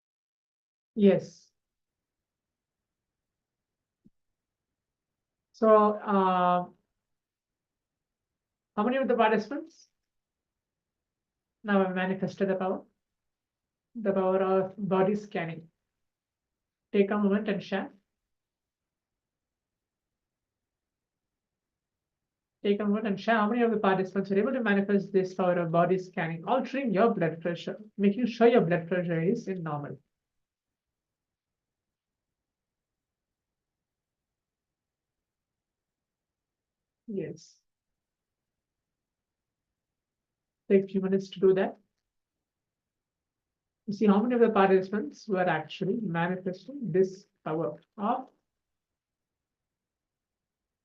Yes. So, how many of the participants now have manifested the power of body scanning? Take a moment and share. Take a moment and share how many of the participants are able to manifest this power of body scanning, altering your blood pressure, making sure your blood pressure is in normal. Yes. Take a few minutes to do that. You see how many of the participants were actually manifesting this power of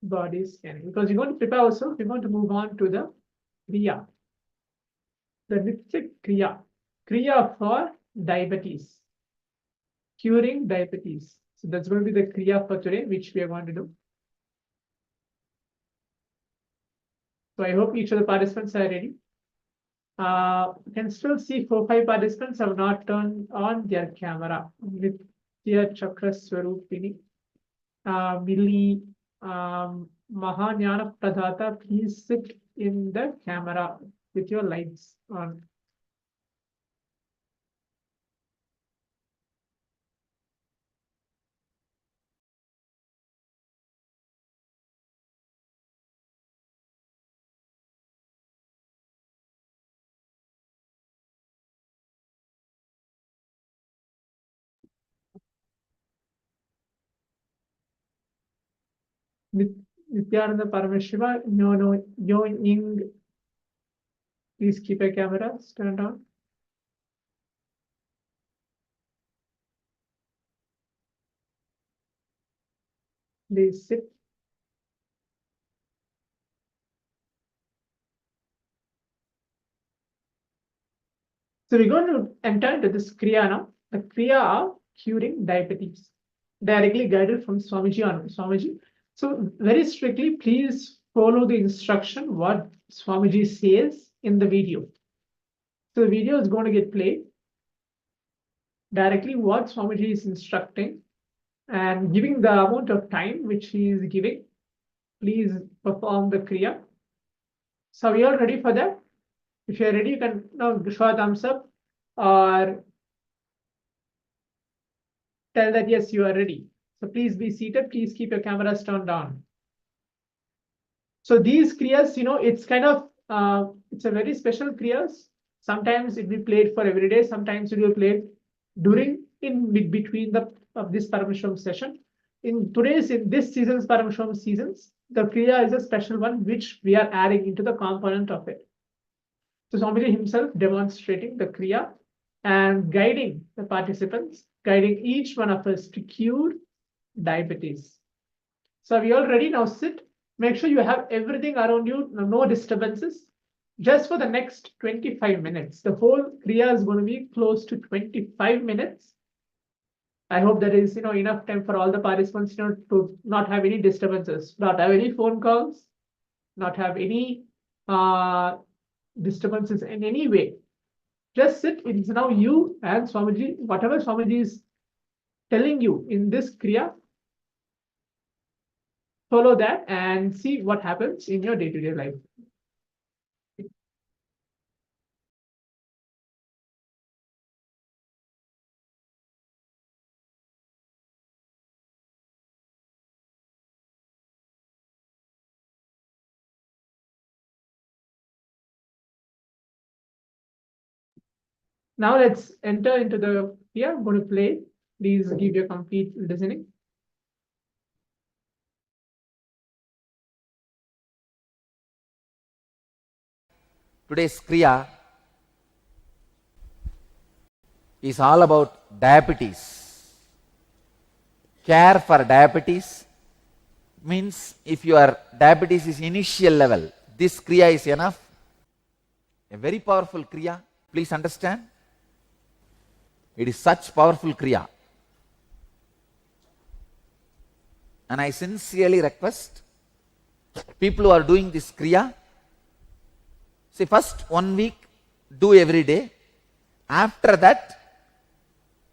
body scanning. Because you're going to prepare also, we're going to move on to the Kriya. The Nitya Kriya. Kriya for diabetes. Curing diabetes. So that's going to be the Kriya for today, which we are going to do. So I hope each of the participants are ready. You can still see 4-5 participants have not turned on their camera. Nitya Chakra Swarupini, Millie, Mahanyana Pradhata, please sit in the camera with your lights on. Nityananda Paramashiva, Yo Ying, please keep your cameras turned on. Please sit. So we're going to enter into this Kriya now, the Kriya of curing diabetes, directly guided from Swamiji on Swamiji. So very strictly, please follow the instruction what Swamiji says in the video. So the video is going to get played directly what Swamiji is instructing and giving the amount of time which he is giving. Please perform the Kriya. So we are ready for that. If you're ready, you can now show a thumbs up or tell that yes, you are ready. So please be seated. Please keep your cameras turned on. So these kriyas, it's kind of it's a very special kriyas. Sometimes it will be played for every day. Sometimes it will be played in between of this Paramashivoham session. In this season's Paramashivoham seasons, the kriya is a special one which we are adding into the component of it. So Swamiji himself demonstrating the kriya and guiding the participants, guiding each one of us to cure diabetes. So are we all ready? Now sit. Make sure you have everything around you, no disturbances. Just for the next 25 minutes. The whole kriya is going to be close to 25 minutes. I hope there is enough time for all the participants to not have any disturbances, not have any phone calls, not have any disturbances in any way. Just sit. It's now you and Swamiji, whatever Swamiji is telling you in this kriya, follow that and see what happens in your day-to-day life. Now let's enter into the kriya. I'm going to play. Please give your complete listening. Today's Kriya is all about diabetes. Care for diabetes means if your diabetes is initial level, this Kriya is enough. A very powerful Kriya. Please understand. It is such powerful Kriya. And I sincerely request people who are doing this Kriya, say first 1 week, do every day. After that,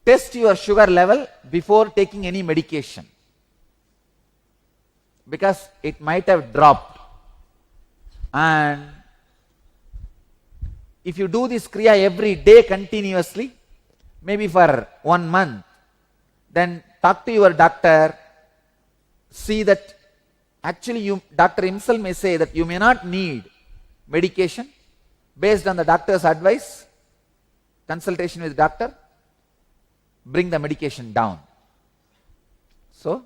test your sugar level before taking any medication, because it might have dropped. And if you do this kriya every day continuously, maybe for 1 month, then talk to your doctor, see that actually doctor himself may say that you may not need medication. Based on the doctor's advice, consultation with doctor, bring the medication down. So,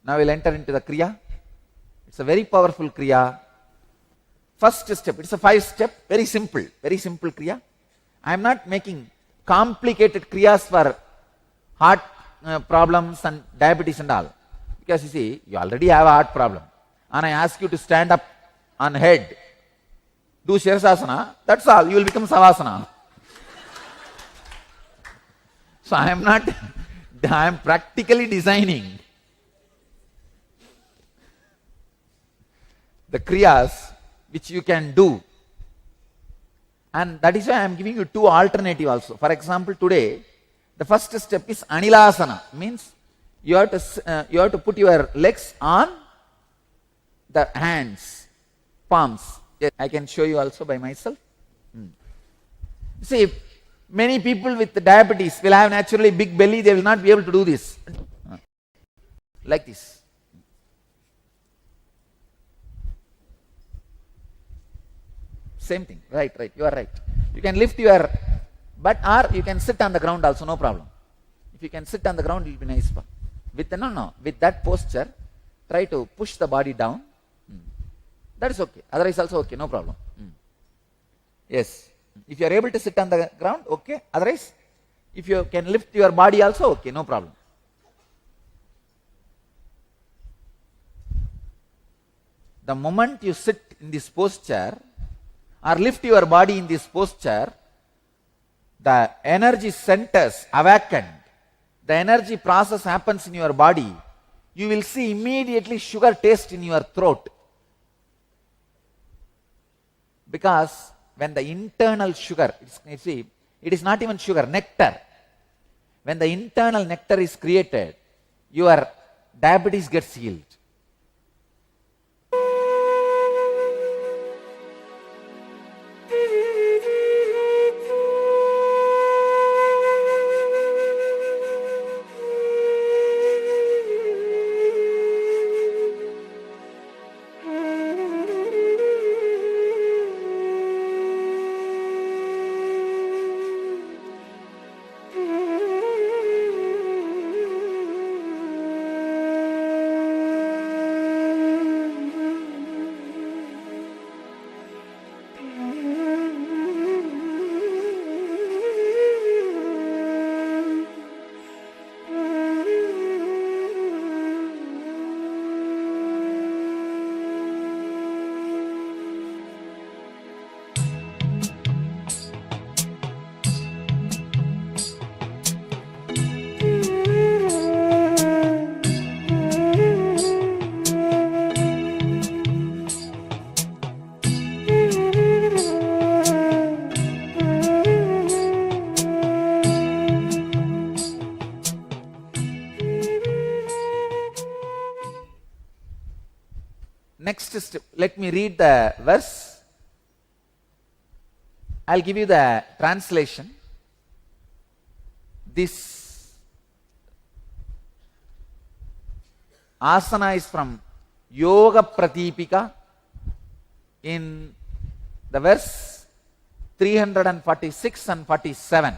now we'll enter into the kriya. It's a very powerful kriya. First step, it's a 5-step, very simple kriya. I am not making complicated kriyas for heart problems and diabetes and all. Because you see, you already have a heart problem. And I ask you to stand up on head, do Shirsasana, that's all, you will become Savasana. So I am practically designing the kriyas which you can do. And that is why I am giving you 2 alternatives also. For example, today, the first step is Anilasana, means you have to put your legs on the hands, palms. Yes, I can show you also by myself. See, many people with diabetes will have naturally big belly, they will not be able to do this. Like this. Same thing, right, you are right. You can lift your butt, or you can sit on the ground also, no problem. If you can sit on the ground, it will be nice. With that posture, try to push the body down. That is okay. Otherwise also okay, no problem. Yes. If you are able to sit on the ground, okay. Otherwise, if you can lift your body also, okay, no problem. The moment you sit in this posture or lift your body in this posture, the energy centers awakened. The energy process happens in your body. You will see immediately sugar taste in your throat. Because when the internal sugar, you see, it is not even sugar, nectar. When the internal nectar is created, your diabetes gets healed. Next step, let me read the verse. I'll give you the translation. This asana is from Yoga Pratipika in the verse 346 and 47.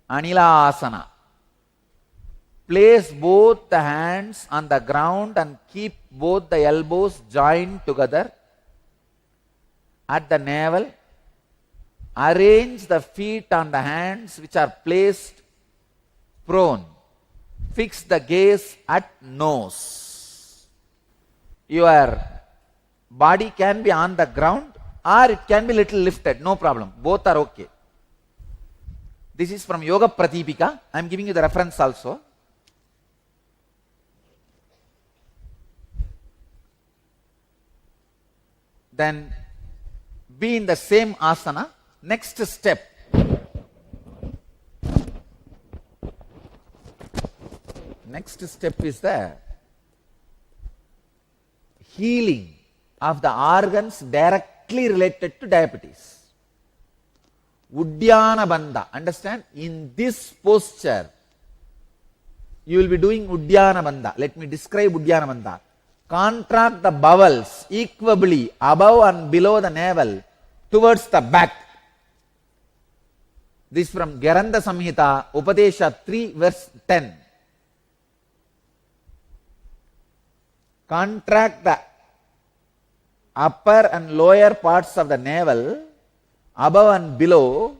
Anila asana. Place both the hands on the ground and keep both the elbows joined together at the navel. Arrange the feet on the hands which are placed prone. Fix the gaze at nose. Your body can be on the ground or it can be little lifted, no problem. Both are okay. This is from Yoga Pratipika. I am giving you the reference also. Then be in the same asana. Next step, next step is the healing of the organs directly related to diabetes. Uddiyana Bandha. Understand? In this posture, you will be doing Uddiyana Bandha. Let me describe Uddiyana Bandha. Contract the bowels equably above and below the navel towards the back. This from Gheranda Samhita, Upadesha 3, verse 10. Contract the upper and lower parts of the navel above and below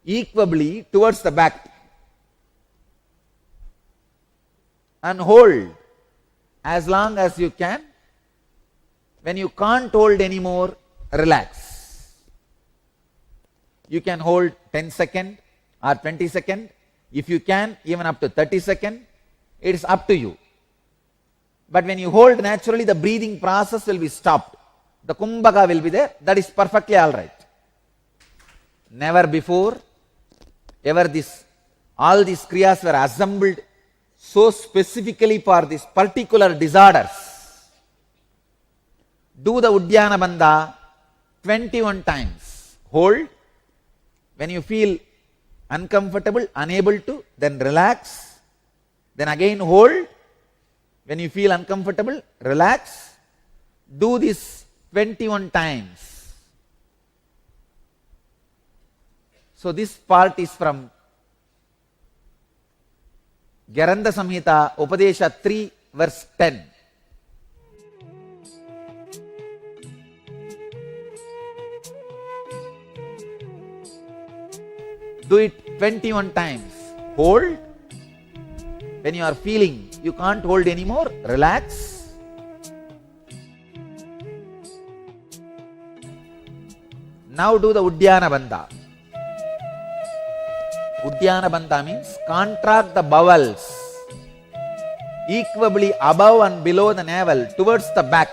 equably towards the back. And hold as long as you can. When you can't hold anymore, relax. You can hold 10 seconds or 20 seconds. If you can, even up to 30 seconds. It is up to you. But when you hold naturally, the breathing process will be stopped. The kumbhaka will be there. That is perfectly all right. Never before, ever all these kriyas were assembled so specifically for these particular disorders. Do the Uddiyana Bandha 21 times. Hold. When you feel uncomfortable, unable to, then relax. Then again hold. When you feel uncomfortable, relax. Do this 21 times. So this part is from Gheranda Samhita, Upadesha 3, verse 10. Do it 21 times. Hold. When you are feeling you can't hold anymore, relax. Now do the Uddiyana Bandha. Uddiyana Bandha means contract the bowels equably above and below the navel towards the back,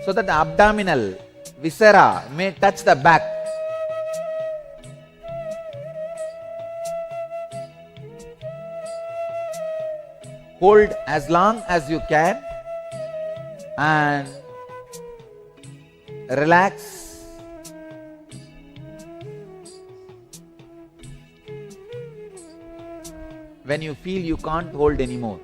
so that the abdominal viscera may touch the back. Hold as long as you can and relax. When you feel you can't hold anymore.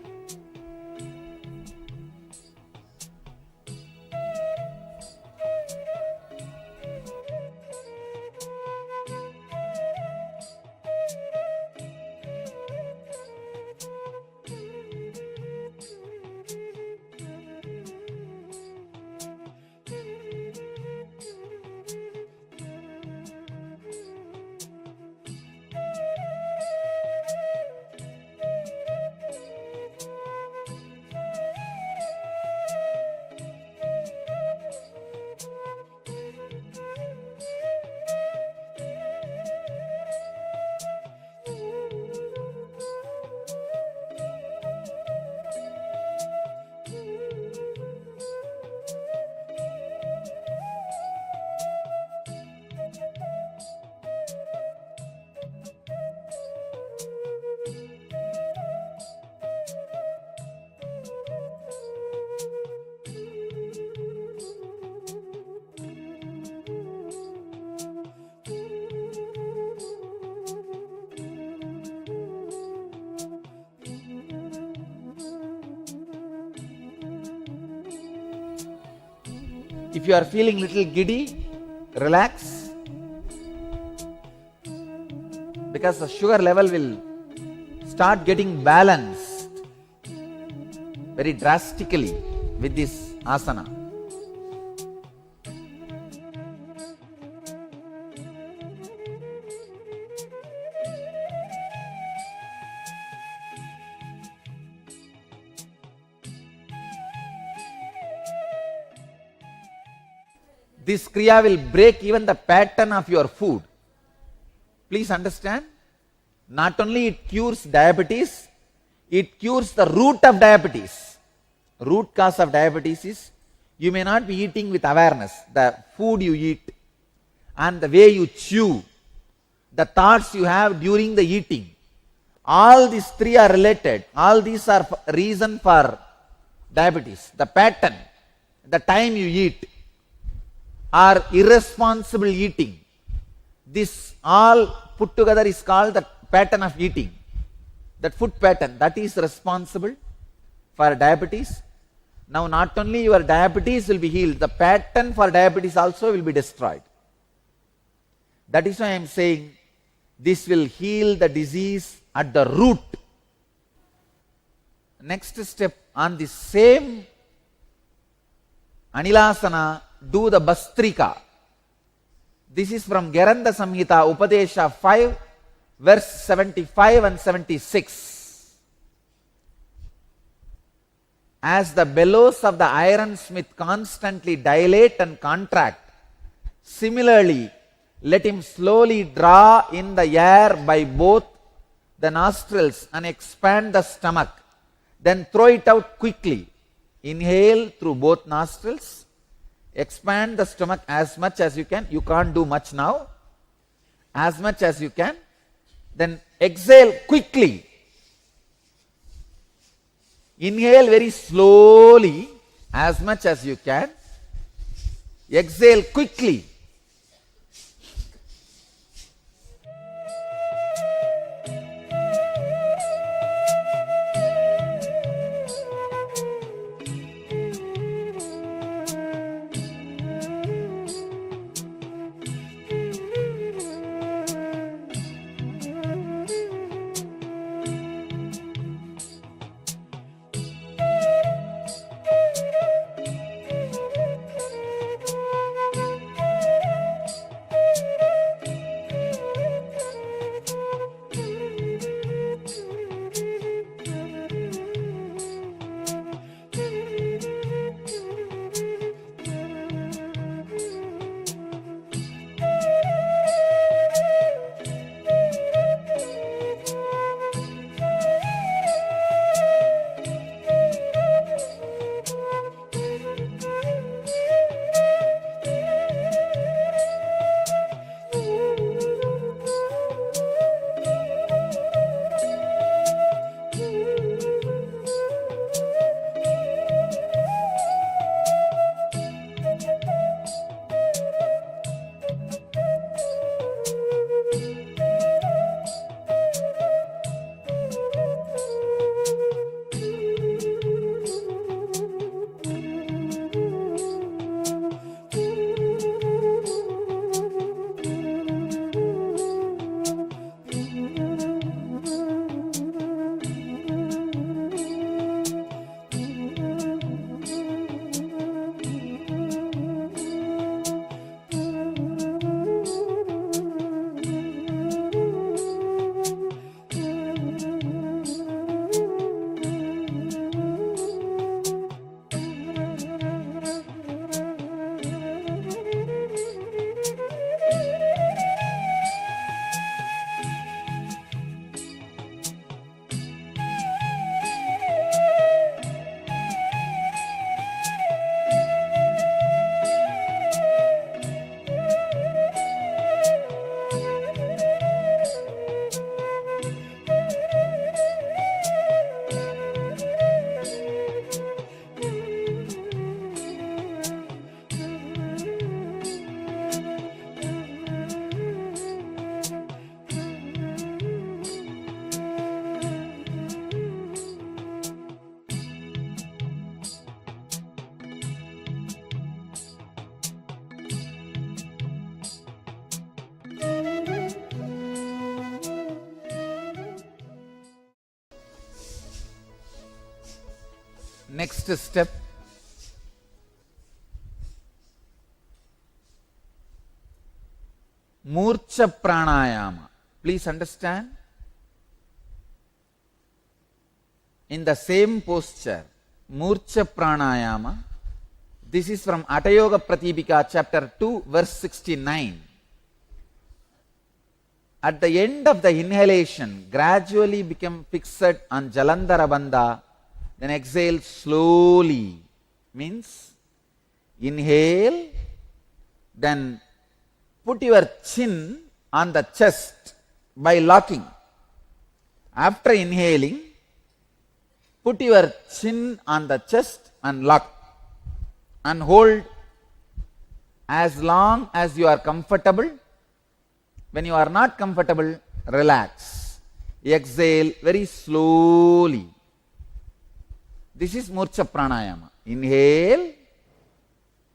If you are feeling little giddy, relax, because the sugar level will start getting balanced very drastically with this asana. This kriya will break even the pattern of your food. Please understand, not only it cures diabetes, it cures the root of diabetes. Root cause of diabetes is you may not be eating with awareness. The food you eat and the way you chew, the thoughts you have during the eating. All these three are related. All these are reason for diabetes. The pattern, the time you eat, or irresponsible eating. This all put together is called the pattern of eating. That food pattern, that is responsible for diabetes. Now not only your diabetes will be healed, the pattern for diabetes also will be destroyed. That is why I am saying this will heal the disease at the root. Next step, on the same Anilasana, do the Bastrika. This is from Geranda Samhita, Upadesha 5, verse 75 and 76. As the bellows of the ironsmith constantly dilate and contract, similarly, let him slowly draw in the air by both the nostrils and expand the stomach. Then throw it out quickly. Inhale through both nostrils. Expand the stomach as much as you can. You can't do much now. As much as you can. Then exhale quickly. Inhale very slowly, as much as you can. Exhale quickly. Next step, Murcha Pranayama. Please understand, in the same posture, Murcha Pranayama, this is from Hatha Yoga Pratipika chapter 2 verse 69. At the end of the inhalation, gradually become fixed on Jalandhara Bandha, then exhale slowly. Means inhale, then put your chin on the chest by locking. After inhaling, put your chin on the chest and lock and hold as long as you are comfortable. When you are not comfortable, relax. Exhale very slowly. This is Murcha Pranayama. Inhale,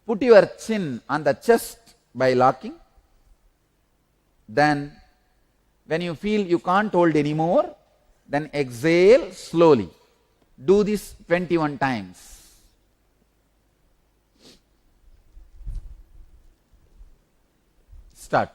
put your chin on the chest by locking. Then, when you feel you can't hold anymore, then exhale slowly. Do this 21 times. Start.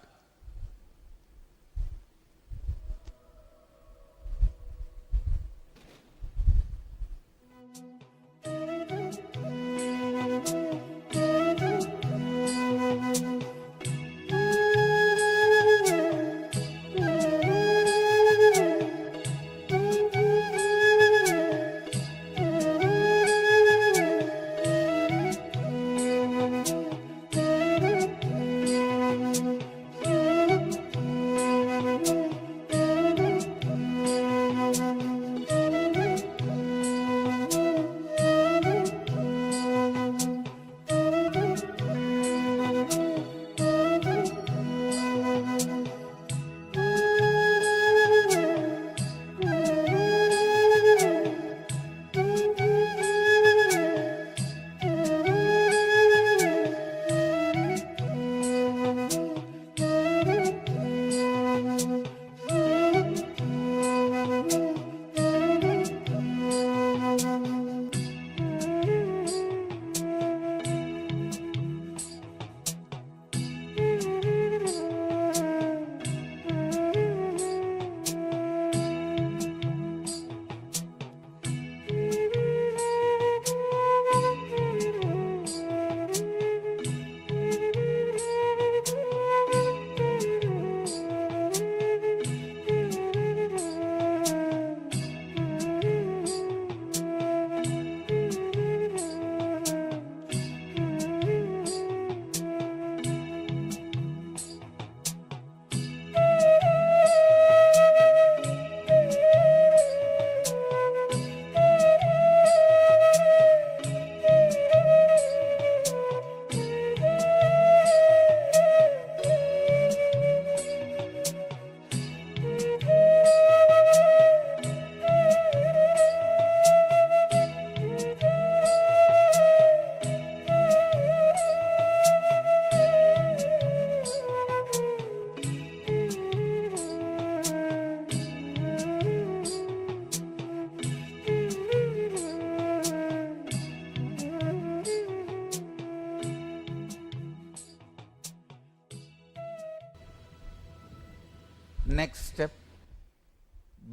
Next step,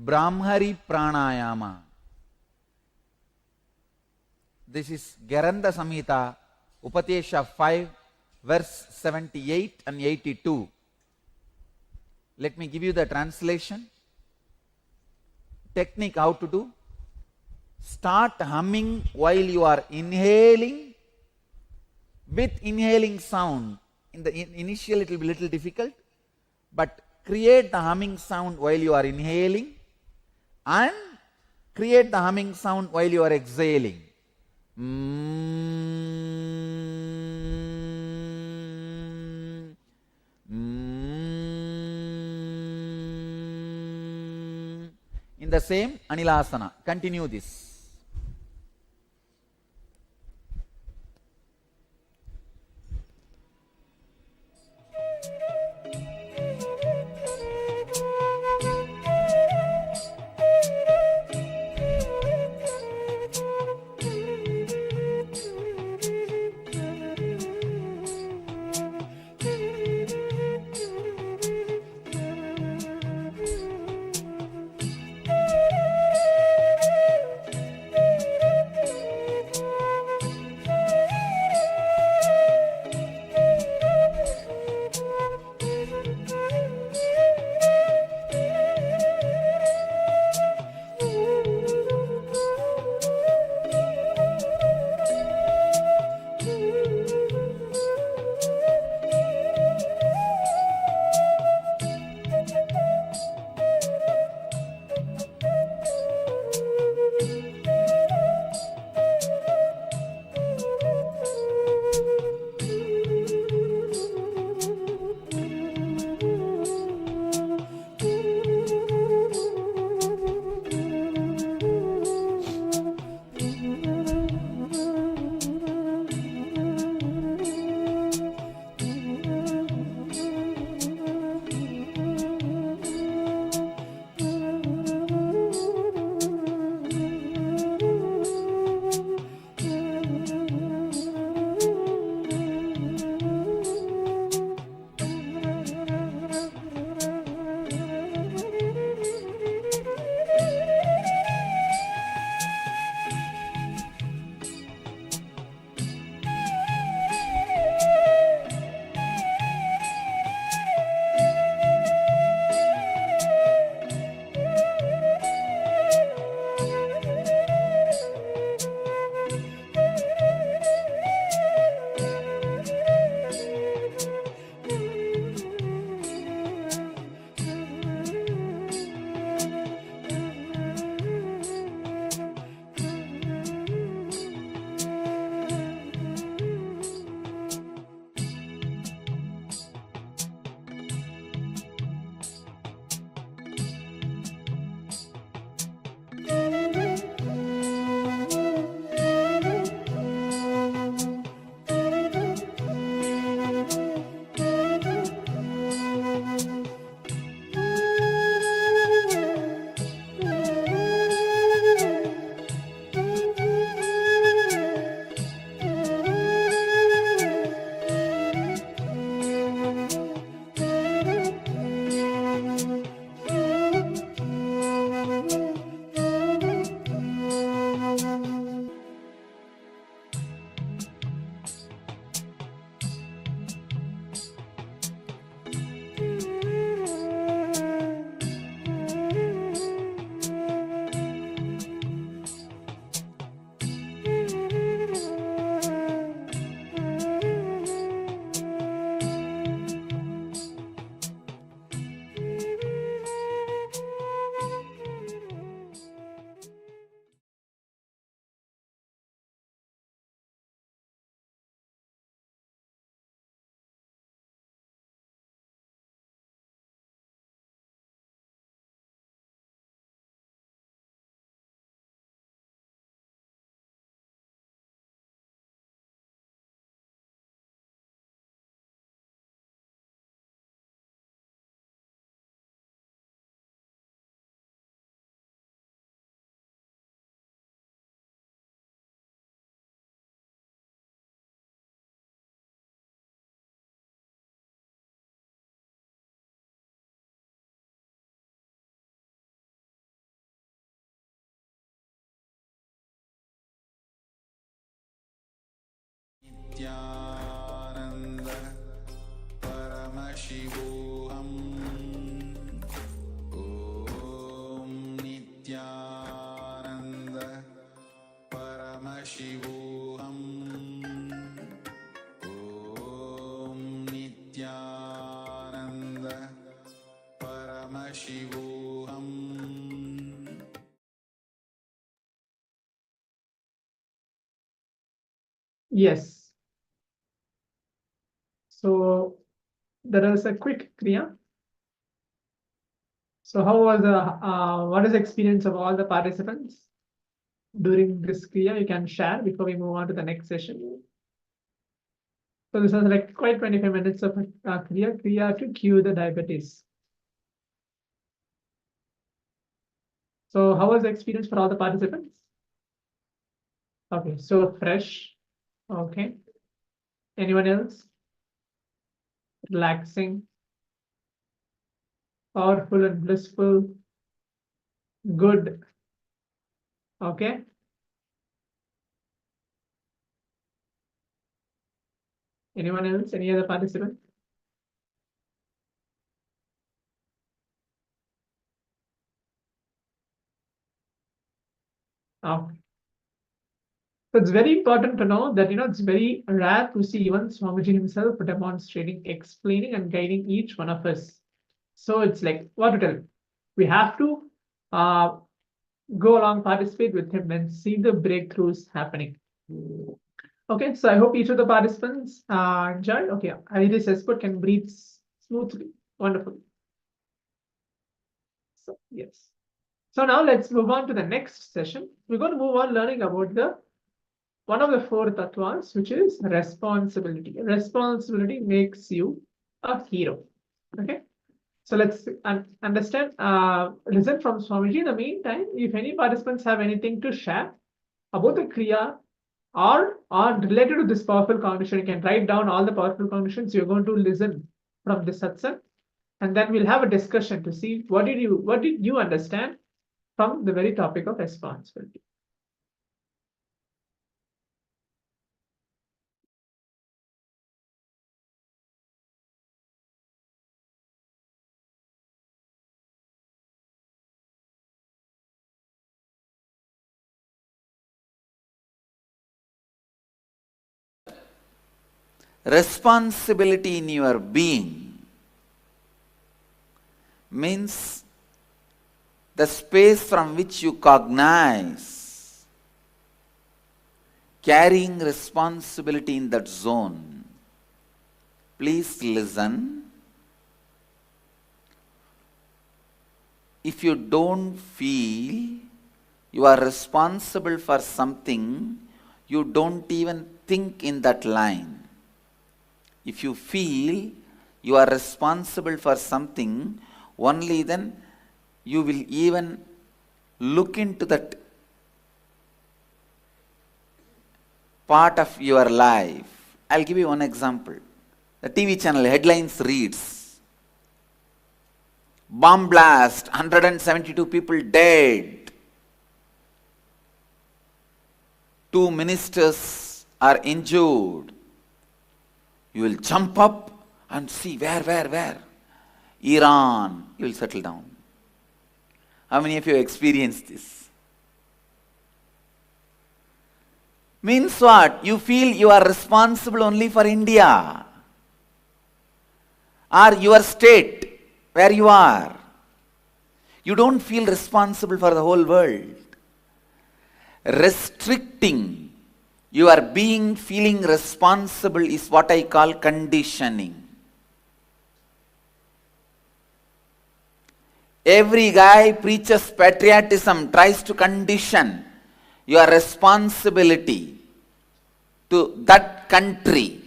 Brahmari Pranayama. This is Garanda Samhita, Upatesha 5, verse 78 and 82. Let me give you the translation. Technique how to do. Start humming while you are inhaling. With inhaling sound, in the initial it will be little difficult, but create the humming sound while you are inhaling and create the humming sound while you are exhaling. In the same Anilasana, continue this. Nityanand परमशिवोऽहम् ॐ नित्यानन्द परमशिवोऽहम् ॐ नित्यानन्द परमशिवोऽहम् Yes. So there is a quick Kriya. So how was what is the experience of all the participants during this Kriya? You can share before we move on to the next session. So this was like quite 25 minutes of Kriya to cure the diabetes. So how was the experience for all the participants? Okay, so fresh. Okay. Anyone else? Relaxing, powerful and blissful, good. Okay. Anyone else? Any other participant? Oh. So it's very important to know that, it's very rare to see even Swamiji himself demonstrating, explaining and guiding each one of us. So it's like, what to tell? We have to go along, participate with him and see the breakthroughs happening. Okay, so I hope each of the participants enjoyed. Okay, Iris Esport can breathe smoothly. Wonderful. So, yes. So now let's move on to the next session. We're going to move on learning about one of the four tattvas, which is responsibility. Responsibility makes you a hero. Okay. So let's understand, listen from Swamiji. In the meantime, if any participants have anything to share about the Kriya or related to this powerful cognition, you can write down all the powerful cognitions you're going to listen from this satsang, and then we'll have a discussion to see what did you understand from the very topic of responsibility. Responsibility in your being means the space from which you cognize, carrying responsibility in that zone. Please listen. If you don't feel you are responsible for something, you don't even think in that line. If you feel you are responsible for something, only then you will even look into that part of your life. I'll give you one example. The TV channel headlines reads, bomb blast, 172 people dead. 2 ministers are injured. You will jump up and see where? Iran. You will settle down. How many of you experienced this? Means what? You feel you are responsible only for India or your state where you are. You don't feel responsible for the whole world. Restricting your being feeling responsible is what I call conditioning. Every guy preaches patriotism, tries to condition your responsibility to that country.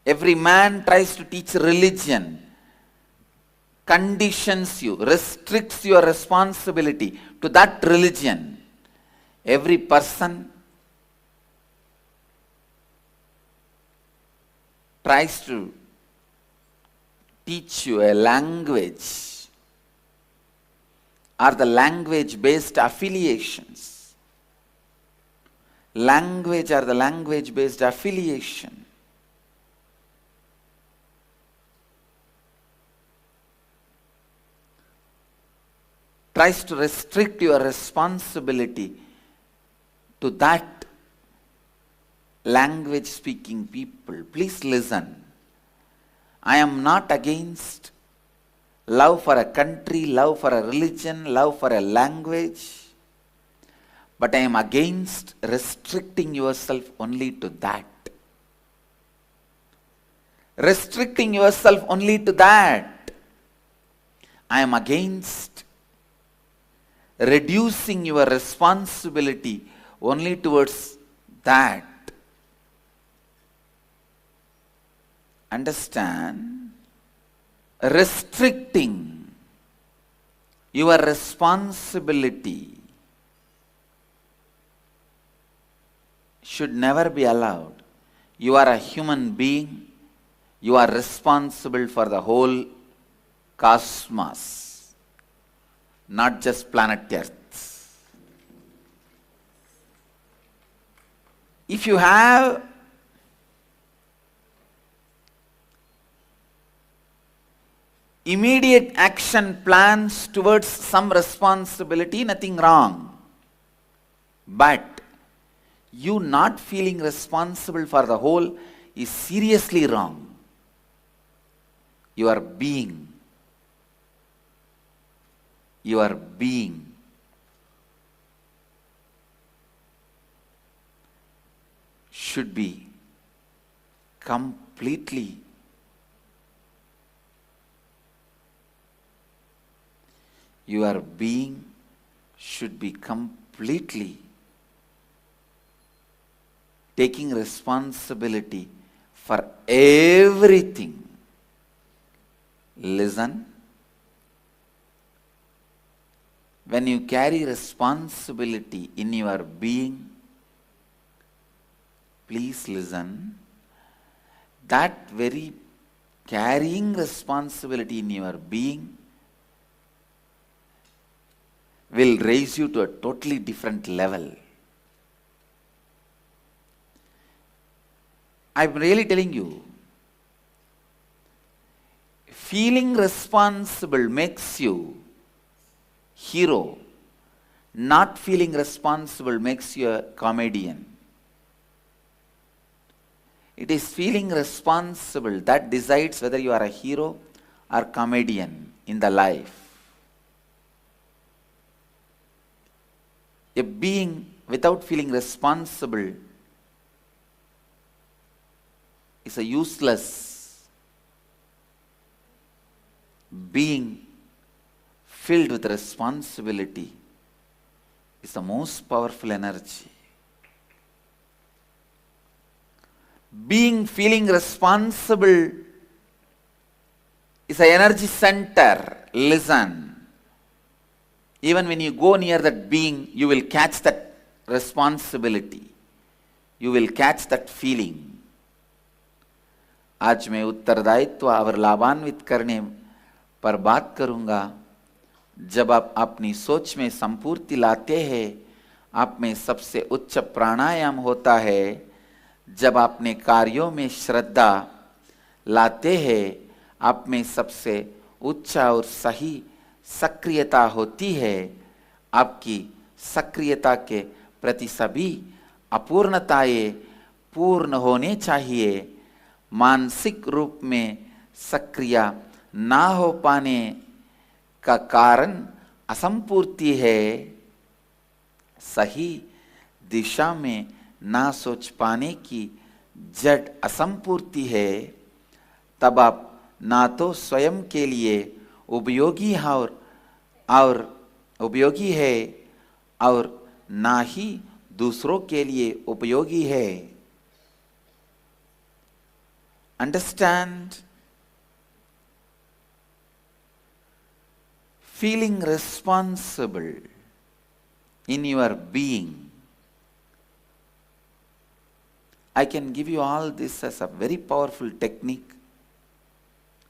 Every man tries to teach religion, conditions you, restricts your responsibility to that religion. Every person tries to teach you a language or the language-based affiliations. language or the language-based affiliation. Tries to restrict your responsibility to that language speaking people. Please listen. I am not against love for a country, love for a religion, love for a language, but I am against restricting yourself only to that. Restricting yourself only to that. I am against reducing your responsibility only towards that. Understand? Restricting your responsibility should never be allowed. You are a human being. You are responsible for the whole cosmos, not just planet Earth. If you have immediate action plans towards some responsibility, nothing wrong. But you not feeling responsible for the whole is seriously wrong. Your being should be completely taking responsibility for everything. Listen. When you carry responsibility in your being, please listen. That very carrying responsibility in your being will raise you to a totally different level. I'm really telling you, feeling responsible makes you hero. Not feeling responsible makes you a comedian. It is feeling responsible that decides whether you are a hero or comedian in the life. A being without feeling responsible is a useless being. Filled with responsibility is the most powerful energy. Being feeling responsible is an energy center. Listen. Even when you go near that being, you will catch that responsibility. You will catch that feeling. आज मैं उत्तरदायित्व और लाभान्वित करने पर बात करूंगा. जब आप अपनी सोच में संपूर्ति लाते हैं, आप में सबसे उच्च प्राणायाम होता है. जब आपने कार्यों में श्रद्धा लाते हैं, आप में सबसे उच्च और सही सक्रियता होती है. आपकी सक्रियता के प्रति सभी अपूर्णताएं पूर्ण होने चाहिए. मानसिक रूप में सक्रिय ना हो पाने का कारण असंपूर्ति है. सही दिशा में ना सोच पाने की जड़ असंपूर्ति है. तब आप ना तो स्वयं के लिए उपयोगी है और ना ही दूसरों के लिए उपयोगी है. Understand? Feeling responsible in your being. I can give you all this as a very powerful technique.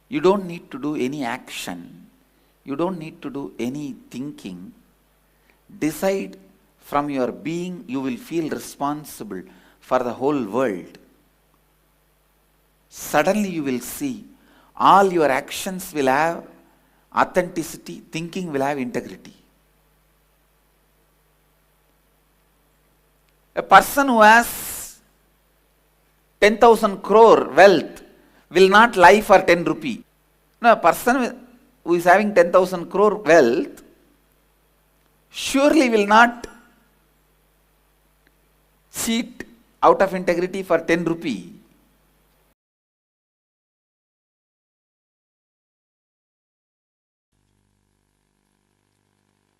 You don't need to do any action. You don't need to do any thinking. Decide From your being, you will feel responsible for the whole world. Suddenly you will see all your actions will have authenticity, thinking will have integrity. A person who has 10,000 crore wealth will not lie for 10 rupee. No, a person who is having 10,000 crore wealth surely will not cheat out of integrity for 10 rupee.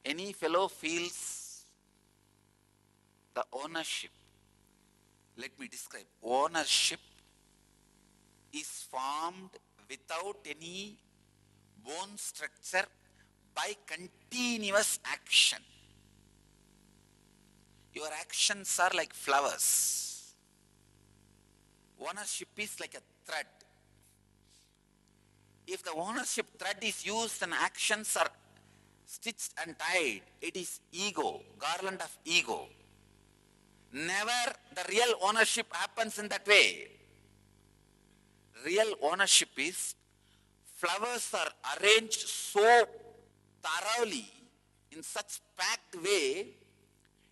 Any fellow feels the ownership. Let me describe. Ownership is formed without any bone structure by continuous action. Your actions are like flowers. Ownership is like a thread. If the ownership thread is used and actions are stitched and tied, it is ego, garland of ego. Never the real ownership happens in that way. Real ownership is flowers are arranged so thoroughly in such packed way,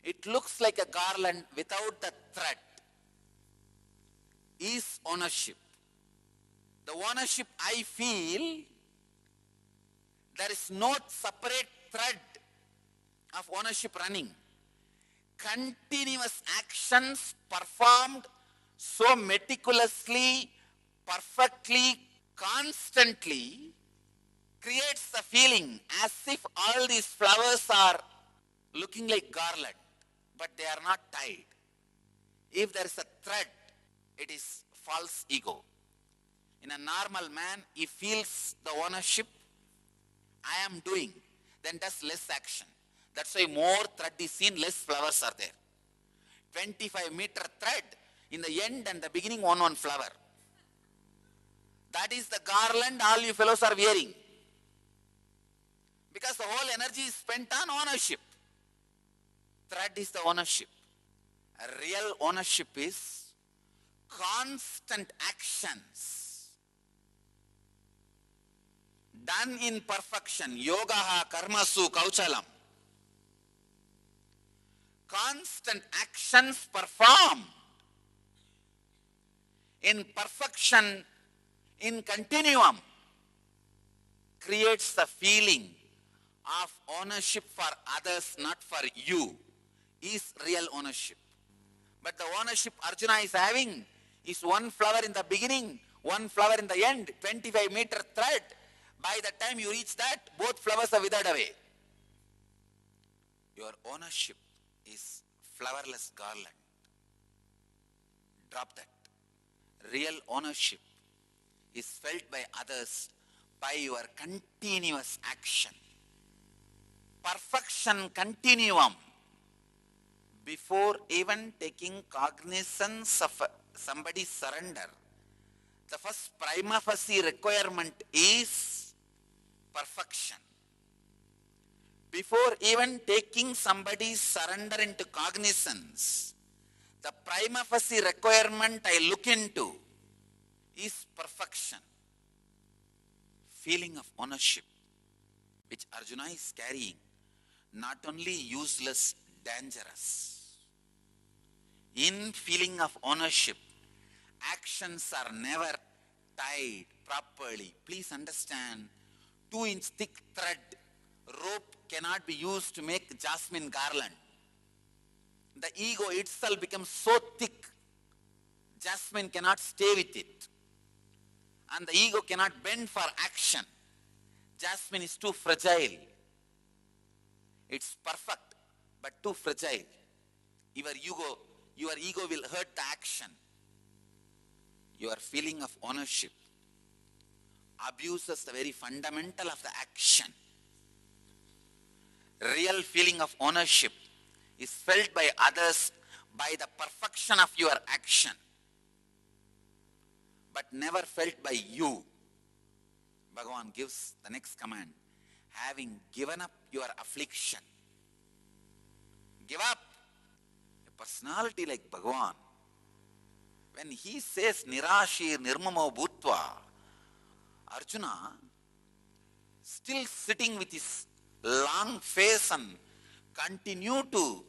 it looks like a garland without the thread. Is ownership. The ownership I feel, there is no separate thread of ownership running. Continuous actions performed so meticulously, perfectly, constantly creates the feeling as if all these flowers are looking like garland, but they are not tied. If there is a thread, it is false ego. In a normal man, he feels the ownership, I am doing, then does less action. That's why more thread is seen, less flowers are there. 25-meter thread, in the end and the beginning, one flower. That is the garland all you fellows are wearing. Because the whole energy is spent on ownership. Thread is the ownership. A real ownership is constant actions done in perfection. Yogaha karmasu kauchalam. Constant actions performed in perfection, in continuum, creates the feeling of ownership for others, not for you, is real ownership. But the ownership Arjuna is having is one flower in the beginning, one flower in the end, 25-meter thread. By the time you reach that, both flowers are withered away. Your ownership is flowerless garland. Drop that. Real ownership is felt by others by your continuous action. Perfection continuum. Before even taking cognizance of somebody's surrender, the first prima facie requirement is perfection. Before even taking somebody's surrender into cognizance, the prima facie requirement I look into is perfection. Feeling of ownership, which Arjuna is carrying, not only useless, dangerous. In feeling of ownership, actions are never tied properly. Please understand, 2-inch thick thread, rope cannot be used to make jasmine garland. The ego itself becomes so thick, jasmine cannot stay with it. And the ego cannot bend for action. Jasmine is too fragile. It's perfect, but too fragile. Your ego will hurt the action. Your feeling of ownership abuses the very fundamental of the action. Real feeling of ownership is felt by others by the perfection of your action, but never felt by you. Bhagavan gives the next command. Having given up your affliction, Give up. A personality like Bhagavan, when he says Nirashir Nirmamo Bhutva, Arjuna, still sitting with his long face and continue to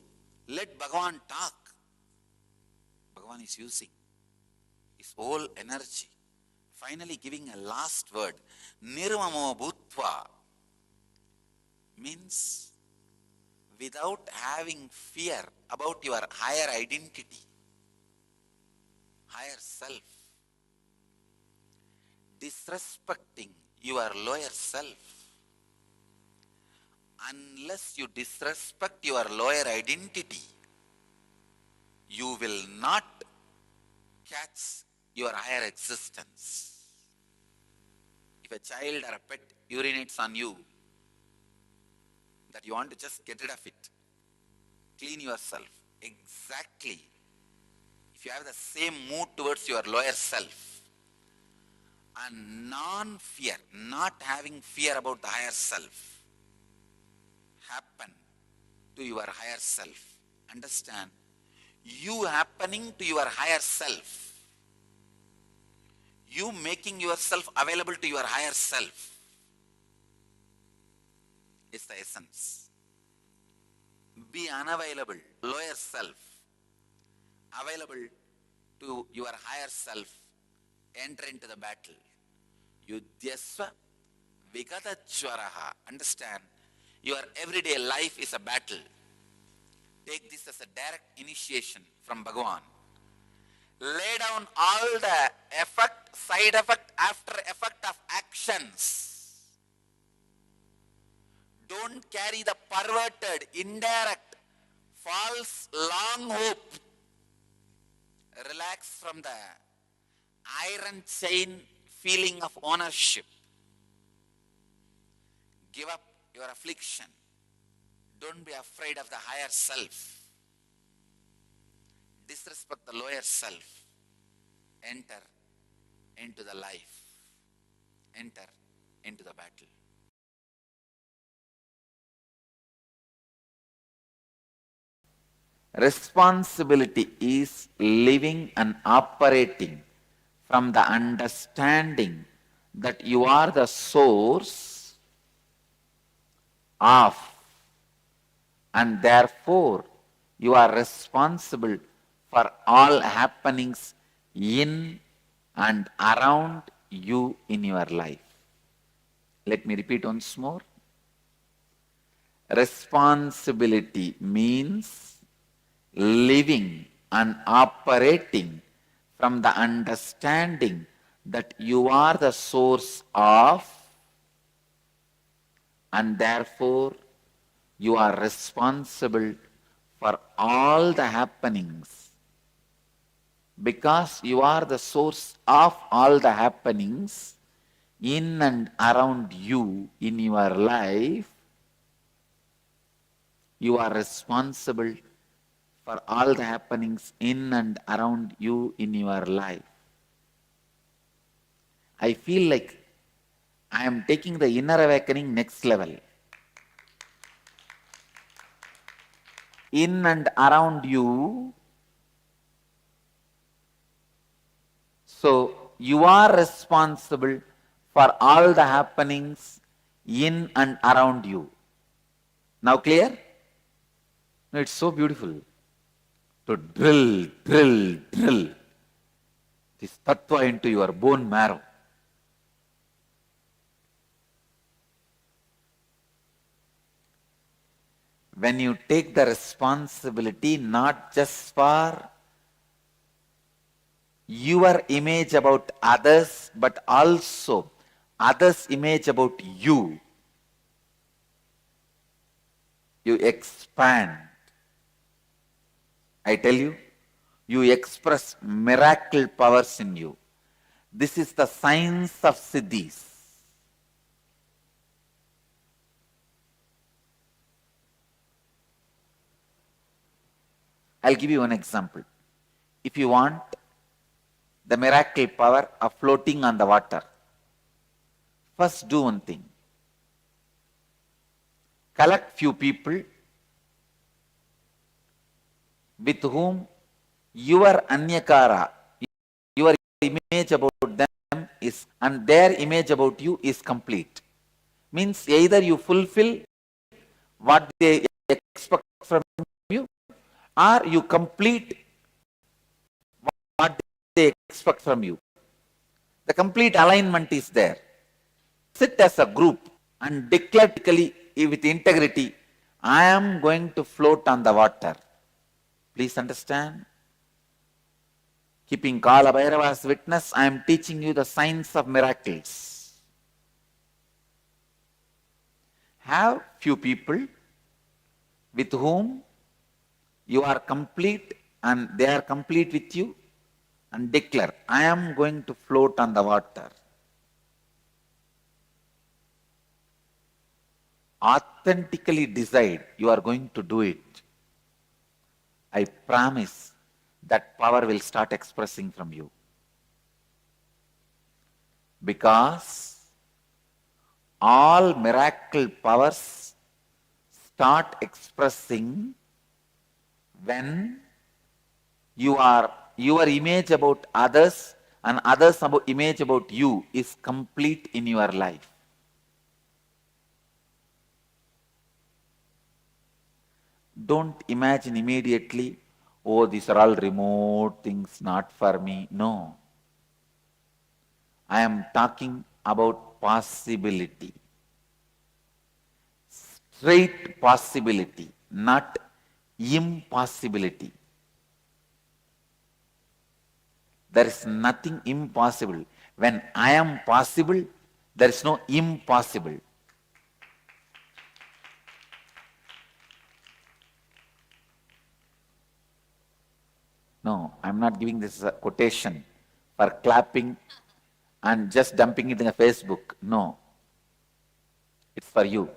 let Bhagavan talk. Bhagavan is using his whole energy, finally giving a last word. Nirmamo Bhutva means without having fear about your higher identity, higher self, disrespecting your lower self. Unless you disrespect your lower identity, you will not catch your higher existence. If a child or a pet urinates on you, that you want to just get rid of it, clean yourself. Exactly. If you have the same mood towards your lower self, and non-fear, not having fear about the higher self, happen to your higher self. Understand? You happening to your higher self, you making yourself available to your higher self is the essence. Be unavailable, lower self, available to your higher self, enter into the battle. Yudhyasva Vigatachwaraha. Understand? Your everyday life is a battle. Take this as a direct initiation from Bhagavan. Lay down all the effect, side effect, after effect of actions. Don't carry the perverted, indirect, false, long hope. Relax from the iron chain feeling of ownership. Give up your affliction. Don't be afraid of the higher self. Disrespect the lower self. Enter into the life. Enter into the battle. Responsibility is living and operating from the understanding that you are the source of, and therefore you are responsible for all happenings in and around you in your life. Let me repeat once more. Responsibility means living and operating from the understanding that you are the source of, and therefore you are responsible for all the happenings. Because you are the source of all the happenings in and around you in your life, you are responsible for all the happenings in and around you in your life. I feel like I am taking the inner awakening next level. In and around you, so you are responsible for all the happenings in and around you. Now clear? No, it's so beautiful to drill this tattva into your bone marrow. When you take the responsibility not just for your image about others, but also others' image about you, you expand. I tell you, you express miracle powers in you. This is the science of siddhis. I'll give you one example. If you want the miracle power of floating on the water, first do one thing. Collect few people with whom your anyakara, your image about them is, and their image about you is complete. Means either you fulfill what they expect from you, or you complete what they expect from you. The complete alignment is there. Sit as a group and declare with integrity, I am going to float on the water. Please understand. Keeping Kala Bhairava as witness, I am teaching you the science of miracles. Have few people with whom you are complete and they are complete with you, and declare, I am going to float on the water. Authentically decide you are going to do it. I promise that power will start expressing from you. Because all miracle powers start expressing when your image about others and others' image about you is complete in your life. Don't imagine immediately, oh, these are all remote things, not for me. No. I am talking about possibility. Straight possibility, not impossibility. There is nothing impossible. When I am possible, there is no impossible. No, I am not giving this as a quotation for clapping and just dumping it in a Facebook. No. It's for you.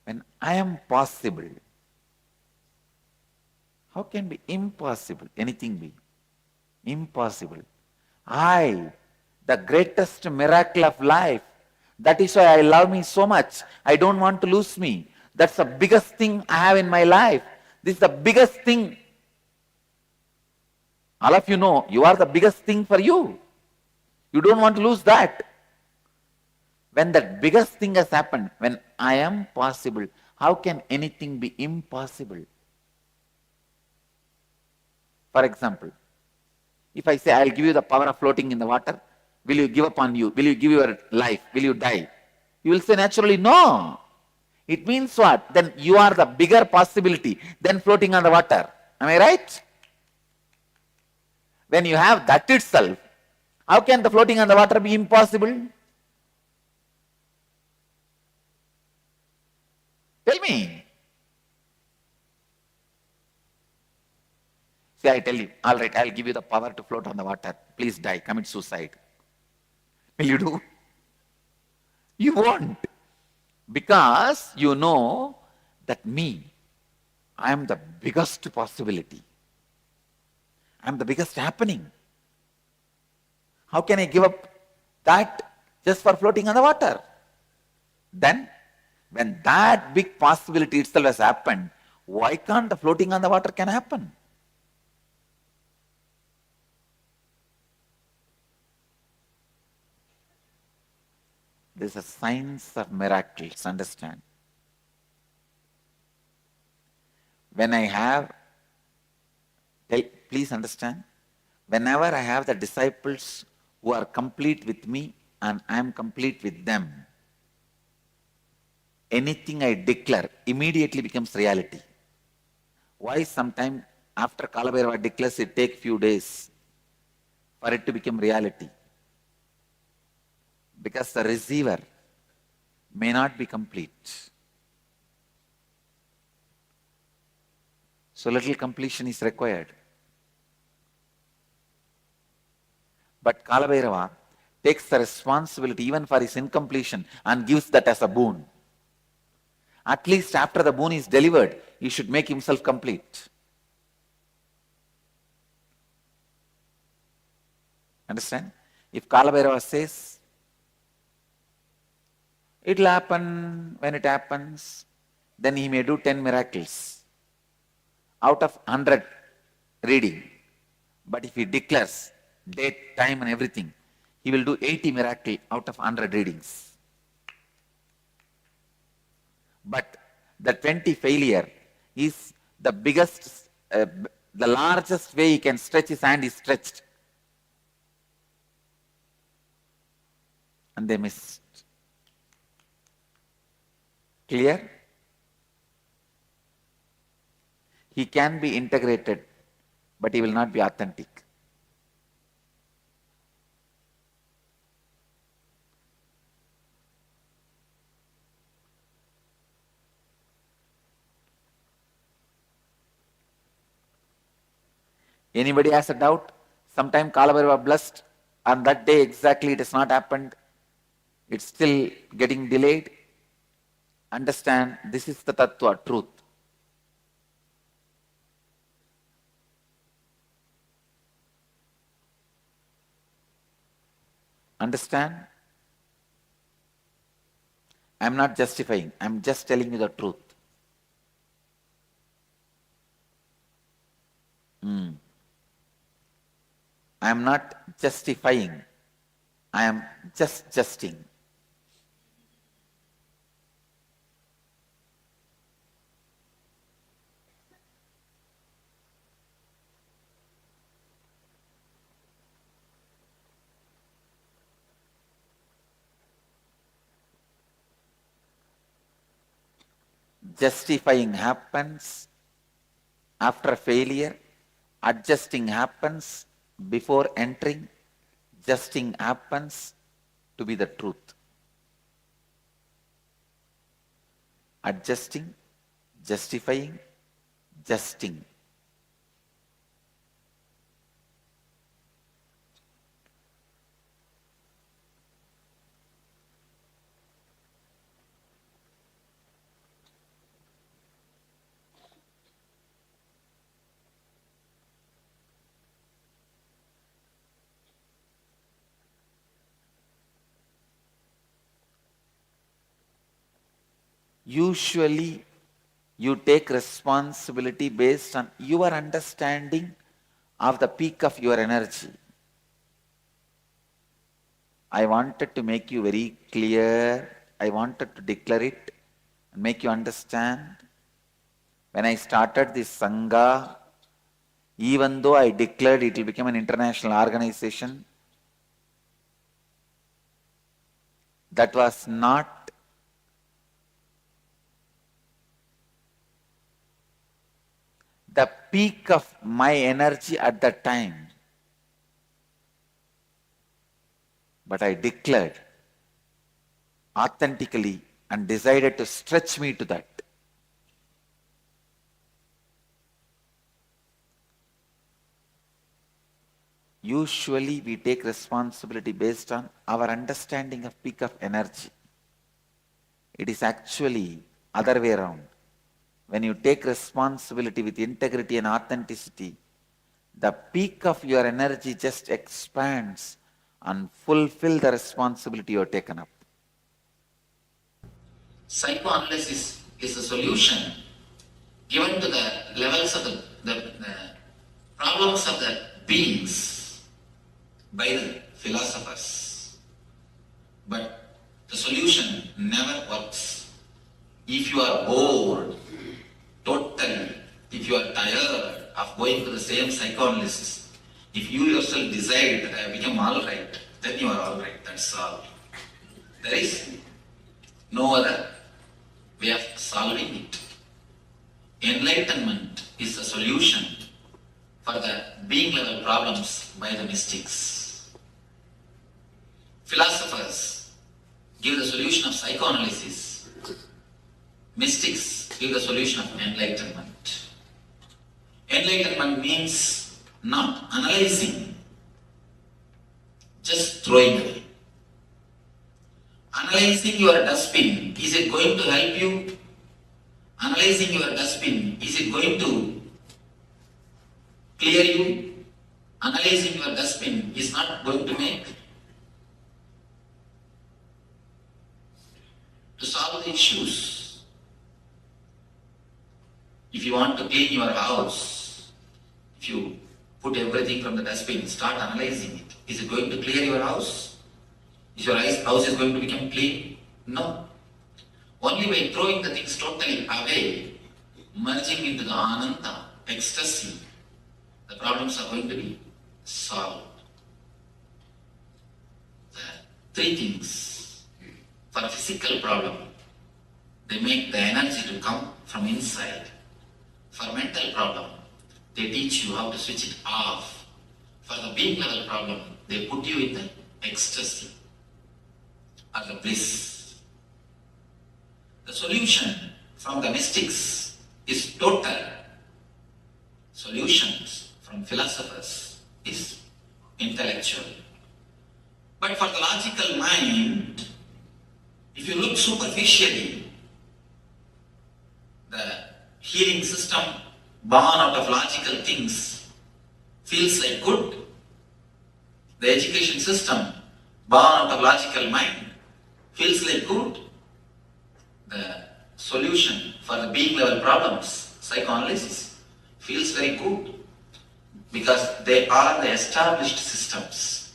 When I am possible, how can be impossible? Anything be impossible. I, the greatest miracle of life. That is why I love me so much. I don't want to lose me. That's the biggest thing I have in my life. This is the biggest thing. All of you know, you are the biggest thing for you. You don't want to lose that. When that biggest thing has happened, when I am possible, how can anything be impossible? For example, if I say, I'll give you the power of floating in the water, will you give up on you? Will you give your life? Will you die? You will say naturally, no. It means what? Then you are the bigger possibility than floating on the water. Am I right? When you have that itself, how can the floating on the water be impossible? Tell me. See, I tell you, all right, I'll give you the power to float on the water. Please die, commit suicide. Will you do? You won't. Because you know that me, I am the biggest possibility. I am the biggest happening. How can I give up that just for floating on the water? Then, when that big possibility itself has happened, why can't the floating on the water can happen? This is a science of miracles, understand? When I have, please understand, whenever I have the disciples who are complete with me and I am complete with them, anything I declare immediately becomes reality. Why sometime after Kala Bhairava declares it take few days for it to become reality? Because the receiver may not be complete. So little completion is required. But Kala Bhairava takes the responsibility even for his incompletion and gives that as a boon. At least after the boon is delivered, he should make himself complete. Understand? If Kala Bhairava says, it will happen when it happens, then he may do 10 miracles. Out of 100, reading. But if he declares date, time and everything, he will do 80 miracles out of 100 readings. But the 20 failure is the biggest, the largest way he can stretch his hand is stretched. And they missed. Clear? He can be integrated, but he will not be authentic. Anybody has a doubt? Sometime Kalabhaiva blessed, on that day exactly it has not happened. It's still getting delayed. Understand, this is the tattva, truth. Understand? I'm not justifying, I'm just telling you the truth. I am not justifying, I am just justing. Justifying happens after failure, adjusting happens before entering, justing happens to be the truth. Adjusting, justifying, justing. Usually, you take responsibility based on your understanding of the peak of your energy. I wanted to make you very clear. I wanted to declare it and make you understand. When I started this Sangha, even though I declared it will become an international organization, that was not the peak of my energy at that time. But I declared authentically and decided to stretch me to that. Usually we take responsibility based on our understanding of peak of energy. It is actually other way around. When you take responsibility with integrity and authenticity, the peak of your energy just expands and fulfill the responsibility you have taken up. Psychoanalysis is a solution given to the levels of the problems of the beings by the philosophers. But the solution never works. If you are bored, totally, if you are tired of going to the same psychoanalysis, if you yourself decide that I have become alright, then you are alright, that's all. There is no other way of solving it. Enlightenment is the solution for the being level problems by the mystics. Philosophers give the solution of psychoanalysis. Mystics give the solution of enlightenment. Enlightenment means not analyzing, just throwing away. Analyzing your dustbin, is it going to help you? Analyzing your dustbin, is it going to clear you? Analyzing your dustbin is not going to make. To solve the issues, if you want to clean your house, if If you put everything from the dustbin, start analyzing it. Is it going to clear your house? Is your house is going to become clean? No. Only by throwing the things totally away, merging into the ananda, ecstasy, the problems are going to be solved. Three things. For a physical problem, they make the energy to come from inside. For mental problem, they teach you how to switch it off. For the being level problem, they put you in the ecstasy or the bliss. The solution from the mystics is total. Solutions from philosophers is intellectual. But for the logical mind, if you look superficially, the healing system born out of logical things feels like good. The education system born out of logical mind feels like good. The solution for the being level problems, psychoanalysis, feels very good because they are the established systems.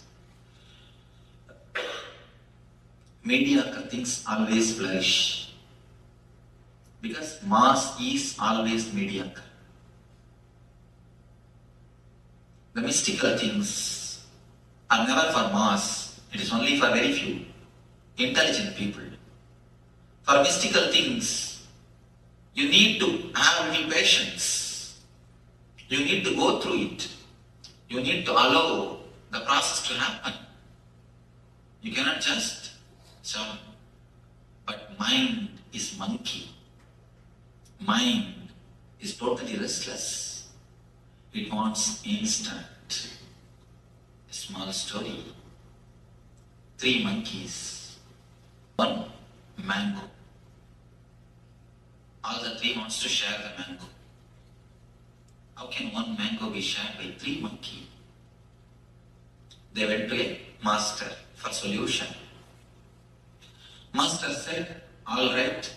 Mediocre things always flourish because mass is always mediocre. The mystical things are never for mass, it is only for very few intelligent people. For mystical things, you need to have a little patience. You need to go through it. You need to allow the process to happen. You cannot just jump. But mind is monkey. Mind is totally restless. It wants instant. A small story. 3 monkeys. 1 mango. All the 3 wants to share the mango. How can 1 mango be shared by 3 monkeys? They went to a master for solution. Master said, all right,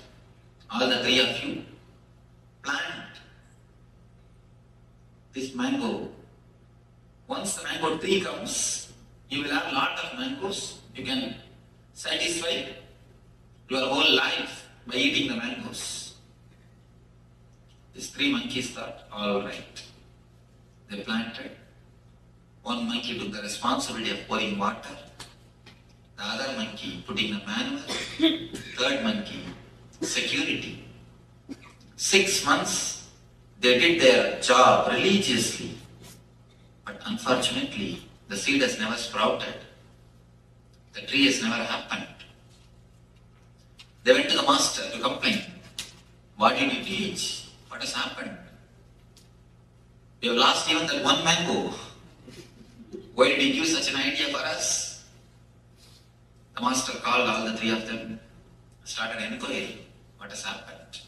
all the 3 of you, plant this mango. Once the mango tree comes, you will have a lot of mangoes. You can satisfy your whole life by eating the mangoes. These 3 monkeys thought, all right. They planted. 1 monkey took the responsibility of pouring water. The other monkey putting the manure. 3rd monkey, security. 6 months, they did their job religiously. But unfortunately, the seed has never sprouted. The tree has never happened. They went to the master to complain. What did you teach? What has happened? We have lost even that 1 mango. Why did you give such an idea for us? The master called all the 3 of them, started inquiry. What has happened?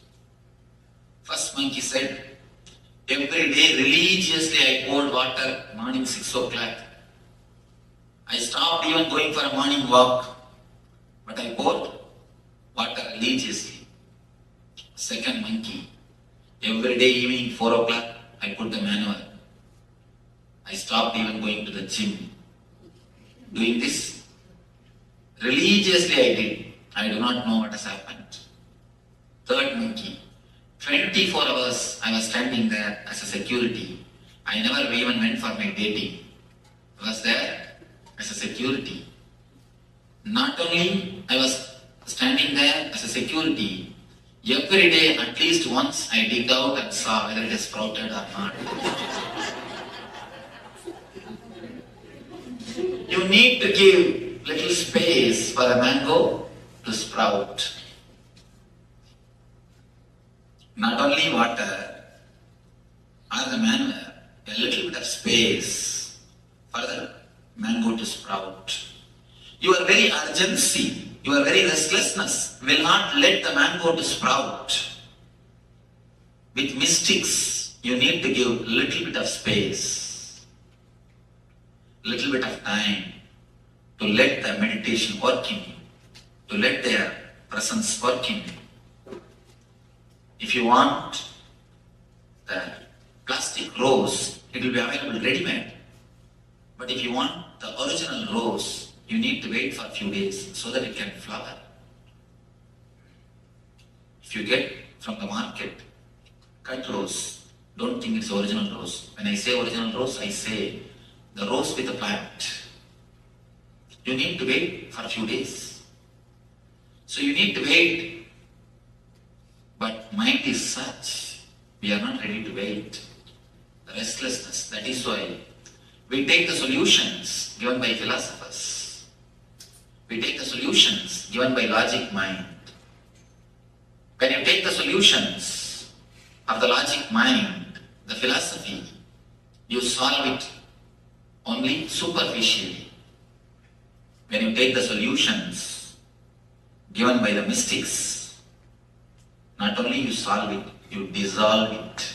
First monkey said, every day religiously I poured water morning 6 o'clock. I stopped even going for a morning walk, but I poured water religiously. 2nd monkey, every day evening 4 o'clock I put the manure. I stopped even going to the gym. Doing this religiously I did. I do not know what has happened. 3rd monkey, 24 hours I was standing there as a security. I never even went for my dating. I was there as a security. Not only I was standing there as a security, every day at least once I digged out and saw whether it is sprouted or not. You need to give little space for a mango to sprout. Not only water or the manure, a little bit of space for the mango to sprout. Your very urgency, your very restlessness will not let the mango to sprout. With mystics, you need to give little bit of space, little bit of time to let the meditation work in you, to let their presence work in you. If you want the plastic rose It will be available ready-made. But if you want the original rose, you need to wait for a few days so that it can flower. If you get from the market cut rose, don't think it's original rose. When I say original rose, I say the rose with the plant. You need to wait for a few days. So you need to wait. But mind is such, we are not ready to wait. The restlessness, that is why we take the solutions given by philosophers. We take the solutions given by logic mind. When you take the solutions of the logic mind, the philosophy, you solve it only superficially. When you take the solutions given by the mystics, not only you solve it, you dissolve it.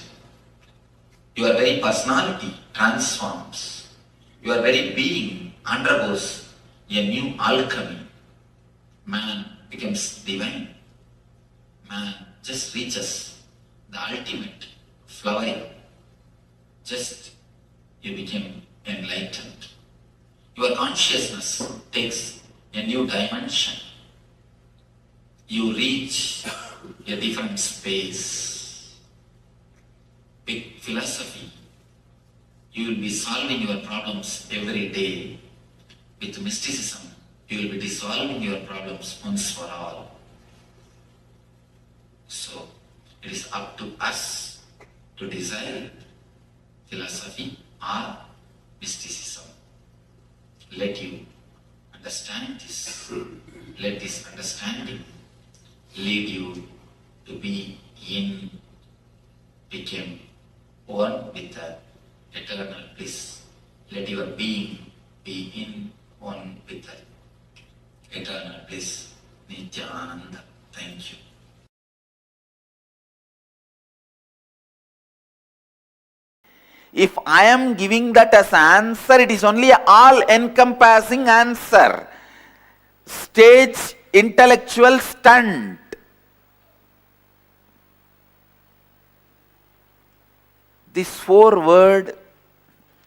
Your very personality transforms. Your very being undergoes a new alchemy. Man becomes divine. Man just reaches the ultimate flowering. Just you become enlightened. Your consciousness takes a new dimension. You reach a different space. With philosophy, you will be solving your problems every day. With mysticism, you will be dissolving your problems once for all. So, it is up to us to desire philosophy or mysticism. Let you understand this. Let this understanding lead you to be in, become one with the eternal bliss. Let your being be in, one with the eternal bliss. Nityananda. Thank you. If I am giving that as answer, it is only an all-encompassing answer. Stage intellectual stunt. This 4-word,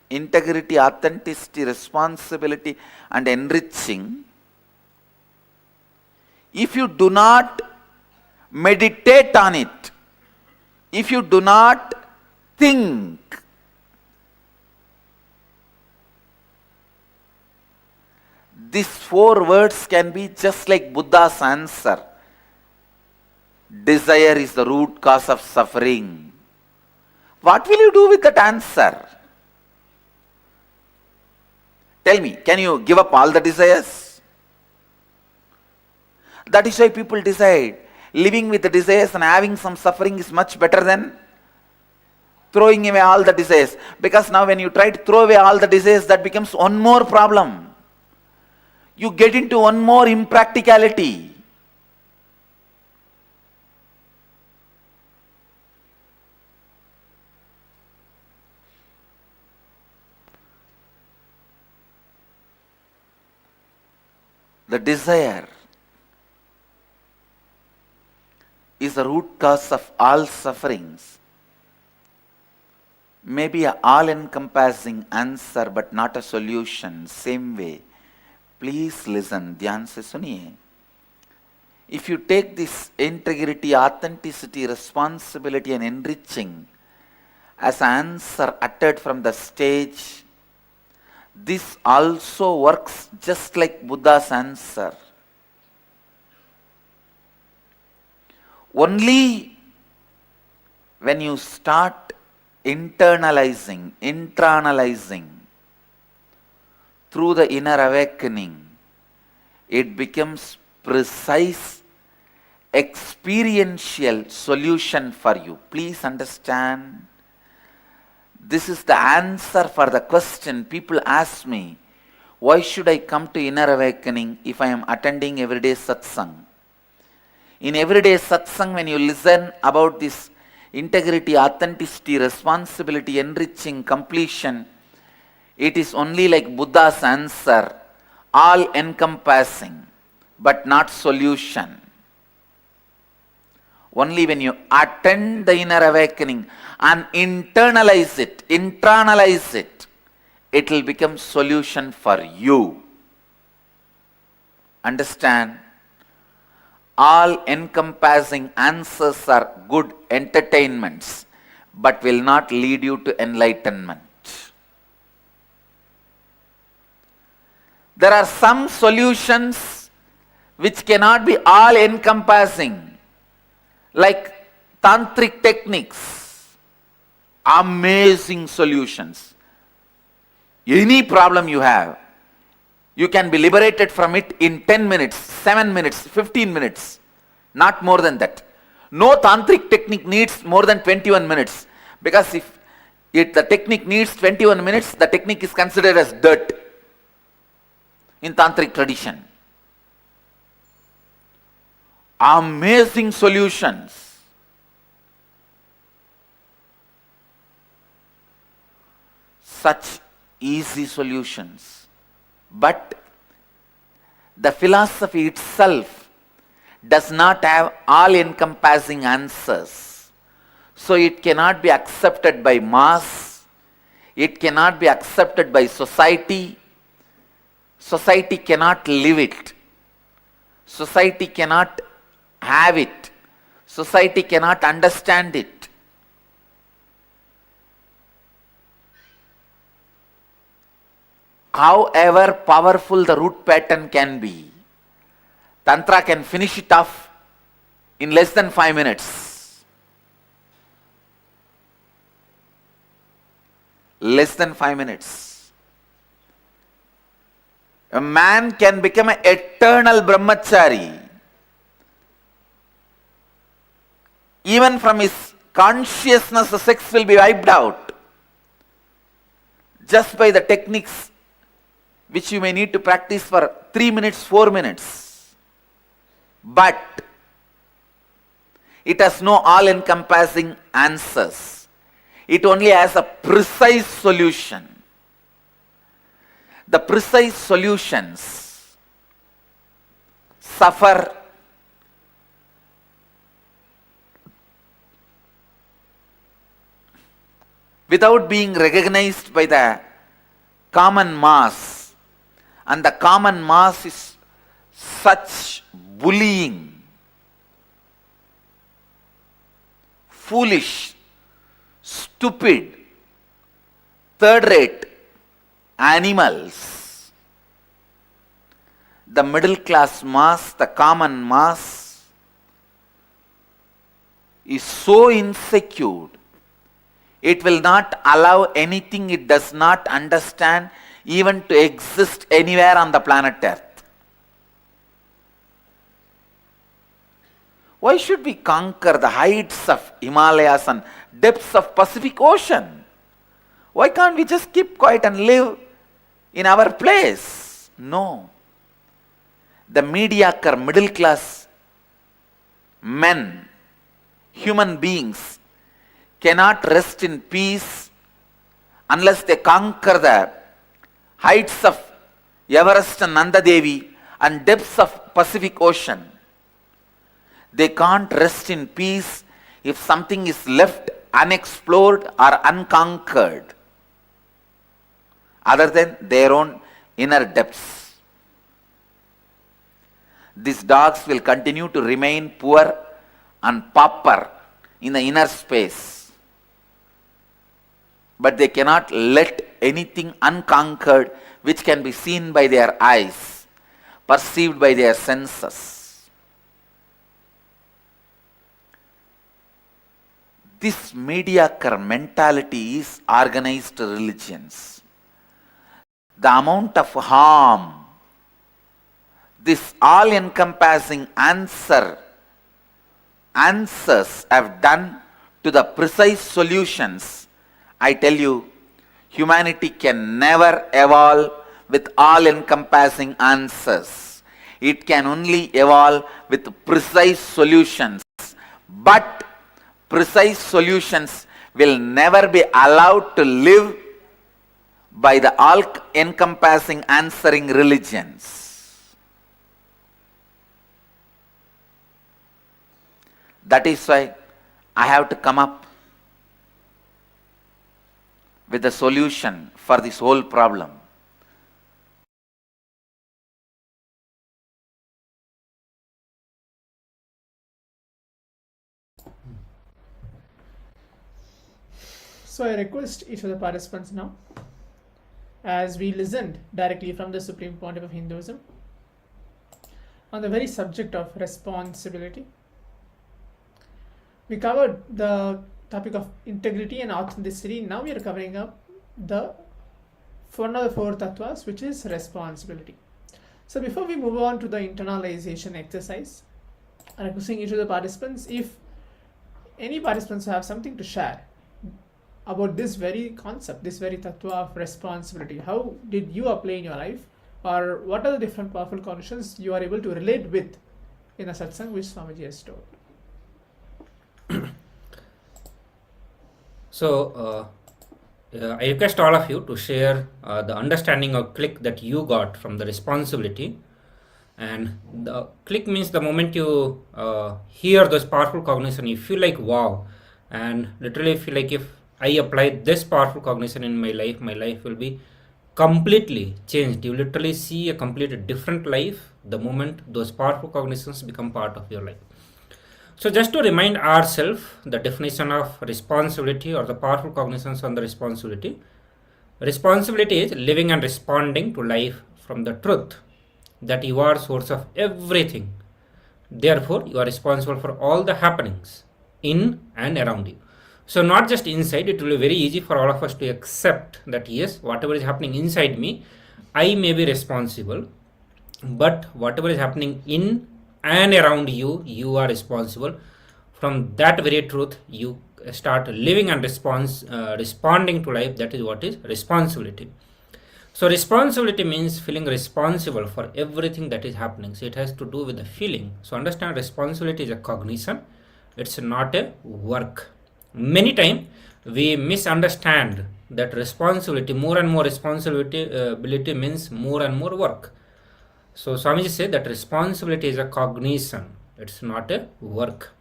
integrity, authenticity, responsibility and enriching, if you do not meditate on it, if you do not think, these 4 words can be just like Buddha's answer. Desire is the root cause of suffering. What will you do with that answer? Tell me, can you give up all the desires? That is why people decide living with the desires and having some suffering is much better than throwing away all the desires. Because now when you try to throw away all the desires, that becomes one more problem. You get into one more impracticality. The desire is the root cause of all sufferings. Maybe an all-encompassing answer but not a solution. Same way. Please listen. Dhyan se suniye. If you take this integrity, authenticity, responsibility and enriching as an answer uttered from the stage, this also works just like Buddha's answer. Only when you start internalizing through the inner awakening, it becomes precise, experiential solution for you. Please understand. This is the answer for the question people ask me, why should I come to inner awakening if I am attending everyday satsang? In everyday satsang, when you listen about this integrity, authenticity, responsibility, enriching, completion, it is only like Buddha's answer, all encompassing, but not solution. Only when you attend the inner awakening and internalize it, it will become solution for you. Understand? All encompassing answers are good entertainments, but will not lead you to enlightenment. There are some solutions which cannot be all encompassing, like tantric techniques, amazing solutions. Any problem you have, you can be liberated from it in 10 minutes, 7 minutes, 15 minutes, not more than that. No tantric technique needs more than 21 minutes, because if the technique needs 21 minutes, the technique is considered as dirt in tantric tradition. Amazing solutions. Such easy solutions. But the philosophy itself does not have all-encompassing answers. So it cannot be accepted by mass. It cannot be accepted by society. Society cannot live it. Society cannot have it. Society cannot understand it. However powerful the root pattern can be, Tantra can finish it off in less than 5 minutes. Less than 5 minutes. A man can become an eternal brahmachari. Even from his consciousness, the sex will be wiped out. Just by the techniques which you may need to practice for 3 minutes, 4 minutes. But it has no all-encompassing answers. It only has a precise solution. The precise solutions suffer without being recognized by the common mass. And the common mass is such bullying, foolish, stupid, third-rate animals. The middle class mass, the common mass, is so insecure. It will not allow anything it does not understand even to exist anywhere on the planet Earth. Why should we conquer the heights of Himalayas and depths of Pacific Ocean? Why can't we just keep quiet and live in our place? No. The mediocre middle class men, human beings, cannot rest in peace unless they conquer the heights of Everest and Nanda Devi and depths of Pacific Ocean. They can't rest in peace if something is left unexplored or unconquered, other than their own inner depths. These dogs will continue to remain poor and pauper in the inner space, but they cannot let anything unconquered which can be seen by their eyes, perceived by their senses. This mediocre mentality is organized religions. The amount of harm this all-encompassing answers have done to the precise solutions, I tell you, humanity can never evolve with all-encompassing answers. It can only evolve with precise solutions. But precise solutions will never be allowed to live by the all-encompassing answering religions. The That is why I have to come up with a solution for this whole problem. So I request each of the participants now, as we listened directly from the Supreme Pontiff of Hinduism on the very subject of responsibility. We covered the topic of integrity and authenticity. Now we are covering up one of the four tattvas, which is responsibility. So before we move on to the internalization exercise, I'm requesting each of the participants, if any participants have something to share about this very concept, this very tattva of responsibility, how did you apply in your life, or what are the different powerful conditions you are able to relate with in the satsang which Swamiji has told. So, I request all of you to share the understanding or click that you got from the responsibility. And the click means the moment you hear this powerful cognition, you feel like wow, and literally feel like if I apply this powerful cognition in my life will be completely changed. You literally see a completely different life the moment those powerful cognitions become part of your life. So just to remind ourselves the definition of responsibility or the powerful cognitions on the responsibility. Responsibility is living and responding to life from the truth that you are source of everything. Therefore, you are responsible for all the happenings in and around you. So not just inside, it will be very easy for all of us to accept that yes, whatever is happening inside me, I may be responsible, but whatever is happening in and around you, you are responsible. From that very truth, you start living and responding to life. That is what is responsibility. So responsibility means feeling responsible for everything that is happening. So it has to do with the feeling. So understand, responsibility is a cognition. It's not a work. Many times we misunderstand that responsibility, more and more responsibility means more and more work. So Swamiji said that responsibility is a cognition. It's not a work.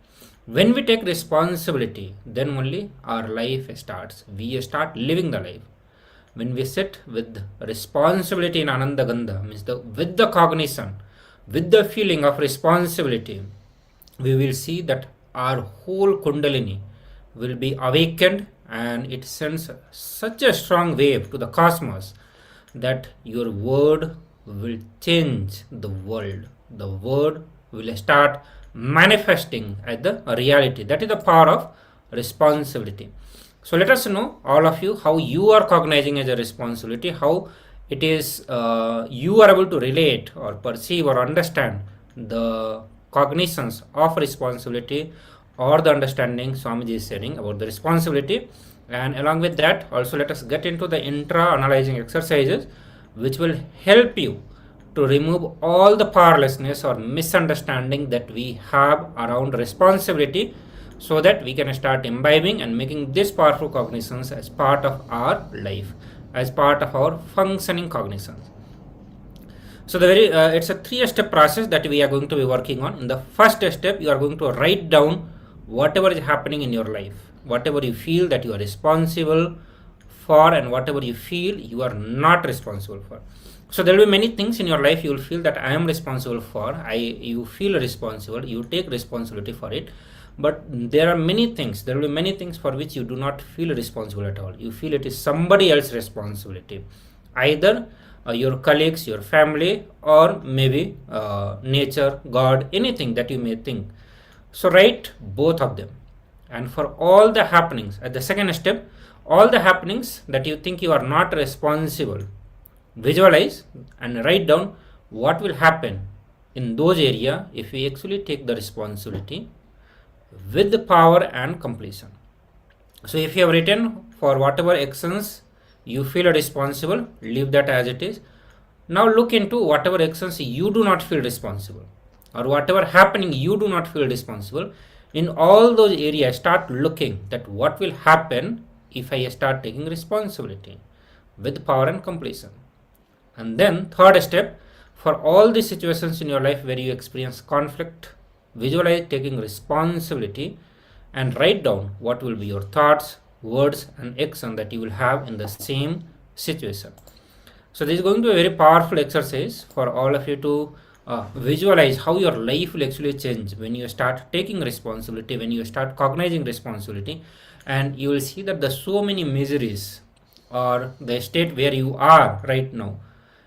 When we take responsibility, then only our life starts. We start living the life. When we sit with responsibility in Ananda Gandha, means with the cognition, with the feeling of responsibility, we will see that our whole Kundalini will be awakened, and it sends such a strong wave to the cosmos that your word will change the world. The word will start manifesting as the reality. That is the power of responsibility. So let us know, all of you, how you are cognizing as a responsibility, how it is you are able to relate or perceive or understand the cognitions of responsibility or the understanding Swamiji is sharing about the responsibility. And along with that, also let us get into the intra-analyzing exercises, which will help you to remove all the powerlessness or misunderstanding that we have around responsibility, so that we can start imbibing and making this powerful cognitions as part of our life, as part of our functioning cognitions. So it's a 3-step process that we are going to be working on. In the first step, you are going to write down whatever is happening in your life, whatever you feel that you are responsible for, and whatever you feel you are not responsible for. So there will be many things in your life you will feel that I am responsible for. You feel responsible, you take responsibility for it. But there will be many things for which you do not feel responsible at all. You feel it is somebody else's responsibility, either your colleagues, your family, or maybe nature, God, anything that you may think. So write both of them. And for all the happenings, at the second step, all the happenings that you think you are not responsible, visualize and write down what will happen in those areas if we actually take the responsibility with the power and completion. So if you have written for whatever actions you feel responsible, leave that as it is. Now look into whatever actions you do not feel responsible, or whatever happening you do not feel responsible. In all those areas, start looking that what will happen if I start taking responsibility with power and completion. And then third step, for all the situations in your life where you experience conflict, visualize taking responsibility and write down what will be your thoughts, words, and action that you will have in the same situation. So this is going to be a very powerful exercise for all of you to visualize how your life will actually change when you start taking responsibility, when you start cognizing responsibility, and you will see that the so many miseries or the state where you are right now,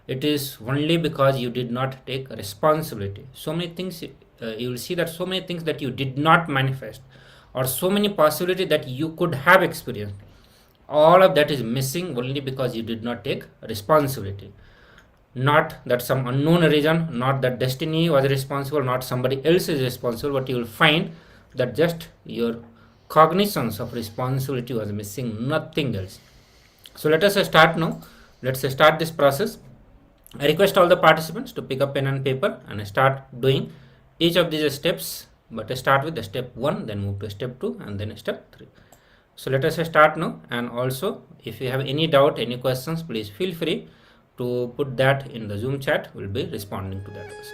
it is only because you did not take responsibility. So many things, you will see that so many things that you did not manifest, or so many possibilities that you could have experienced, all of that is missing only because you did not take responsibility. Not that some unknown reason, not that destiny was responsible, not somebody else is responsible, but you will find that just your cognizance of responsibility was missing, nothing else. So let us start now. Let's start this process. I request all the participants to pick up pen and paper and start doing each of these steps, but start with the step 1, then move to step 2, and then step 3. So let us start now, and also if you have any doubt, any questions, please feel free to put that in the Zoom chat. We'll be responding to that also.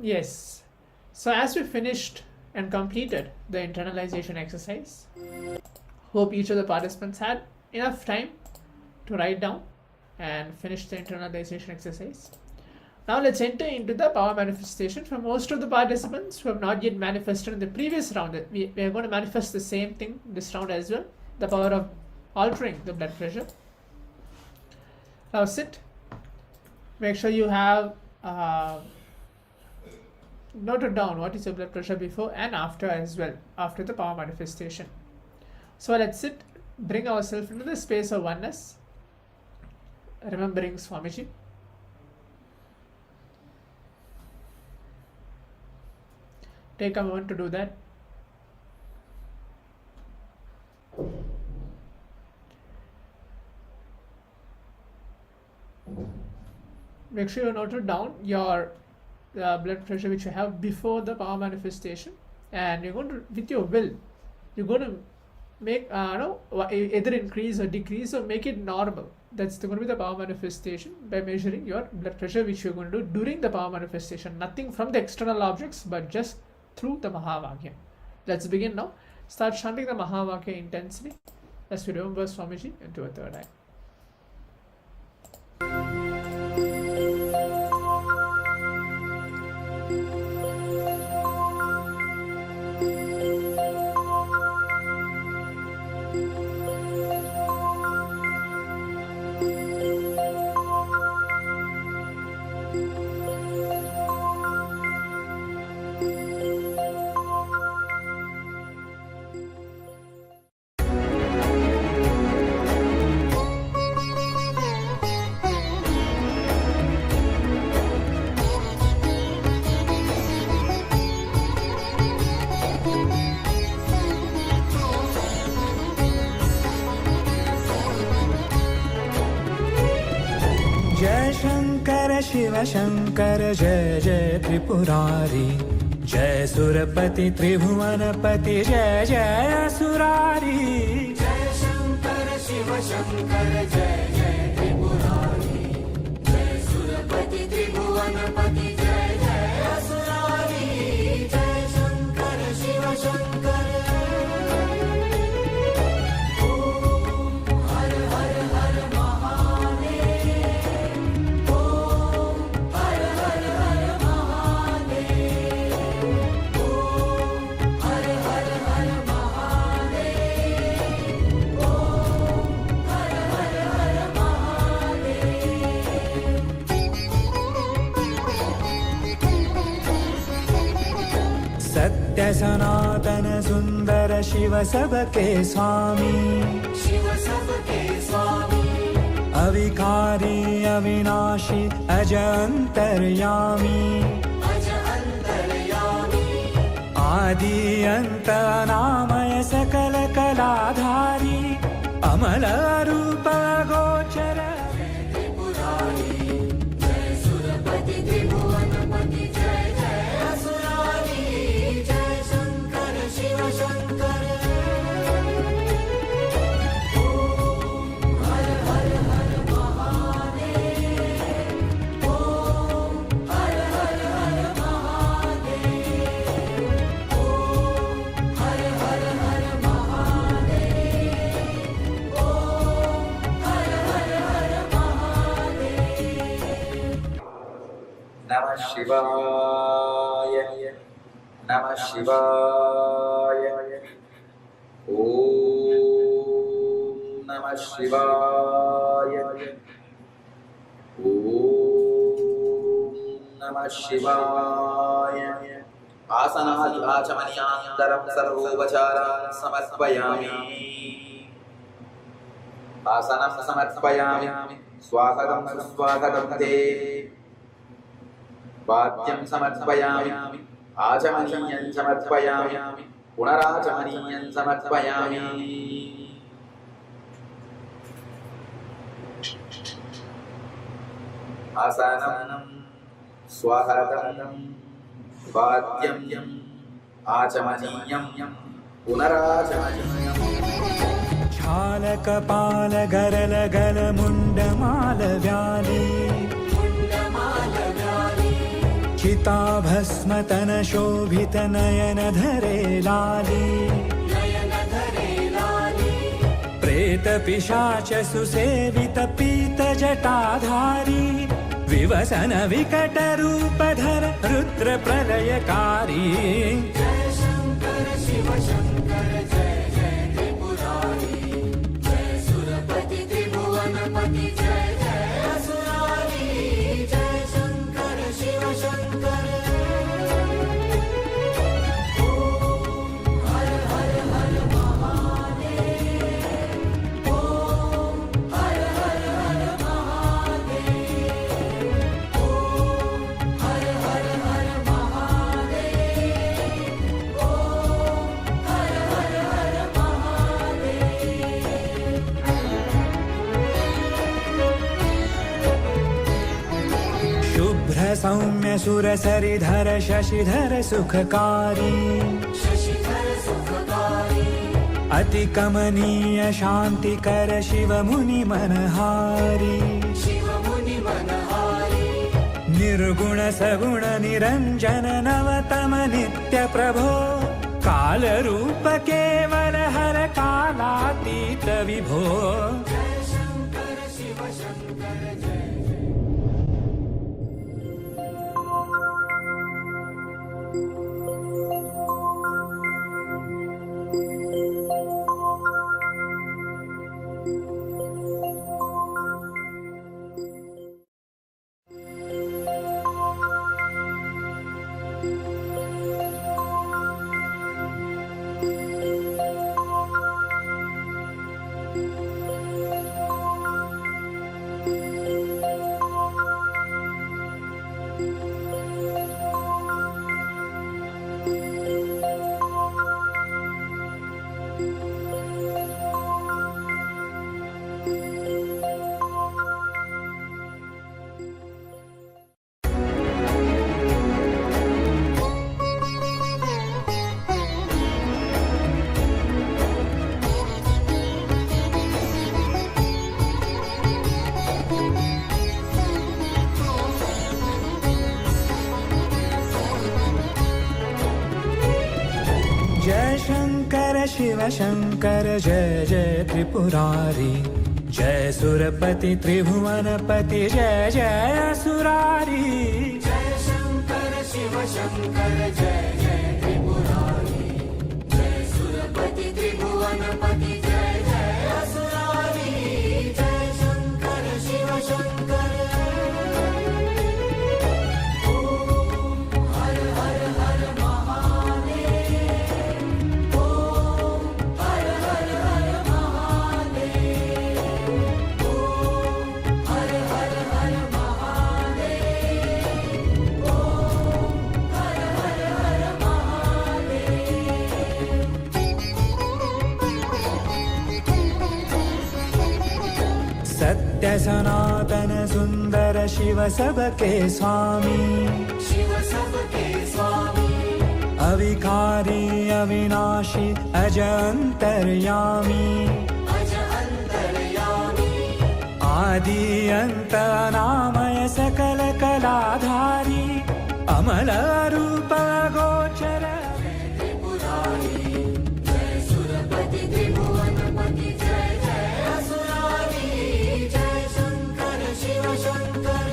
Yes. So as we finished and completed the internalization exercise, hope each of the participants had enough time to write down and finish the internalization exercise. Now let's enter into the power manifestation. For most of the participants who have not yet manifested in the previous round, we are going to manifest the same thing this round as well, the power of altering the blood pressure. Now sit. Make sure you have noted down what is your blood pressure before and after as well, after the power manifestation. So let's sit, bring ourselves into the space of oneness, remembering Swamiji. Take a moment to do that. Make sure you noted down your blood pressure which you have before the power manifestation, and you're going to, with your will, you're going to make either increase or decrease or make it normal. That's going to be the power manifestation by measuring your blood pressure, which you're going to do during the power manifestation. Nothing from the external objects, but just through the Mahavakya. Let's begin now. Start chanting the Mahavakya intensely as we remember Swamiji into a third eye. Shiv Shankar जय जय त्रिपुरारी, जय सुरपति त्रिभुवनपति जय जय असुरारी। जय शंकर शिव शंकर जय जय त्रिपुरारी, जय सुरपति त्रिभुवनपति जय जय असुरारी। जय शंकर शिव शंकर सनातन सुंदर शिव सबके स्वामी, शिव सबके स्वामी। अविकारी अविनाशी अज अंतर्यामी, अज अंतर्यामी। आदि अंत नामय सकल कलाधारी, अमल रूप गोचर त्रिपुरारी। जय सुरपति त्रिभुवनपति जय जय असुरारी। शिव शंकर ओम हर हर हर महादेव, ओम हर हर हर महादेव, ओम हर हर हर महादेव, ओम हर हर हर महादेव। नमः शिवाय, नमः शिवाय। ओम नमः शिवाय, ओम नमः शिवाय। आसनादि आचमनीयान्तरं सर्वोपचारान् समर्पयामि। आसनं समर्पयामि। स्वागतं सुस्वागतं ते। वाद्यं समर्पयामि। आचमनीयं समर्पयामि। पुनराचमनीयं समर्पयामि। आसनं स्वागतं वाद्यं आचमनीयं पुनराचमनीयम्। छाल कपाल गरल गल मुंडमाल व्याली, चिताभ भस्मतन शोभित नयन धरे लाली प्रेत पिशाच सुसेवित पीत जटाधारी विवसन विकट रूपधर रुद्र प्रलयकारी जय शंकर शिव शंकर जय जय त्रिपुरारी जय सुरपति त्रिभुवनपति जय जय असुरारी जय शंकर शिव शंकर हर हर हर महादेव ओम हर हर हर महादेव ओम हर हर हर महादेव ओम हर हर हर महादेव शुभ्र सौम्य सुरसरिधर शशिधर सुखकारी अति कमनीय शांतिकर शिव मुनि मनहारी निर्गुण सगुण निरंजन नवतम नित्य प्रभो काल रूप केवल हर कालातीत विभो जय शंकर शिव शंकर जय जय शंकर शिव शंकर जय जय त्रिपुरारी जय सुरपति त्रिभुवनपति जय जय असुरारी जय शंकर शिव शंकर जय जय त्रिपुरारी जय सुरपति त्रिभुवनपति जय जय असुरारी जय शंकर शिव शंकर सत्य सनातन सुंदर शिव सबके स्वामी अविकारी अविनाशी अज अंतर्यामी आदि अंत नामय सकल कलाधारी अमल रूप गोचर जय सुरपति त्रिभुवनपति जय जय असुरारी जय शंकर शिव शंकर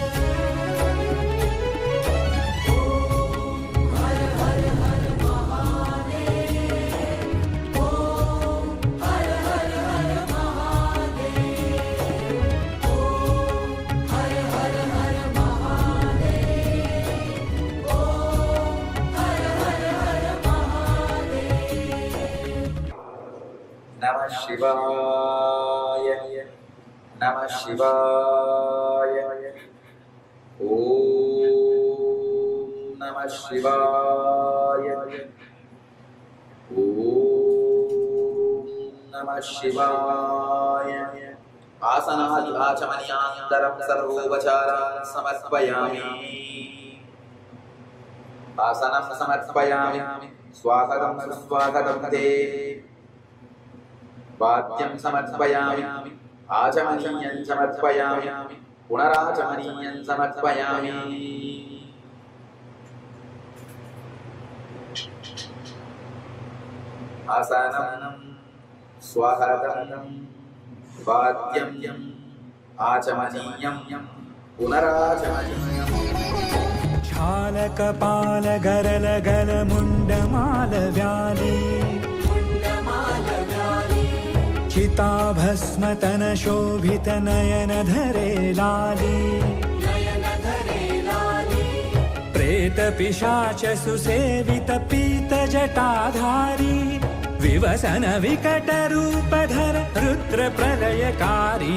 नमः शिवाय नमः शिवाय ओम नमः शिवाय ओम नमः शिवाय आसनादि आचमनीयान्तरं सर्वोपचारान् समर्पयामि आसनं समर्पयामि स्वागतं सुस्वागतं ते वाद्यं समर्पयामि आचमनीयं समर्पयामि पुनराचमनीयं समर्पयामि आसनं स्वाहरतं वाद्यं आचमनीयं पुनराचमनीयम् छालकपाल गरल गल मुण्डमाल व्याली चिताभस्मतन शोभित नयन धरे लाली प्रेत पिशाच सुसेवित पीत जटाधारी विवसन विकट रूपधर रुद्र प्रलयकारी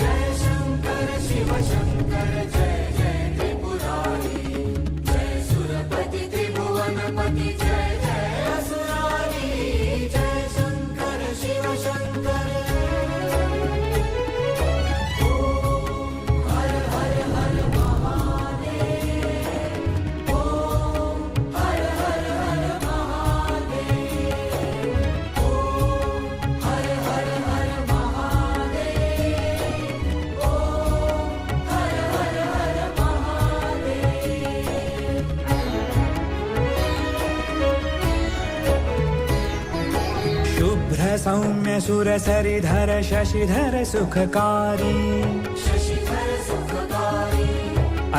जय शंकर शिव शंकर जय जय त्रिपुरारी जय सुरपति त्रिभुवनपति जय जय असुरारी जय शंकर शिव शंकर हर हर हर महादेव ओम हर हर हर महादेव ओम हर हर हर महादेव ओम हर हर हर महादेव शुभ्र सौम्य सुरसरिधर शशिधर सुखकारी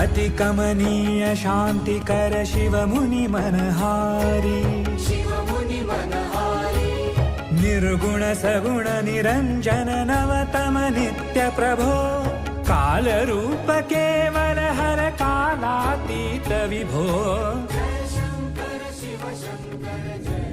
अति कमनीय शांतिकर शिव मुनि मनहारी निर्गुण सगुण निरंजन नवतम नित्य प्रभो काल रूप केवल हर कालातीत विभो जय शंकर शिव शंकर जय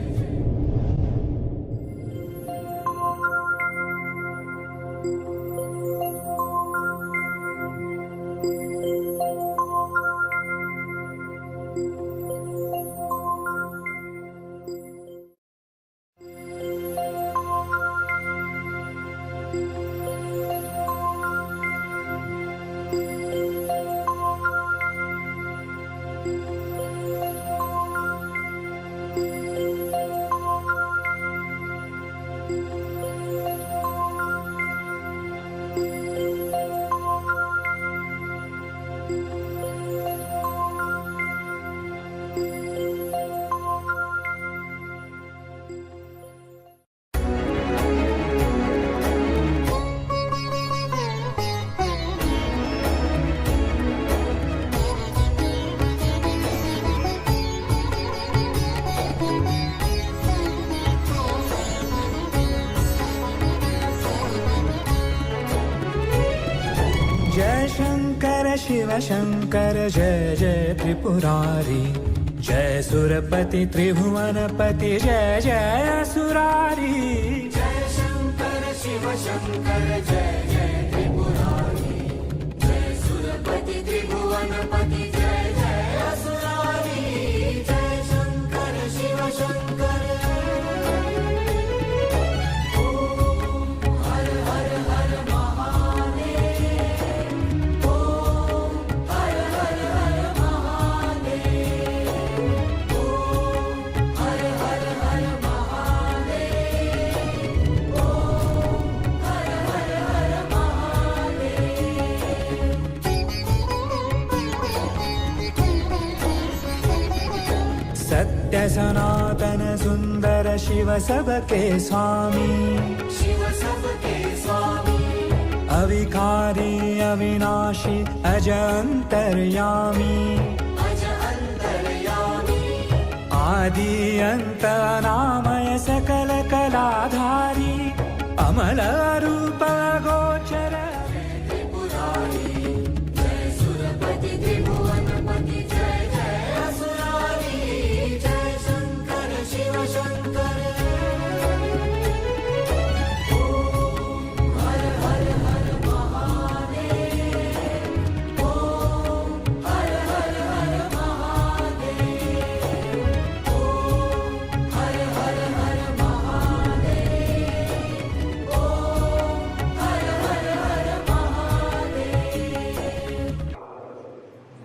शिव शंकर जय जय त्रिपुरारी जय सुरपति त्रिभुवनपति जय जय असुरारी जय शंकर शिव शंकर जय जय त्रिपुरारी जय सुरपति त्रिभुवनपति जय जय असुरारी जय शंकर शिव शंकर सत्य सनातन सुंदर शिव सबके स्वामी अविकारी अविनाशी अज अंतर्यामी आदि अंत नामय सकल कलाधारी अमल रूप गोचर जय सुरपति त्रिभुवनपति जय जय असुरारी जय शंकर शिव शंकर हर हर हर महादेव ओम हर हर हर महादेव ओम हर हर हर महादेव ओम हर हर हर महादेव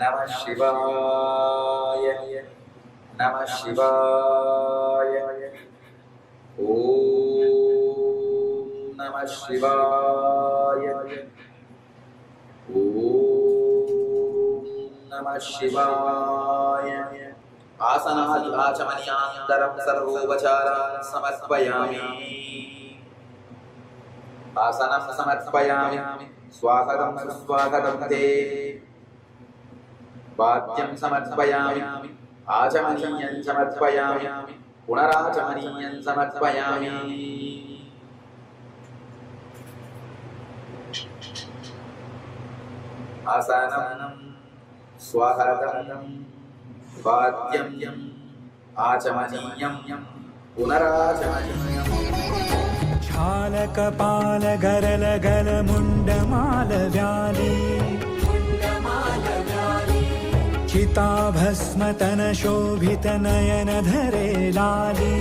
नमः शिवाय नमः शिवाय ओम नमः शिवाय ओम नमः शिवाय आसनादि आचमनीयान्तरं सर्वोपचारान् समर्पयामि आसनं समर्पयामि स्वागतं सुस्वागतं ते वाद्यं समर्पयामि आचमनीयं समर्पयामि पुनराचमनीयं समर्पयामि आसनं स्वागतं वाद्यं आचमनीयं पुनराचमनीयम् छालकपालगरलगलमुण्डमालव्याली चिताभस्मतनशोभितनयनधरे लाली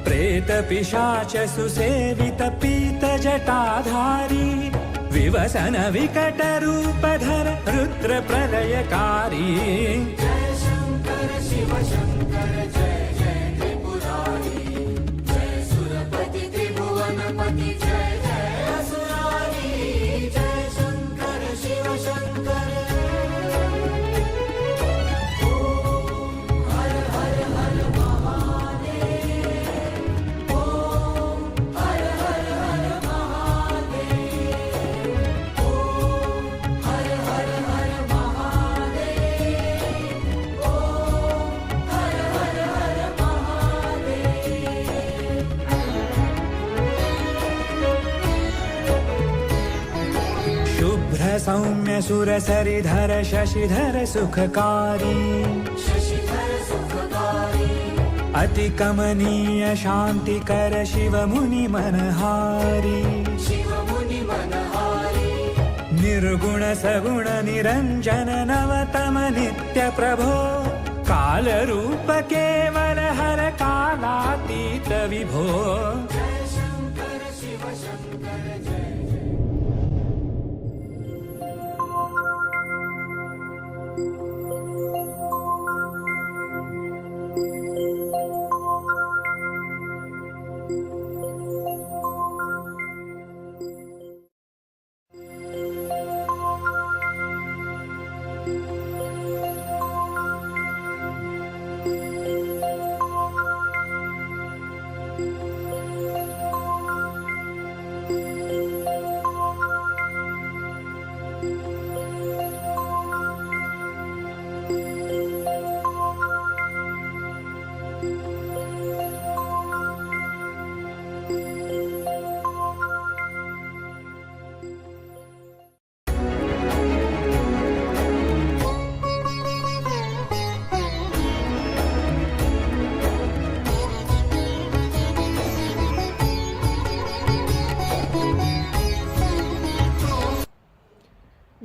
प्रेतपिशाचसुसेवितपीतजटाधारी विवसनविकटरूपधर रुद्रप्रलयकारी जय शङ्कर शिव शङ्कर जय जय त्रिपुरारी जय सुरपति त्रिभुवनपति जय जय असुरारी जय शङ्कर शिव शङ्कर ॐ हर हर हर महादेव ॐ हर हर हर महादेव ॐ हर हर हर महादेव ॐ हर हर हर महादेव शुभ्र सौम्य सुरसरिधर शशिधर सुखकारी शशिधर सुखकारी अति कमनीय शांतिकर शिव मुनि मनहारी शिव मुनि मनहारी निर्गुण सगुण निरंजन नवतम नित्य प्रभो काल रूप केवल हर कालातीत विभो जय शंकर शिव शंकर जय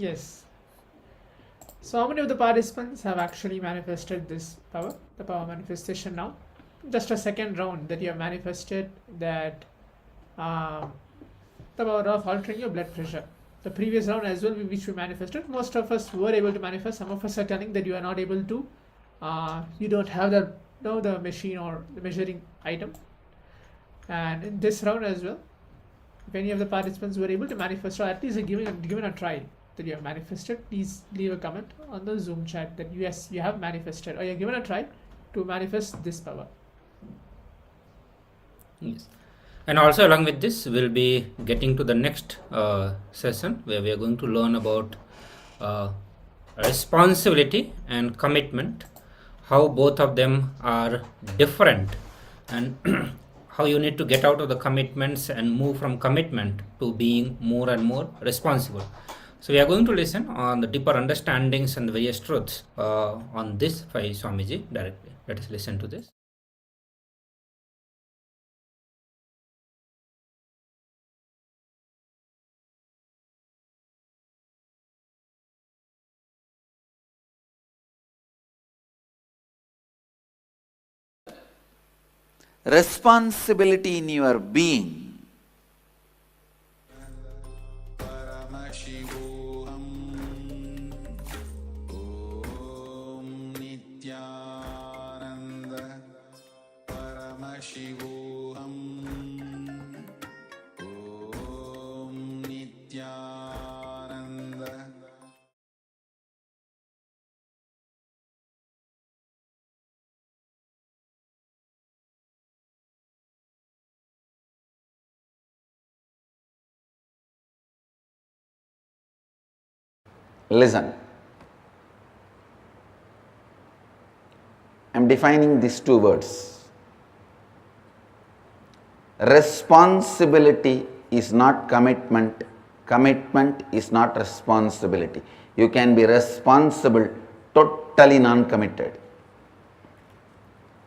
Yes. So how many of the participants have actually manifested this power, the power manifestation now? Just a second round that you have manifested that the power of altering your blood pressure. The previous round as well, which we manifested, most of us were able to manifest. Some of us are telling that you are not able to, you don't have the machine or the measuring item. And in this round as well, if any of the participants were able to manifest, or at least given a try that you have manifested, please leave a comment on the Zoom chat that yes, you have manifested or you have given a try to manifest this power. Yes. And also along with this, we'll be getting to the next session where we are going to learn about responsibility and commitment, how both of them are different, and how you need to get out of the commitments and move from commitment to being more and more responsible. So we are going to listen on the deeper understandings and various truths on this by Swamiji directly. Let us listen to this. Responsibility in your being. Paramashivoham Om Nityananda Paramashivoham Om Nityananda Listen. I am defining these two words. Responsibility is not commitment. Commitment is not responsibility. You can be responsible, totally non-committed.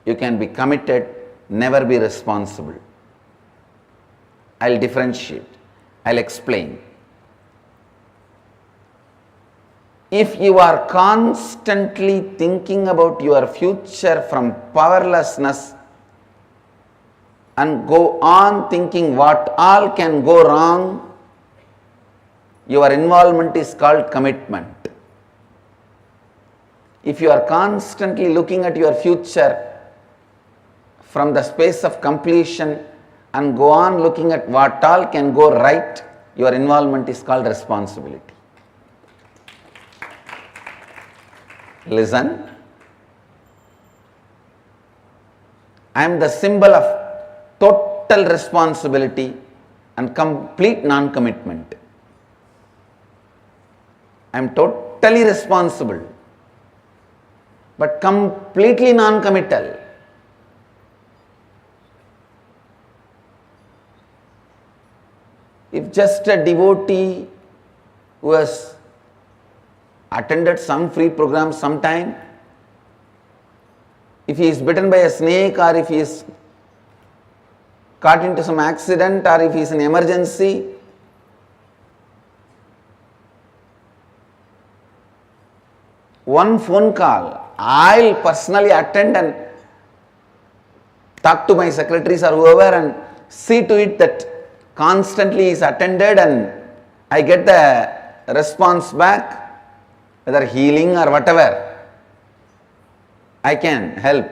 You can be committed, never be responsible. I'll differentiate. I'll explain. If you are constantly thinking about your future from powerlessness and go on thinking what all can go wrong, your involvement is called commitment. If you are constantly looking at your future from the space of completion and go on looking at what all can go right, your involvement is called responsibility. Listen. I am the symbol of total responsibility and complete non-commitment. I am totally responsible, but completely non-committal. If just a devotee who has attended some free program sometime, if he is bitten by a snake or if he is caught into some accident or if he is in emergency, one phone call, I'll personally attend and talk to my secretaries or whoever and see to it that constantly is attended and I get the response back, whether healing or whatever, I can help.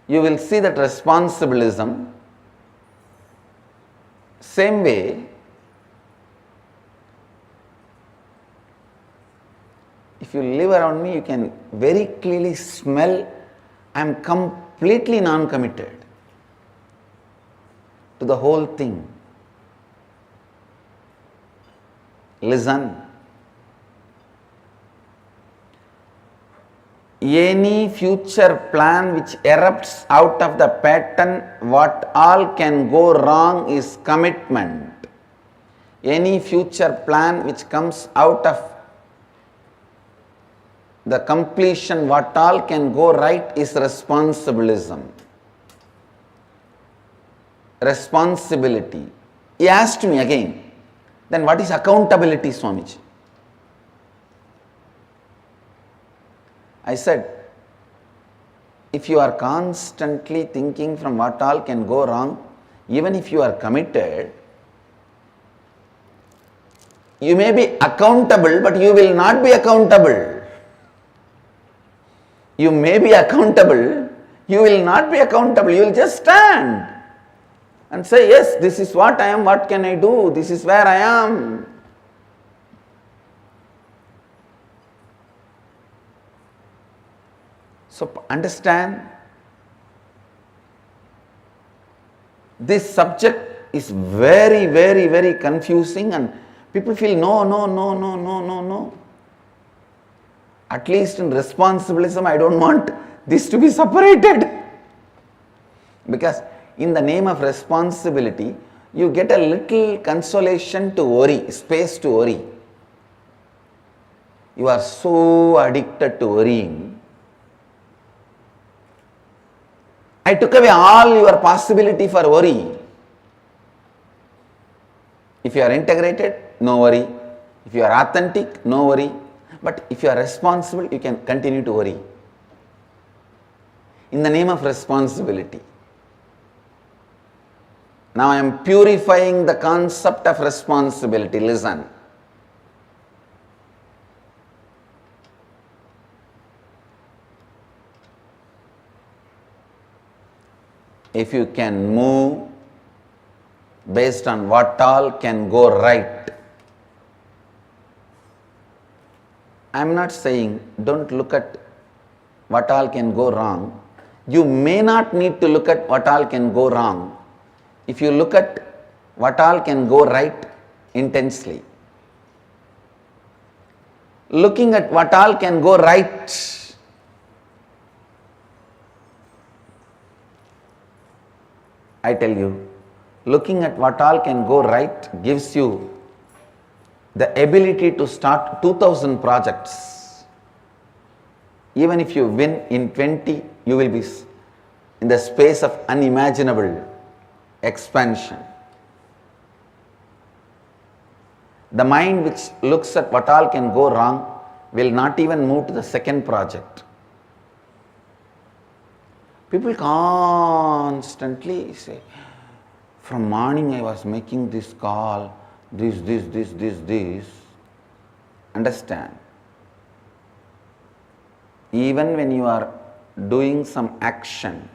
You will see that responsibilism. Same way, if you live around me, you can very clearly smell I am completely non-committed to the whole thing. Listen. Any future plan which erupts out of the pattern, what all can go wrong is commitment. Any future plan which comes out of the completion, what all can go right is responsibilism. Responsibility. He asked me again, then what is accountability, Swamiji? I said, if you are constantly thinking from what all can go wrong, even if you are committed, you may be accountable, but you will not be accountable. You may be accountable, you will not be accountable. You will just stand and say, yes, this is what I am, what can I do? This is where I am. So understand, this subject is very, very, very confusing and people feel no. At least in responsibilism, I don't want this to be separated. Because in the name of responsibility, you get a little consolation to worry, space to worry. You are so addicted to worrying. I took away all your possibility for worry. If you are integrated, no worry. If you are authentic, no worry. But if you are responsible, you can continue to worry. In the name of responsibility. Now I am purifying the concept of responsibility. Listen. If you can move based on what all can go right. I am not saying don't look at what all can go wrong. You may not need to look at what all can go wrong if you look at what all can go right intensely. looking at what all can go right. I tell you, looking at what all can go right gives you the ability to start 2000 projects. Even if you win in 20, you will be in the space of unimaginable expansion. The mind which looks at what all can go wrong will not even move to the second project. People constantly say, from morning I was making this call, this. Understand? Even when you are doing some action,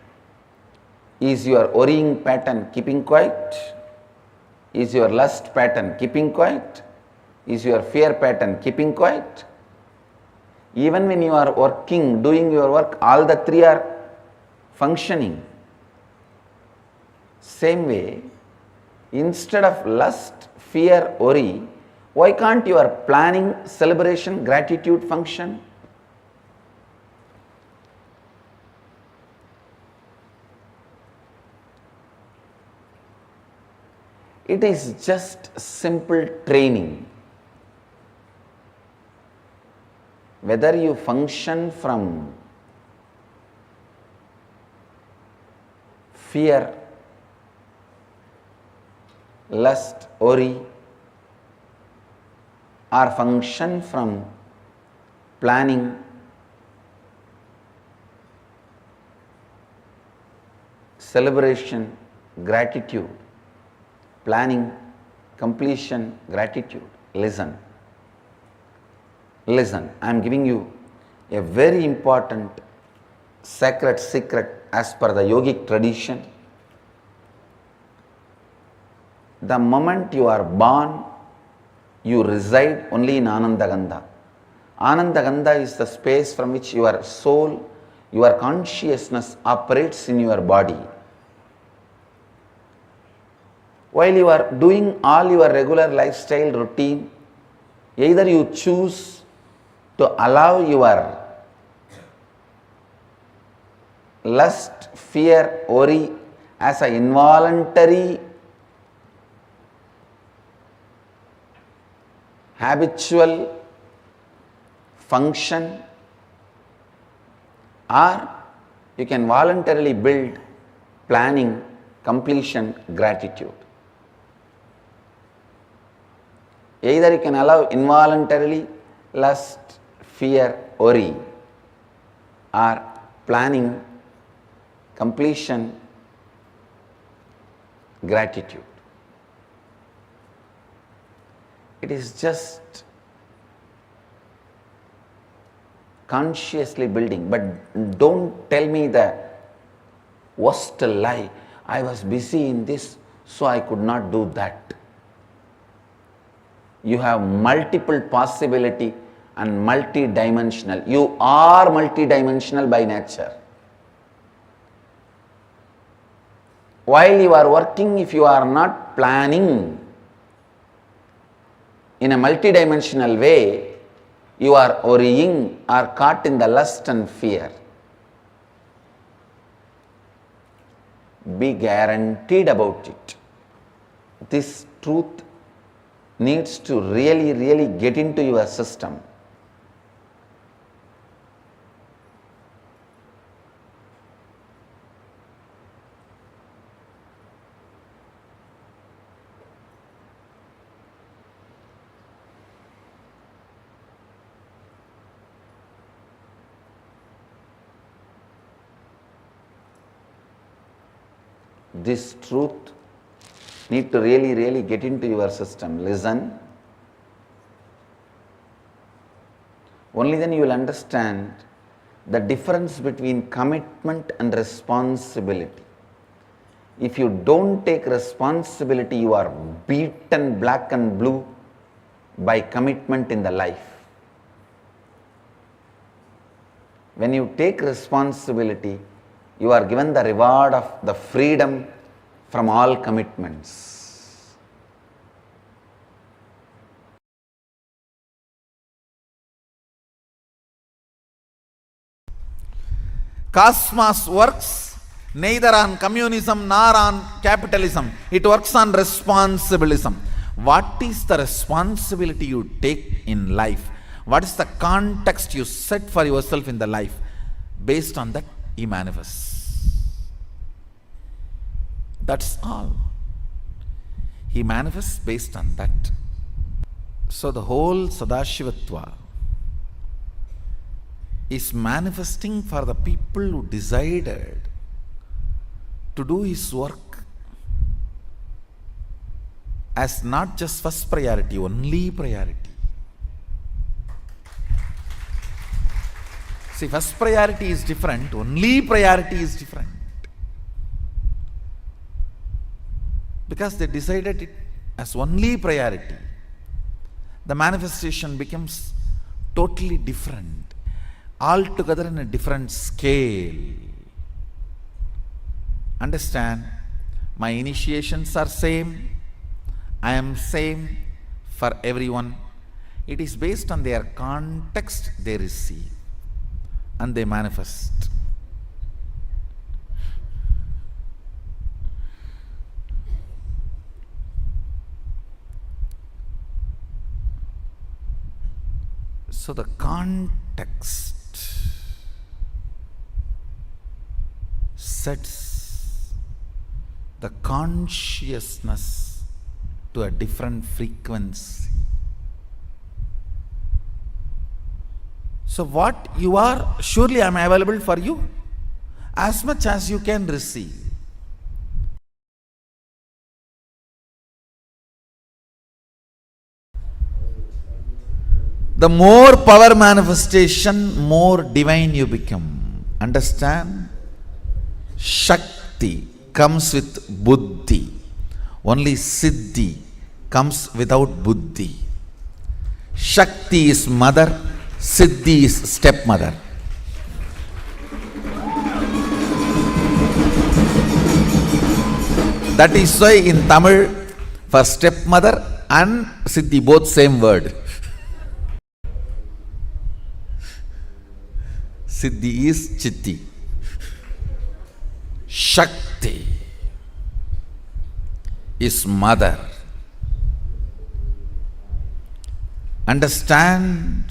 is your worrying pattern keeping quiet? Is your lust pattern keeping quiet? Is your fear pattern keeping quiet? Even when you are working, doing your work, all the three are functioning. Same way, instead of lust, fear, worry, why can't your planning, celebration, gratitude function? It is just simple training. Whether you function from fear, lust, worry, or function from planning, celebration, gratitude, planning, completion, gratitude. Listen. Listen, I am giving you a very important sacred secret as per the yogic tradition. The moment you are born, you reside only in Anandagandha. Anandagandha is the space from which your soul, your consciousness operates in your body. While you are doing all your regular lifestyle routine, either you choose to allow your lust, fear, worry as an involuntary, habitual function, or you can voluntarily build planning, completion, gratitude. Either you can allow involuntarily lust, fear, worry, or planning, completion, gratitude. It is just consciously building, but don't tell me the worst lie. I was busy in this, so I could not do that. You have multiple possibility and multi-dimensional. You are multi-dimensional by nature. While you are working, if you are not planning in a multi-dimensional way, you are worrying or caught in the lust and fear. Be guaranteed about it. This truth needs to really get into your system. This truth need to really get into your system. Listen. Only then you will understand the difference between commitment and responsibility. If you don't take responsibility, you are beaten black and blue by commitment in the life. When you take responsibility, you are given the reward of the freedom from all commitments. Cosmos works neither on communism nor on capitalism. It works on responsibilism. What is the responsibility you take in life? What is the context you set for yourself in the life? Based on that, he manifests. That's all. He manifests based on that. So the whole Sadashivatva is manifesting for the people who decided to do his work as not just first priority, only priority. See, first priority is different, only priority is different. Because they decided it as only priority, the manifestation becomes totally different, altogether in a different scale. Understand, my initiations are same, I am same for everyone. It is based on their context they receive and they manifest. So the context sets the consciousness to a different frequency. So what you are, surely I am available for you as much as you can receive. The more power manifestation, more divine you become. Understand? Shakti comes with buddhi. Only siddhi comes without buddhi. Shakti is mother, siddhi is stepmother. That is why in Tamil, for stepmother and siddhi, both same word. Siddhi is chitti. Shakti is mother. Understand?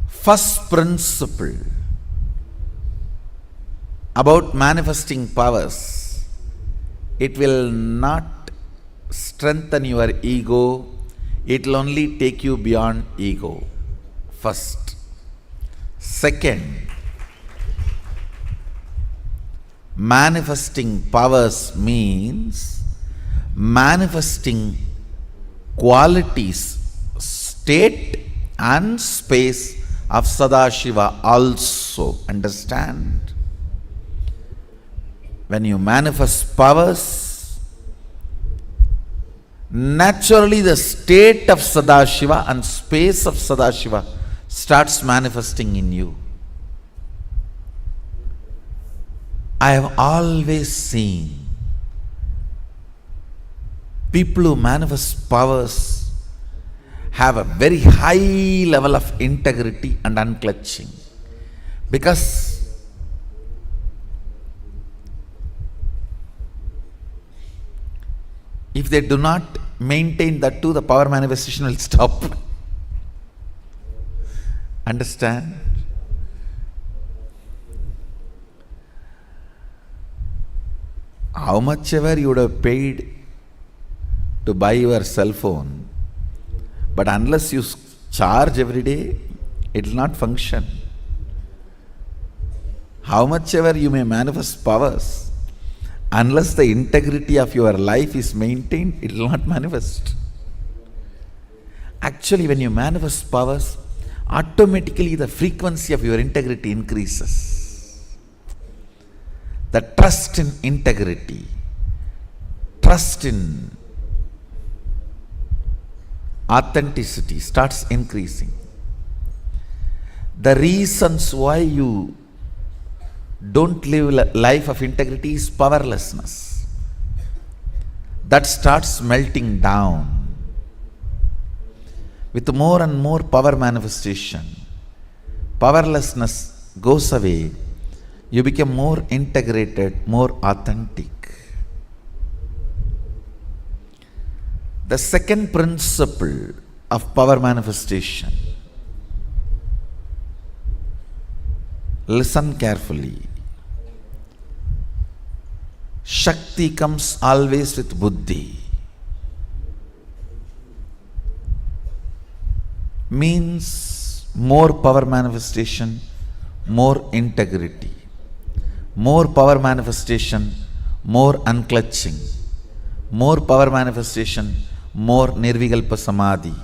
First principle about manifesting powers, it will not strengthen your ego, it will only take you beyond ego. First. Second, manifesting powers means manifesting qualities, state and space of Sadashiva also. Understand? When you manifest powers, naturally the state of Sadashiva and space of Sadashiva starts manifesting in you. I have always seen people who manifest powers have a very high level of integrity and unclutching, because if they do not maintain that too, the power manifestation will stop. Understand? How much ever you would have paid to buy your cell phone, but unless you charge every day, it will not function. How much ever you may manifest powers, unless the integrity of your life is maintained, it will not manifest. Actually, when you manifest powers, automatically the frequency of your integrity increases. The trust in integrity, trust in authenticity starts increasing. The reasons why you don't live a life of integrity is powerlessness. that starts melting down. With more and more power manifestation, powerlessness goes away. You become more integrated, more authentic. The second principle of power manifestation. Listen carefully. Shakti comes always with buddhi. Means more power manifestation, more integrity. More power manifestation, more unclutching. More power manifestation, more nirvikalpa samadhi.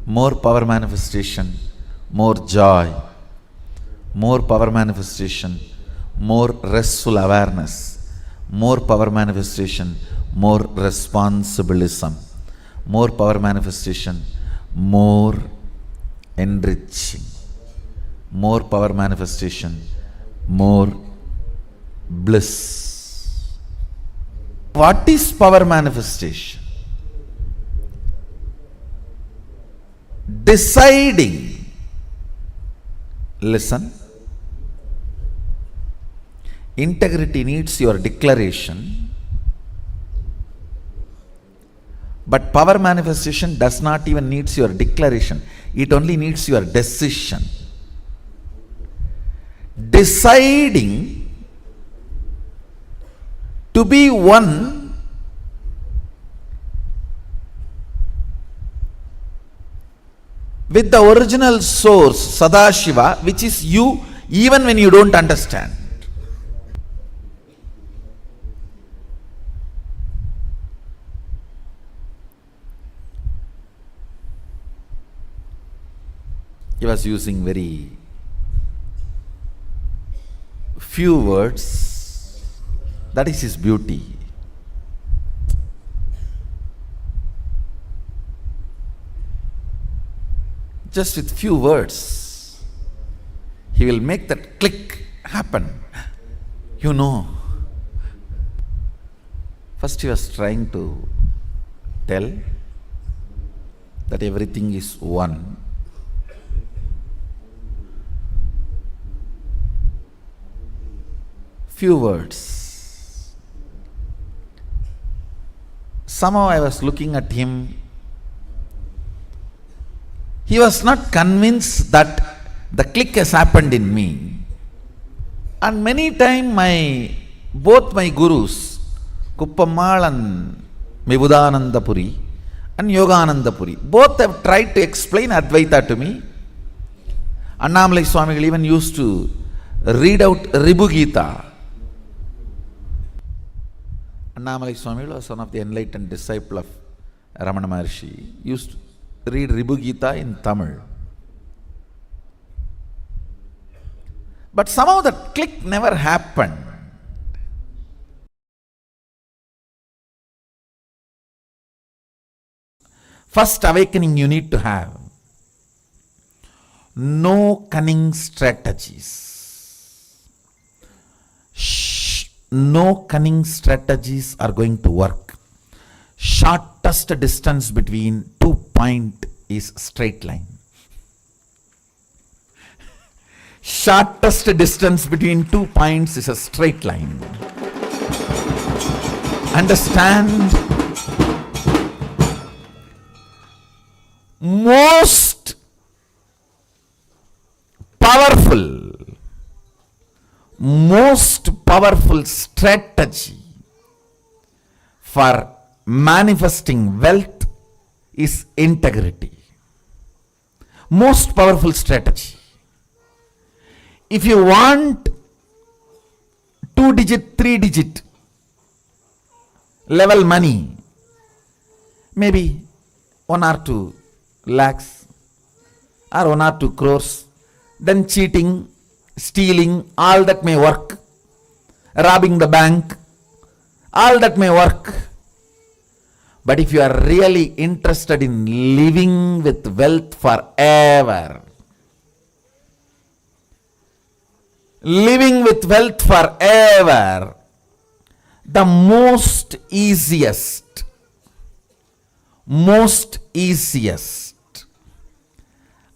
More power manifestation, more joy. More power manifestation, more restful awareness. More power manifestation, more responsibilism. More power manifestation, more enriching. More power manifestation, more bliss. What is power manifestation? Deciding. Listen. Integrity needs your declaration, but power manifestation does not even need your declaration. It only needs your decision. Deciding to be one with the original source, Sadashiva, which is you, even when you don't understand. He was using very few words. That is his beauty. Just with few words, he will make that click happen. You know. First he was trying to tell that everything is one. Few words. Somehow I was looking at him. He was not convinced that the click has happened in me. And many times both my gurus, Kuppamal and Mibudanandapuri and Yoganandapuri, both have tried to explain Advaita to me. Annamalai Swamigal even used to read out Ribu Gita. Annamalai Swamigal was one of the enlightened disciple of Ramana Maharshi. Used to read Ribu Gita in Tamil. But somehow that click never happened. First awakening you need to have. No cunning strategies. No cunning strategies are going to work. Shortest distance between 2 points is straight line. Shortest distance between 2 points is a straight line. Understand? Most powerful strategy for manifesting wealth is integrity. Most powerful strategy. If you want 2-digit, 3-digit level money, maybe 1 or 2 lakhs or 1 or 2 crores, then cheating, stealing, all that may work. Robbing the bank, all that may work. But if you are really interested in living with wealth forever, The most easiest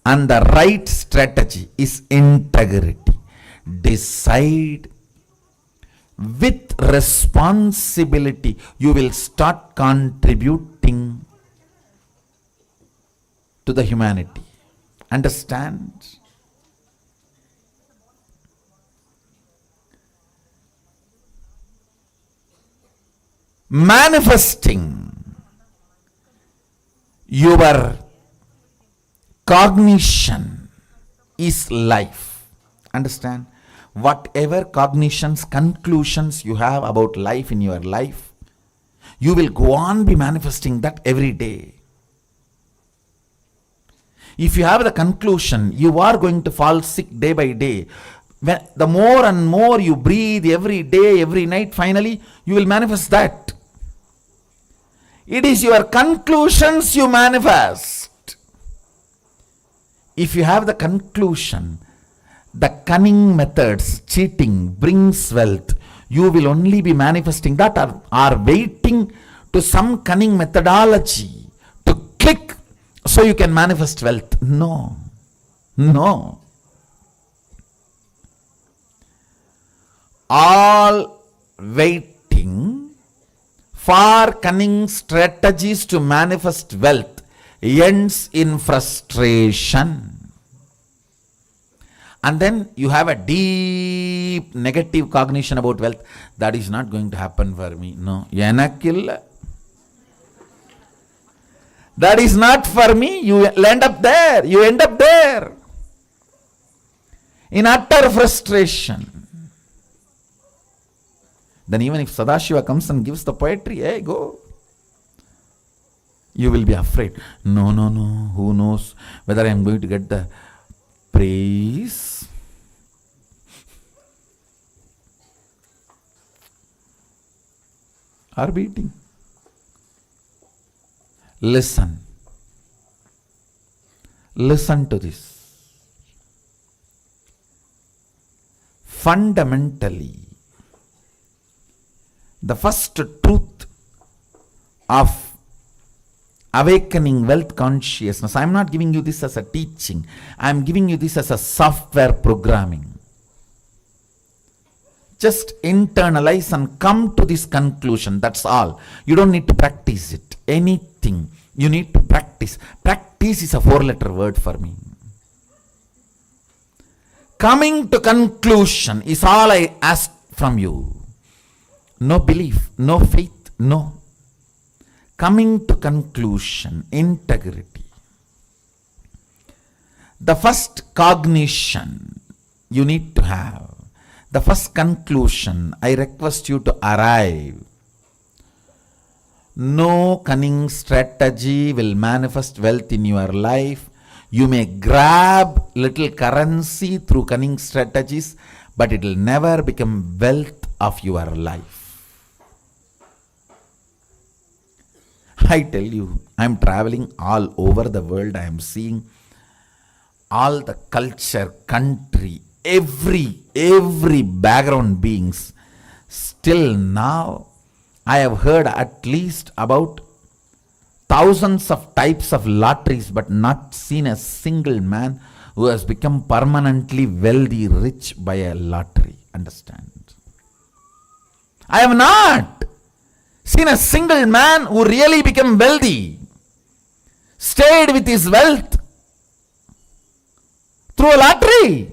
and the right strategy is integrity. Decide with responsibility. You will start contributing to the humanity. Understand? Manifesting your cognition is life. Understand? Whatever cognitions, conclusions you have about life in your life, you will go on be manifesting that every day. If you have the conclusion you are going to fall sick day by day, the more and more you breathe every day, every night, finally you will manifest that. It is your conclusions you manifest. If you have the conclusion, the cunning methods, cheating brings wealth, you will only be manifesting that, are waiting to some cunning methodology to click so you can manifest wealth. No. All waiting for cunning strategies to manifest wealth ends in frustration. And then you have a deep negative cognition about wealth. That is not going to happen for me. No. That is not for me. You end up there. In utter frustration. Then even if Sadashiva comes and gives the poetry, hey, go. You will be afraid. No. Who knows whether I am going to get the praise? Or beating. Listen to this. Fundamentally, the first truth of awakening wealth consciousness, I am not giving you this as a teaching, I am giving you this as a software programming. Just internalize and come to this conclusion, that's all. You don't need to practice it. Anything you need to practice. Practice is a 4-letter word for me. Coming to conclusion is all I ask from you. No belief, no faith, no. Coming to conclusion, integrity. The first cognition you need to have, the first conclusion I request you to arrive. No cunning strategy will manifest wealth in your life. You may grab little currency through cunning strategies, but it will never become wealth of your life. I tell you, I am traveling all over the world. I am seeing all the culture, country, every background beings. Still now, I have heard at least about thousands of types of lotteries, but not seen a single man who has become permanently wealthy, rich by a lottery. Understand? I have not seen a single man who really became wealthy, stayed with his wealth through a lottery.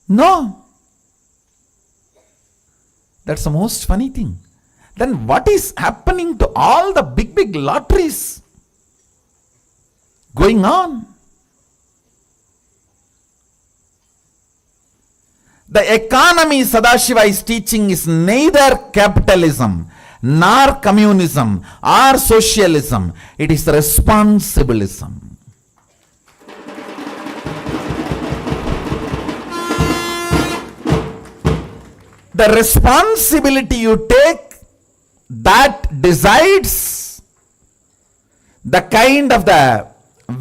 No. That's the most funny thing. Then what is happening to all the big lotteries going on? The economy Sadashiva is teaching is neither capitalism, nor communism, or socialism. It is responsibilism. The responsibility you take, that decides the kind of the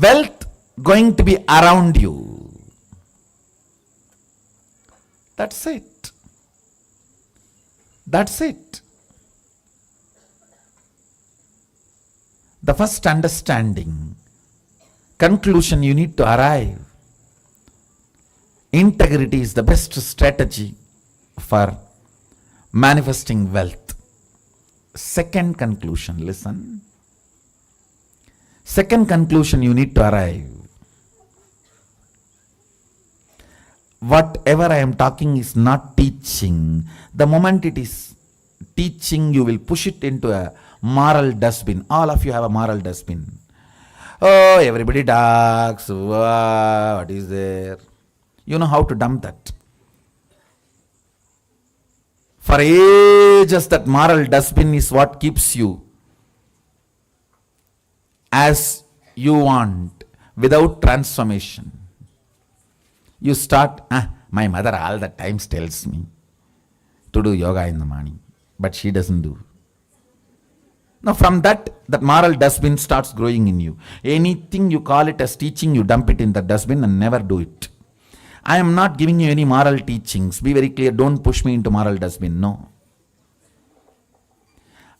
wealth going to be around you. That's it. That's it. The first understanding, conclusion you need to arrive. Integrity is the best strategy for manifesting wealth. Second conclusion, listen. Second conclusion you need to arrive. Whatever I am talking is not teaching. The moment it is teaching, you will push it into a moral dustbin. All of you have a moral dustbin. Oh, everybody talks. What is there? You know how to dump that. For ages, that moral dustbin is what keeps you as you want, without transformation. You start, my mother all the times tells me to do yoga in the morning, but she doesn't do. Now from that moral dustbin starts growing in you. Anything you call it as teaching, you dump it in the dustbin and never do it. I am not giving you any moral teachings. Be very clear, don't push me into moral dustbin, no.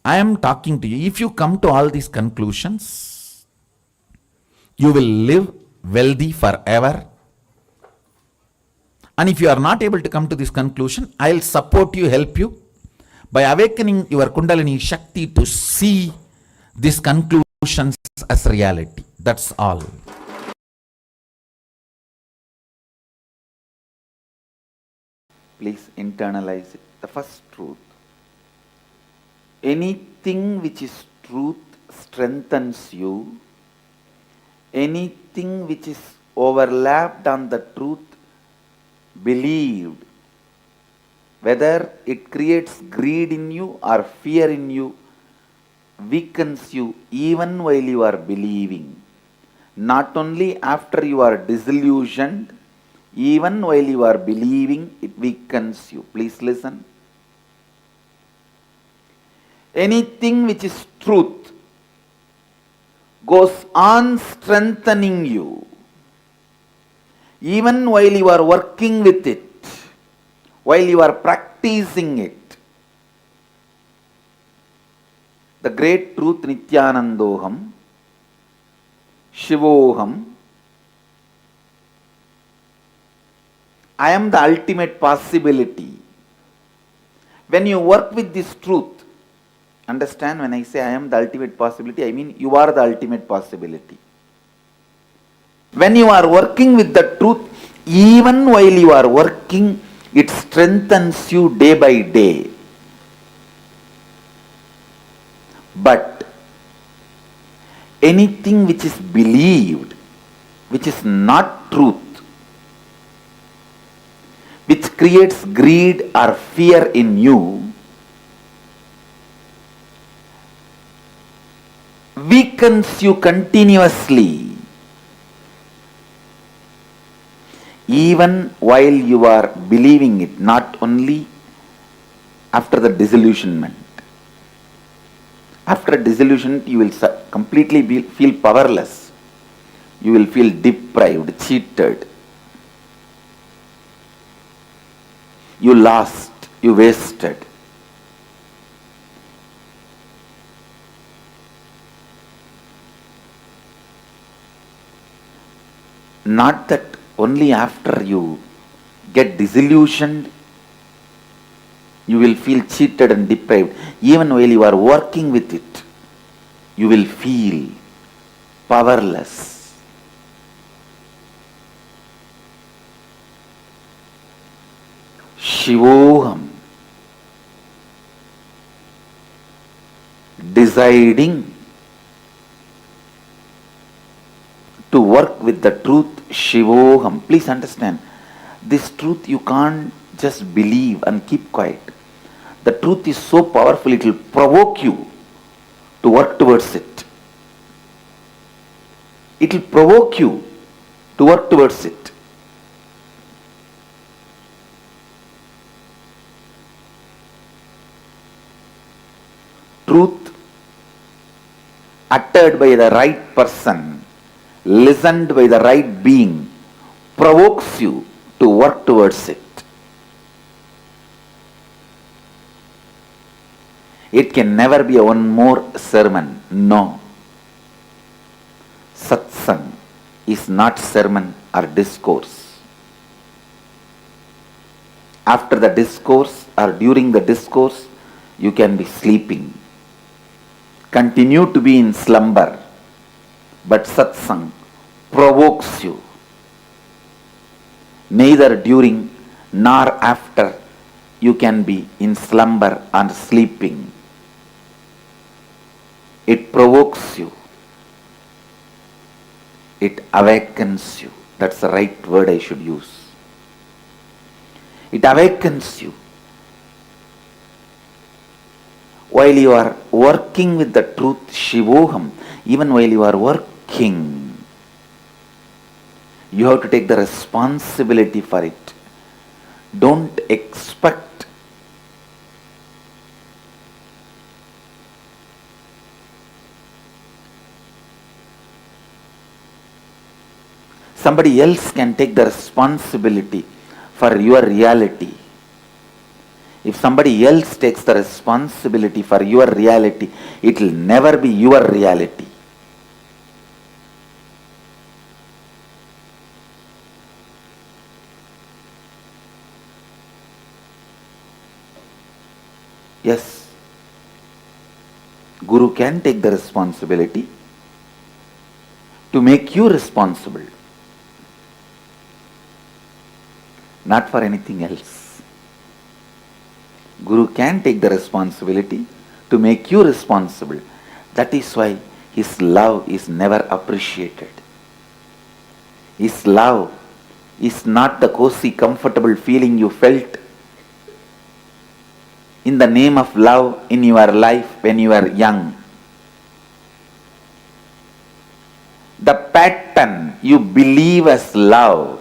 I am talking to you. If you come to all these conclusions, you will live wealthy forever. And if you are not able to come to this conclusion, I will support you, help you by awakening your Kundalini Shakti to see these conclusions as reality. That's all. Please internalize it. The first truth. Anything which is truth strengthens you. Anything which is overlapped on the truth, believed, whether it creates greed in you or fear in you, weakens you even while you are believing. Not only after you are disillusioned, even while you are believing, it weakens you. Please listen. Anything which is truth goes on strengthening you. Even while you are working with it, while you are practicing it. The great truth Nityanandoham, Shivoham, I am the ultimate possibility. When you work with this truth, understand, when I say I am the ultimate possibility, I mean you are the ultimate possibility. When you are working with the truth, even while you are working, it strengthens you day by day. But anything which is believed, which is not truth, which creates greed or fear in you, weakens you continuously. Even while you are believing it, not only after the disillusionment. After disillusionment, you will completely feel powerless. You will feel deprived, cheated. You lost, you wasted. Not that only after you get disillusioned, you will feel cheated and deprived. Even while you are working with it, you will feel powerless. Shivoham, deciding to work with the truth, Shivoham. Please understand, this truth you can't just believe and keep quiet. The truth is so powerful, it will provoke you to work towards it. It will provoke you to work towards it. Truth uttered by the right person, listened by the right being, provokes you to work towards it. It can never be one more sermon. No. Satsang is not sermon or discourse. After the discourse or during the discourse, you can be sleeping. Continue to be in slumber. But satsang provokes you. Neither during nor after you can be in slumber or sleeping. It provokes you. It awakens you. That's the right word I should use. It awakens you. While you are working with the truth, Shivoham, even while you are working, you have to take the responsibility for it. Don't expect somebody else can take the responsibility for your reality. If somebody else takes the responsibility for your reality, it will never be your reality. Yes, Guru can take the responsibility to make you responsible, not for anything else. Guru can take the responsibility to make you responsible. That is why his love is never appreciated. His love is not the cozy, comfortable feeling you felt in the name of love in your life when you were young. The pattern you believe as love.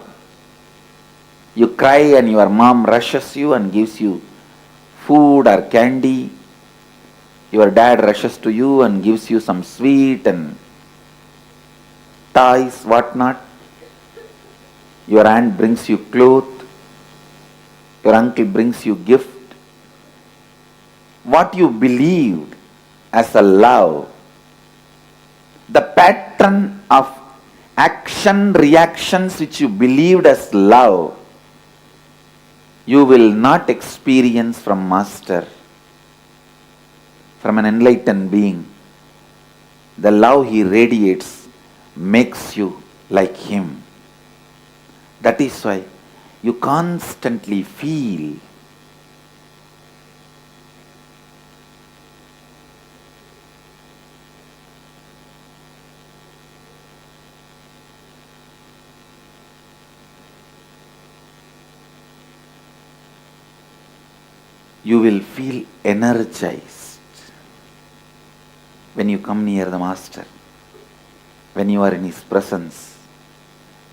You cry and your mom rushes you and gives you food or candy. Your dad rushes to you and gives you some sweet and toys, whatnot. Your aunt brings you clothes. Your uncle brings you gift. What you believed as a love, the pattern of action reactions which you believed as love, you will not experience from Master, from an enlightened being. The love he radiates makes you like him. That is why you constantly feel you will feel energized when you come near the Master, when you are in his presence,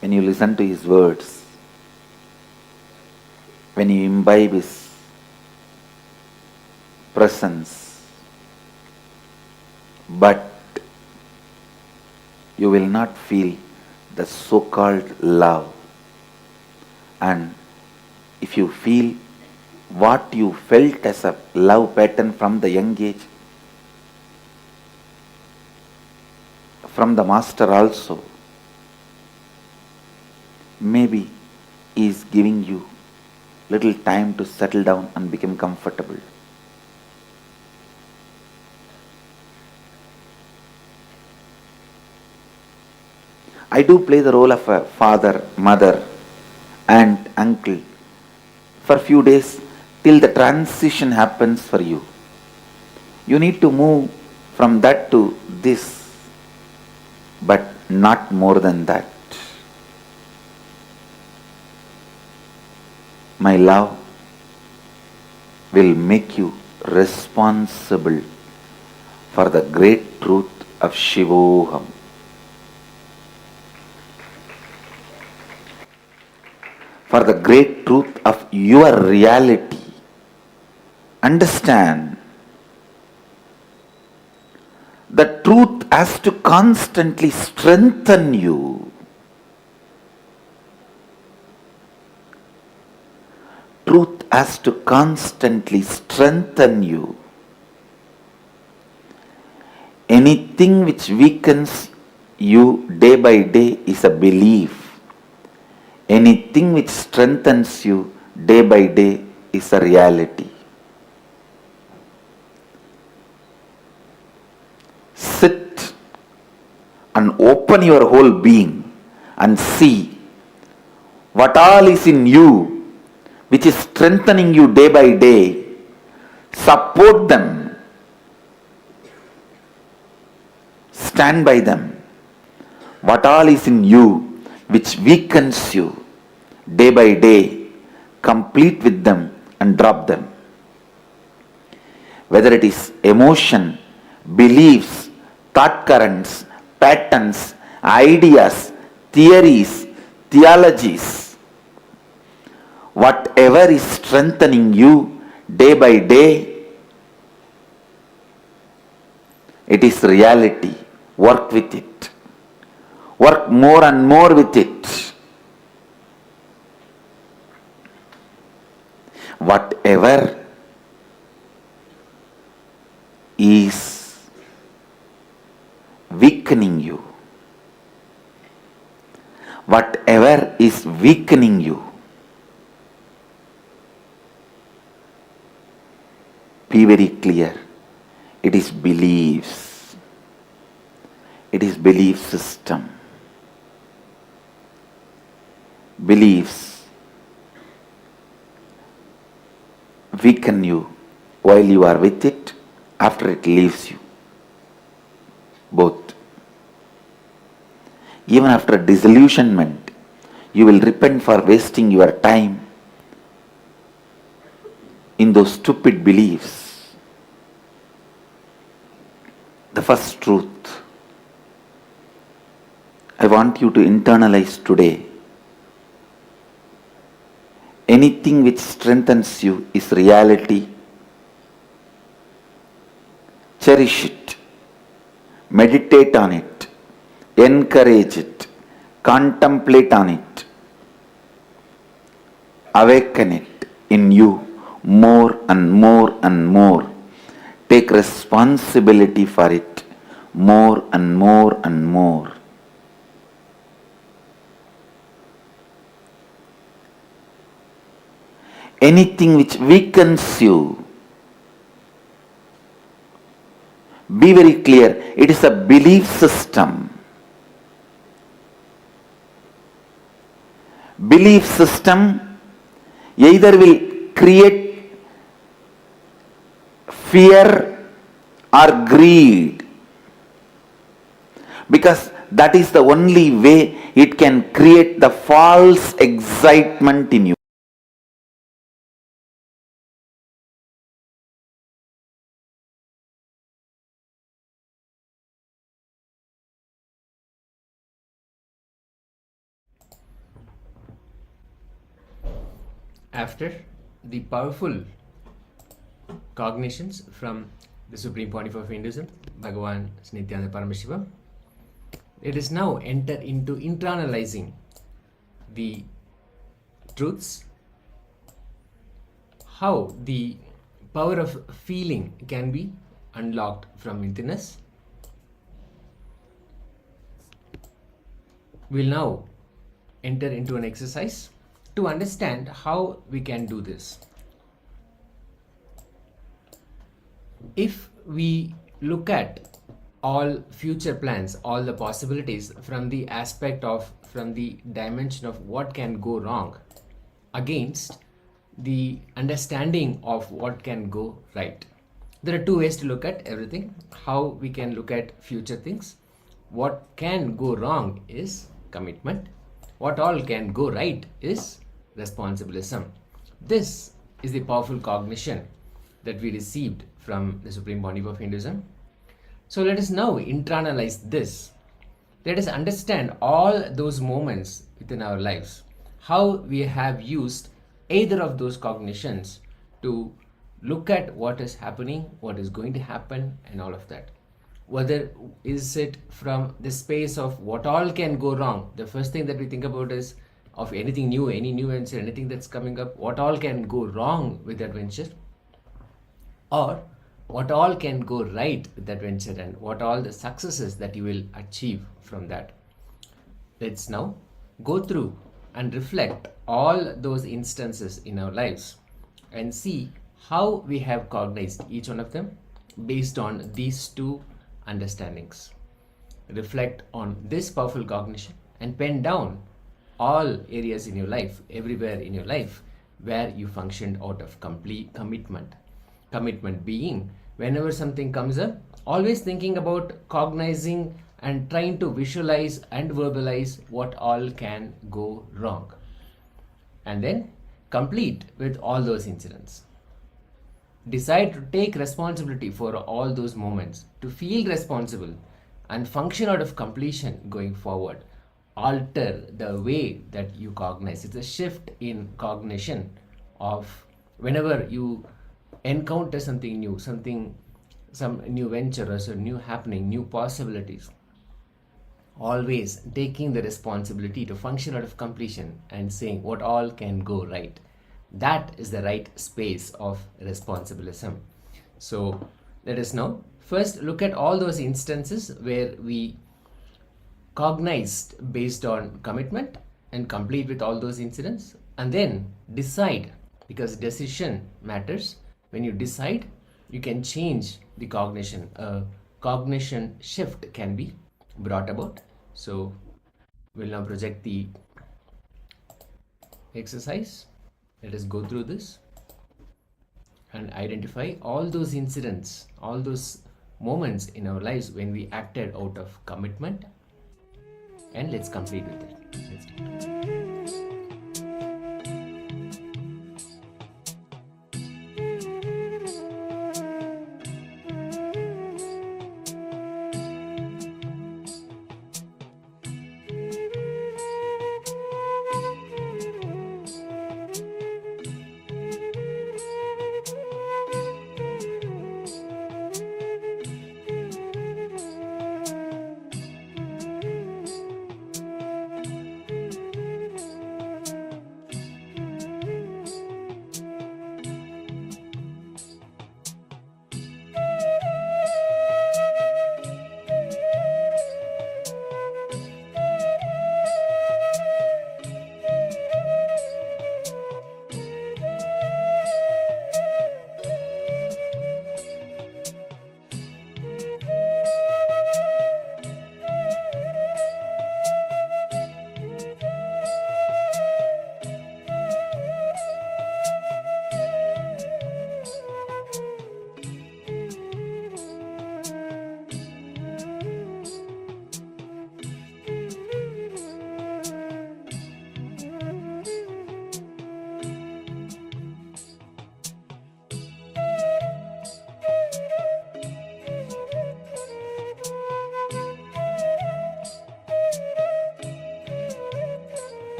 when you listen to his words, when you imbibe his presence. But you will not feel the so-called love. And if you feel what you felt as a love pattern from the young age, from the Master also, maybe he is giving you little time to settle down and become comfortable. I do play the role of a father, mother, aunt, uncle for few days till the transition happens for you. You need to move from that to this, but not more than that. My love will make you responsible for the great truth of Shivoham. For the great truth of your reality. Understand, the truth has to constantly strengthen you. Truth has to constantly strengthen you. anything which weakens you day by day is a belief. Anything which strengthens you day by day is a reality. Sit and open your whole being and see what all is in you which is strengthening you day by day. Support them. Stand by them. What all is in you which weakens you day by day, complete with them and drop them. Whether it is emotion, beliefs, thought currents, patterns, ideas, theories, theologies, whatever is strengthening you day by day, it is reality. Work with it. Work more and more with it. Whatever is weakening you, whatever is weakening you, be very clear. It is beliefs. It is belief system. Beliefs weaken you while you are with it, after it leaves you. Both. Even after disillusionment, you will repent for wasting your time in those stupid beliefs. The first truth I want you to internalize today. Anything which strengthens you is reality. Cherish it. Meditate on it. Encourage it. Contemplate on it. Awaken it in you more and more and more. Take responsibility for it more and more and more. Anything which weakens you, be very clear, it is a belief system. Belief system either will create fear or greed, because that is the only way it can create the false excitement in you. After the powerful cognitions from the Supreme Pontiff of Hinduism, Bhagavan Nityananda Paramashivoham, it is now enter into internalizing the truths, how the power of feeling can be unlocked from within us. We'll now enter into an exercise to understand how we can do this. If we look at all future plans, all the possibilities from the aspect of, from the dimension of what can go wrong against the understanding of what can go right. There are two ways to look at everything. How we can look at future things. What can go wrong is commitment. What all can go right is responsibilism. This is the powerful cognition that we received from the Supreme Pontiff of Hinduism. So let us now internalize this. Let us understand all those moments within our lives, how we have used either of those cognitions to look at what is happening, what is going to happen, and all of that. Whether is it from the space of what all can go wrong, the first thing that we think about is of anything new, any new venture, anything that's coming up, what all can go wrong with that venture, or what all can go right with that venture and what all the successes that you will achieve from that. Let's now go through and reflect all those instances in our lives and see how we have cognized each one of them based on these two understandings. Reflect on this powerful cognition and pen down all areas in your life, everywhere in your life, where you functioned out of complete commitment. Commitment being, whenever something comes up, always thinking about cognizing and trying to visualize and verbalize what all can go wrong. And then complete with all those incidents. Decide to take responsibility for all those moments, to feel responsible and function out of completion going forward. Alter the way that you cognize. It's a shift in cognition of whenever you encounter something new, some new venture or some new happening, new possibilities. Always taking the responsibility to function out of completion and saying what all can go right. That is the right space of responsibilism. So let us now first look at all those instances where we cognized based on commitment and complete with all those incidents, and then decide, because decision matters. When you decide, you can change the cognition. A cognition shift can be brought about. So we'll now project the exercise. Let us go through this and identify all those incidents, all those moments in our lives when we acted out of commitment, and let's complete with it. Let's do it.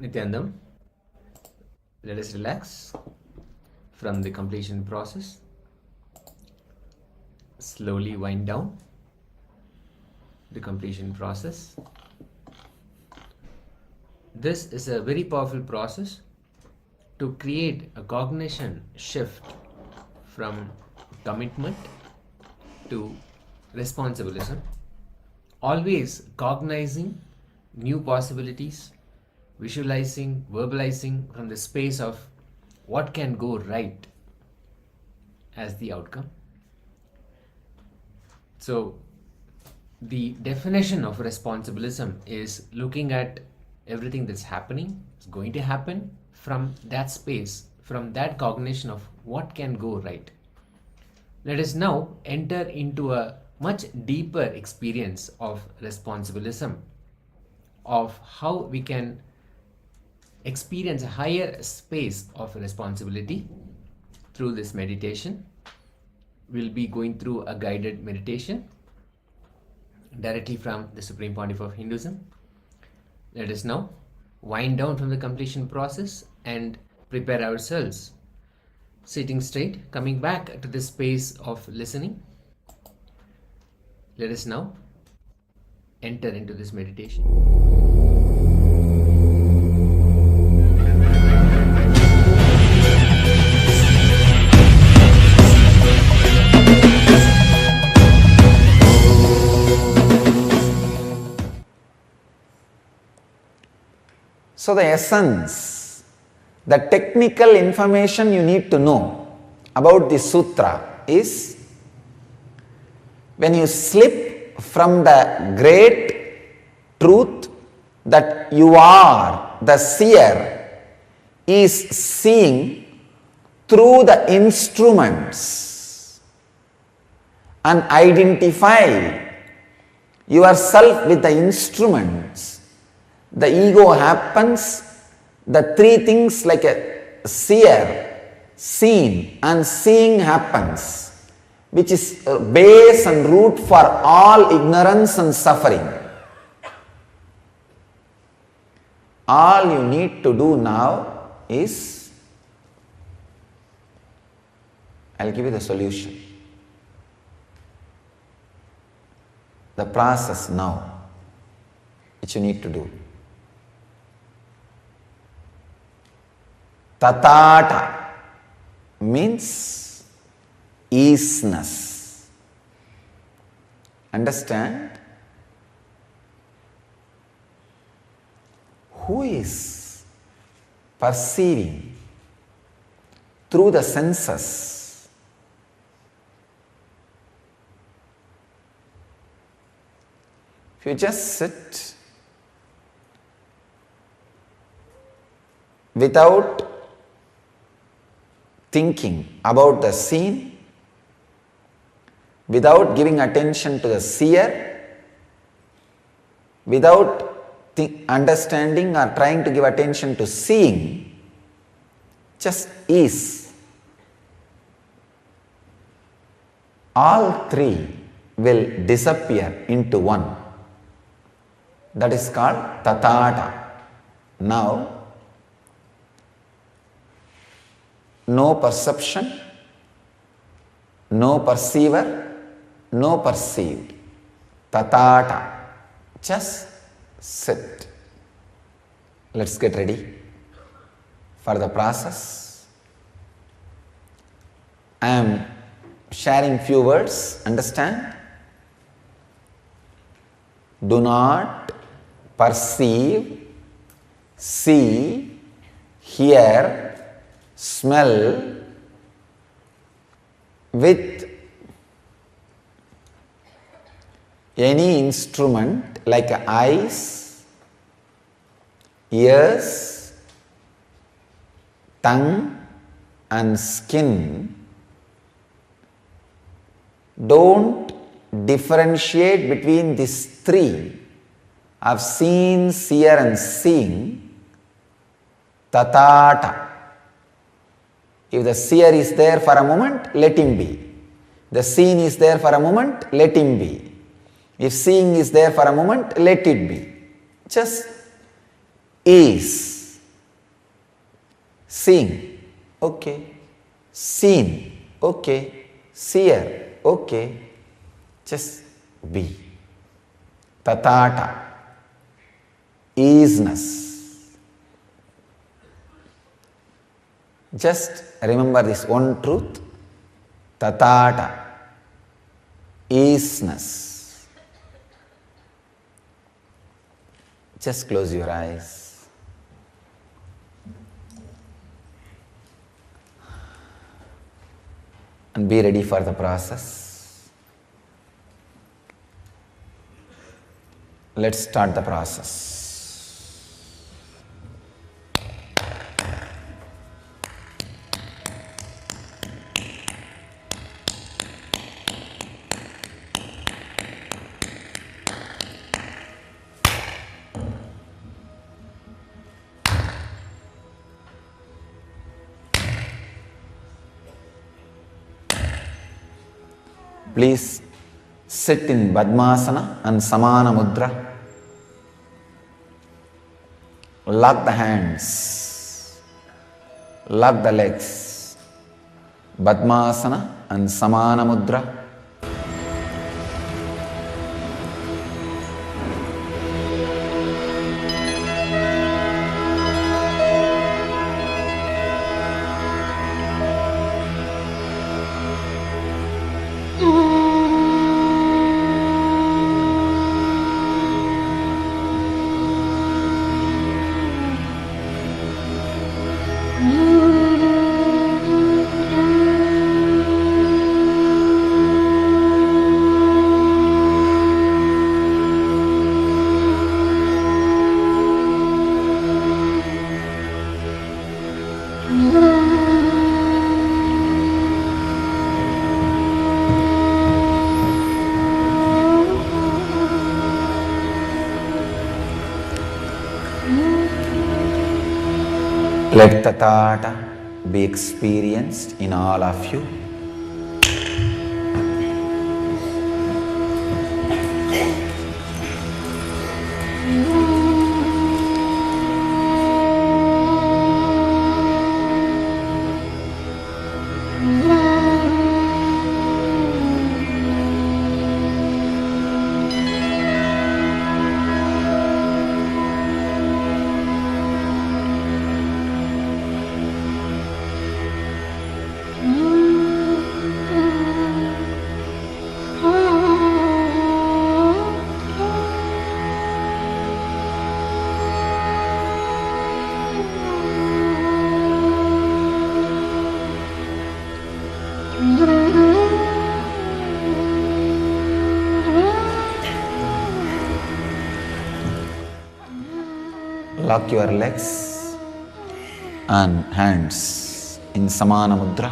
Nityanandam. Let us relax from the completion process. Slowly wind down the completion process. This is a very powerful process to create a cognition shift from commitment to responsibilism, always cognizing new possibilities, visualizing, verbalizing from the space of what can go right as the outcome. So the definition of responsibilism is looking at everything that's happening, is going to happen from that space, from that cognition of what can go right. Let us now enter into a much deeper experience of responsibilism, of how we can experience a higher space of responsibility through this meditation. We'll be going through a guided meditation directly from the Supreme Pontiff of Hinduism. Let us now wind down from the completion process and prepare ourselves. Sitting straight, coming back to the space of listening. Let us now enter into this meditation. So the essence, the technical information you need to know about the sutra is, when you slip from the great truth that you are the seer is seeing through the instruments and identify yourself with the instruments, the ego happens, the three things like a seer, seen and seeing happens, which is a base and root for all ignorance and suffering. All you need to do now is, I'll give you the solution. The process now, which you need to do. Tatata means easiness. Understand? Who is perceiving through the senses? If you just sit without thinking about the scene, without giving attention to the seer, without understanding or trying to give attention to seeing, just is. All three will disappear into one. That is called tatata. Now, no perception, no perceiver, no perceived. Tatata. Just sit. Let's get ready for the process. I am sharing few words, understand? Do not perceive, see, hear, smell with any instrument like eyes, ears, tongue and skin. Don't differentiate between these three of seen, seer and seeing. Tatata. If the seer is there for a moment, let him be. The seen is there for a moment, let him be. If seeing is there for a moment, let it be. Just is. Seeing, okay. Seen, okay. Seer, okay. Just be. Tatata, easiness. Just remember this one truth. Tatata, easiness. Just close your eyes. And be ready for the process. Let's start the process. Please sit in Padmasana and Samana Mudra. Lock the hands, lock the legs. Padmasana and Samana Mudra. Let the Tata be experienced in all of you. Lock your legs and hands in Samana Mudra.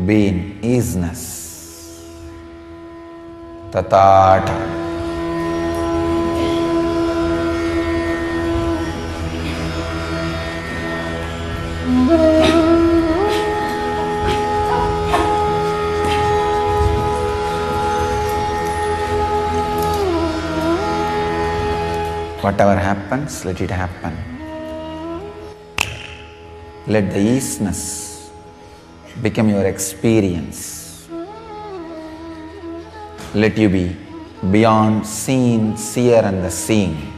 Be in easiness. Tatata. Whatever happens, let it happen. Let the easiness become your experience. Let you be beyond seen, seer and the seeing.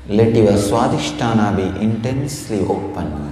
Let your Swadhisthana be intensely opened.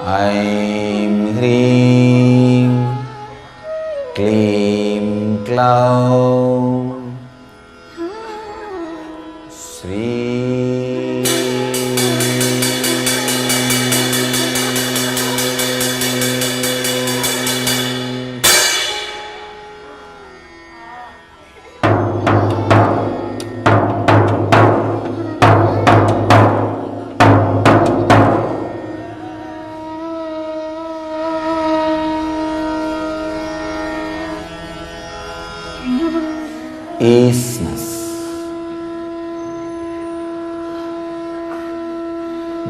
Aim Hreem Kleem Klaum Shri Easiness.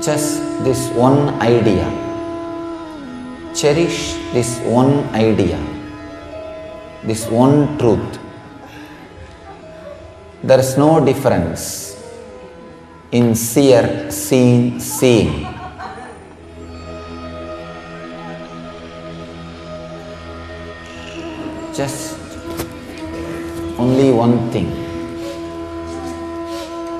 Just this one idea. Cherish this one idea, this one truth. There is no difference in seer, seen, seeing. Just only one thing.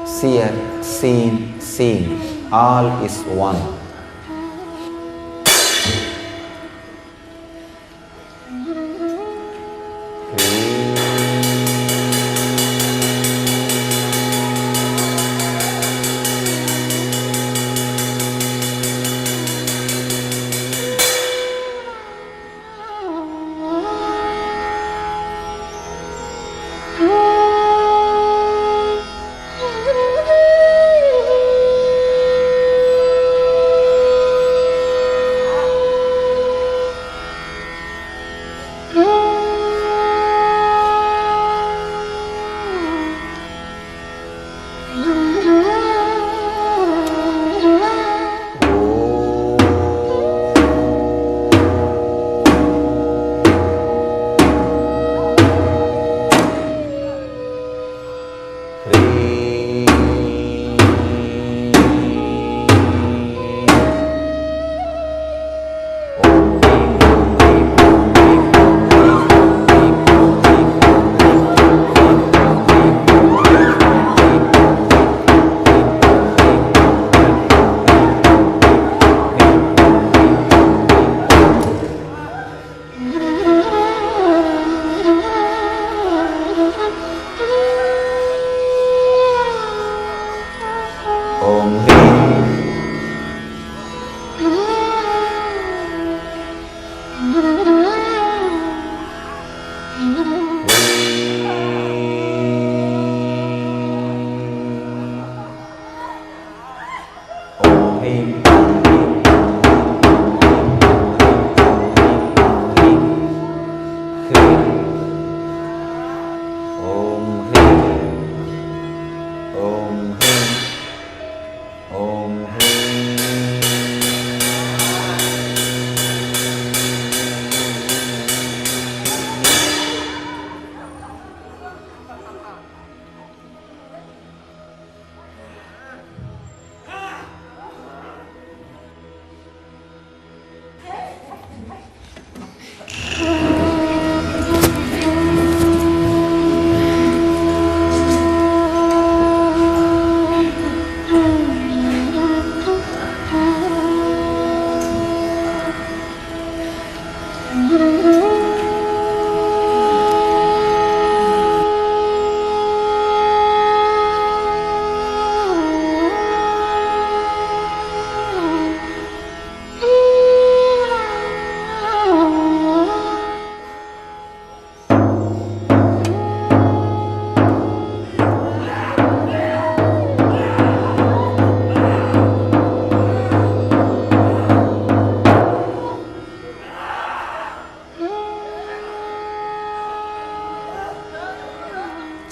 Seer, seen, seeing, all is one.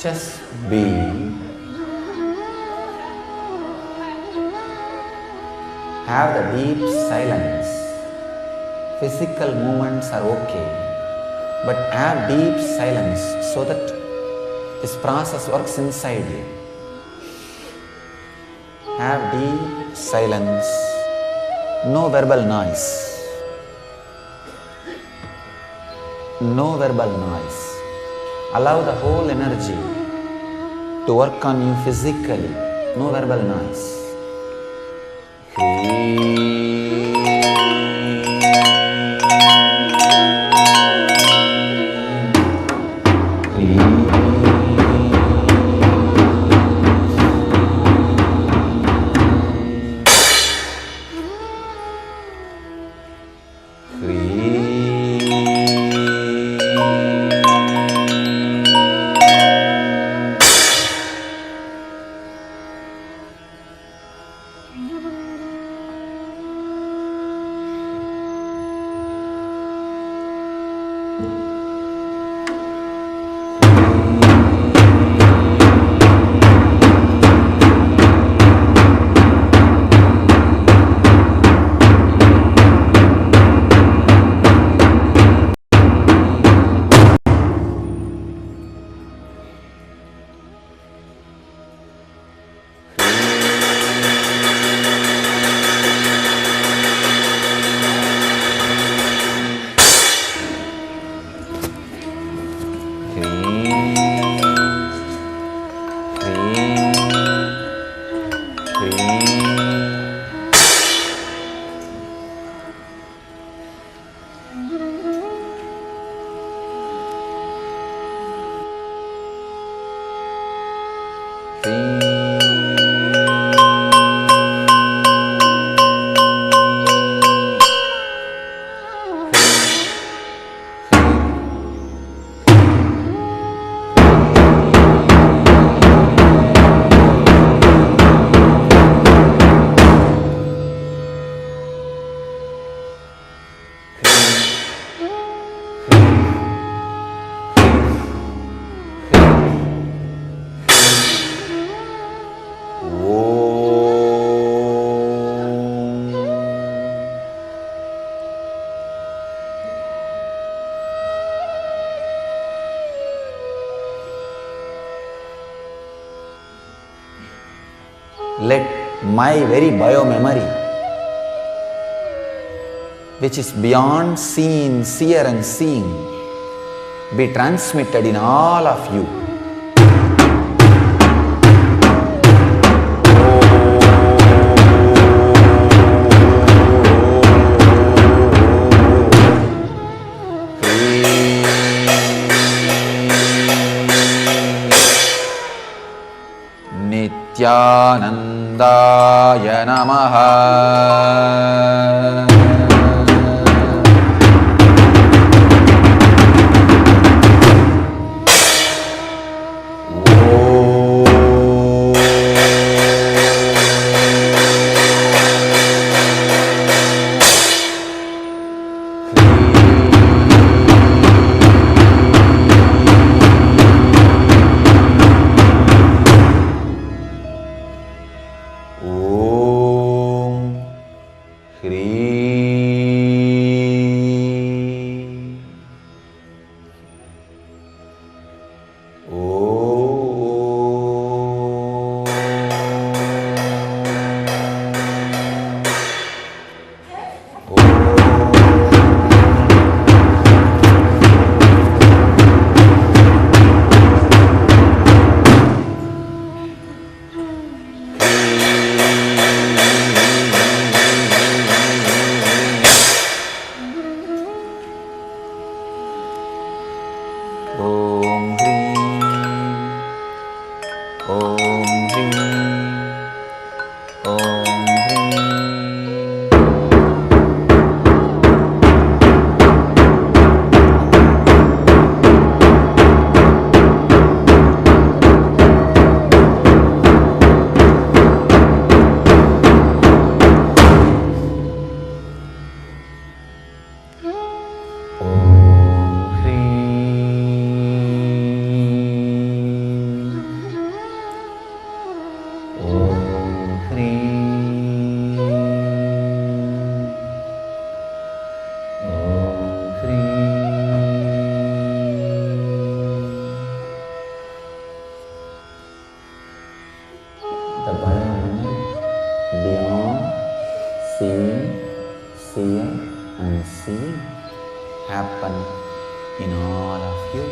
Just be. Have the deep silence. Physical movements are okay, but have deep silence so that this process works inside you. Have deep silence, no verbal noise. No verbal noise. Allow the whole energy to work on you physically, no verbal noise. Let my very biomemory, which is beyond seen, seer and seeing, be transmitted in all of you. Nityanandaya Namaha. Om Hrim. Om Hrim. Om Hrim. The beyond, seeing, seer and seeing happen in all of you.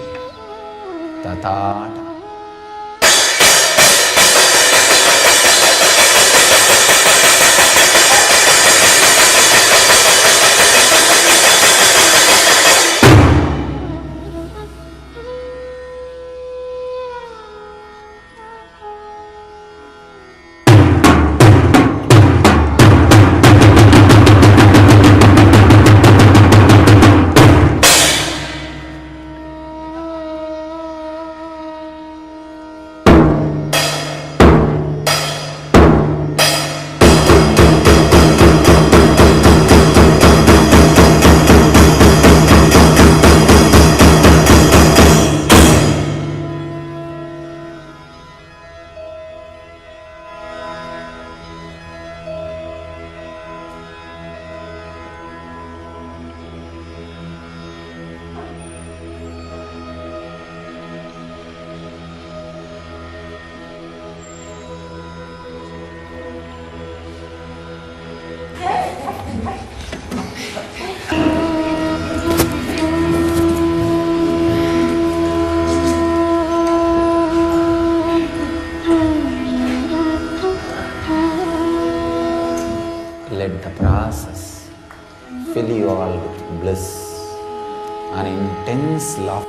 Tathata. Let the process fill you all with bliss and intense laughter.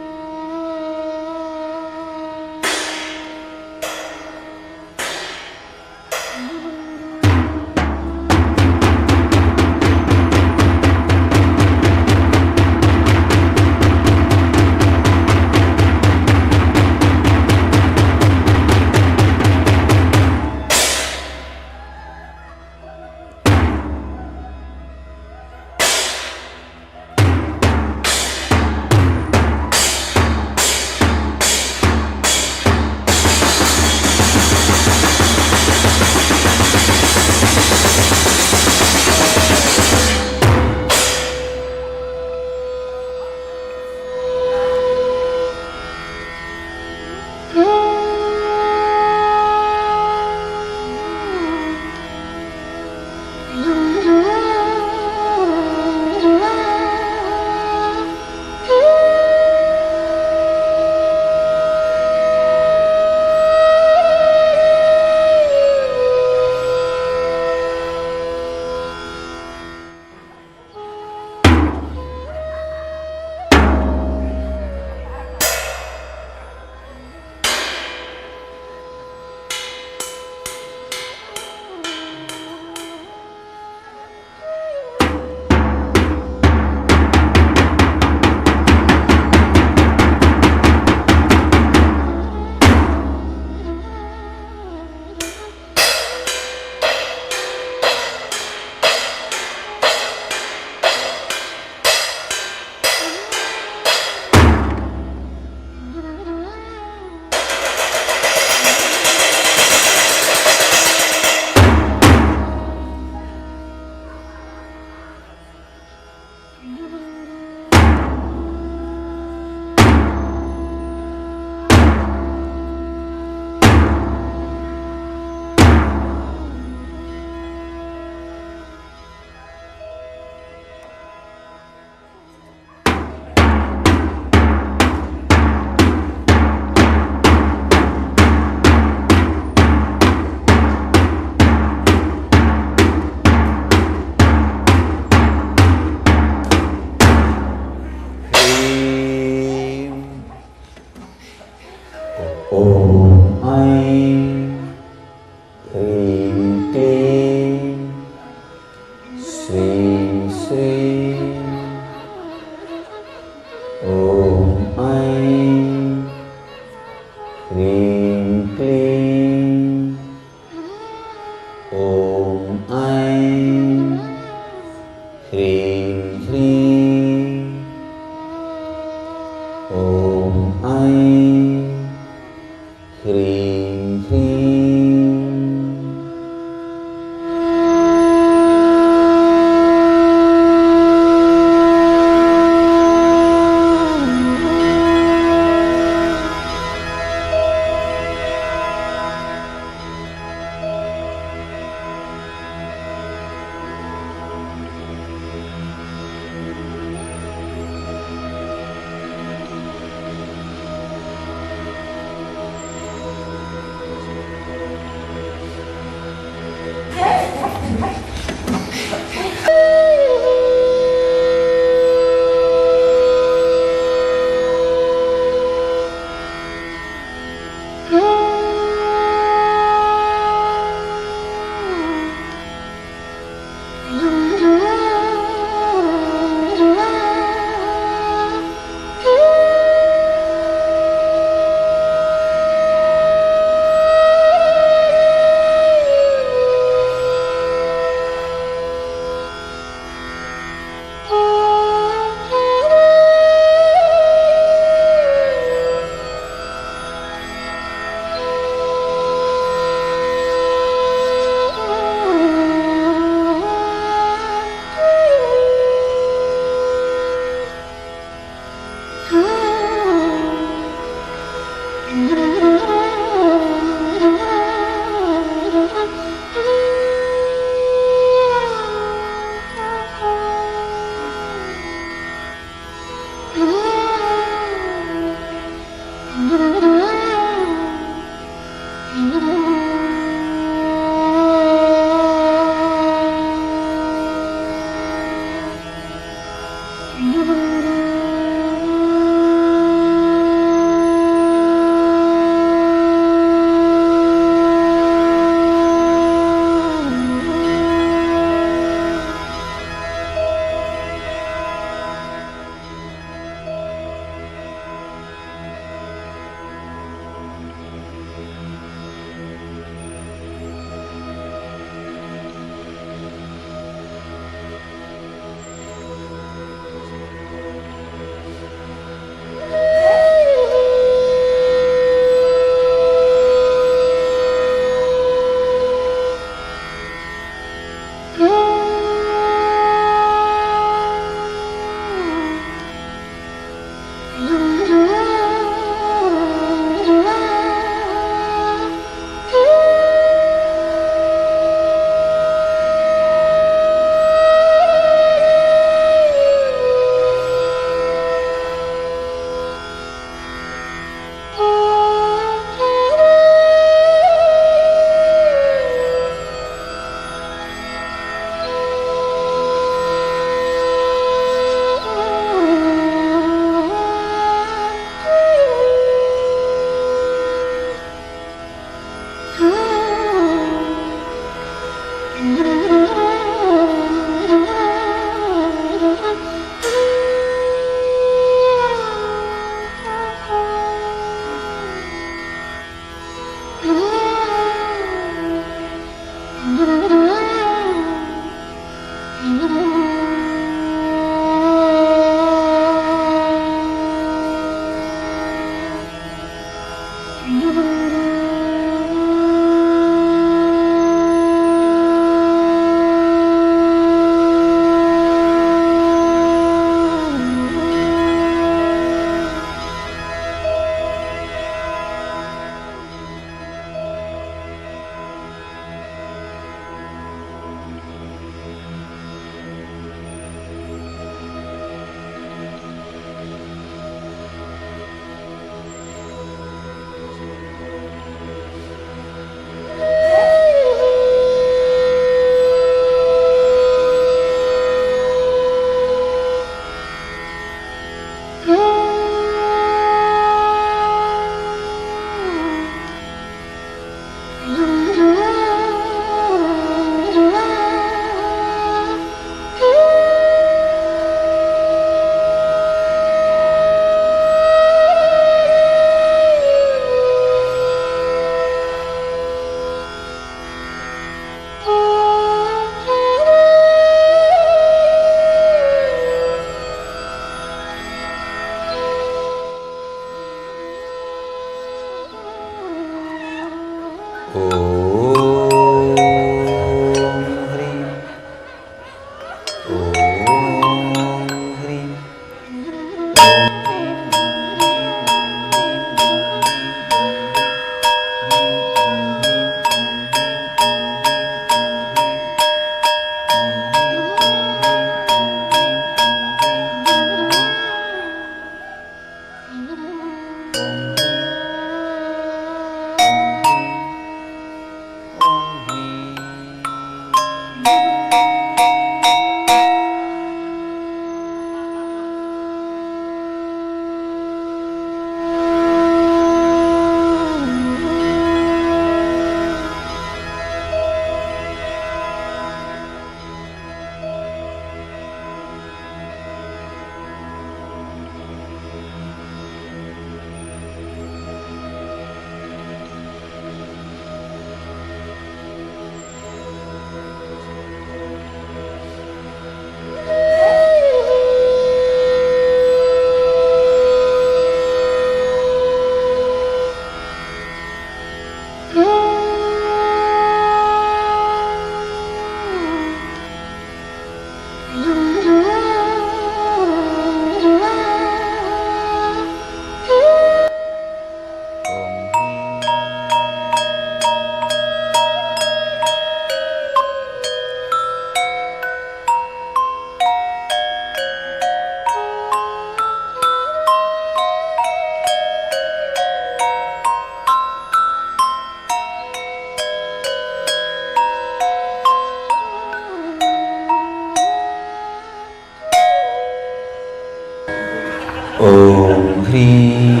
Om Hrim.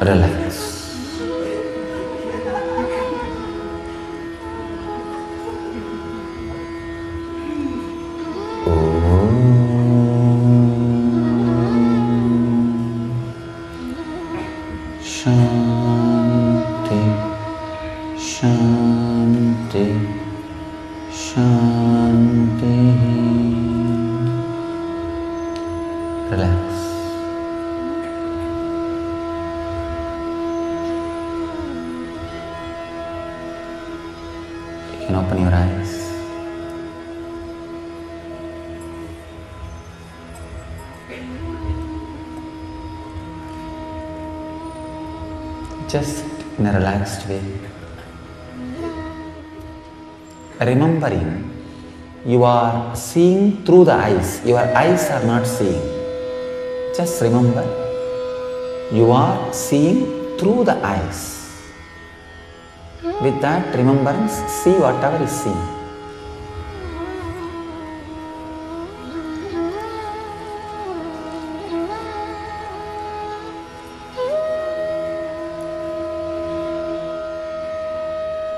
Relax. Shanti, Shanti, Shanti. Relax. You can open your eyes. Just in a relaxed way, remembering you are seeing through the eyes. Your eyes are not seeing. Just remember, you are seeing through the eyes. With that remembrance, see whatever is seen.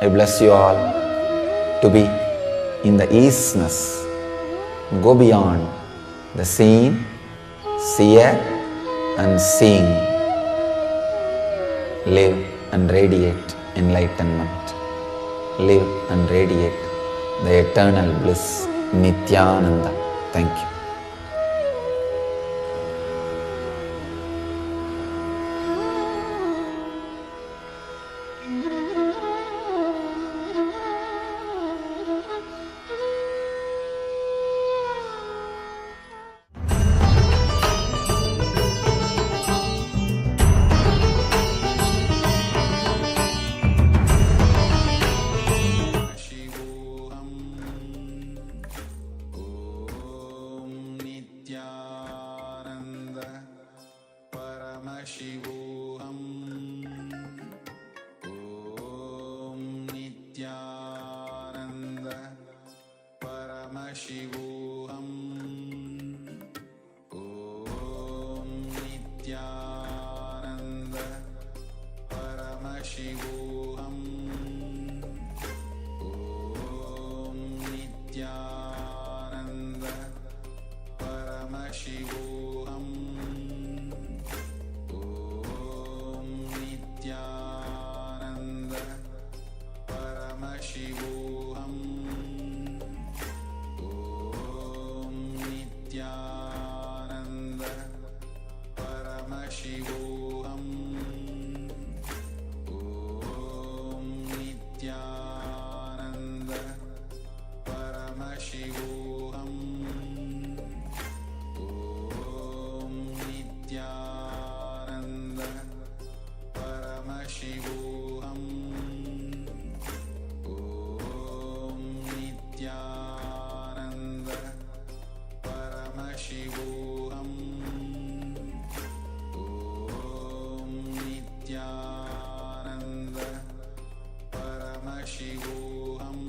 I bless you all to be in the easiness. Go beyond the seen, seer and seeing. Live and radiate enlightenment. Live and radiate the eternal bliss, Nityananda. Thank you. शिवोऽहम् ॐ नित्यानन्द परमशिवोऽहम् ॐ नित्यानन्द परमशिवोऽहम् ॐ नित्यानन्द परमशिवोऽहम् नित्यानन्द परमशिवोऽहम् ॐ नित्यानन्द परमशिवोऽहम् ॐ नित्यानन्द परमशिवोऽहम् ॐ नित्यानन्द परमशिवोऽहम् ॐ नित्यानन्द परमशिवोऽहम् ॐ नित्यानन्द परमशिवोऽहम् ॐ नित्यानन्द परमशिवोऽहम् नित्यानन्द परमशिवोऽहम्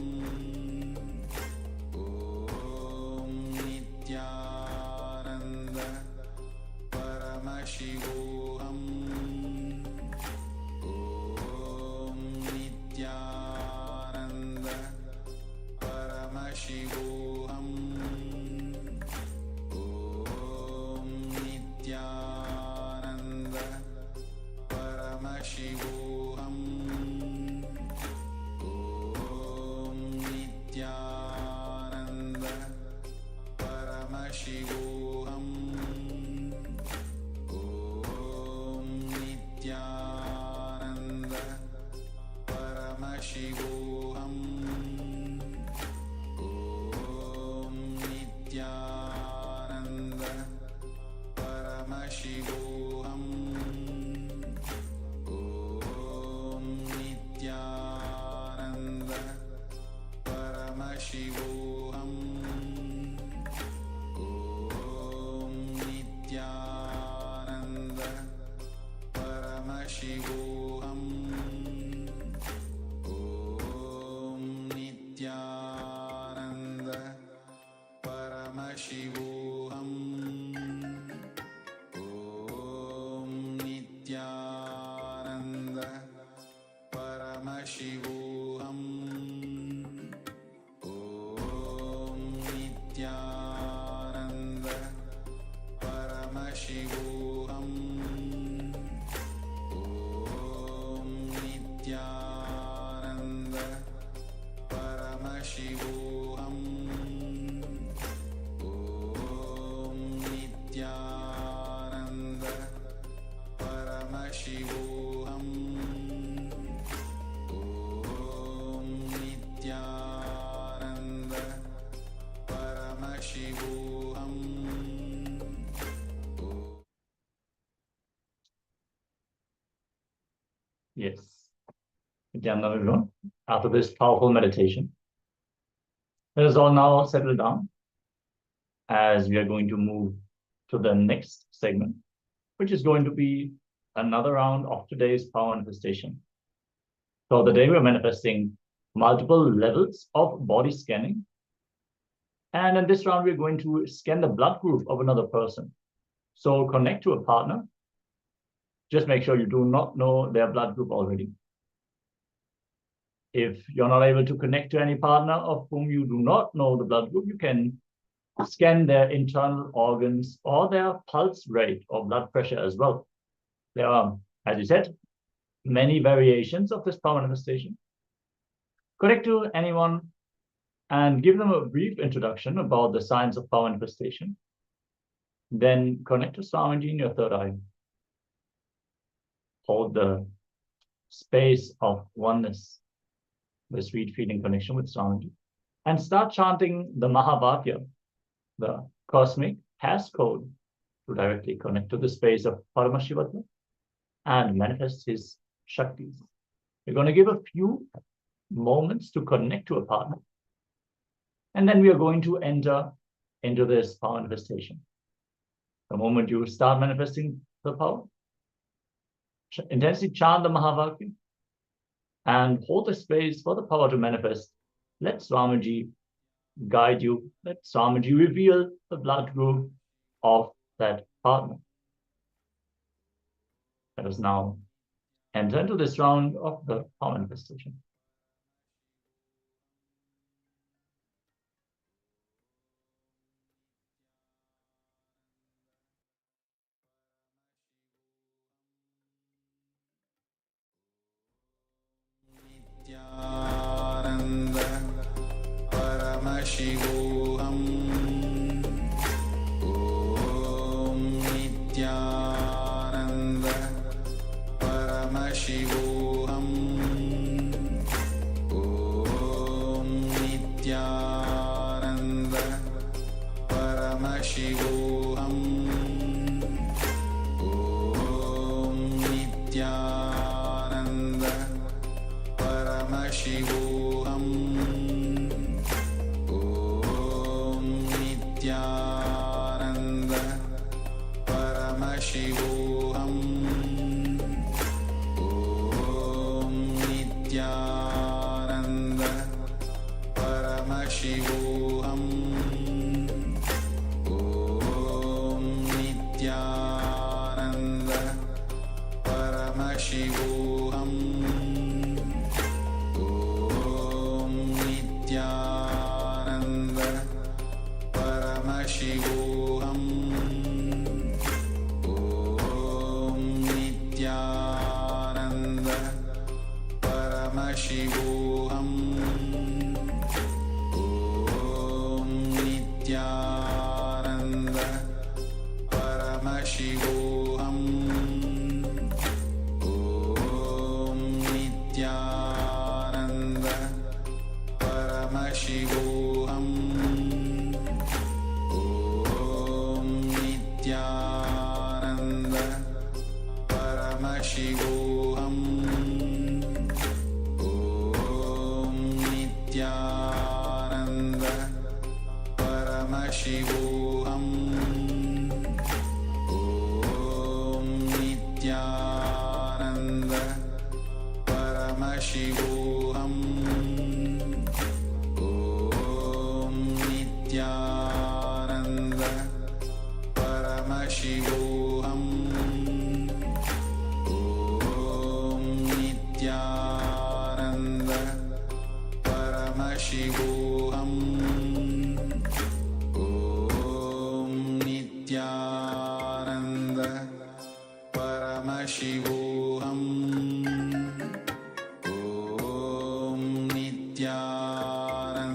ॐ नित्यानन्द परमशिवोऽहम् ॐ नित्यानन्द परमशिवोऽहम् ॐ नित्यानन्द परमशिवोऽहम् ॐ नित्यानन्द परमशिवोऽहम् ॐ नित्यानन्द परमशिवोऽहम् ॐ नित्यानन्द परमशिवोऽहम् ॐ नित्यानन्द परमशिवोऽहम् ॐ Nityanand Paramashivoham Om Nityananda Paramashivoham Om Nityananda Paramashivoham. Yes. Nityananda, everyone. After this powerful meditation, let us all now settle down as we are going to move to the next segment, which is going to be another round of today's power manifestation. So the day we're manifesting multiple levels of body scanning. And in this round, we're going to scan the blood group of another person. So connect to a partner. Just make sure you do not know their blood group already. If you're not able to connect to any partner of whom you do not know the blood group, you can scan their internal organs or their pulse rate or blood pressure as well. There are, as you said, many variations of this power manifestation. Connect to anyone and give them a brief introduction about the science of power manifestation. Then connect to Swamiji in your third eye. Hold the space of oneness, the sweet feeling connection with Swamiji, and start chanting the Mahavakya, the cosmic passcode, to directly connect to the space of Paramashivoham and manifest his Shaktis. We're going to give a few moments to connect to a partner, and then we are going to enter into this power manifestation. The moment you start manifesting the power, intensely chant the Mahavakya and hold the space for the power to manifest. Let Swamiji guide you. Let Swamiji reveal the blood group of that partner. Let us now enter into this round of the power manifestation. Nityananda Paramashivoham Om Nityananda Paramashivoham Om Nityananda Paramashivoham Om Nityananda Paramashivoham Om Nityananda Paramashivoham Om Nityananda Paramashivoham Om Nityananda Paramashivoham Om Nityananda Paramashivoham Om Nityananda Paramashivoham Om Nityananda Paramashivoham Om Nityananda Paramashivoham Om Nityananda Paramashivoham Om Nityananda Paramashivoham Om Nityananda Paramashivoham Om Nityananda Paramashivoham Om Nityananda Paramashivoham Om Nityananda Paramashivoham Om Nityananda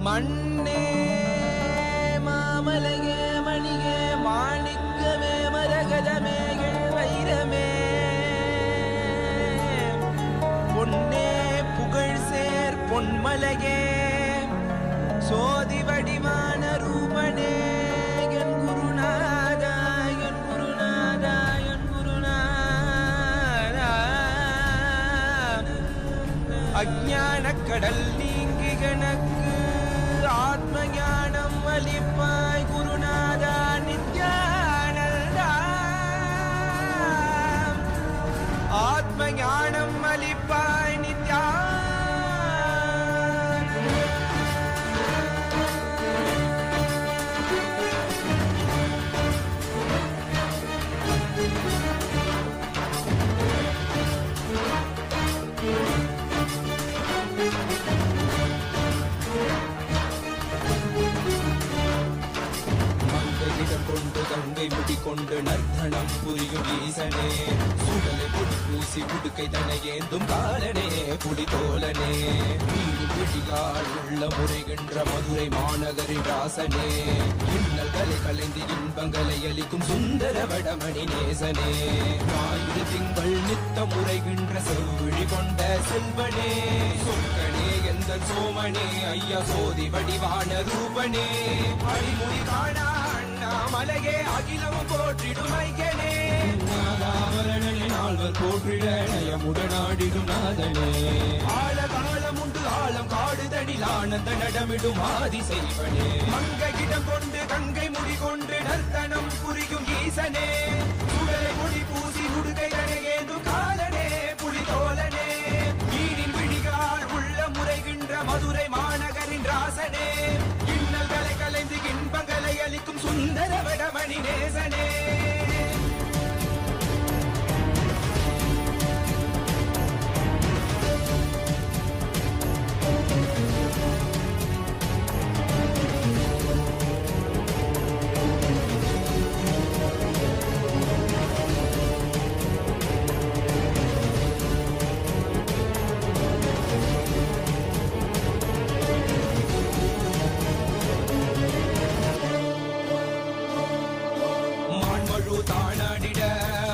மண்ணே மாமலையே மணியே மாணிக்கமே மரகதமே வைரமே பொன்னே புகழ் சேர் பொன்மலையே சோதி வடிவான ரூபனே என் குருநாதா என் குருநாதா என் குருநாதா அஞ்ஞான கடல் நீங்கி கணக்கு ஆத்ம ஞானம் அளிப்பாய் குருநாதா நித்யானந்தா ஆத்ம ஞானம் அளிப்பாய் நித்யா கொண்டு கங்கை முடி கொண்டு நர்த்தனம் புரியும் ஈசனே சூடலை புடி பூசி உடுக்கை தனை ஏந்தும் காலனே புடி தோலனே நீதி பிடியால் உள்ள முறைகின்ற மதுரை மாநகரின் ராசனே இன்னல்களை கலைந்து இன்பங்களை அளிக்கும் சுந்தர வடமணி நேசனே ஞாயிறு திங்கள் நித்த முறைகின்ற செவ்விழி கொண்ட செல்வனே சொற்கனே எந்த சோமனே ஐயா சோதி வடிவான ரூபனே அடிமுடி காணா மலையே அகிலமும் போற்றிடும் ஐயனே நாதாவரணனே நால்வர் போற்றிட நயமுடனாடிடும் நாதனே ஆழ காலம் உண்டு ஆழம் காடுதடில் ஆனந்த நடமிடும் ஆதி செய்வனே மங்கையிடம் கொண்டு கங்கை முடி கொண்டு நர்த்தனம் புரியும் ஈசனே சுடலை முடி பூசி உடுகை ஏந்தும் காலனே புலி தோலனே நீரின் விழிகால் உள்ள முறைகின்ற மதுரை மாநகரின் ராசனே இன்னல்களை கலைந்து இன்பங்களை அளிக்கும் சுந்தர வடமணி நேசனே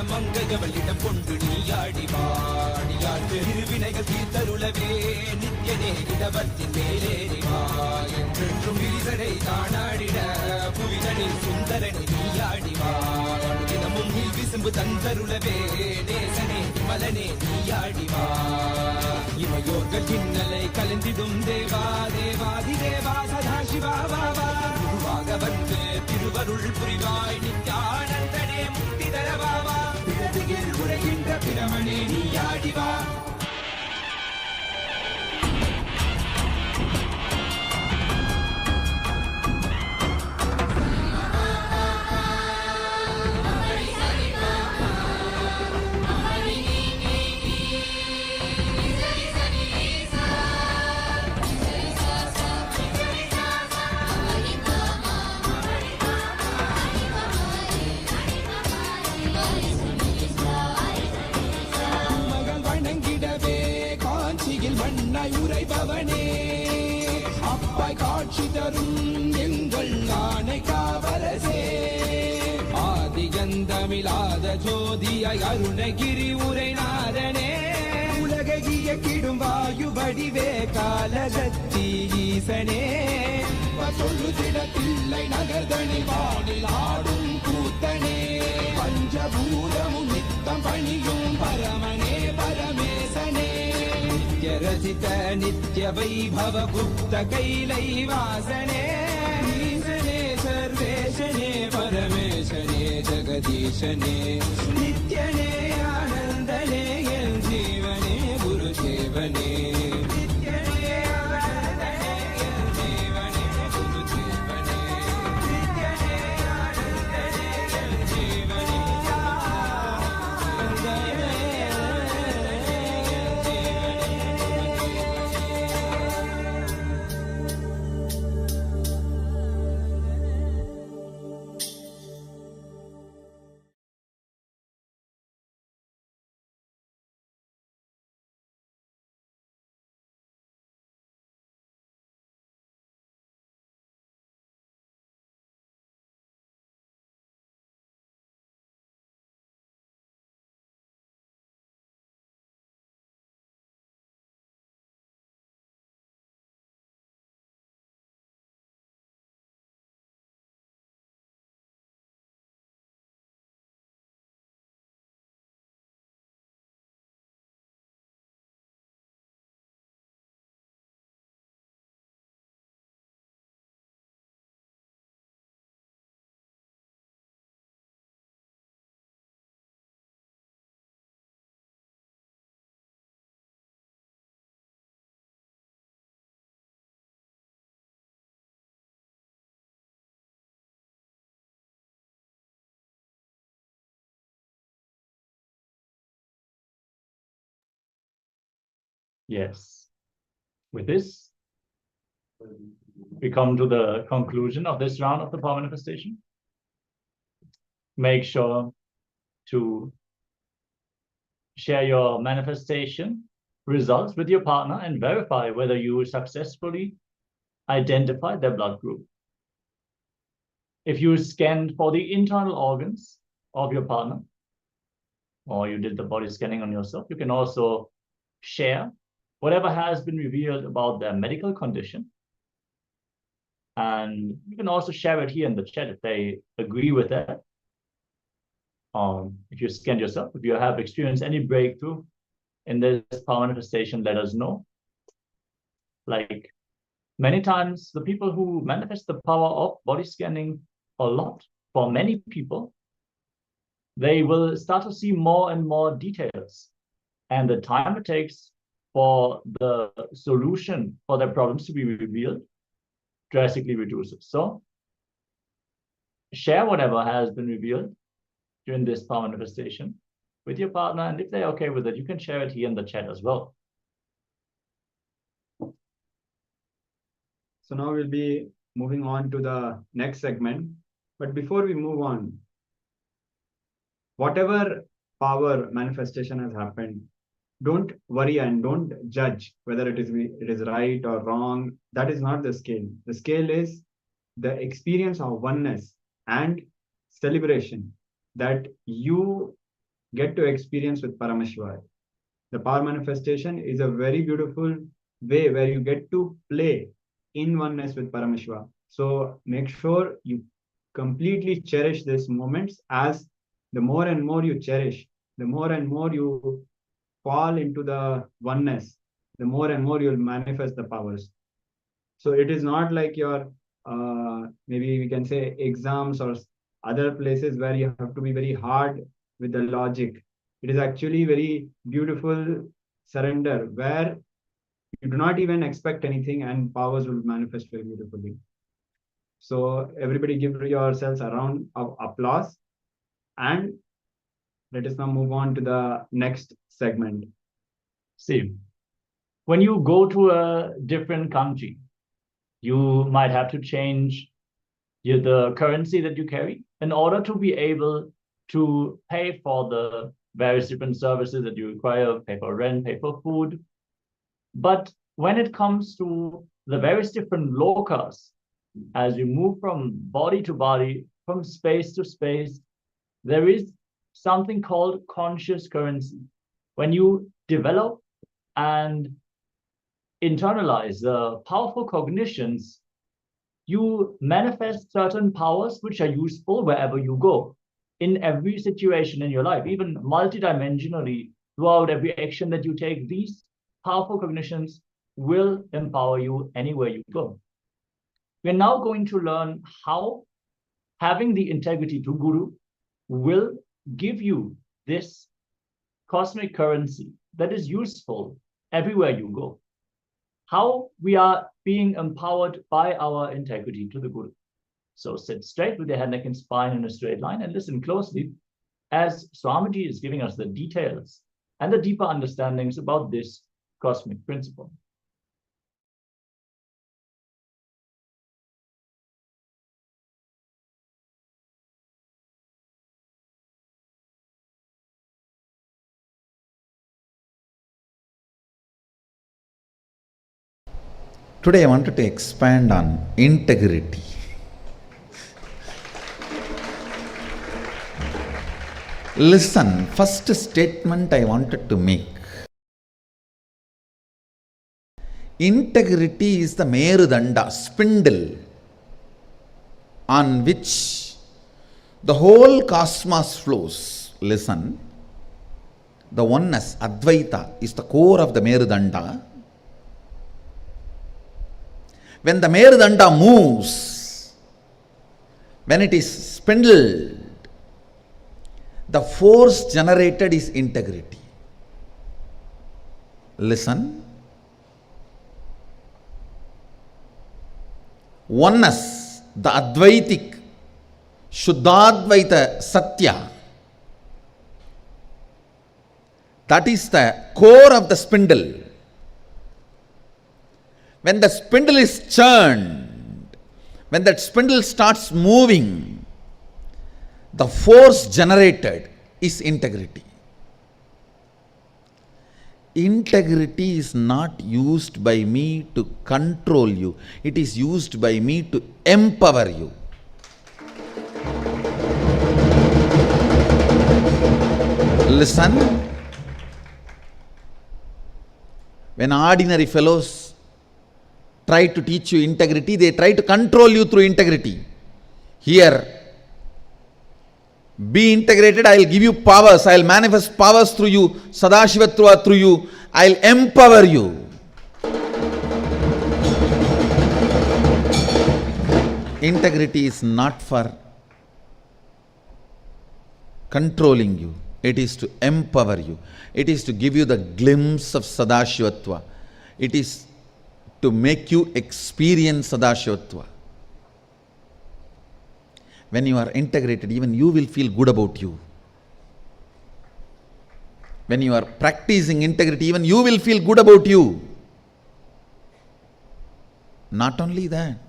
மங்கையவளிடம் கொண்டு நீயாடி வாடியாற்று இருவினைகள் தீர்த்தருளவே நித்யனே இடவத்தின் மேலேறிவா என்றென்றும் ஈசனை தானாடிட புவிதனில் சுந்தரனை நீயாடிவா தினமும் நீ விசும்பு தந்தருளவே நேசனே மலனே நீயாடிவா இமையோர்கள் இன்னலை கலந்திடும் தேவா தேவாதி தேவா சதா சிவாவா குருவாக வந்து திருவருள் புரிவாய் நித்யானந்தனே முக்தி தரவாவா பிறவியில் உரைகின்ற பிரமணே நீயாடிவா உரைபவனே அப்பாய் காட்சி தரும் எங்கள் ஆணை காவலசே ஆதிகந்தமிழாத ஜோதியாய் அருணகிரி உரைநாதனே உலகிய கிடும் வாயு வடிவே காலகத்தி ஈசனே சொல்லுதிடத்தில்லை நகர்தனி வானில் ஆடும் கூத்தனே பஞ்சபூதமும் நித்தம் பணியும் பரமனே பரமேசனே रचित नित्य वैभव गुप्त कैलैवासने ईशने सर्वेशने परमेशने जगदीशने नित्यने आनन्दने जीवने गुरुसेवने Yes. With this, we come to the conclusion of this round of the power manifestation. Make sure to share your manifestation results with your partner and verify whether you successfully identified their blood group. If you scanned for the internal organs of your partner, or you did the body scanning on yourself, you can also share whatever has been revealed about their medical condition. And you can also share it here in the chat if they agree with that. If you scanned yourself, if you have experienced any breakthrough in this power manifestation, let us know. Like many times, the people who manifest the power of body scanning a lot, for many people, they will start to see more and more details. And the time it takes for the solution for their problems to be revealed drastically reduces. So share whatever has been revealed during this power manifestation with your partner, and if they're okay with it, you can share it here in the chat as well. So now we'll be moving on to the next segment. But before we move on, whatever power manifestation has happened, don't worry and don't judge whether it is right or wrong. That is not the scale. The scale is the experience of oneness and celebration that you get to experience with Paramashivoham. The power manifestation is a very beautiful way where you get to play in oneness with Paramashivoham. So make sure you completely cherish these moments, as the more and more you cherish, the more and more you fall into the oneness, the more and more you'll manifest the powers. So it is not like your, maybe we can say exams or other places where you have to be very hard with the logic. It is actually very beautiful surrender where you do not even expect anything and powers will manifest very beautifully. So everybody give yourselves a round of applause, and let us now move on to the next segment. See, when you go to a different country, you might have to change the currency that you carry in order to be able to pay for the various different services that you require, pay for rent, pay for food. But when it comes to the various different lokas, as you move from body to body, from space to space, there is something called conscious currency. When you develop and internalize the powerful cognitions, you manifest certain powers which are useful wherever you go, in every situation in your life, even multidimensionally throughout every action that you take. These powerful cognitions will empower you anywhere you go. We're now going to learn how having the integrity to Guru will give you this cosmic currency that is useful everywhere you go. How we are being empowered by our integrity to the Guru. So sit straight with your head, neck, and spine in a straight line and listen closely as Swamiji is giving us the details and the deeper understandings about this cosmic principle. Today I wanted to expand on integrity. Listen, first statement I wanted to make. Integrity is the Merudanda, spindle, on which the whole cosmos flows. Listen, the oneness, Advaita, is the core of the Merudanda. When the Merudanda moves, when it is spindled, the force generated is integrity. Listen. Oneness, the Advaitic, Shuddhadvaita Satya, that is the core of the spindle. when the spindle is churned, when that spindle starts moving, the force generated is integrity. Integrity is not used by me to control you. It is used by me to empower you. Listen. When ordinary fellows try to teach you integrity, they try to control you through integrity. Here, be integrated, I will give you powers, I will manifest powers through you, Sadashivatva through you, I will empower you. Integrity is not for controlling you, it is to empower you. It is to give you the glimpse of Sadashivatva. It is to make you experience Sadashivatva. When you are integrated, even you will feel good about you. When you are practicing integrity, even you will feel good about you. Not only that,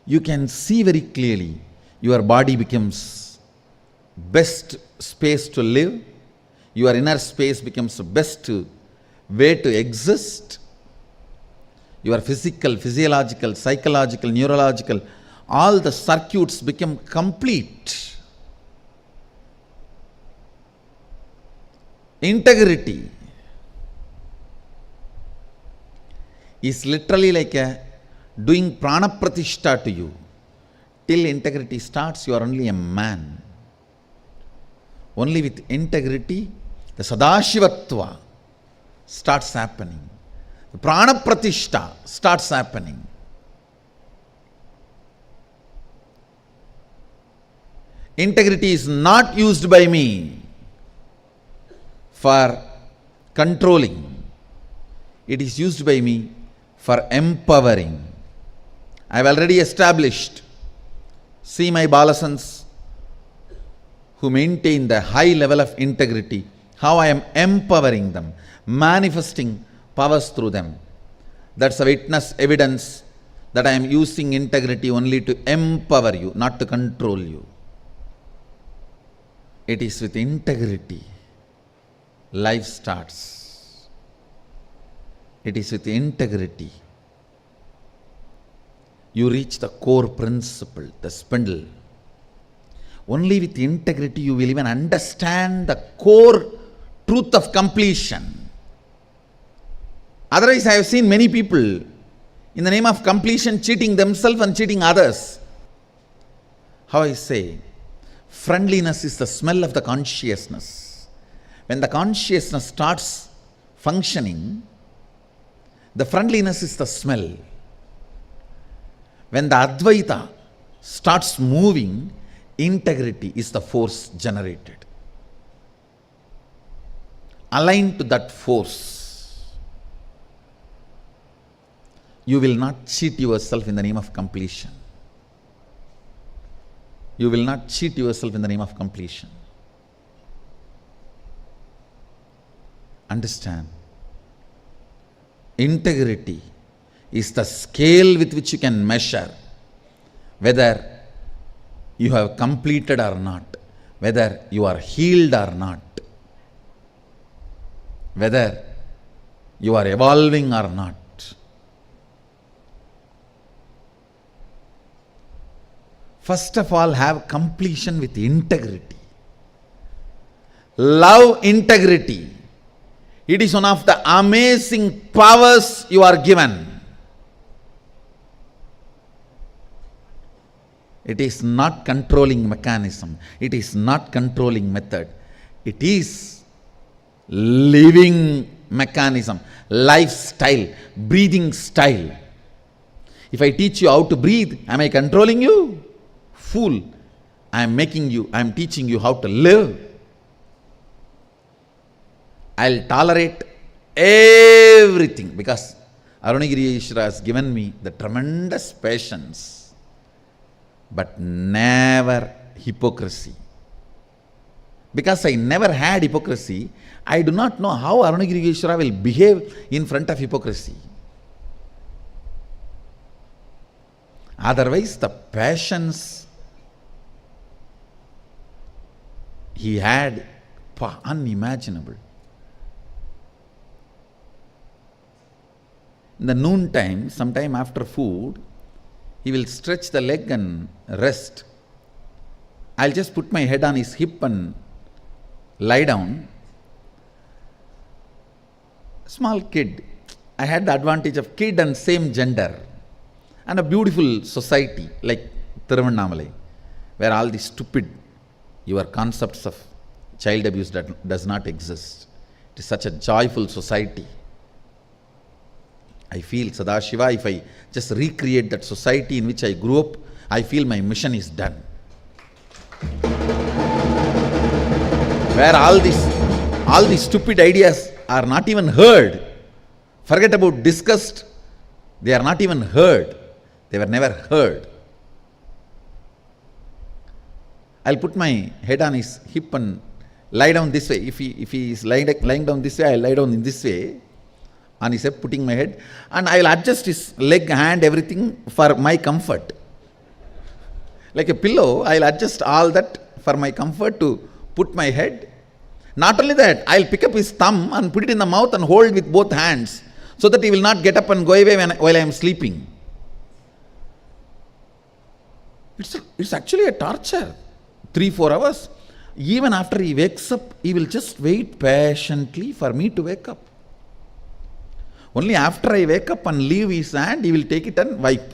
you can see very clearly your body becomes best space to live, your inner space becomes the best way to exist. Your physical, physiological, psychological, neurological, all the circuits become complete. Integrity is literally like doing prana pratishta to you. Till integrity starts, you are only a man. Only with integrity, the Sadashivatva starts happening. The prana pratishta starts happening. Integrity is not used by me for controlling. It is used by me for empowering. I have already established. See my balasans who maintain the high level of integrity, how I am empowering them, manifesting powers through them. That's a witness evidence that I am using integrity only to empower you, not to control you. It is with integrity life starts. It is with integrity you reach the core principle, the spindle. Only with integrity you will even understand the core truth of completion. Otherwise, I have seen many people in the name of completion cheating themselves and cheating others. How I say, friendliness is the smell of the consciousness. When the consciousness starts functioning, the friendliness is the smell. When the Advaita starts moving, integrity is the force generated. Aligned to that force, you will not cheat yourself in the name of completion. You will not cheat yourself in the name of completion. Understand? Integrity is the scale with which you can measure whether you have completed or not, whether you are healed or not, whether you are evolving or not. First of all, have completion with integrity. Love integrity. It is one of the amazing powers you are given. It is not controlling mechanism. It is not controlling method. It is living mechanism, lifestyle, breathing style. If I teach you how to breathe, am I controlling you? Fool. I am teaching you how to live. I'll tolerate everything because Arunagiri Ishra has given me the tremendous patience, but never hypocrisy, Because I never had hypocrisy, I do not know how Arunagiri Yogeshwara will behave in front of hypocrisy. Otherwise, the passions he had, unimaginable. In the noon time, sometime after food, he will stretch the leg and rest. I'll just put my head on his hip and lie down. Small kid. I had the advantage of kid and same gender. And a beautiful society like Thiruvannamalai, where all the stupid, your concepts of child abuse does not exist. It is such a joyful society. I feel, Sadashiva, if I just recreate that society in which I grew up, I feel my mission is done. Where all these stupid ideas are not even heard. Forget about discussed, they are not even heard. They were never heard. I'll put my head on his hip and lie down this way. If he is lying down this way, I'll lie down in this way. On his hip, putting my head. And I'll adjust his leg, hand, everything for my comfort. Like a pillow, I'll adjust all that for my comfort to put my head. Not only that, I'll pick up his thumb and put it in the mouth and hold with both hands so that he will not get up and go away while I am sleeping. It's actually a torture. 3-4 hours. Even after he wakes up, he will just wait patiently for me to wake up. Only after I wake up and leave his hand, he will take it and wipe.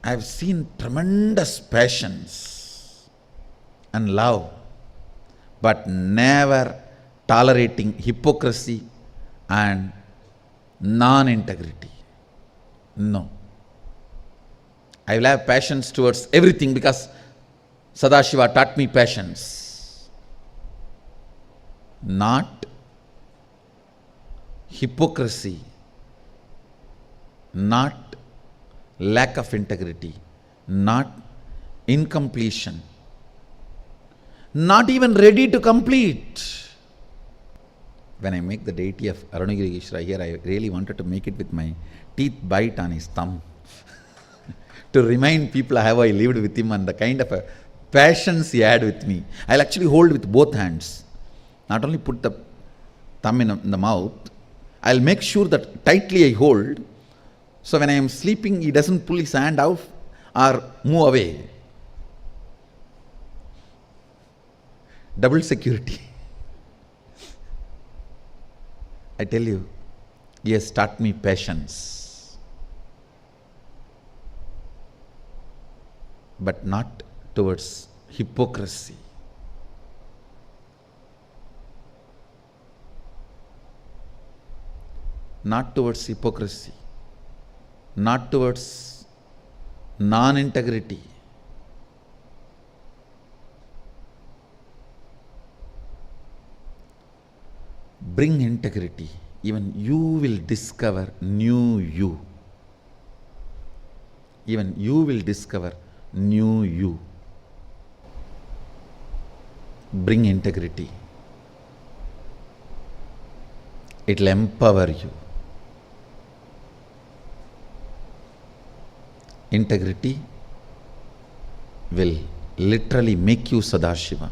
I have seen tremendous passions and love, but never tolerating hypocrisy and non-integrity. No. I will have passions towards everything because Sadashiva taught me passions. Not hypocrisy, not lack of integrity, not incompletion, not even ready to complete. When I make the deity of Arunagiri Yogeshwara here, I really wanted to make it with my teeth bite on his thumb to remind people how I lived with him and the kind of passions he had with me. I'll actually hold with both hands. Not only put the thumb in the mouth, I'll make sure that tightly I hold, so when I am sleeping, he doesn't pull his hand out or move away. Double security. I tell you, he has taught me patience, but not towards hypocrisy. Not towards hypocrisy, not towards non-integrity. Bring integrity, even you will discover new you. Even you will discover new you. Bring integrity. It will empower you. Integrity will literally make you Sadashiva.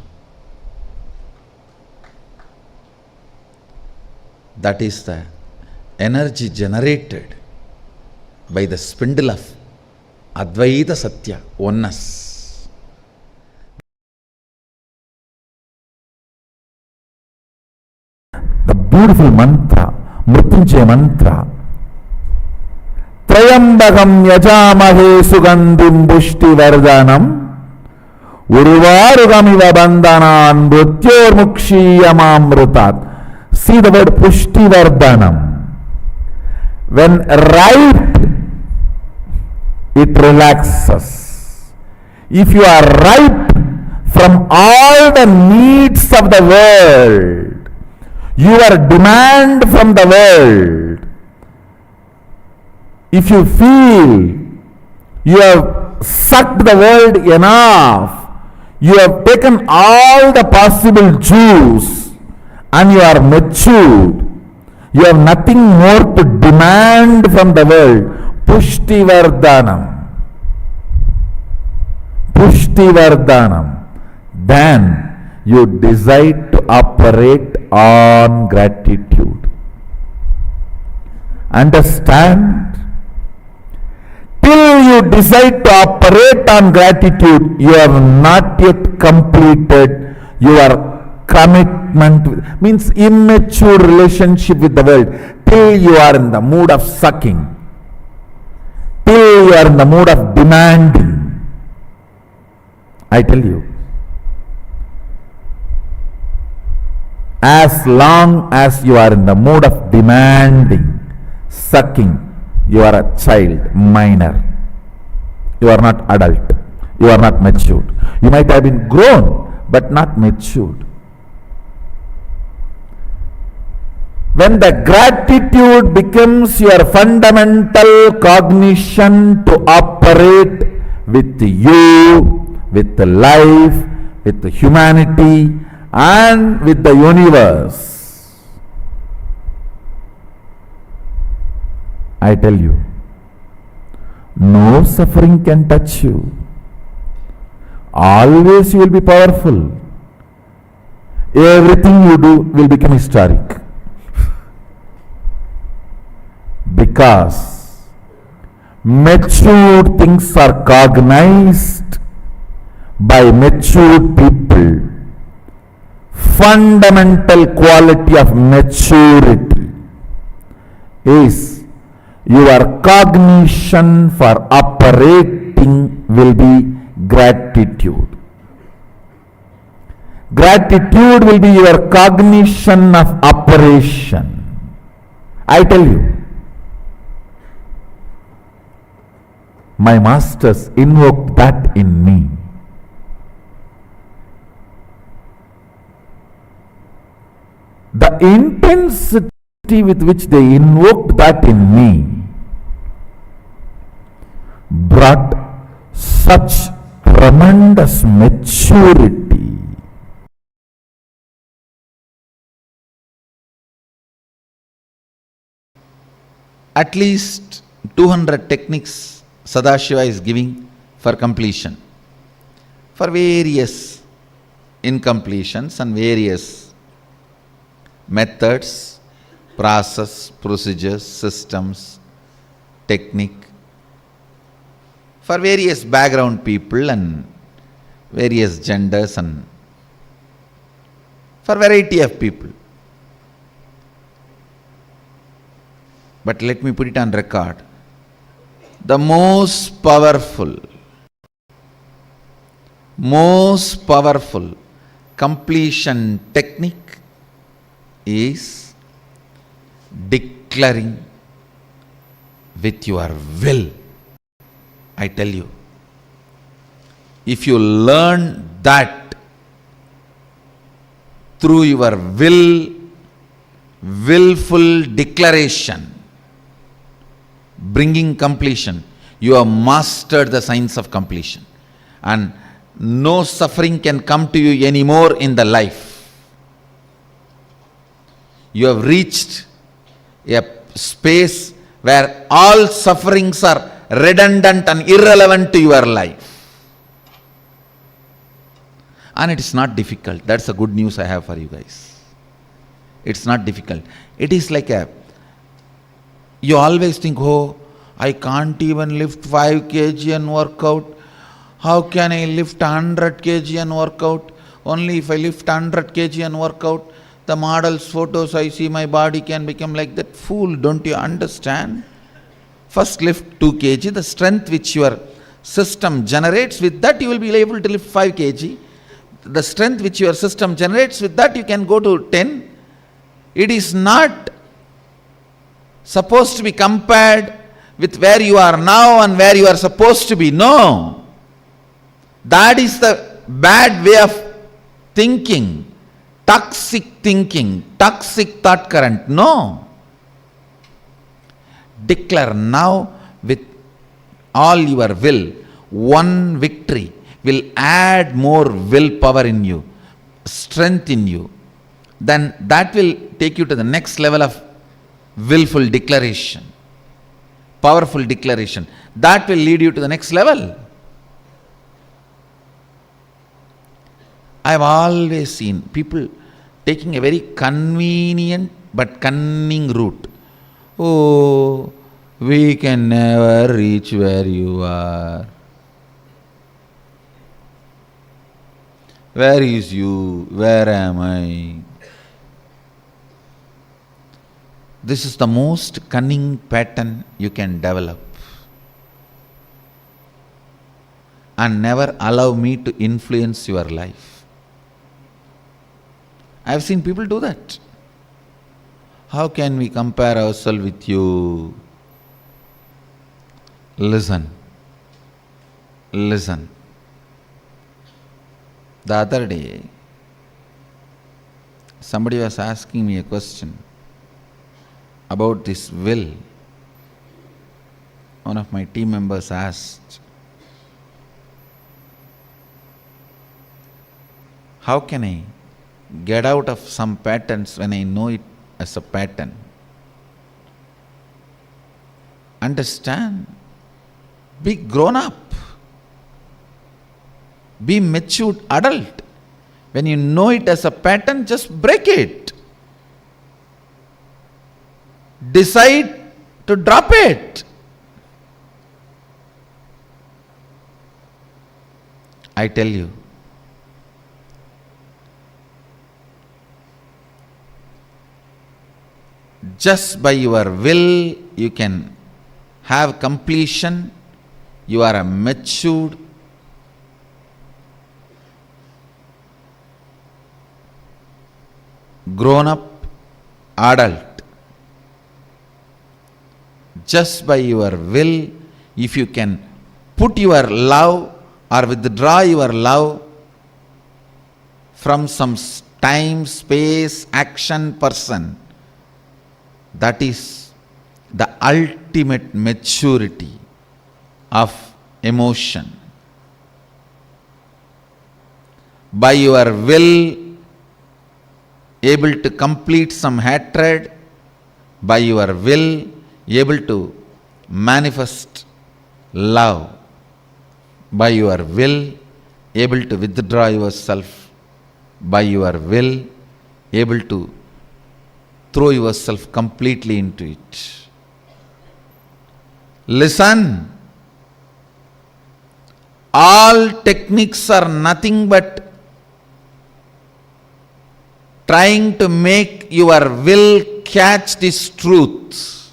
That is the energy generated by the spindle of Advaita Satya, oneness. The beautiful mantra, Mrityunjaya mantra. Trayambagam yajamahe sugandhim pushtivardhanam urvarugamiva bandhanan mrityormukshiyamamrutat. See the word pushtivardhanam. When ripe, it relaxes. If you are ripe from all the needs of the world, your demand from the world, if you feel you have sucked the world enough, You have taken all the possible juice and you are matured. You have nothing more to demand from the world. Pushti Vardhanam. Pushti Vardhanam. Then you decide to operate on gratitude. Understand? Till you decide to operate on gratitude, you have not yet completed your commitment, means immature relationship with the world. Till you are in the mood of sucking, till you are in the mood of demanding. I tell you, as long as you are in the mood of demanding, sucking, you are a child, minor. You are not adult. You are not matured. You might have been grown, but not matured. When the gratitude becomes your fundamental cognition to operate with you, with life, with humanity, and with the universe, I tell you, no suffering can touch you. Always you will be powerful. Everything you do will become historic. Because matured things are cognized by matured people. Fundamental quality of maturity is your cognition for operating will be gratitude. Gratitude will be your cognition of operation. I tell you, my masters invoked that in me. The intensity with which they invoked that in me brought such tremendous maturity. At least 200 techniques Sadashiva is giving for completion, for various incompletions and various methods, process, procedures, systems, technique, for various background people and various genders and for variety of people. But let me put it on record. The most powerful completion technique is declaring with your will. I tell you, if you learn that through your willful declaration, bringing completion, you have mastered the science of completion, and no suffering can come to you anymore in the life. You have reached a space where all sufferings are redundant and irrelevant to your life. And it is not difficult. That's the good news I have for you guys. It's not difficult. It is like you always think, oh, I can't even lift 5 kg and work out. How can I lift 100 kg and work out? Only if I lift 100 kg and work out, the models, photos I see, my body can become like that. Fool, don't you understand? First lift 2 kg, the strength which your system generates, with that you will be able to lift 5 kg. The strength which your system generates, with that you can go to 10. It is not supposed to be compared with where you are now and where you are supposed to be. No. That is the bad way of thinking. Toxic thinking, toxic thought current. No. Declare now with all your will one victory. will add more willpower in you, strength in you, then that will take you to the next level of willful declaration, powerful declaration. That will lead you to the next level. I have always seen people taking a very convenient but cunning route. Oh, we can never reach where you are. Where is you? Where am I? This is the most cunning pattern you can develop. And never allow me to influence your life. I have seen people do that. How can we compare ourselves with you? Listen. Listen. The other day, somebody was asking me a question about this will. One of my team members asked, how can I get out of some patterns when I know it as a pattern? Understand. Be grown up. Be matured adult. When you know it as a pattern, just break it. Decide to drop it. I tell you, just by your will, you can have completion. You are a matured, grown up adult. Just by your will, if you can put your love or withdraw your love from some time, space, action, person, that is the ultimate maturity of emotion. By your will, able to complete some hatred, by your will, able to manifest love, by your will, able to withdraw yourself, by your will, able to throw yourself completely into it. Listen. All techniques are nothing but trying to make your will catch this truth.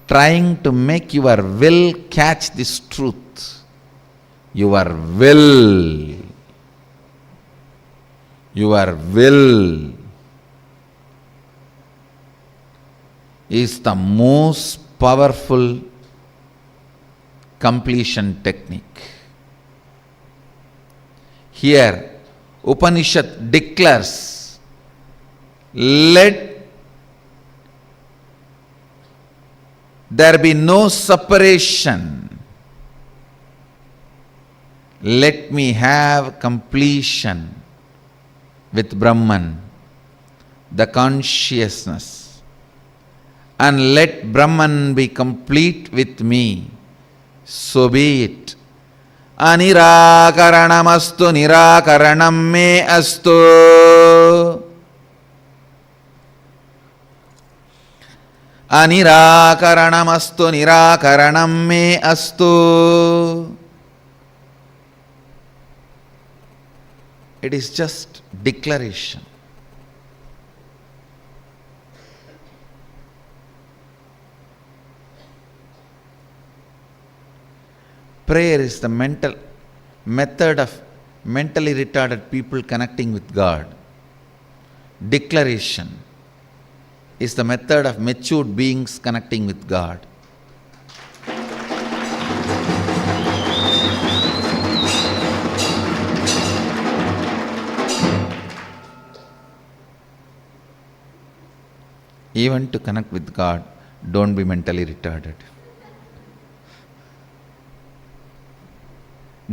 Trying to make your will catch this truth. Your will is the most powerful completion technique. Here, Upanishad declares, let there be no separation. Let me have completion with Brahman, the consciousness, and let Brahman be complete with me. So be it. Anirakaranamastu nirakaranam me astu. Anirakaranamastu nirakaranam me astu. It is just declaration. Prayer is the method of mentally retarded people connecting with God. Declaration is the method of matured beings connecting with God. Even to connect with God, don't be mentally retarded.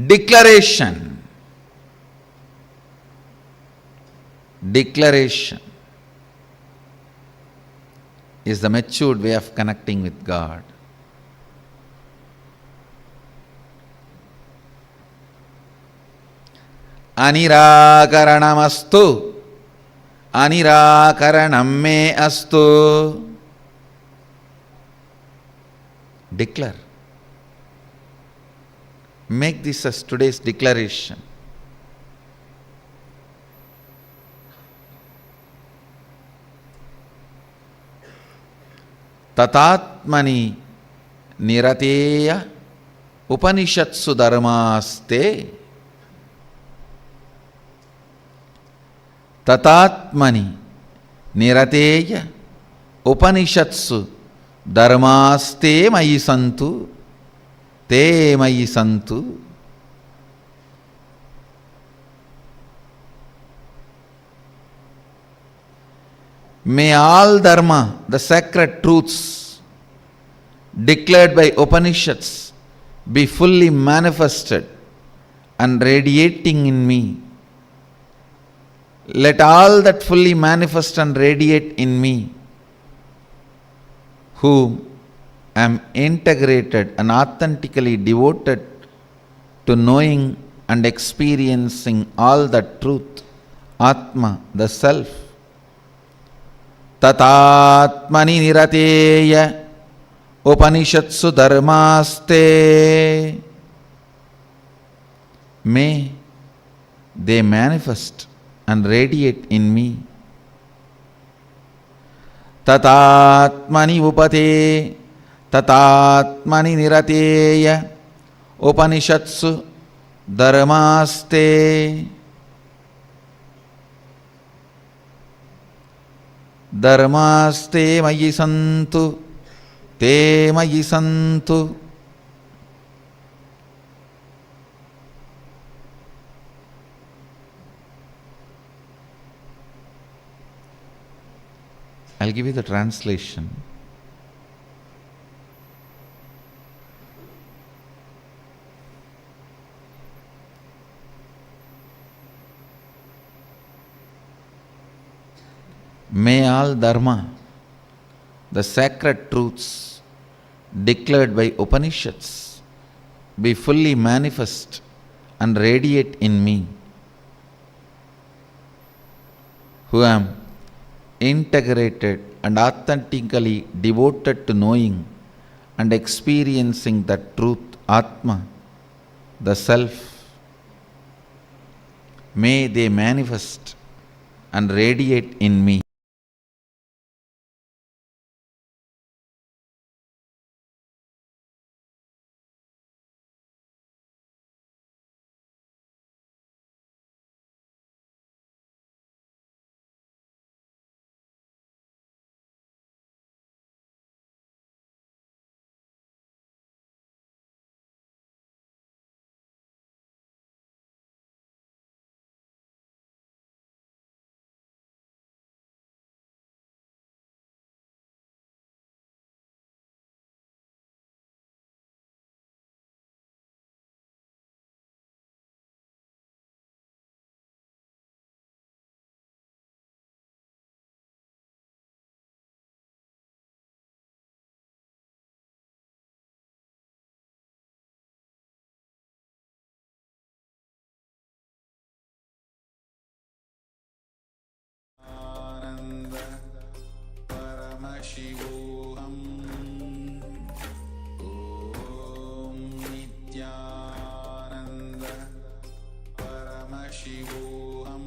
Declaration. Declaration is the matured way of connecting with God. Anirakaranamastu, anirakaranam me astu. Declare. Make this as today's declaration. Tatatmani nirateya upanishatsu dharmaste. Tatatmani nirateya upanishatsu dharmaste mayi santu. Te mayi santu. May all dharma, the sacred truths declared by Upanishads, be fully manifested and radiating in me. Let all that fully manifest and radiate in me, whom am integrated and authentically devoted to knowing and experiencing all that truth, Atma, the Self. Tatatmani nirateya upanishatsu dharmaste. May they manifest and radiate in me. Tatatmani upate, tatatmani nirateya upanishatsu dharmaste. Dharmaste mayi santu, te mayi santu. I'll give you the translation. May all dharma, the sacred truths declared by Upanishads, be fully manifest and radiate in me, who am integrated and authentically devoted to knowing and experiencing that truth, Atma, the Self. May they manifest and radiate in me. Paramashivoham. Om Nityananda. Paramashivoham.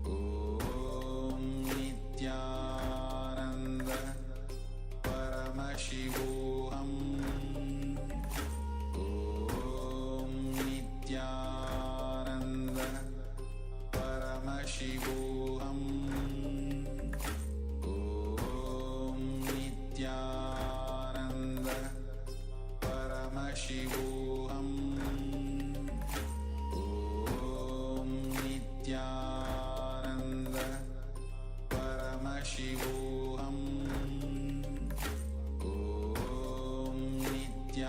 Om Nityananda. Paramashivoham. Om Nityananda. Paramashivoham. Paramashivoham. Om Nityananda. Paramashivoham. Om Nityananda.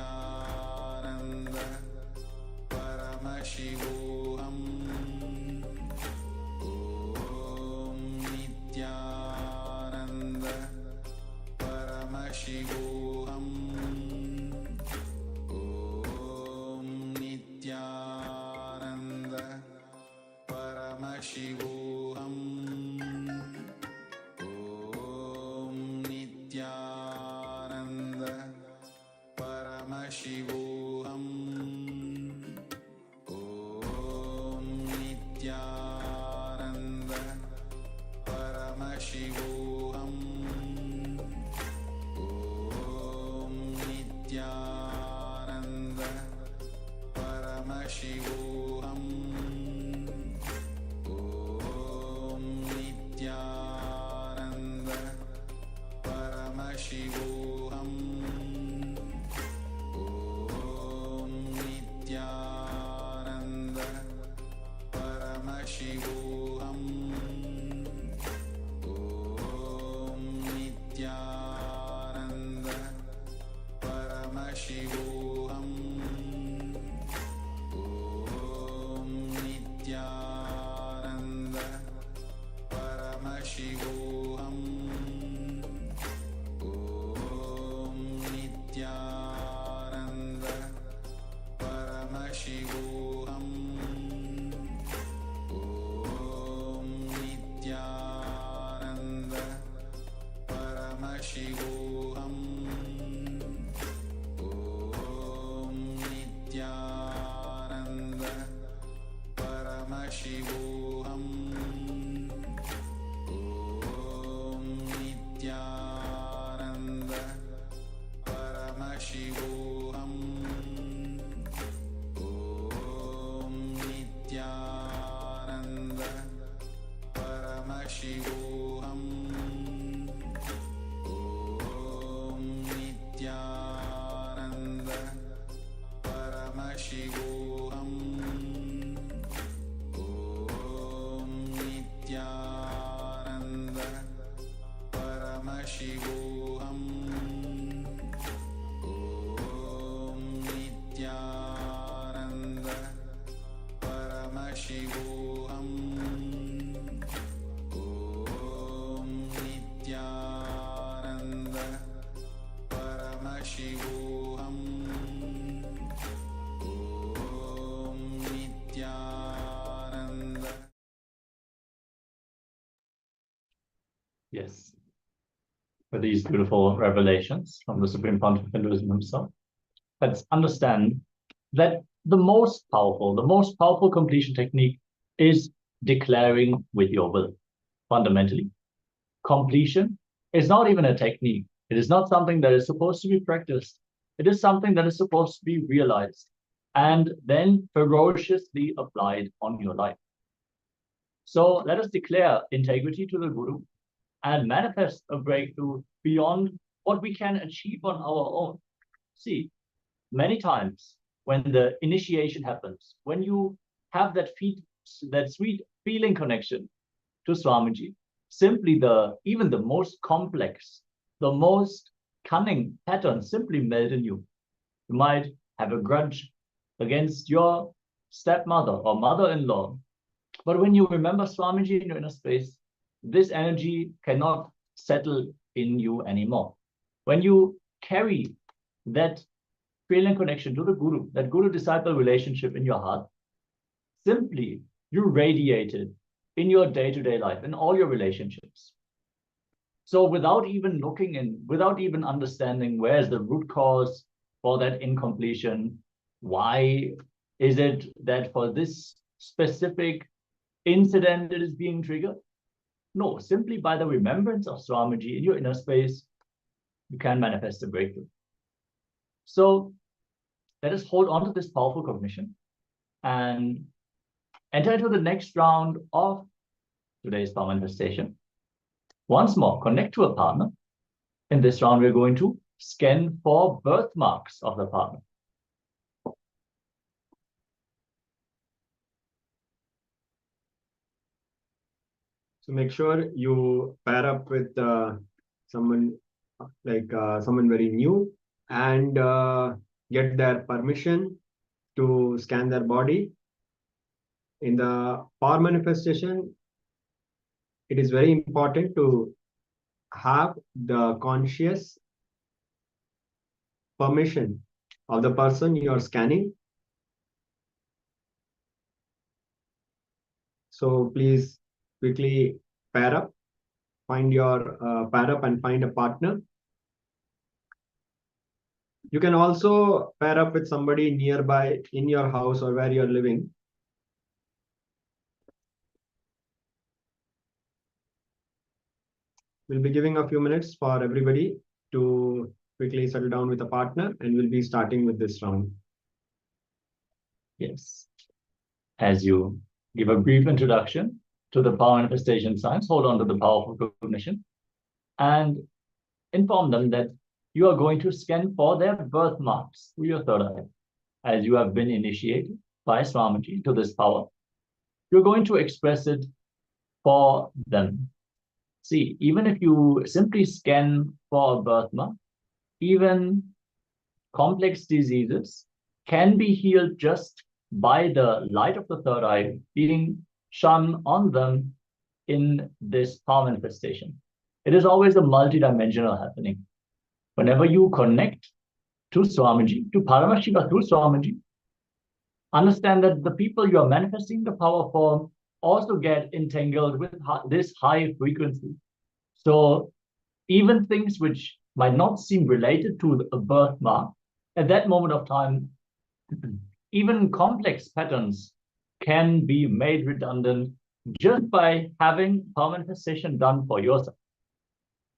Paramashivoham Om Nityananda Paramashivoham Om Nityananda Paramashivoham Om Nityananda Paramashivoham Om Nityananda Paramashivoham Om Nityananda Paramashivoham Om Nityananda Paramashivoham Om Nityananda Paramashivoham Om Nityananda Paramashivoham Om Nityananda Paramashivoham Om Nityananda. Yes. For these beautiful revelations from the Supreme Pontiff of Hinduism himself, let's understand that the most powerful completion technique is declaring with your will. Fundamentally, completion is not even a technique. It is not something that is supposed to be practiced. It is something that is supposed to be realized and then ferociously applied on your life. So let us declare integrity to the Guru and manifest a breakthrough beyond what we can achieve on our own. See, many times when the initiation happens, when you have that sweet feeling connection to Swamiji, simply even the most complex, the most cunning patterns simply melt in you. You might have a grudge against your stepmother or mother-in-law, but when you remember Swamiji in your inner space, this energy cannot settle in you anymore. When you carry that feeling connection to the Guru, that Guru-disciple relationship in your heart, simply you radiate it in your day-to-day life, in all your relationships. So without even looking in, without even understanding where's the root cause for that incompletion, why is it that for this specific incident it is being triggered? No, simply by the remembrance of Swamiji in your inner space, you can manifest a breakthrough. So let us hold on to this powerful cognition and enter into the next round of today's power manifestation. Once more, connect to a partner. In this round, we're going to scan for birthmarks of the partner. So make sure you pair up with someone someone very new and get their permission to scan their body. In the power manifestation, it is very important to have the conscious permission of the person you are scanning. So please quickly pair up, pair up and find a partner. You can also pair up with somebody nearby in your house or where you're living. We'll be giving a few minutes for everybody to quickly settle down with a partner, and we'll be starting with this round. Yes. As you give a brief introduction to the power manifestation science, hold on to the powerful cognition and inform them that you are going to scan for their birthmarks through your third eye. As you have been initiated by Swamiji to this power, you're going to express it for them. See, even if you simply scan for a birthmark, even complex diseases can be healed just by the light of the third eye being shone on them in this power manifestation. It is always a multidimensional happening. Whenever you connect to Swamiji, to Paramashiva through Swamiji, understand that the people you are manifesting the power for also get entangled with this high frequency. So even things which might not seem related to a birthmark, at that moment of time, even complex patterns can be made redundant just by having power manifestation done for yourself.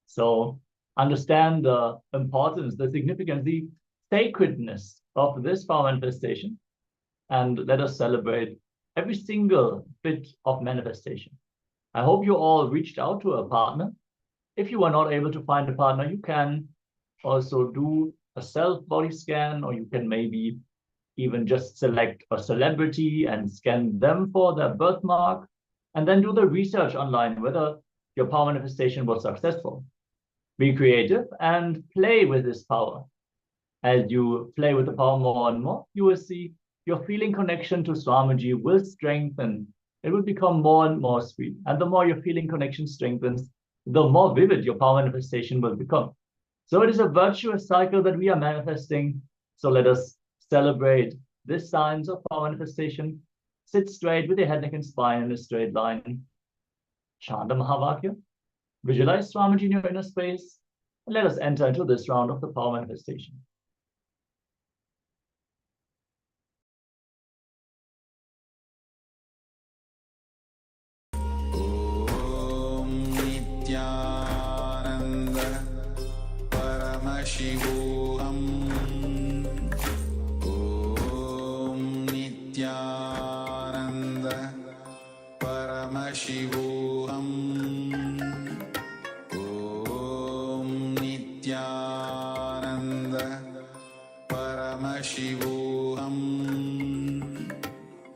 So understand the importance, the significance, the sacredness of this power manifestation, and let us celebrate every single bit of manifestation. I hope you all reached out to a partner. If you are not able to find a partner, you can also do a self-body scan, or you can maybe even just select a celebrity and scan them for their birthmark, and then do the research online whether your power manifestation was successful. Be creative and play with this power. As you play with the power more and more, you will see your feeling connection to Swamiji will strengthen. It will become more and more sweet. And the more your feeling connection strengthens, the more vivid your power manifestation will become. So it is a virtuous cycle that we are manifesting. So let us celebrate this signs of power manifestation. Sit straight with your head, neck, and spine in a straight line. Chant the Mahavakya. Visualize Swamiji in your inner space. And let us enter into this round of the power manifestation. Paramashivoham Om Nityananda Paramashivoham Om Nityananda Paramashivoham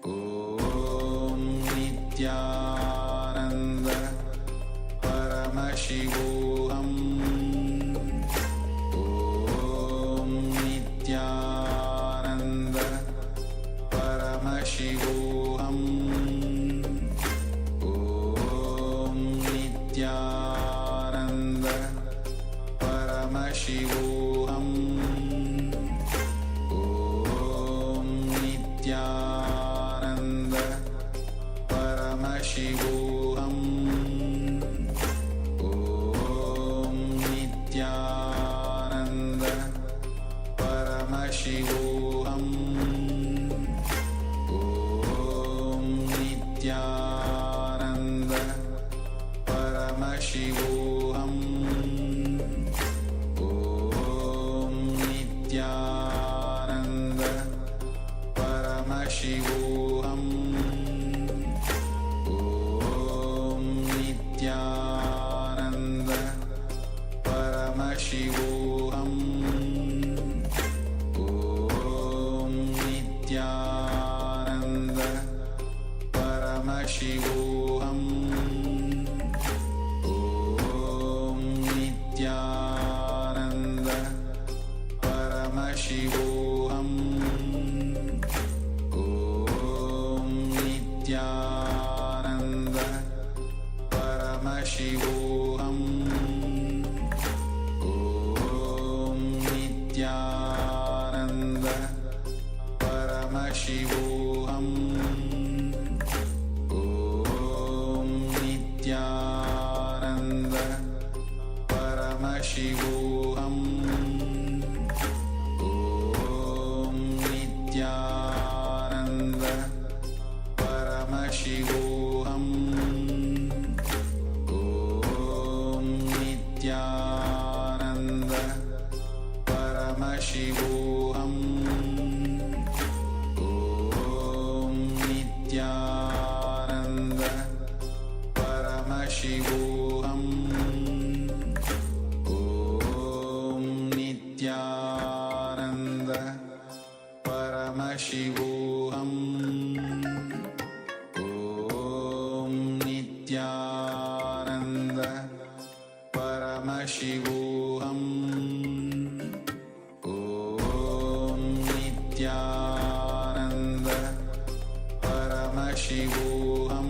Om Nityananda Paramashivoham Paramashivoham Om Nityananda Paramashivoham Om Nityananda Paramashivoham Om Nityananda Paramashivoham Nityananda Paramashivoham Om Nityananda Paramashivoham Om Nityananda Paramashivoham Om Nityananda Paramashivoham Om Nityananda Paramashivoham Om Nityananda Paramashivoham Om Nityananda Paramashivoham Om Nityananda Paramashivoham Om Nityananda Paramashivoham Om Nityananda Paramashivoham Om Nityananda Paramashivoham Om Nityananda Paramashivoham Om Nityananda Paramashivoham Om Nityananda Paramashivoham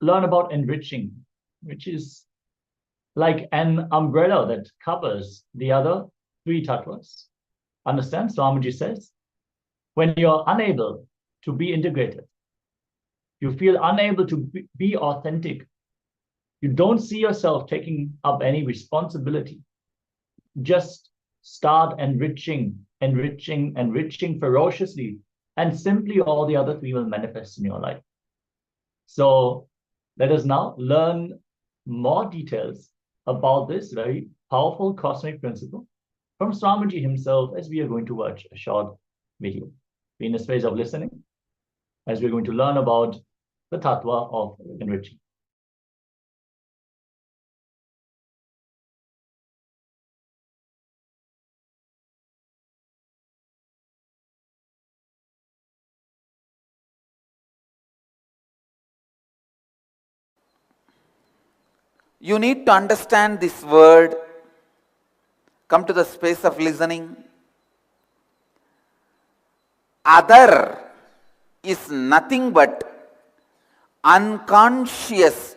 learn about enriching, which is like an umbrella that covers the other three tattvas. Understand? Swamiji says, when you're unable to be integrated, you feel unable to be authentic, you don't see yourself taking up any responsibility, just start enriching ferociously, and simply all the other three will manifest in your life. So let us now learn more details about this very powerful cosmic principle from Swamiji himself, as we are going to watch a short video. Be in a space of listening as we're going to learn about the tattva of enriching. You need to understand this word. Come to the space of listening. Other is nothing but unconscious,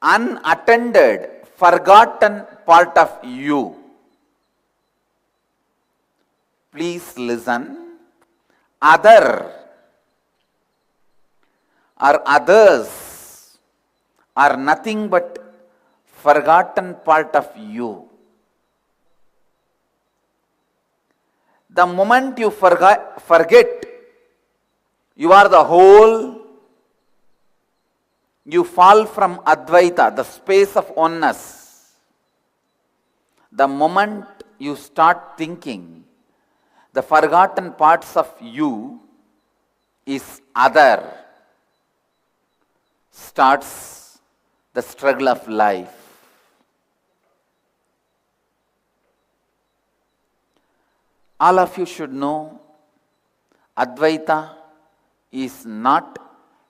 unattended, forgotten part of you. Please listen. Other or others are nothing but forgotten part of you. The moment you forget you are the whole, you fall from Advaita, the space of oneness. The moment you start thinking the forgotten parts of you is other, starts the struggle of life. All of you should know Advaita is not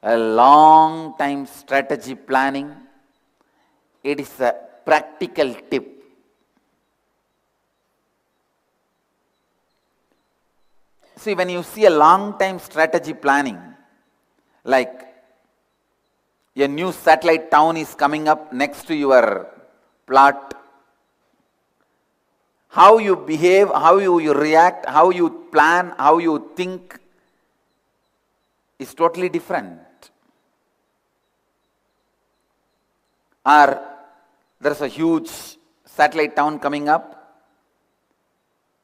a long time strategy planning. It is a practical tip. See, when you see a long time strategy planning, like a new satellite town is coming up next to your plot, how you behave, how you react, how you plan, how you think is totally different. Or there's a huge satellite town coming up.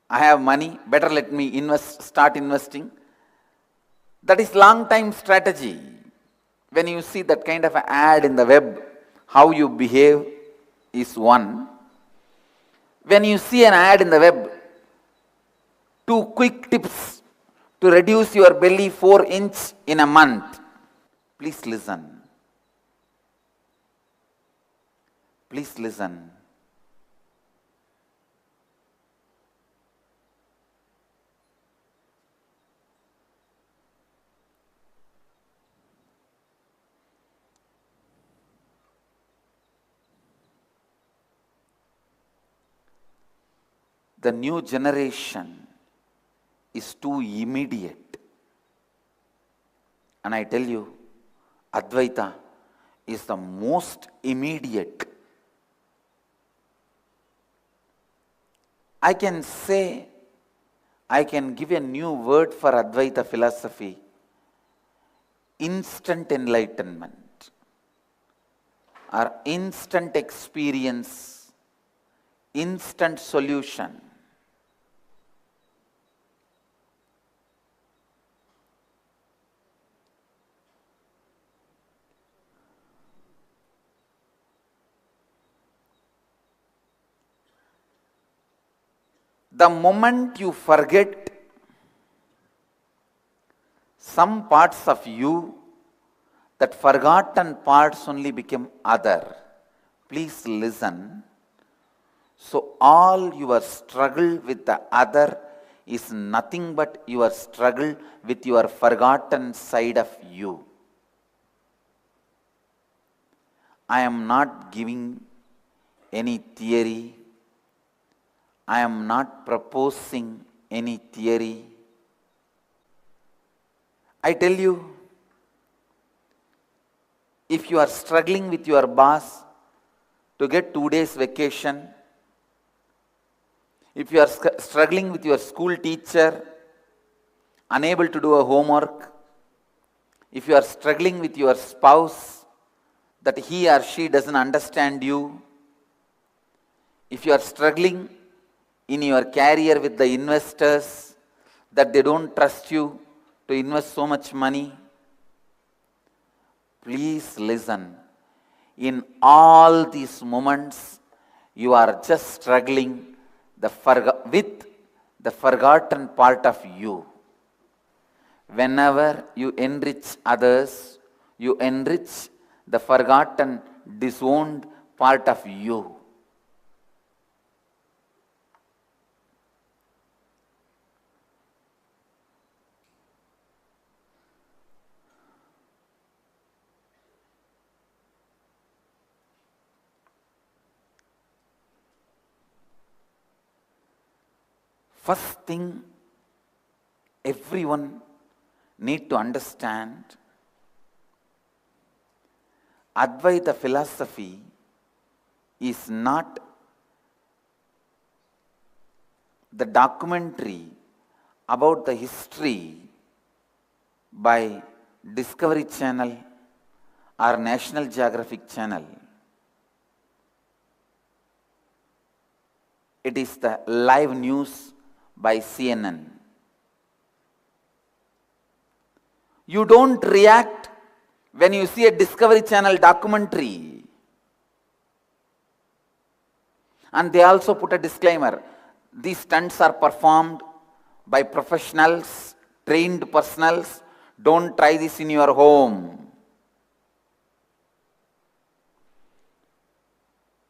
I have money, better let me start investing. That is long time strategy. When you see that kind of an ad in the web, how you behave is one. When you see an ad in the web, 2 quick tips to reduce your belly 4 inches in a month. Please listen. Please listen. The new generation is too immediate. And I tell you, Advaita is the most immediate. I can give a new word for Advaita philosophy: instant enlightenment or instant experience, instant solution. The moment you forget some parts of you, that forgotten parts only become other. Please listen. So all your struggle with the other is nothing but your struggle with your forgotten side of you. I am not giving any theory. I am not proposing any theory. I tell you, if you are struggling with your boss to get 2 days vacation, if you are struggling with your school teacher, unable to do a homework, if you are struggling with your spouse, that he or she doesn't understand you, if you are struggling in your career with the investors, that they don't trust you to invest so much money, please listen. In all these moments, you are just struggling with the forgotten part of you. Whenever you enrich others, you enrich the forgotten, disowned part of you. First thing everyone need to understand, Advaita philosophy is not the documentary about the history by Discovery Channel or National Geographic Channel. It is the live news by CNN. You don't react when you see a Discovery Channel documentary. And they also put a disclaimer. These stunts are performed by professionals, trained personals. Don't try this in your home.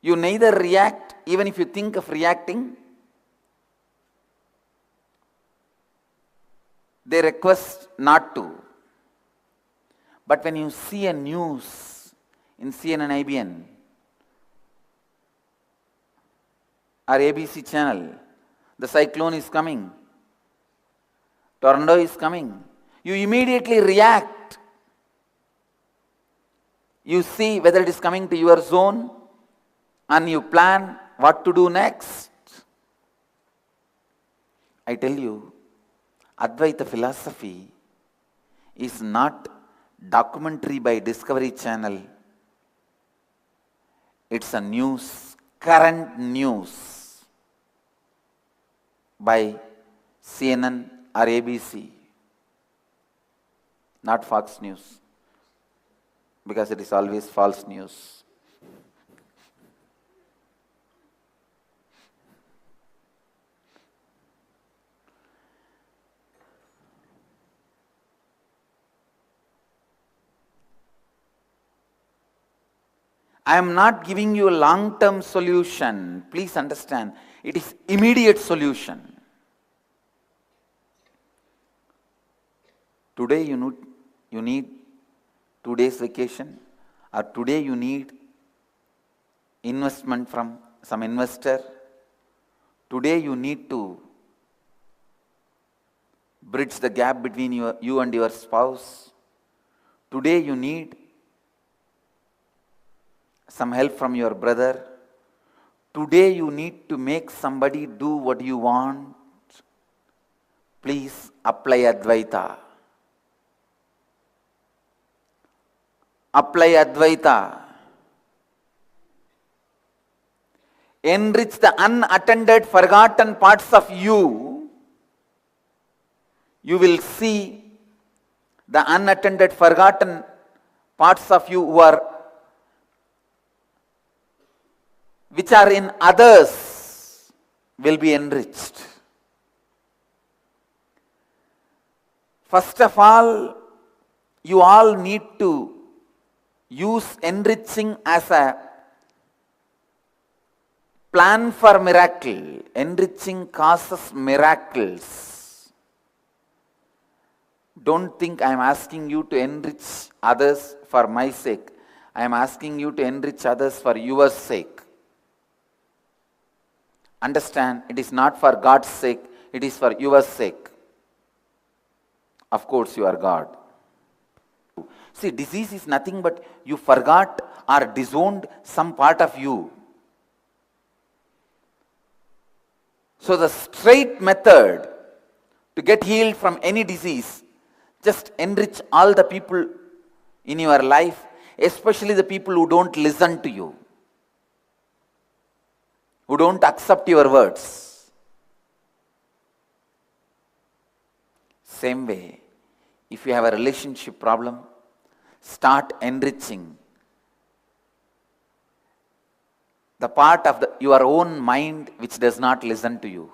You neither react, even if you think of reacting, they request not to. But when you see a news in CNN, IBN, or ABC channel, the cyclone is coming, tornado is coming, you immediately react. You see whether it is coming to your zone and you plan what to do next. I tell you, Advaita philosophy is not documentary by Discovery Channel. It's a news, current news by CNN or ABC, not Fox News, because it is always false news. I am not giving you a long-term solution. Please understand, it is immediate solution. Today you need 2 days vacation, or today you need investment from some investor. Today you need to bridge the gap between you and your spouse. Today you need some help from your brother. Today you need to make somebody do what you want. Please apply Advaita. Apply Advaita. Enrich the unattended, forgotten parts of you. You will see the unattended, forgotten parts of you which are in others will be enriched. First of all, you all need to use enriching as a plan for miracle. Enriching causes miracles. Don't think I am asking you to enrich others for my sake. I am asking you to enrich others for your sake. Understand, it is not for God's sake, it is for your sake. Of course, you are God. See, disease is nothing but you forgot or disowned some part of you. So the straight method to get healed from any disease, just enrich all the people in your life, especially the people who don't listen to you, who don't accept your words. Same way, if you have a relationship problem, start enriching the part of your own mind which does not listen to you.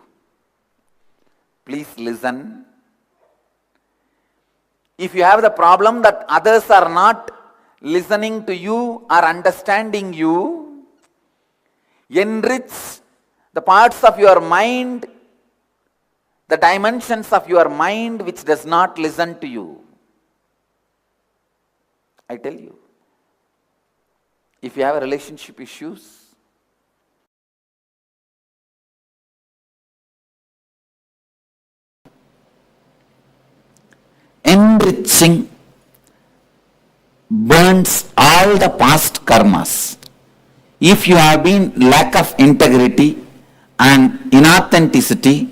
Please listen. If you have the problem that others are not listening to you or understanding you, enrich the parts of your mind, the dimensions of your mind which does not listen to you. I tell you, if you have relationship issues, enriching burns all the past karmas. If you have been lack of integrity and inauthenticity,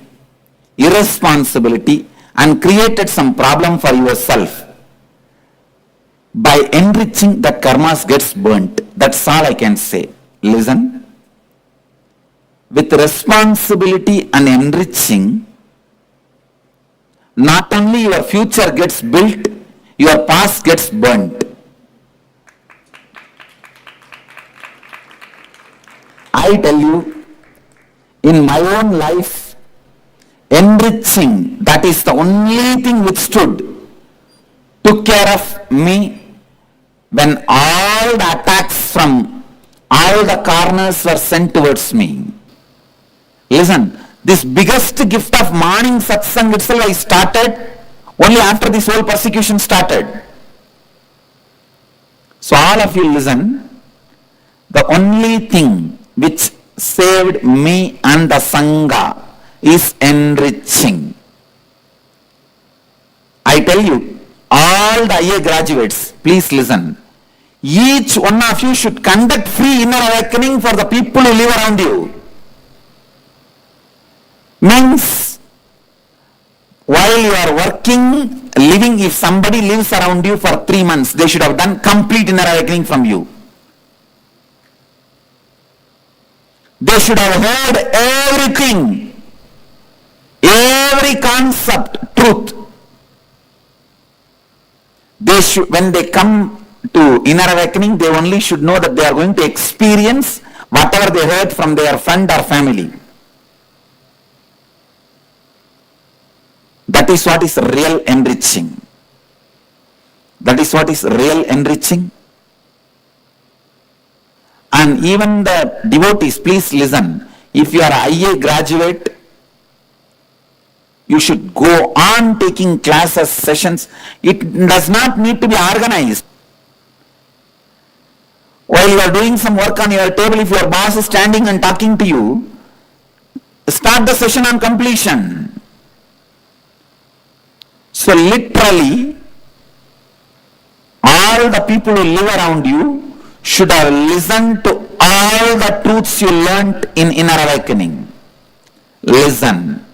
irresponsibility, and created some problem for yourself, by enriching, the karmas gets burnt. That's all I can say. Listen. With responsibility and enriching, not only your future gets built, your past gets burnt. I tell you, in my own life, enriching, that is the only thing which took care of me when all the attacks from all the corners were sent towards me. Listen, this biggest gift of morning satsang itself I started only after this whole persecution started. So all of you listen, the only thing which saved me and the Sangha is enriching. I tell you, all the IA graduates, please listen. Each one of you should conduct free inner awakening for the people who live around you. Means, while you are working, living, if somebody lives around you for 3 months, they should have done complete inner awakening from you. They should have heard everything, every concept, truth. They should, when they come to inner awakening, they only should know that they are going to experience whatever they heard from their friend or family. That is what is real enriching. That is what is real enriching. And even the devotees, please listen. If you are an IA graduate, you should go on taking classes, sessions. It does not need to be organized. While you are doing some work on your table, if your boss is standing and talking to you, start the session on completion. So literally, all the people who live around you should have listened to all the truths you learnt in inner awakening. Listen.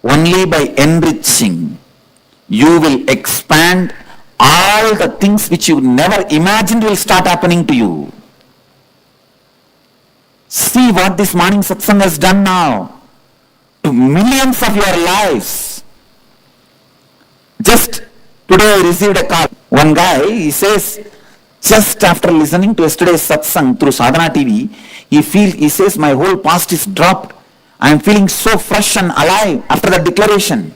Only by enriching, you will expand all the things which you never imagined will start happening to you. See what this morning satsang has done now to millions of your lives. Just today I received a call. One guy, he says, just after listening to yesterday's satsang through Sadhana TV, he says, my whole past is dropped. I am feeling so fresh and alive after that declaration.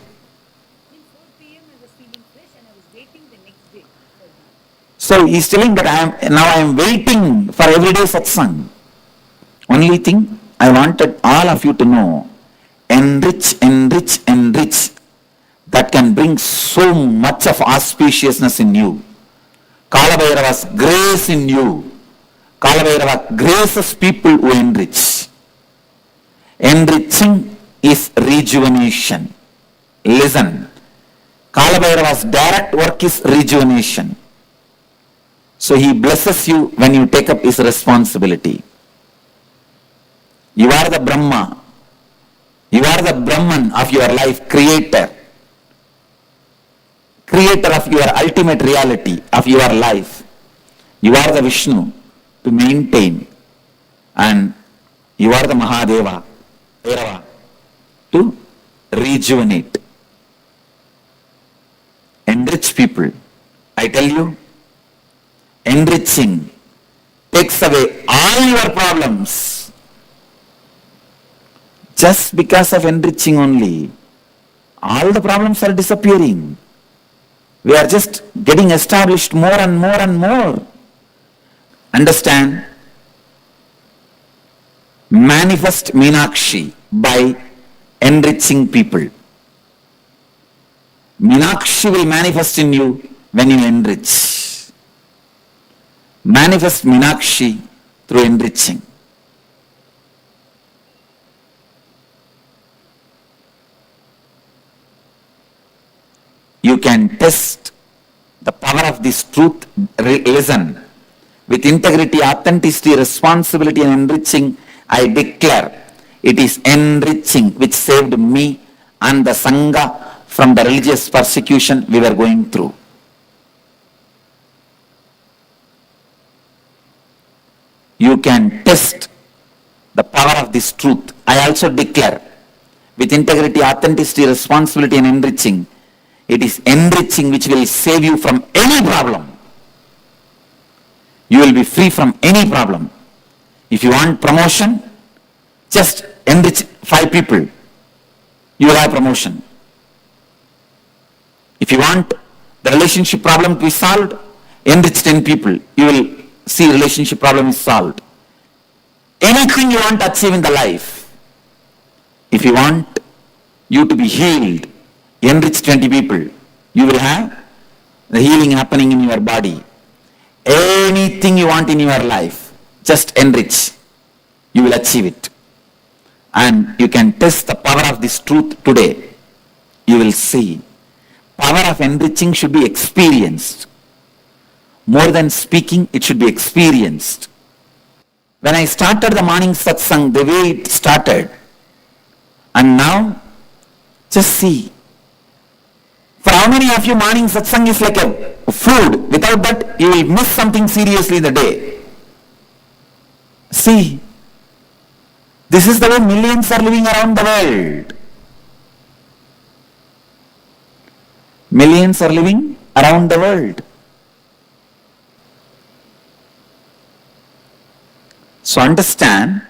So he is telling that I am waiting for everyday satsang. Only thing I wanted all of you to know, enrich, enrich, enrich. That can bring so much of auspiciousness in you. Kalabhairava's grace in you. Kalabhairava graces people who enrich. Enriching is rejuvenation. Listen. Kalabhairava's direct work is rejuvenation. So he blesses you when you take up his responsibility. You are the Brahma. You are the Brahman of your life, creator. Creator of your ultimate reality of your life. You are the Vishnu to maintain, and you are the Mahadeva, Bhairava, to rejuvenate. Enrich people. I tell you, enriching takes away all your problems. Just because of enriching only, all the problems are disappearing. We are just getting established more and more and more. Understand? Manifest Meenakshi by enriching people. Meenakshi will manifest in you when you enrich. Manifest Meenakshi through enriching. You can test the power of this truth. Listen. With integrity, authenticity, responsibility and enriching, I declare it is enriching which saved me and the Sangha from the religious persecution we were going through. You can test the power of this truth. I also declare with integrity, authenticity, responsibility and enriching, it is enriching which will save you from any problem. You will be free from any problem. If you want promotion, just enrich 5 people. You will have promotion. If you want the relationship problem to be solved, enrich 10 people. You will see relationship problem is solved. Anything you want to achieve in the life, if you want you to be healed, enrich 20 people. You will have the healing happening in your body. Anything you want in your life, just enrich. You will achieve it. And you can test the power of this truth today. You will see. Power of enriching should be experienced. More than speaking, it should be experienced. When I started the morning satsang, the way it started, and now, just see. For how many of you, morning satsang is like a food? Without that, you will miss something seriously in the day. See, this is the way millions are living around the world. Millions are living around the world. So understand,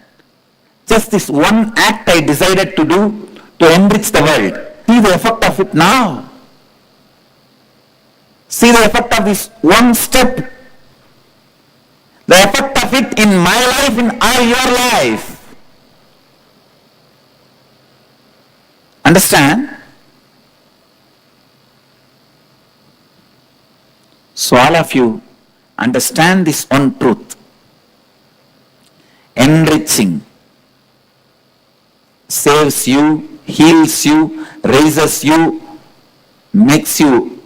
just this one act I decided to do to enrich the world. See the effect of it now. See the effect of this one step. The effect of it in my life, in all your life. Understand? So all of you understand this one truth. Enriching saves you, heals you, raises you, makes you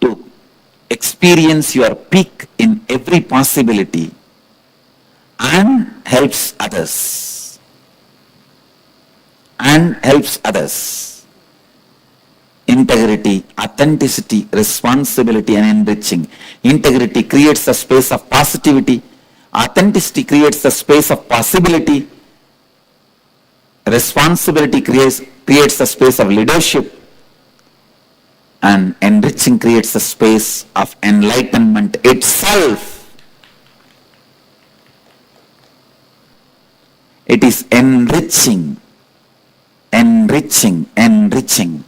to experience your peak in every possibility and helps others. And helps others. Integrity, authenticity, responsibility and enriching. Integrity creates a space of positivity. Authenticity creates a space of possibility. Responsibility creates a space of leadership. And enriching creates a space of enlightenment itself. It is enriching, enriching, enriching.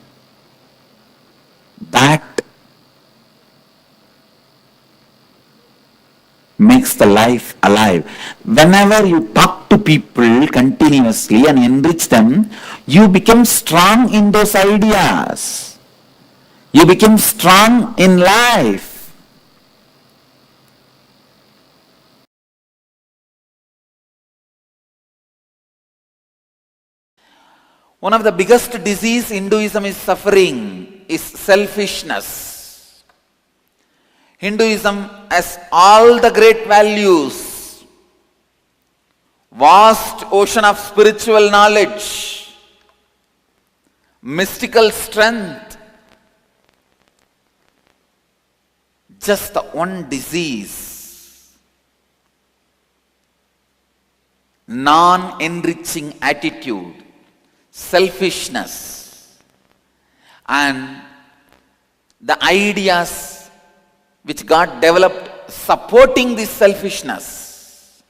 That makes the life alive. Whenever you talk to people continuously and enrich them, you become strong in those ideas. You become strong in life. One of the biggest disease Hinduism is suffering is selfishness. Hinduism has all the great values, vast ocean of spiritual knowledge, mystical strength. Just the one disease, non-enriching attitude, selfishness, and the ideas which got developed supporting this selfishness.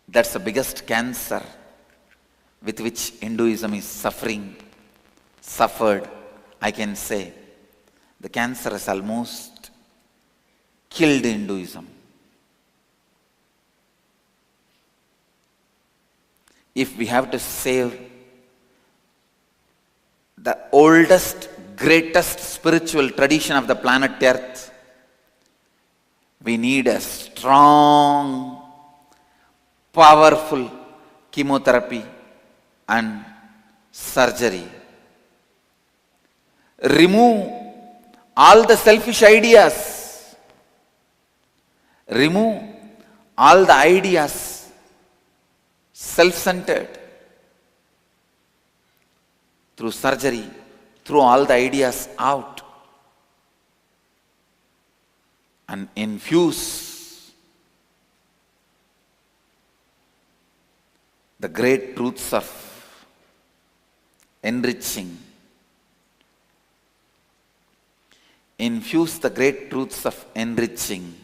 That's the biggest cancer with which Hinduism is suffered. I can say the cancer has almost killed Hinduism. If we have to save the oldest, greatest spiritual tradition of the planet Earth, we need a strong, powerful chemotherapy and surgery. Remove all the selfish ideas. Remove all the ideas self-centered. Through surgery, throw all the ideas out and infuse the great truths of enriching. Infuse the great truths of enriching.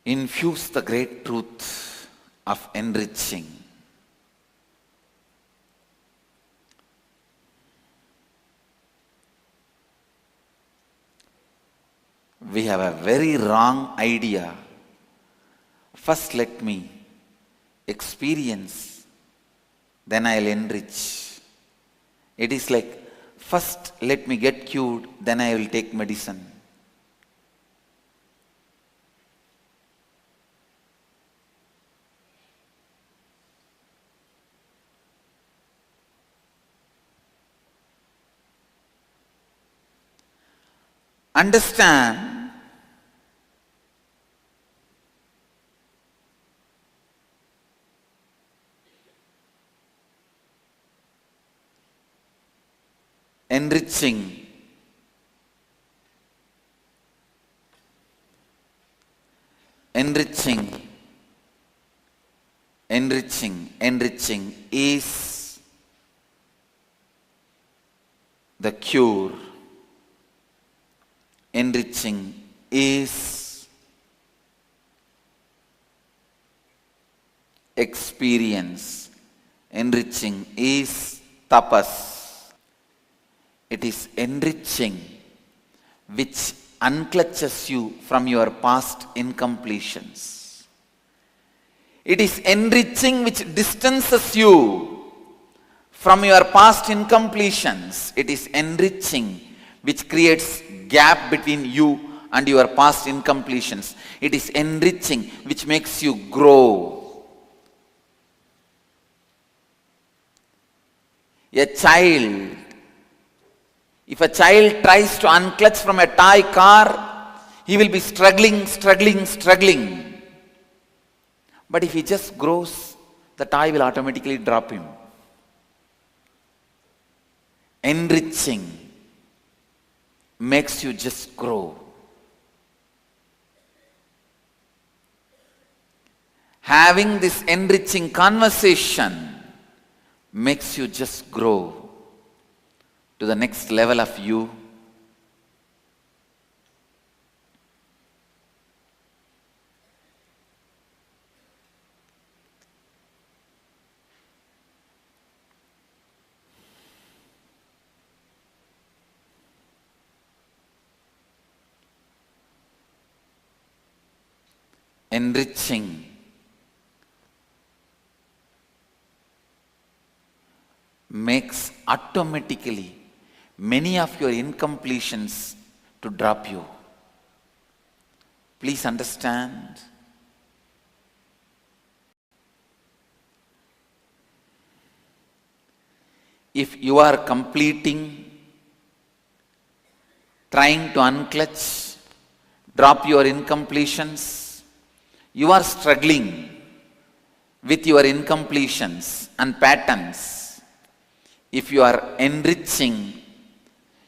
Infuse the great truth of enriching. We have a very wrong idea. First let me experience, then I'll enrich. It is like, first let me get cured, then I will take medicine. Understand enriching is the cure. Enriching is experience. Enriching is tapas. It is enriching which unclutches you from your past incompletions. It is enriching which distances you from your past incompletions. It is enriching which creates gap between you and your past incompletions. It is enriching which makes you grow. A child, if a child tries to unclutch from a toy car, he will be struggling. But if he just grows, the toy will automatically drop him. Enriching makes you just grow. Having this enriching conversation makes you just grow to the next level of you. Enriching makes automatically many of your incompletions to drop you. Please understand. If you are completing, trying to unclutch, drop your incompletions, you are struggling with your incompletions and patterns. If you are enriching,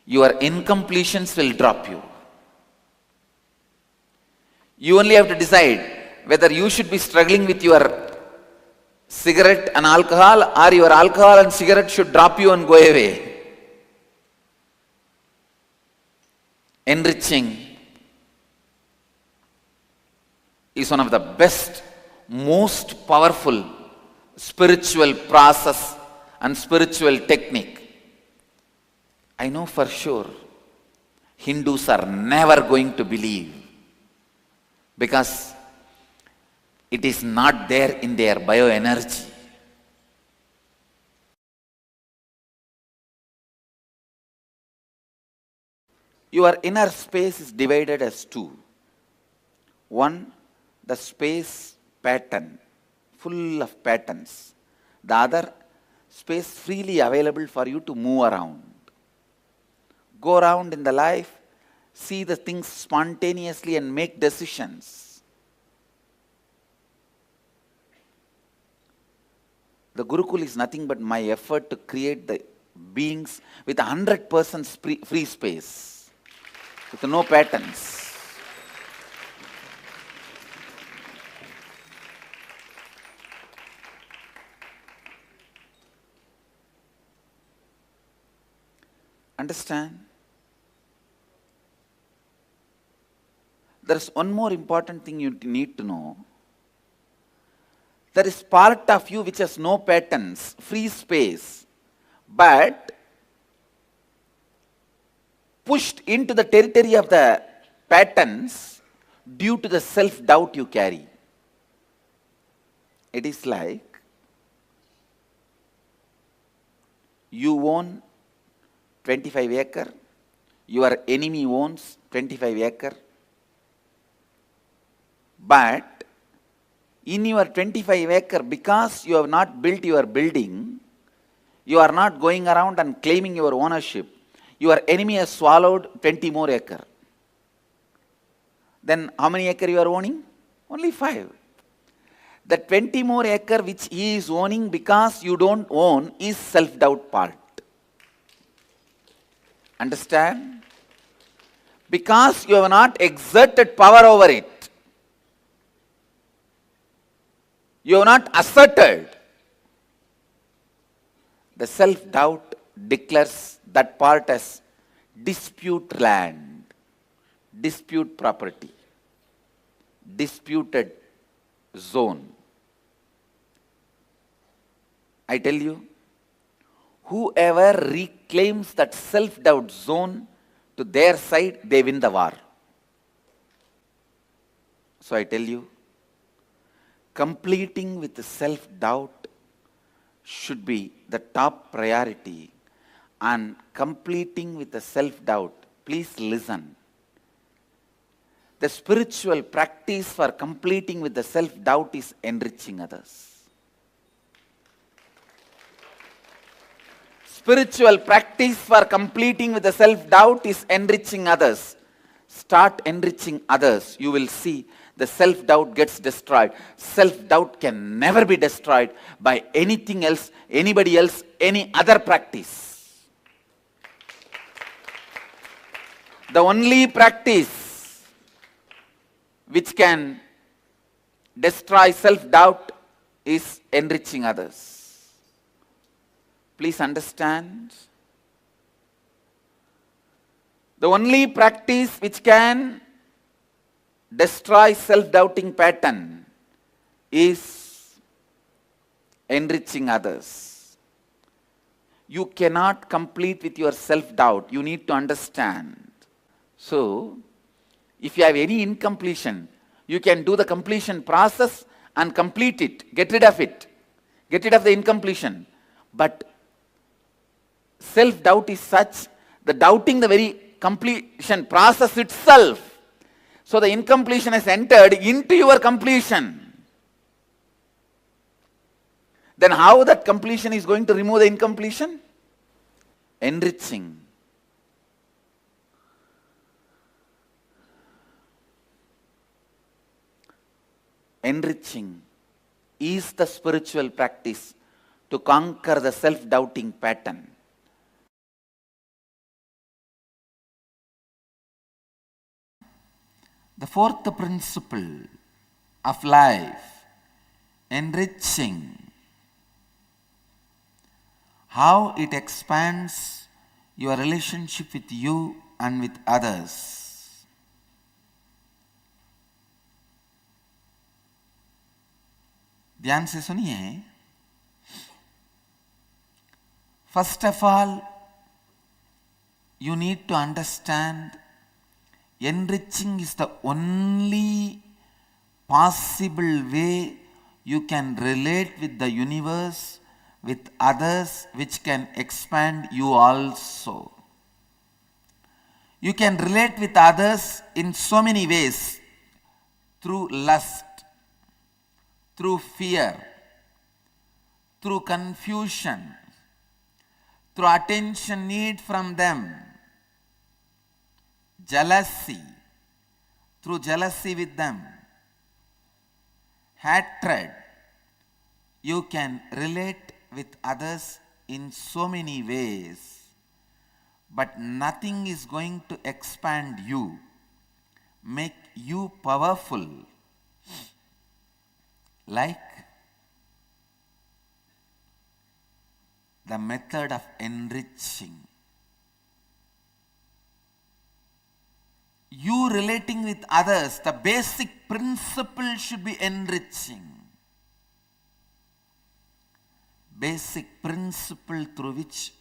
your incompletions will drop you. You only have to decide whether you should be struggling with your cigarette and alcohol, or your alcohol and cigarette should drop you and go away. Enriching is one of the best, most powerful spiritual process and spiritual technique. I know for sure Hindus are never going to believe, because it is not there in their bioenergy. Your inner space is divided as two. One, the space pattern, full of patterns. The other, space freely available for you to move around. Go around in the life, see the things spontaneously and make decisions. The Gurukul is nothing but my effort to create the beings with 100% free space, with no patterns. Understand? There is one more important thing you need to know. There is part of you which has no patterns, free space, but pushed into the territory of the patterns due to the self-doubt you carry. It is like you own 25 acre, your enemy owns 25 acre, but in your 25 acre, because you have not built your building, you are not going around and claiming your ownership. Your enemy has swallowed 20 more acre. Then how many acre you are owning? Only 5. The 20 more acre which he is owning because you don't own is self-doubt part. Understand? Because you have not exerted power over it. You have not asserted. The self-doubt declares that part as dispute land, dispute property, disputed zone. I tell you, whoever reclaims that self-doubt zone to their side, they win the war. So I tell you, completing with the self-doubt should be the top priority, and completing with the self-doubt, please listen. The spiritual practice for completing with the self-doubt is enriching others. Spiritual practice for completing with the self-doubt is enriching others. Start enriching others. You will see the self-doubt gets destroyed. Self-doubt can never be destroyed by anything else, anybody else, any other practice. The only practice which can destroy self-doubt is enriching others. Please understand. The only practice which can destroy self-doubting pattern is enriching others. You cannot complete with your self-doubt. You need to understand. So, if you have any incompletion, you can do the completion process and complete it. Get rid of it. Get rid of the incompletion. But self-doubt is such The doubting the very completion process itself. So the incompletion has entered into your completion. Then how that completion is going to remove the incompletion? Enriching. Enriching is the spiritual practice to conquer the self-doubting pattern. The fourth principle of life, enriching. How it expands your relationship with you and with others. ध्यान से सुनिए. First of all, you need to understand enriching is the only possible way you can relate with the universe, with others, which can expand you also. You can relate with others in so many ways, through lust, through fear, through confusion, through attention need from them, jealousy, through jealousy with them, hatred. You can relate with others in so many ways, but nothing is going to expand you, make you powerful, like the method of enriching. You relating with others, the basic principle should be enriching. Basic principle through which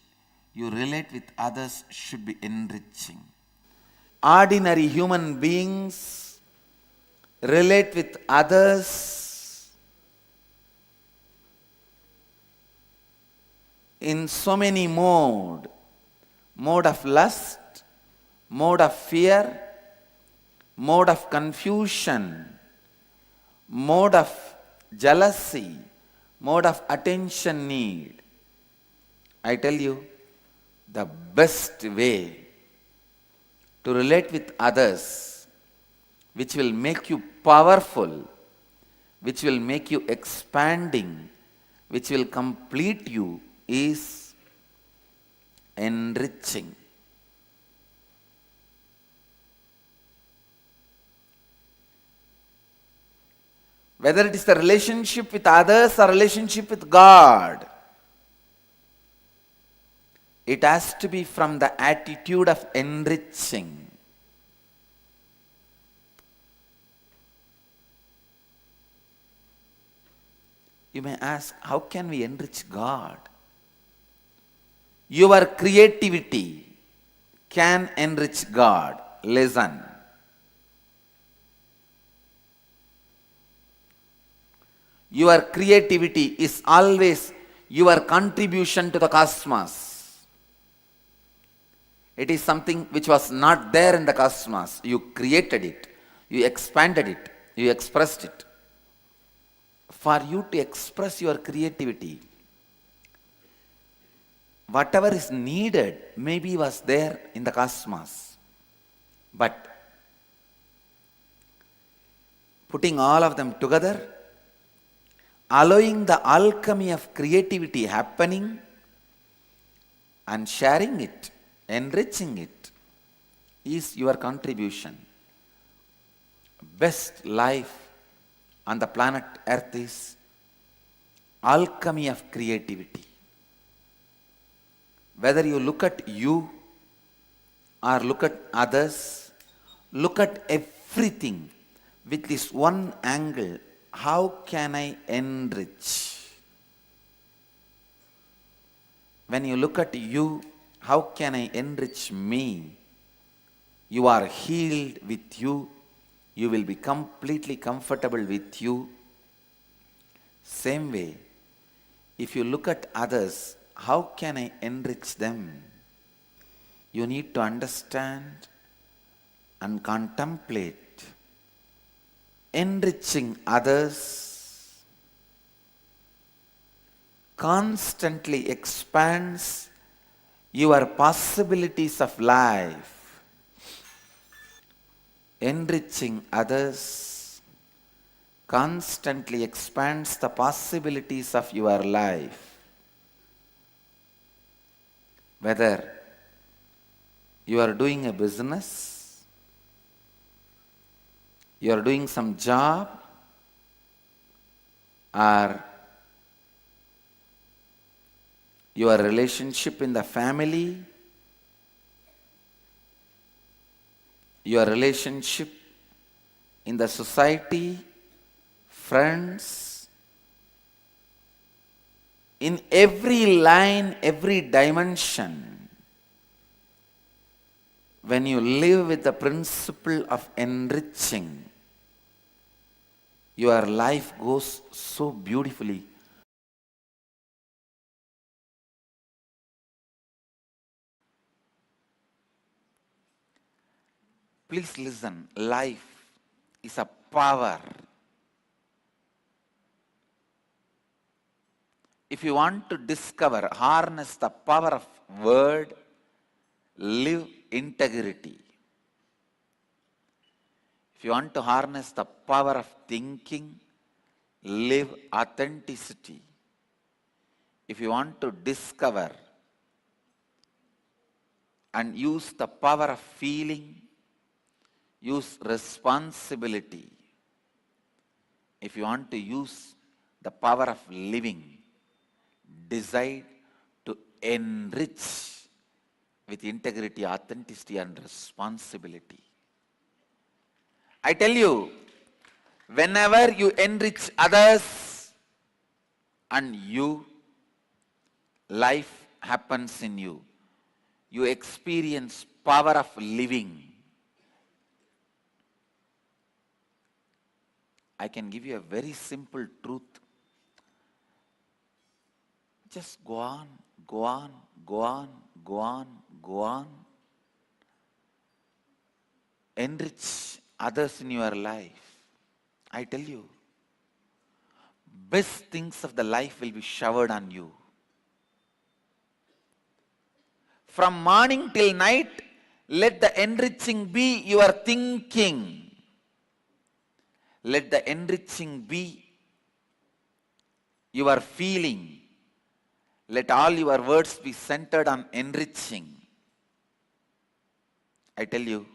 you relate with others should be enriching. Ordinary human beings relate with others in so many modes. Mode of lust, mode of fear, mode of confusion, mode of jealousy, mode of attention need. I tell you, the best way to relate with others, which will make you powerful, which will make you expanding, which will complete you, is enriching. Whether it is the relationship with others or relationship with God, it has to be from the attitude of enriching. You may ask, how can we enrich God? Your creativity can enrich God. Listen. Your creativity is always your contribution to the cosmos. It is something which was not there in the cosmos. You created it, you expanded it, you expressed it. For you to express your creativity, whatever is needed maybe was there in the cosmos. But putting all of them together, allowing the alchemy of creativity happening and sharing it, enriching it, is your contribution. Best life on the planet Earth is alchemy of creativity. Whether you look at you or look at others, look at everything with this one angle. How can I enrich? When you look at you, how can I enrich me? You are healed with you. You will be completely comfortable with you. Same way, if you look at others, how can I enrich them? You need to understand and contemplate. Enriching others constantly expands your possibilities of life. Enriching others constantly expands the possibilities of your life. Whether you are doing a business, you are doing some job, or your relationship in the family, your relationship in the society, friends, in every line, every dimension, when you live with the principle of enriching, your life goes so beautifully. Please listen, life is a power. If you want to discover, harness the power of word, live integrity. If you want to harness the power of thinking, live authenticity. If you want to discover and use the power of feeling, use responsibility. If you want to use the power of living, decide to enrich with integrity, authenticity, and responsibility. I tell you, whenever you enrich others and you, life happens in you. You experience power of living. I can give you a very simple truth. Just go on, go on, go on, go on, go on. Enrich others in your life. I tell you, best things of the life will be showered on you. From morning till night, let the enriching be your thinking. Let the enriching be your feeling. Let all your words be centered on enriching. I tell you,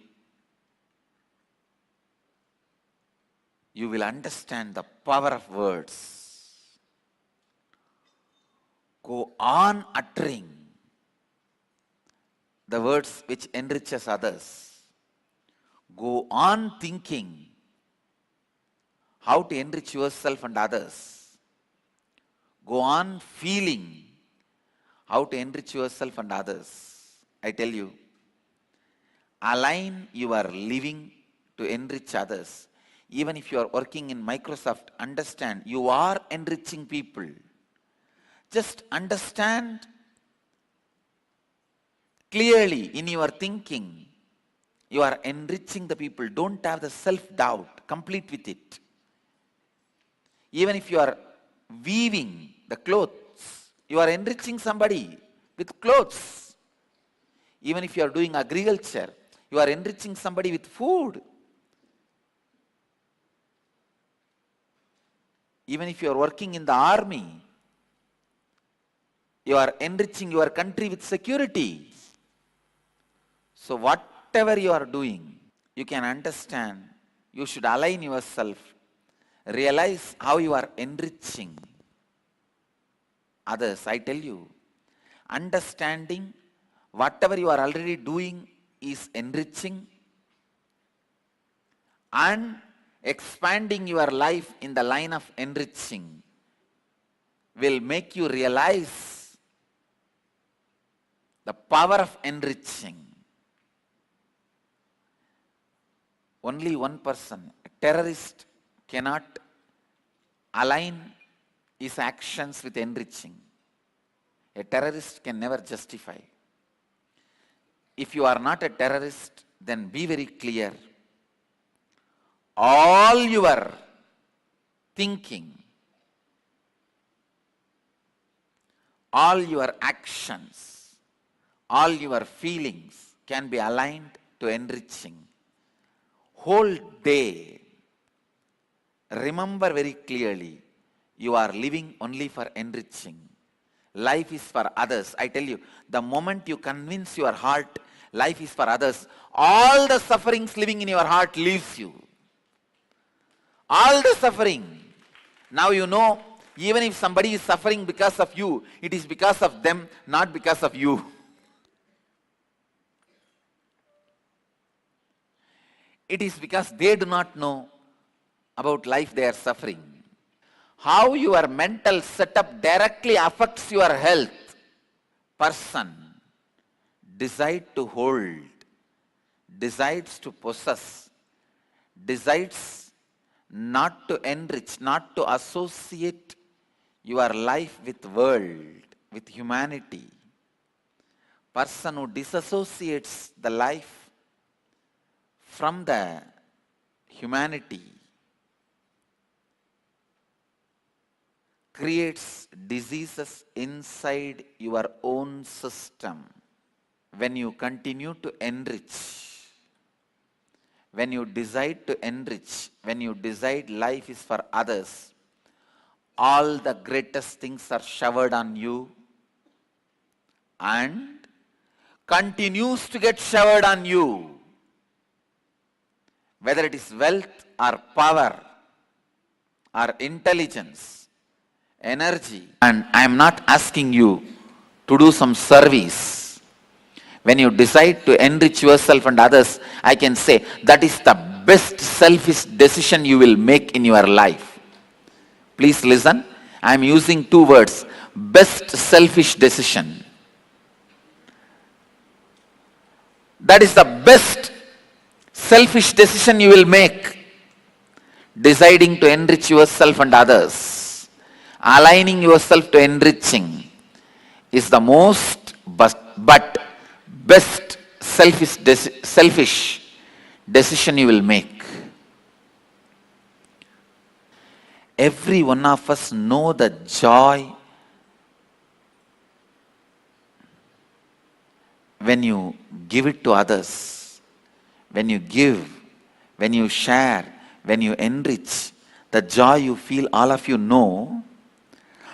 you will understand the power of words. Go on uttering the words which enriches others. Go on thinking how to enrich yourself and others. Go on feeling how to enrich yourself and others. I tell you, align your living to enrich others. Even if you are working in Microsoft, understand you are enriching people. Just understand clearly in your thinking, you are enriching the people. Don't have the self-doubt. Complete with it. Even if you are weaving the clothes, you are enriching somebody with clothes. Even if you are doing agriculture, you are enriching somebody with food. Even if you are working in the army, you are enriching your country with security. So whatever you are doing, you can understand, you should align yourself, realize how you are enriching others. I tell you, understanding whatever you are already doing is enriching, and expanding your life in the line of enriching will make you realize the power of enriching. Only one person, a terrorist, cannot align his actions with enriching. A terrorist can never justify. If you are not a terrorist, then be very clear. All your thinking, all your actions, all your feelings can be aligned to enriching. Whole day, remember very clearly, you are living only for enriching. Life is for others. I tell you, the moment you convince your heart life is for others, all the sufferings living in your heart leaves you. All the suffering. Now you know, even if somebody is suffering because of you, it is because of them, not because of you. It is because they do not know about life they are suffering. How your mental setup directly affects your health. Person decides to hold, decides to possess, decides not to enrich, not to associate your life with world, with humanity. Person who disassociates the life from the humanity creates diseases inside your own system. When you continue to enrich, when you decide to enrich, when you decide life is for others, all the greatest things are showered on you and continues to get showered on you. Whether it is wealth or power or intelligence, energy. And I am not asking you to do some service. When you decide to enrich yourself and others, I can say that is the best selfish decision you will make in your life. Please listen. I am using two words. Best selfish decision. That is the best selfish decision you will make. Deciding to enrich yourself and others. Aligning yourself to enriching is the most but best selfish decision you will make. Every one of us know the joy when you give it to others, when you give, when you share, when you enrich, the joy you feel, all of you know.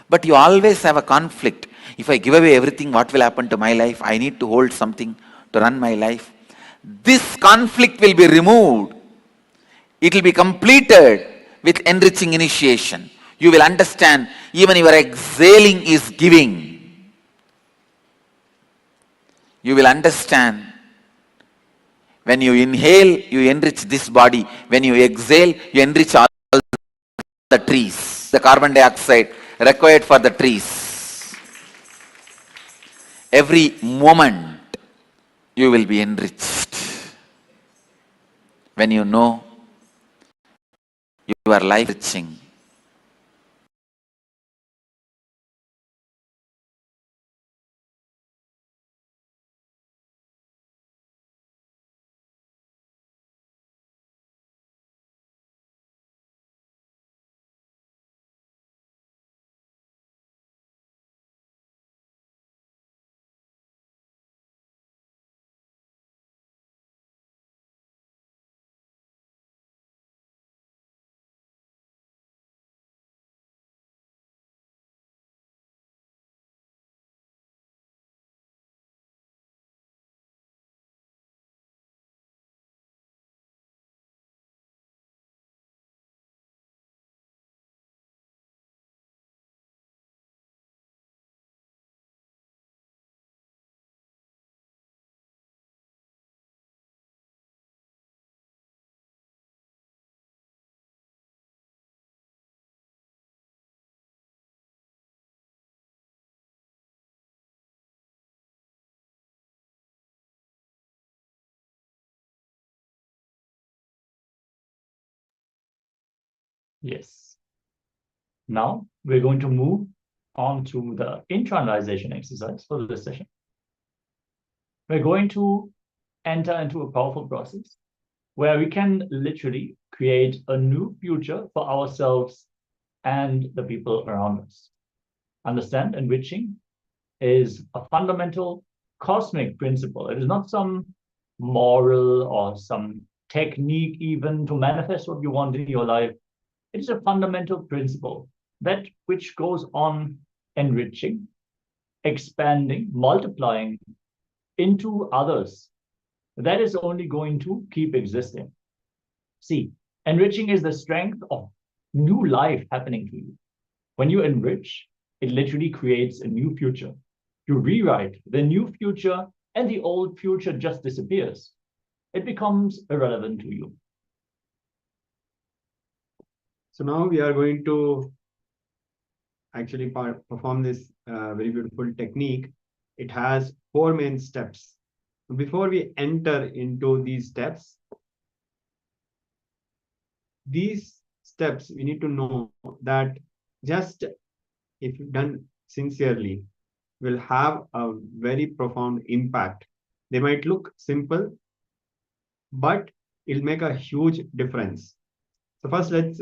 But you always have a conflict. If I give away everything, what will happen to my life? I need to hold something to run my life. This conflict will be removed. It will be completed with enriching initiation. You will understand even your exhaling is giving. You will understand when you inhale, you enrich this body. When you exhale, you enrich all the trees. The carbon dioxide required for the trees. Every moment you will be enriched. When you know you are life enriching. Yes. Now we're going to move on to the internalization exercise for this session. we're going to enter into a powerful process where we can literally create a new future for ourselves and the people around us. Understand, enriching is a fundamental cosmic principle. It is not some moral or some technique even to manifest what you want in your life. It is a fundamental principle, that which goes on enriching, expanding, multiplying into others. That is only going to keep existing. See, enriching is the strength of new life happening to you. When you enrich, it literally creates a new future. You rewrite the new future and the old future just disappears. It becomes irrelevant to you. So now we are going to actually perform this very beautiful technique. It has 4 main steps. Before we enter into these steps, we need to know that just if done sincerely, will have a very profound impact. They might look simple, but it'll make a huge difference. So first, let's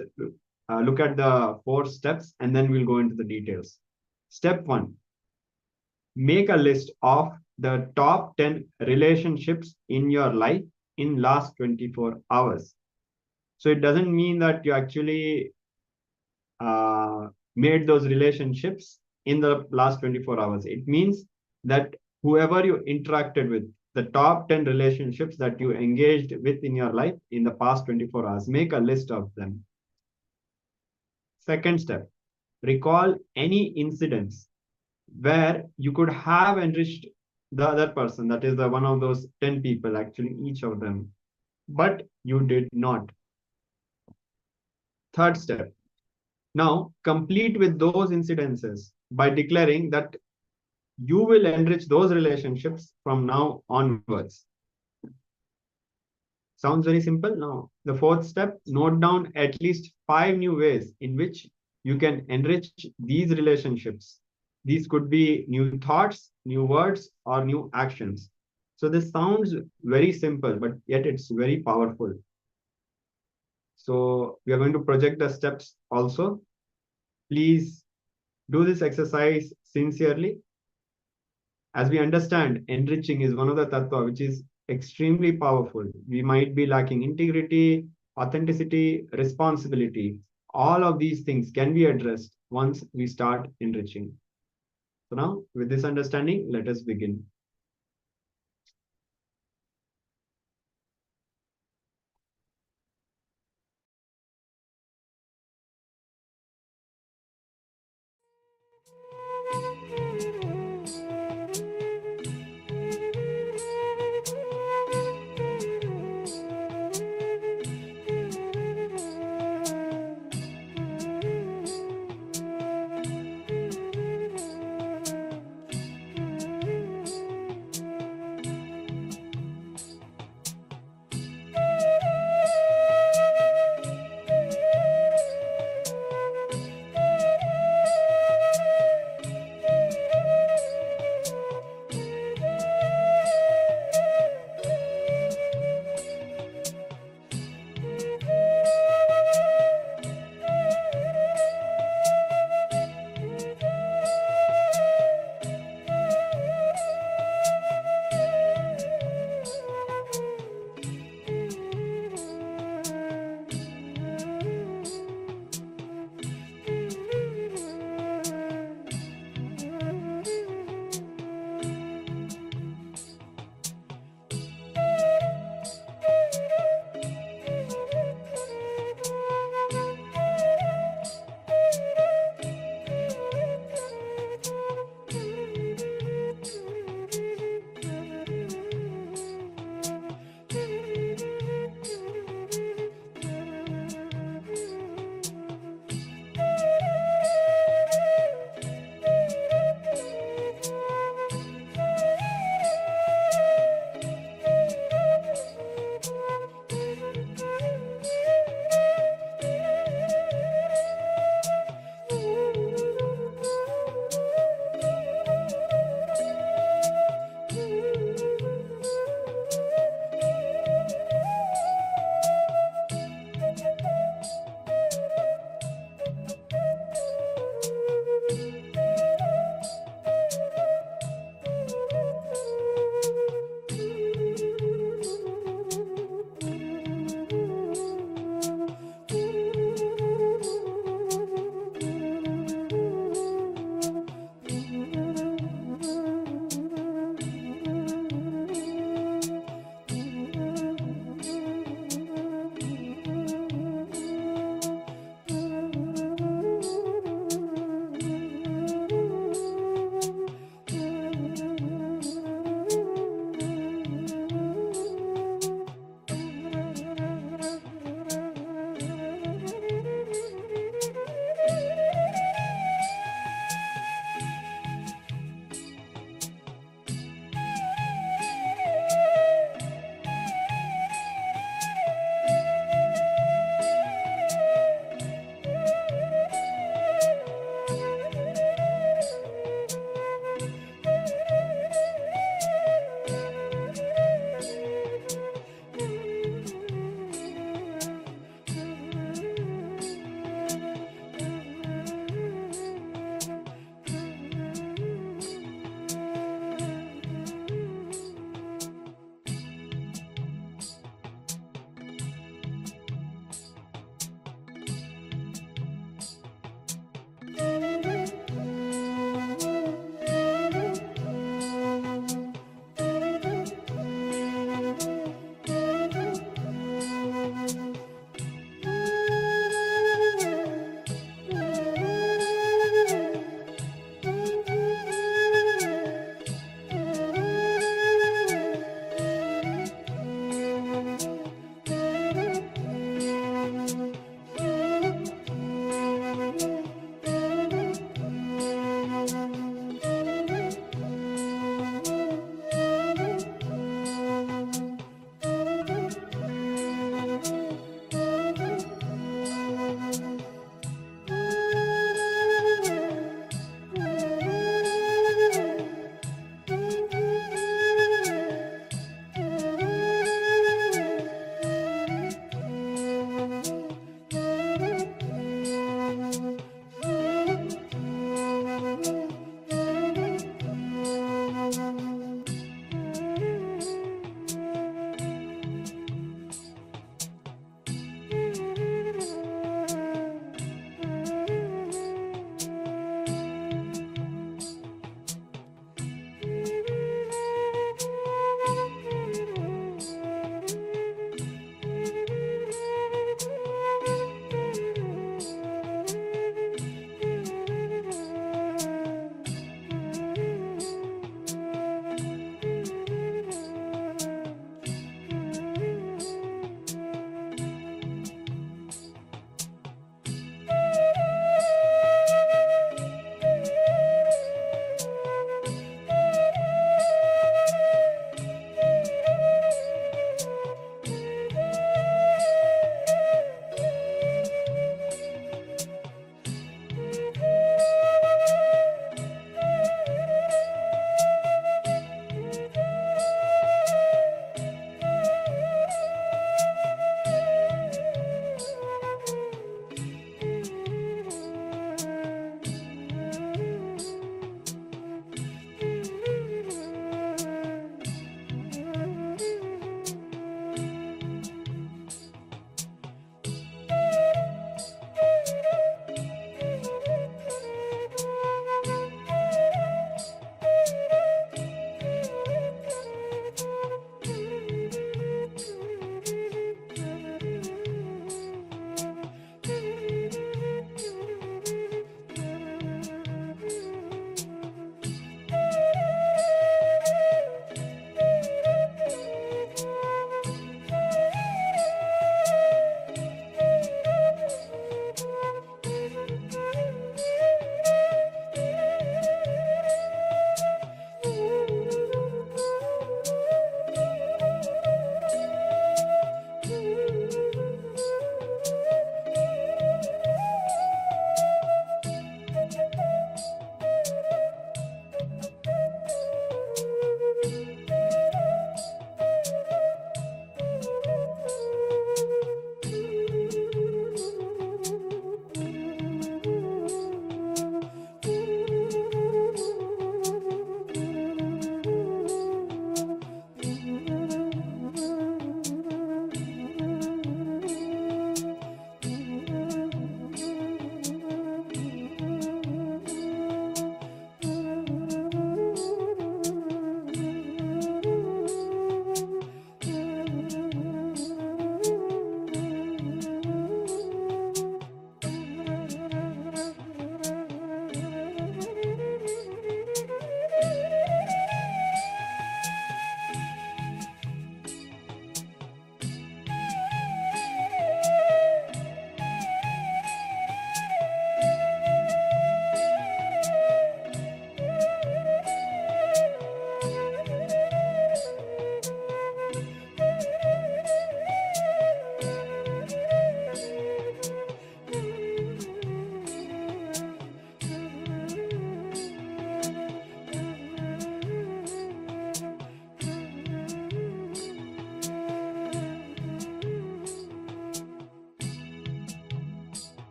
look at the 4 steps, and then we'll go into the details. Step 1, make a list of the top 10 relationships in your life in last 24 hours. So it doesn't mean that you actually made those relationships in the last 24 hours. It means that whoever you interacted with, the top 10 relationships that you engaged with in your life in the past 24 hours, make a list of them. Second step, recall any incidents where you could have enriched the other person, that is the one of those 10 people, actually each of them, but you did not. Third step, now complete with those incidences by declaring that you will enrich those relationships from now onwards. Sounds very simple. Now, the fourth step, note down at least 5 new ways in which you can enrich these relationships. These could be new thoughts, new words, or new actions. So this sounds very simple, but yet it's very powerful. So we are going to project the steps also. Please do this exercise sincerely. As we understand, enriching is one of the tattva which is extremely powerful. We might be lacking integrity, authenticity, responsibility. All of these things can be addressed once we start enriching. So now, with this understanding, let us begin.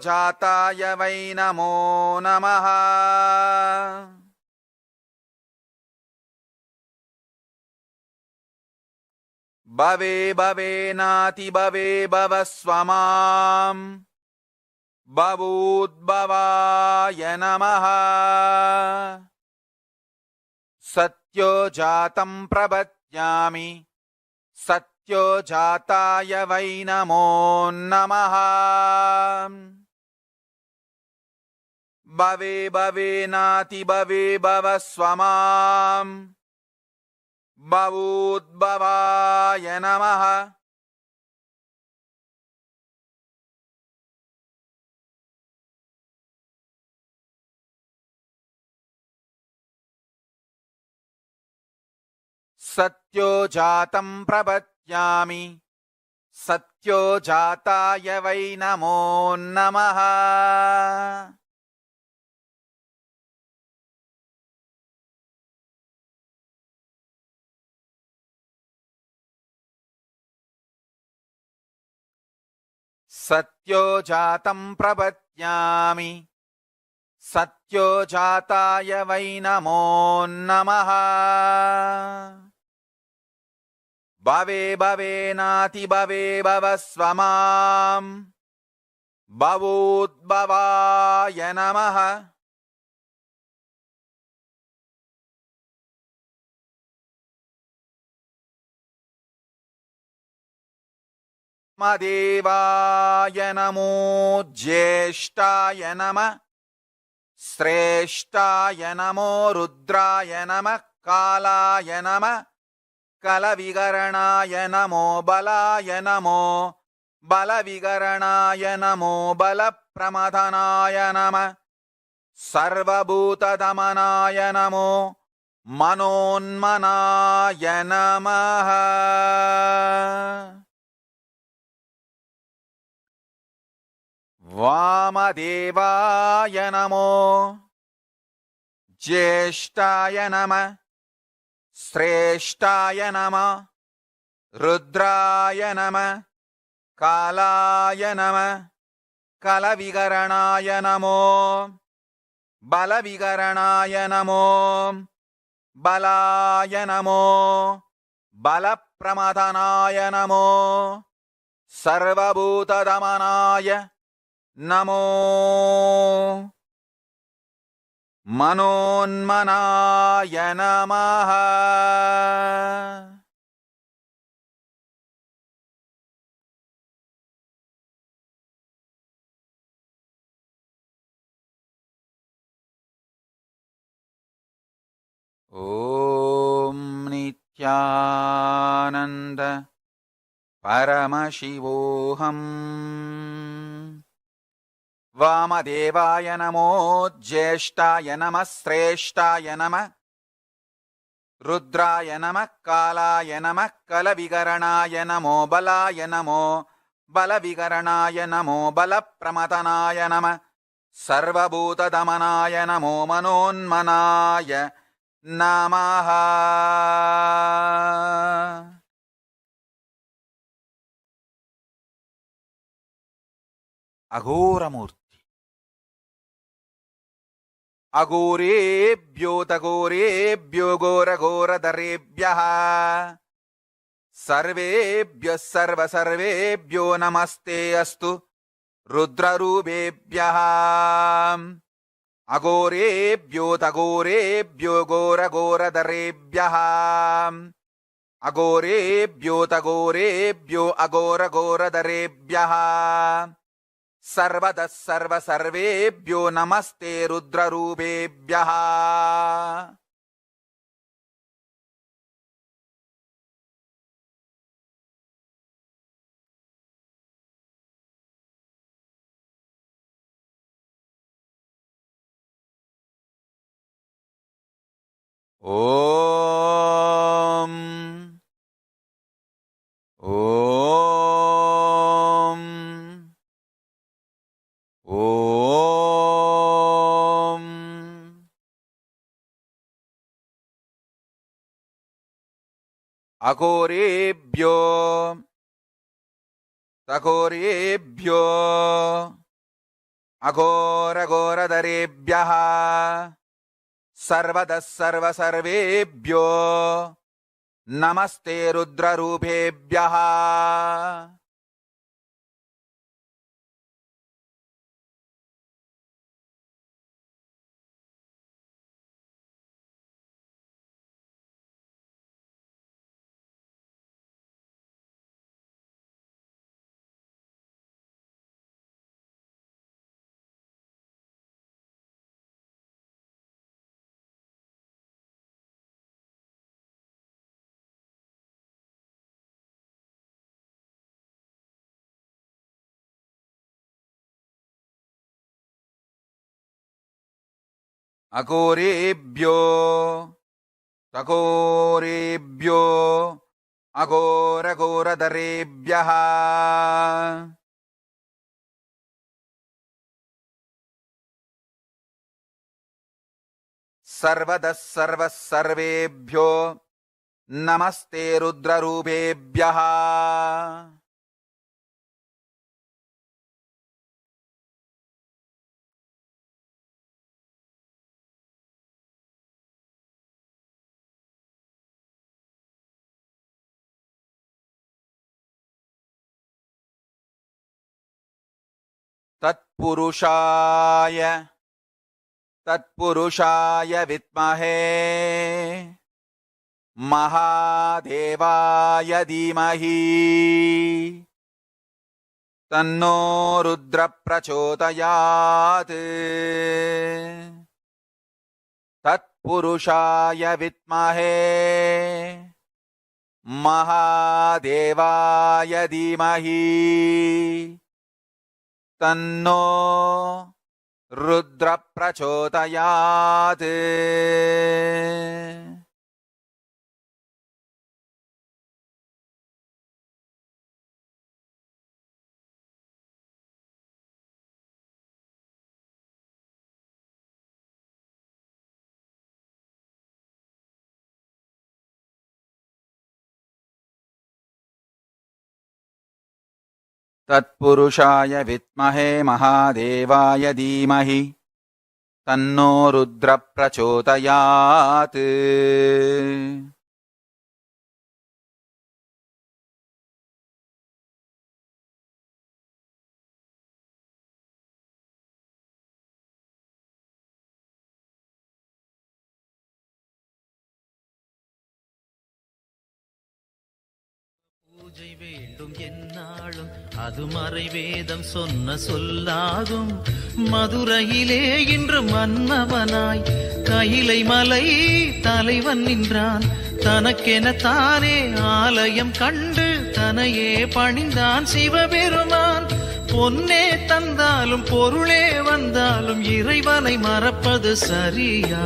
जाताय वै नमो नमः भवे भवेनाति भवे भवस्वमाम् भवूद्भवाय नमः सत्यो जातं प्रपद्यामि सत्यो जाताय वै नमो नमः भवे भवेनाति भवे भवस्वमाम् भवूद्भवाय नमः सत्यो जातं प्रपद्यामि सत्यो जाताय वै नमो नमः सत्यो जातं प्रपद्यामि सत्यो जाताय वै नमो नमः भवे भवेनाति भवे भवस्वमाम् भवूद्भवाय नमः देवाय नमो ज्येष्ठाय नमः श्रेष्ठाय नमो रुद्राय नमः कालाय नमः कलविकरणाय नमो बलाय नमो बलविकरणाय नमो बलप्रमथनाय नमः सर्वभूतदमनाय नमो मनोन्मनाय नमः वामदेवाय नमो ज्येष्ठाय नमः श्रेष्ठाय नमः रुद्राय नमः कालाय नमः कलविकरणाय नमो बलविकरणाय नमो बलाय नमो बलप्रमथनाय नमो सर्वभूतदमनाय नमो मनोन्मनाय नमः ॐ नित्यानन्द परमशिवोऽहम् वामदेवाय नमो ज्येष्ठाय नमः श्रेष्ठाय नमः रुद्राय नमः कालाय नमः कलविकरणाय नमो बलाय नमो बलविकरणाय नमो बलप्रमथनाय नमः सर्वभूतदमनाय नमो मनोन्मनाय नमः अघोरमूर्ति अघोरेभ्यो तघोरेभ्यो घोरघोरधरेभ्यः सर्वेभ्यः सर्वसर्वेभ्यो नमस्ते अस्तु रुद्ररूपेभ्यः अघोरेभ्यो तघोरेभ्यो घोरघोरधरेभ्यः अघोरेभ्यो तघोरेभ्यो अघोरघोरधरेभ्यः सर्वतः सर्वसर्वेभ्यो नमस्ते रुद्ररूपेभ्यः ॐ ॐ ॐ अघोरेभ्यो तघोरेभ्यो अघोरघोरधरेभ्यः सर्वतः सर्वसर्वेभ्यो नमस्ते रुद्ररूपेभ्यः। अघोरेभ्यो तघोरेभ्यो अघोरघोरधरेभ्यः सर्वतः सर्वसर्वेभ्यो नमस्ते रुद्ररूपेभ्यः। तत्पुरुषाय विद्महे महादेवाय धीमहि तन्नो रुद्र प्रचोदयात्। तत्पुरुषाय विद्महे महादेवाय धीमहि तन्नो रुद्र प्रचोदयात्। तत्पुरुषाय विद्महे महादेवाय धीमहि तन्नो रुद्र प्रचोदयात्। பூஜை வேண்டும் என்னாலும் அது மறைவேதம் சொன்ன சொல்லாகும். மதுரையிலே இன்று மன்னவனாய் கையிலை மலை தலைவன் நின்றான். தனக்கென தானே ஆலயம் கண்டு தனையே பணிந்தான் சிவபெருமான். பொன்னே தந்தாலும் பொருளே வந்தாலும் இறைவனை மறப்பது சரியா?